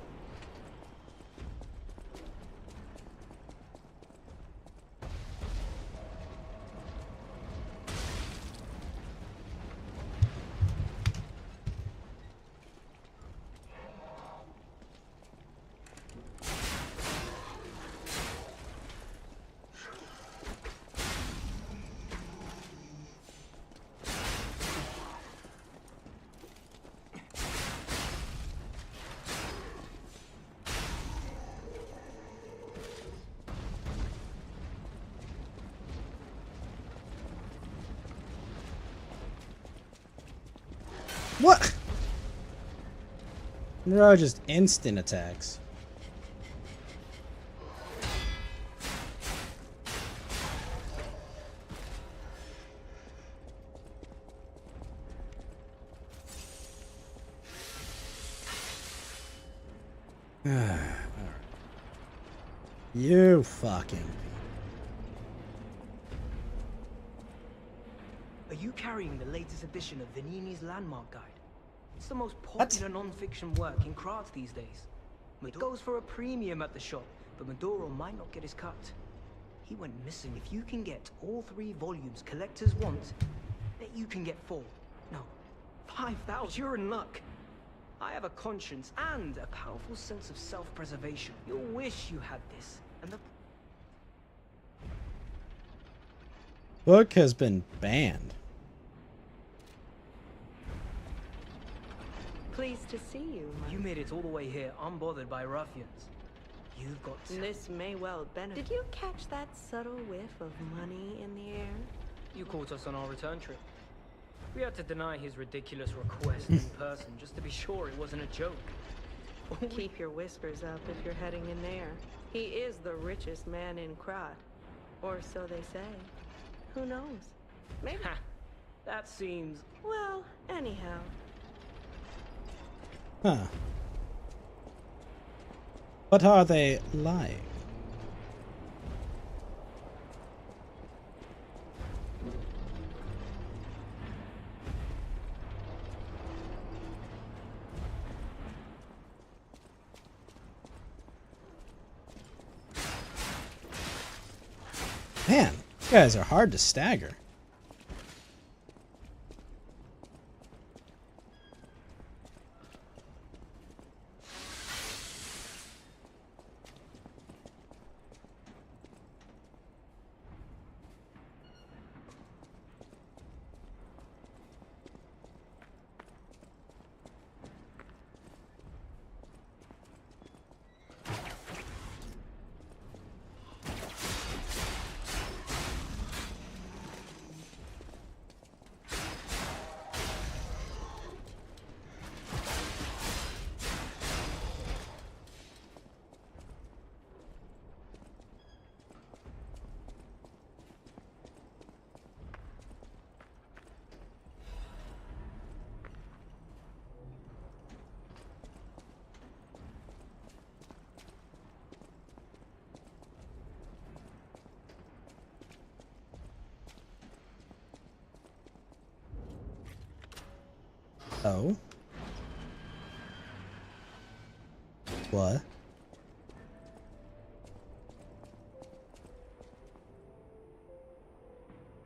[SPEAKER 1] What? They're all just instant attacks. You fucking.
[SPEAKER 11] Are you carrying the latest edition of Vanini's Landmark Guide? It's the most popular non-fiction work in Krat these days. It goes for a premium at the shop, but Maduro might not get his cut. He went missing. If you can get all 3 volumes collectors want, bet you can get 4. No, 5,000. You're in luck. I have a conscience and a powerful sense of self-preservation. You'll wish you had this. And the
[SPEAKER 1] Book has been banned.
[SPEAKER 8] Pleased to see you.
[SPEAKER 11] You made it all the way here, unbothered by ruffians. You've got
[SPEAKER 8] This may well benefit. Did you catch that subtle whiff of money in the air?
[SPEAKER 11] You caught us on our return trip. We had to deny his ridiculous request in person just to be sure it wasn't a joke.
[SPEAKER 8] Keep your whiskers up if you're heading in there. He is the richest man in Krat. Or so they say. Who knows? Maybe.
[SPEAKER 11] Ha! That seems...
[SPEAKER 8] Well, anyhow.
[SPEAKER 1] Huh. What are they like? Man, you guys are hard to stagger. Oh. What?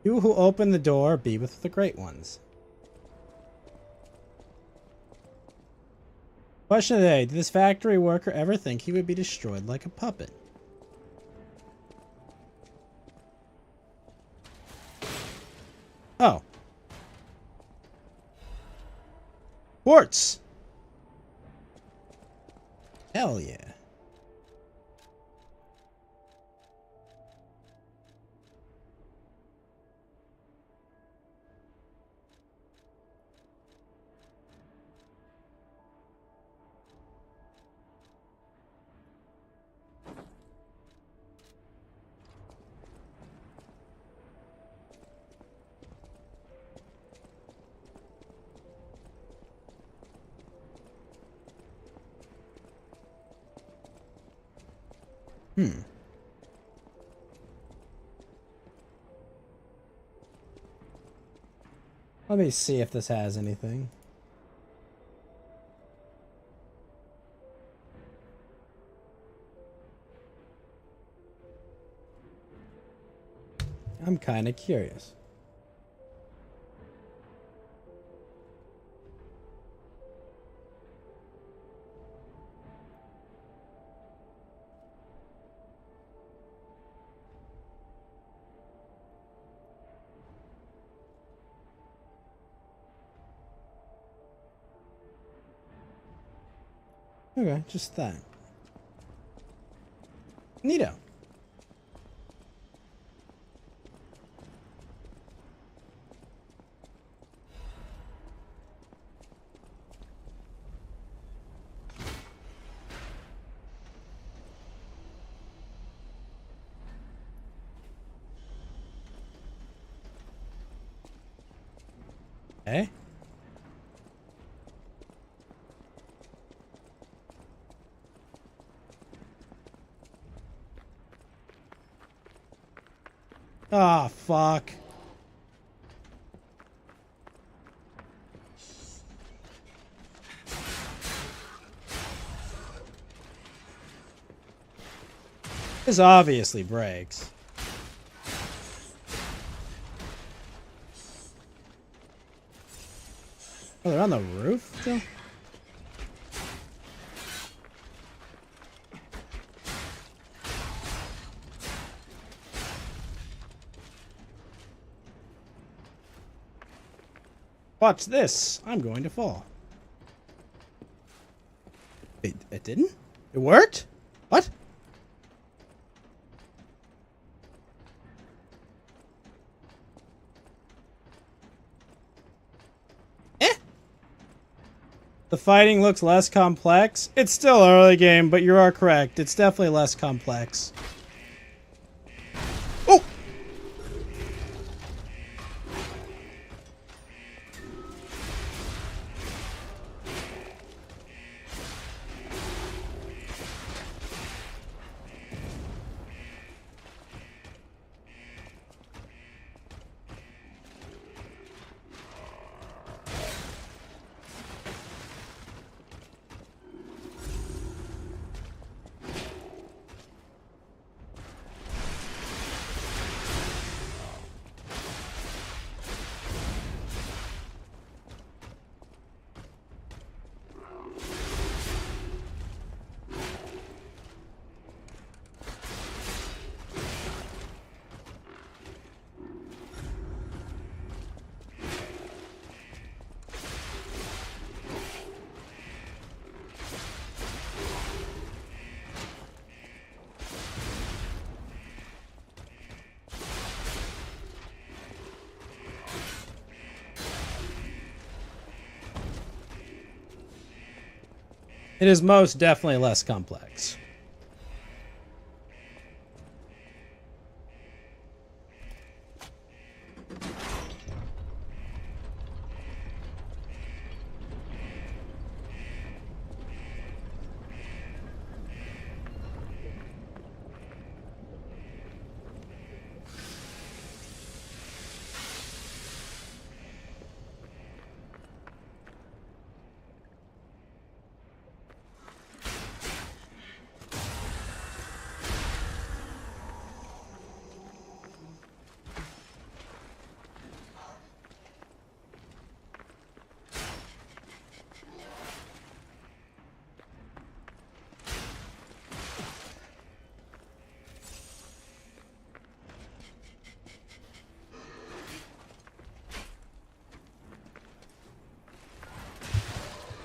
[SPEAKER 1] You who open the door, be with the great ones. Question of the day. Did this factory worker ever think he would be destroyed like a puppet? Oh. Quartz! Hell yeah. Let me see if this has anything. I'm kind of curious. Okay, just that. Neato. Okay. Ah, fuck. This obviously breaks. Oh, they're on the roof still? Watch this. I'm going to fall. It didn't? It worked? What? The fighting looks less complex. It's still early game, but you are correct. It's definitely less complex. Oh! It is most definitely less complex.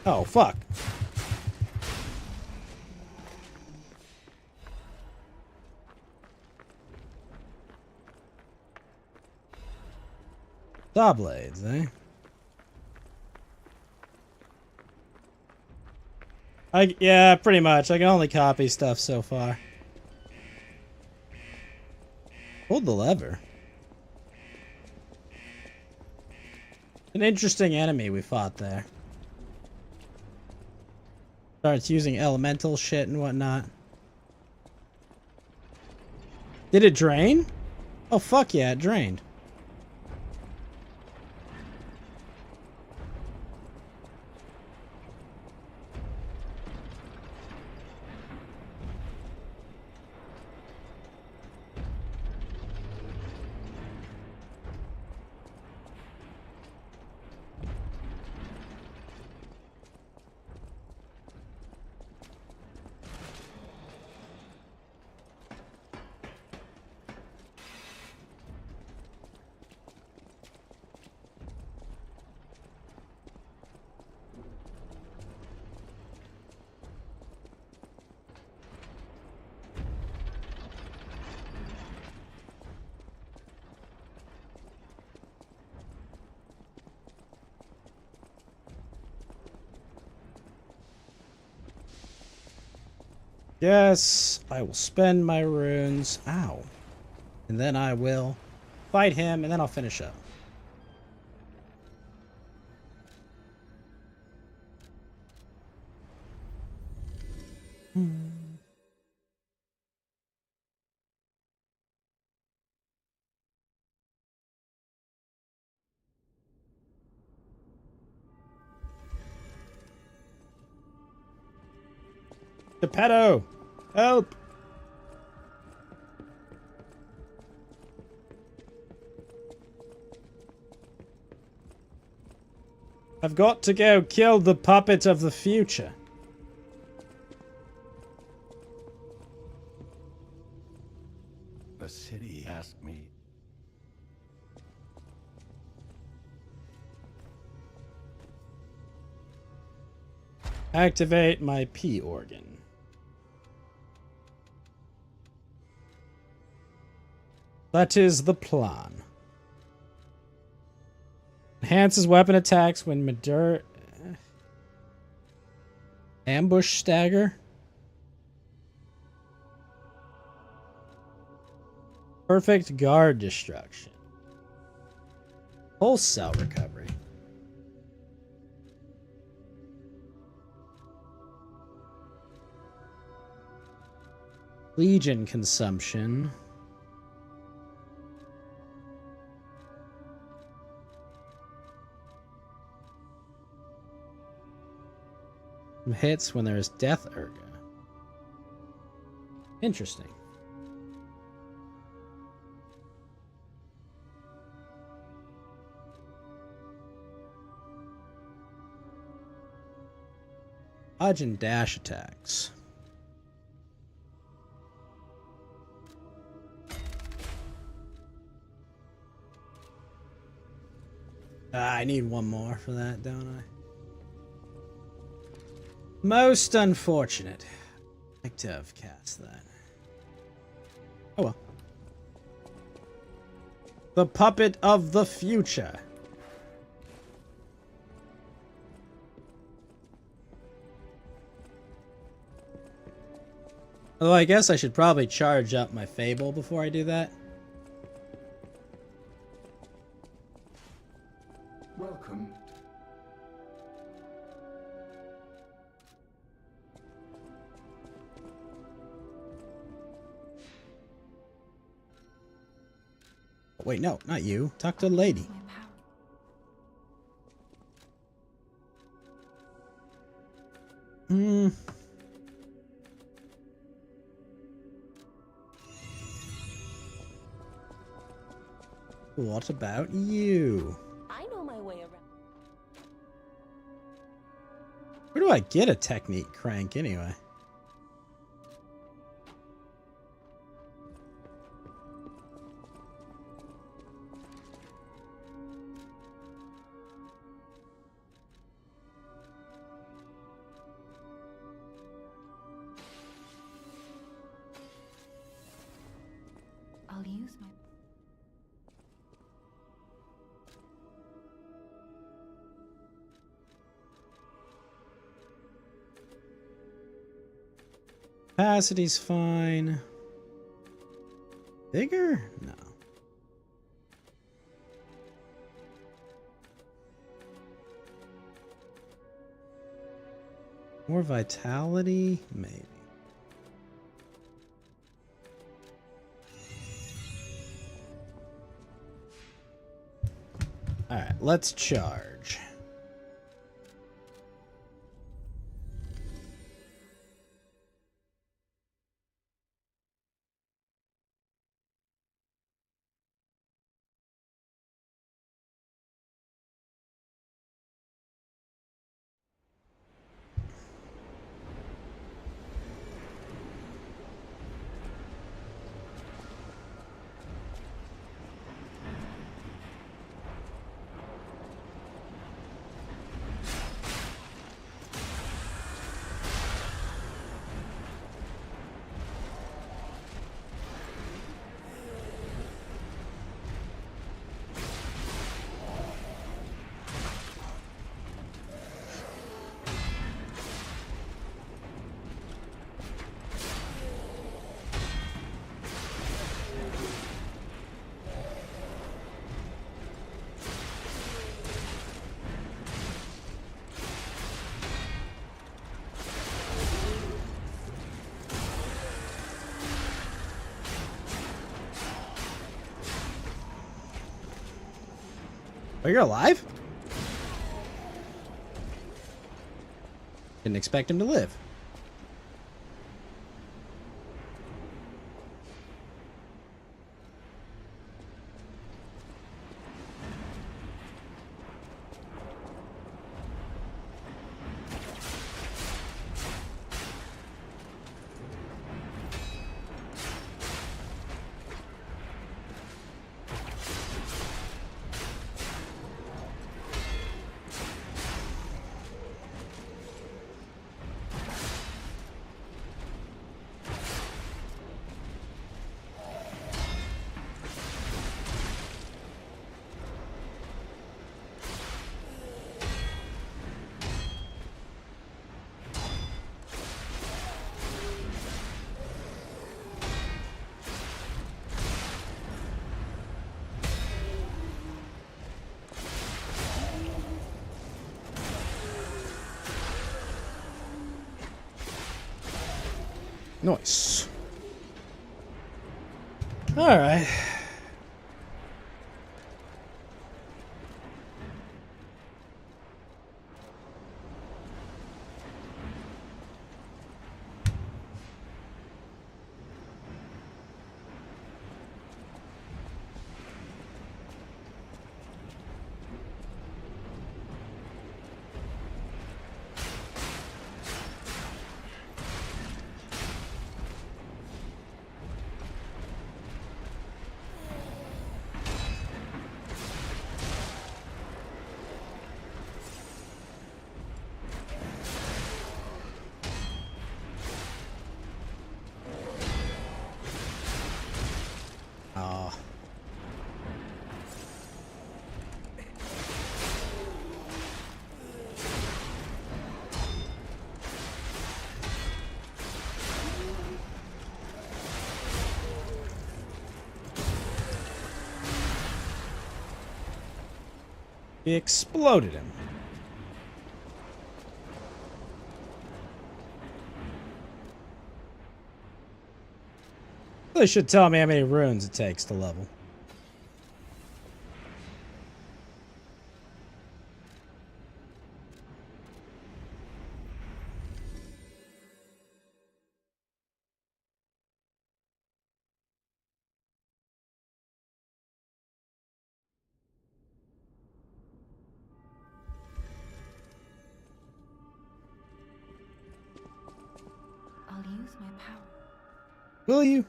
[SPEAKER 1] Oh, fuck. Saw blades, eh? Yeah, pretty much. I can only copy stuff so far. Hold the lever. An interesting enemy we fought there. Starts using elemental shit and whatnot. Did it drain? Oh, fuck yeah, it drained. Yes, I will spend my runes. Ow. And then I will fight him, and then I'll finish up. Geppetto! Help! I've got to go kill the puppet of the future.
[SPEAKER 10] The city asked me.
[SPEAKER 1] Activate my P organ. That is the plan. Enhances weapon attacks when ambush stagger. Perfect guard destruction. Pulse cell recovery. Legion consumption. Hits when there is death erga. Interesting. Dodge and dash attacks. I need one more for that, don't I? Most unfortunate. I'd like to have cast that. Oh well. The puppet of the future. Although I guess I should probably charge up my Fable before I do that.
[SPEAKER 10] Welcome.
[SPEAKER 1] Wait, no, not you. Talk to the lady. What about you?
[SPEAKER 5] I know my way around.
[SPEAKER 1] Where do I get a technique crank anyway?
[SPEAKER 5] I'll use my...
[SPEAKER 1] Capacity's fine. Bigger? No. More vitality? Maybe. Alright, let's charge. Oh, you're alive? Didn't expect him to live. Nice. All right. Oh. He exploded him. They should tell me how many runes it takes to level.
[SPEAKER 5] I'll use my power.
[SPEAKER 1] Will you?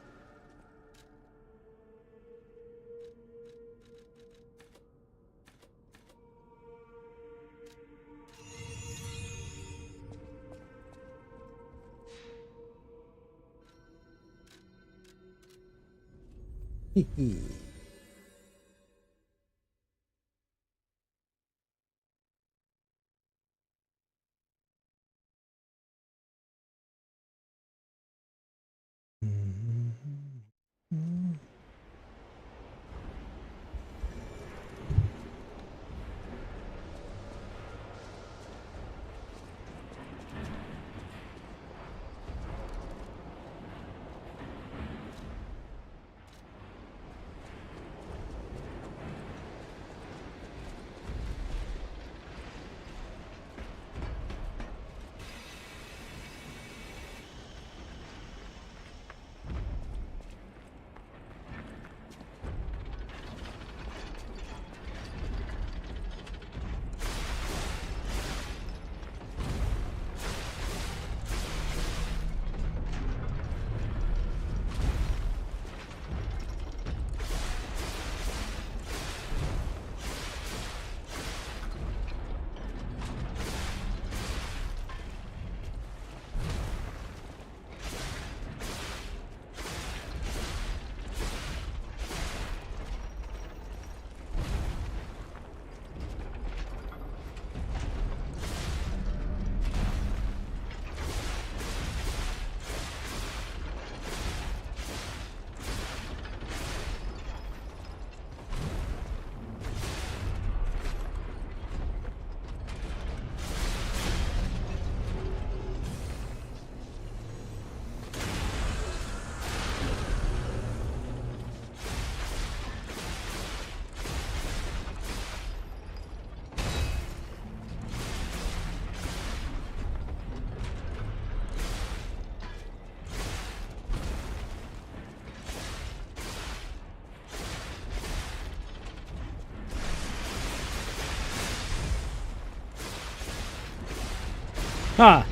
[SPEAKER 1] Huh.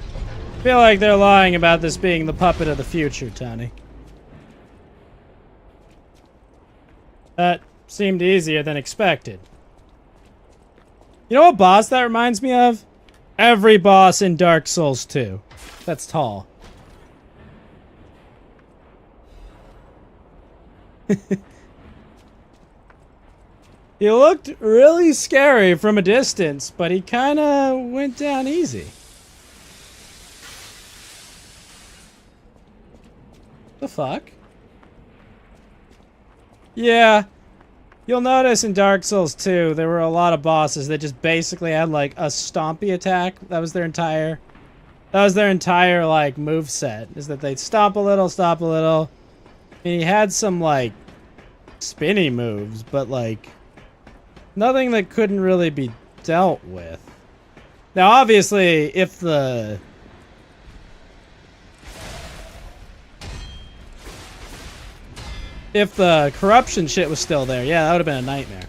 [SPEAKER 1] Feel like they're lying about this being the puppet of the future, Tony. That seemed easier than expected. You know what boss that reminds me of? Every boss in Dark Souls 2. That's tall. He looked really scary from a distance, but he kind of went down easy. The fuck? Yeah. You'll notice in Dark Souls 2, there were a lot of bosses that just basically had like a stompy attack. That was their entire like move set. Is that they'd stomp a little, stop a little. And he had some like spinny moves, but like nothing that couldn't really be dealt with. Now obviously if the corruption shit was still there, yeah, that would have been a nightmare.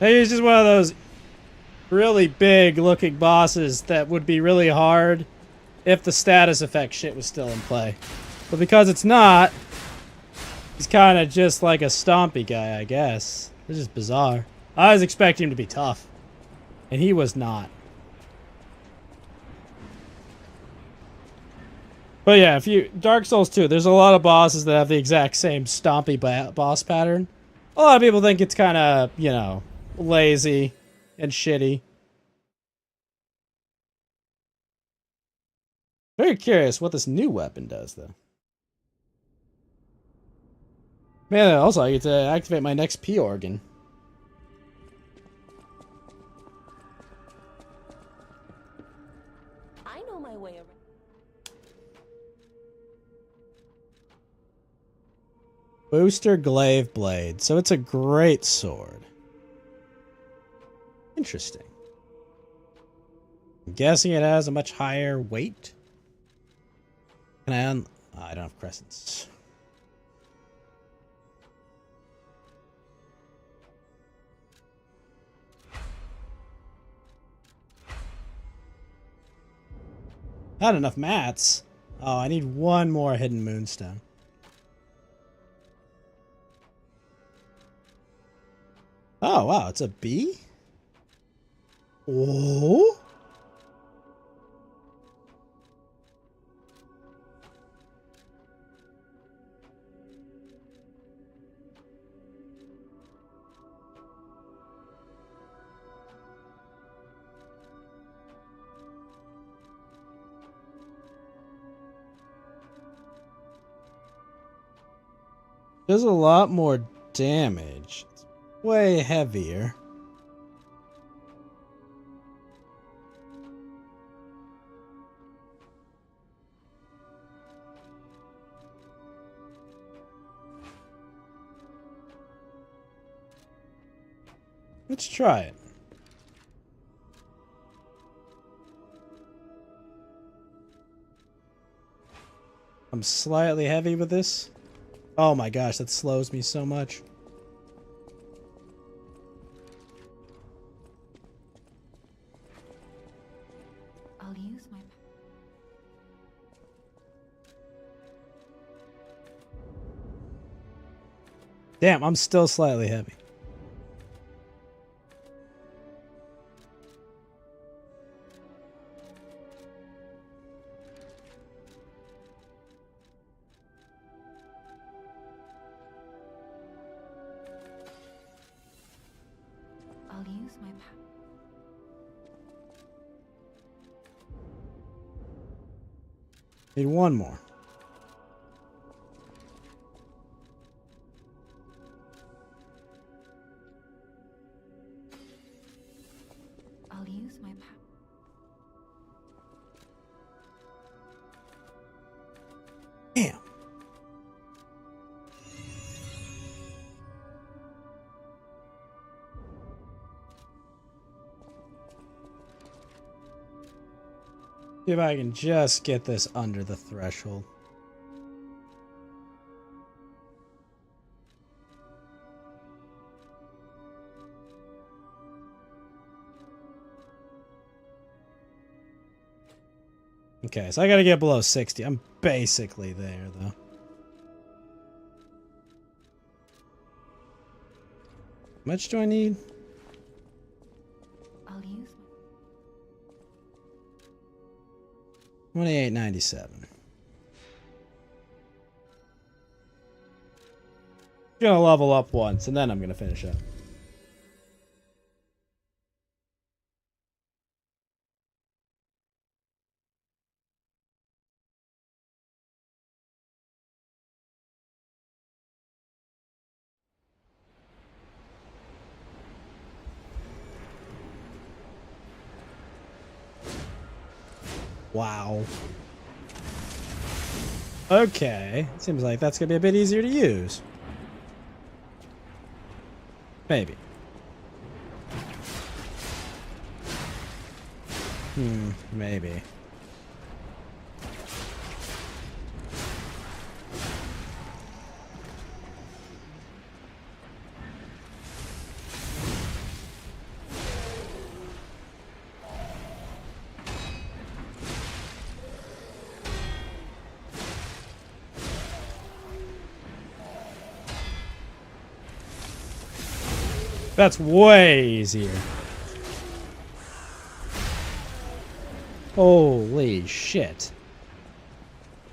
[SPEAKER 1] Maybe he's just one of those really big looking bosses that would be really hard if the status effect shit was still in play. But because it's not, he's kind of just like a stompy guy, I guess. It's just bizarre. I was expecting him to be tough, and he was not. But yeah, if you Dark Souls 2, there's a lot of bosses that have the exact same stompy boss pattern. A lot of people think it's kind of, you know, lazy and shitty. Very curious what this new weapon does, though. Man, also I get to activate my next P organ.
[SPEAKER 5] I know my way around.
[SPEAKER 1] Booster Glaive Blade. So it's a great sword. Interesting. I'm guessing it has a much higher weight. Can I I don't have crescents. Not enough mats. Oh, I need one more hidden moonstone. Oh, wow, it's a bee? Oh? Does a lot more damage. It's way heavier. Let's try it. I'm slightly heavy with this. Oh my gosh, that slows me so much.
[SPEAKER 5] I'll use my...
[SPEAKER 1] Damn, I'm still slightly heavy.
[SPEAKER 5] I'll use my power.
[SPEAKER 1] Need one more.
[SPEAKER 5] I'll use my power.
[SPEAKER 1] Damn. See if I can just get this under the threshold. Okay, so I gotta get below 60. I'm basically there, though. How much do I need?
[SPEAKER 5] I'll use
[SPEAKER 1] 28.97. Gonna level up once, and then I'm gonna finish up. Wow. Okay. Seems like that's gonna be a bit easier to use. Maybe. Maybe. That's way easier. Holy shit.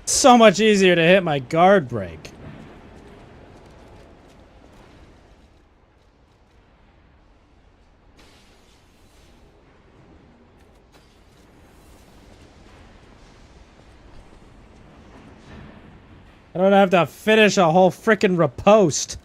[SPEAKER 1] So much easier to hit my guard break. I don't have to finish a whole frickin' riposte.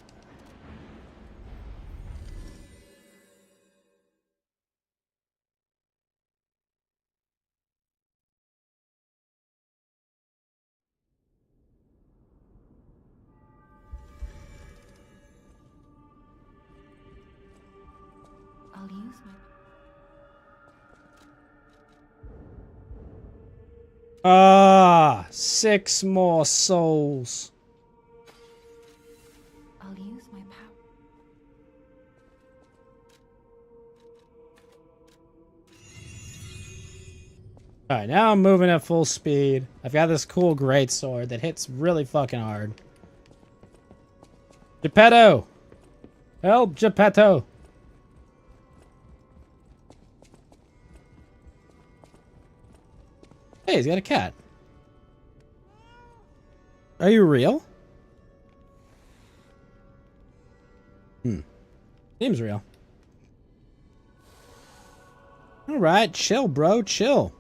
[SPEAKER 5] I'll use my...
[SPEAKER 1] Ah, 6 more souls.
[SPEAKER 5] I'll use my power.
[SPEAKER 1] Alright, now I'm moving at full speed. I've got this cool great sword that hits really fucking hard. Geppetto! Help, Geppetto! Hey, he's got a cat. Are you real? Seems real. Alright, chill, bro, chill.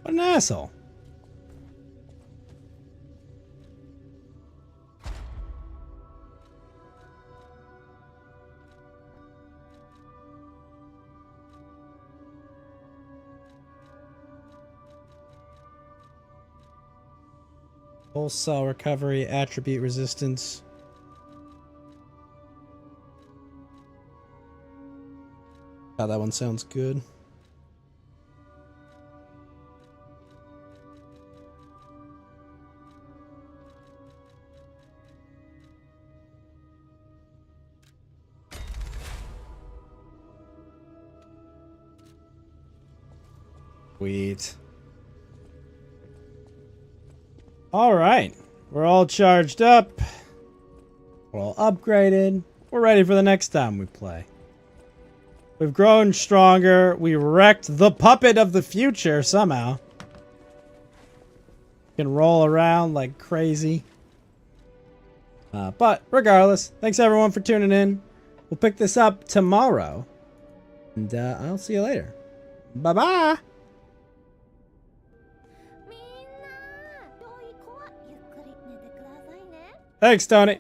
[SPEAKER 1] What an asshole. Whole cell recovery, attribute resistance. Oh, that one sounds good. Sweet. All right, we're all charged up. We're all upgraded. We're ready for the next time we play. We've grown stronger. We wrecked the puppet of the future somehow. Can roll around like crazy. But regardless, thanks everyone for tuning in. We'll pick this up tomorrow. And I'll see you later. Bye-bye. Thanks, Tony.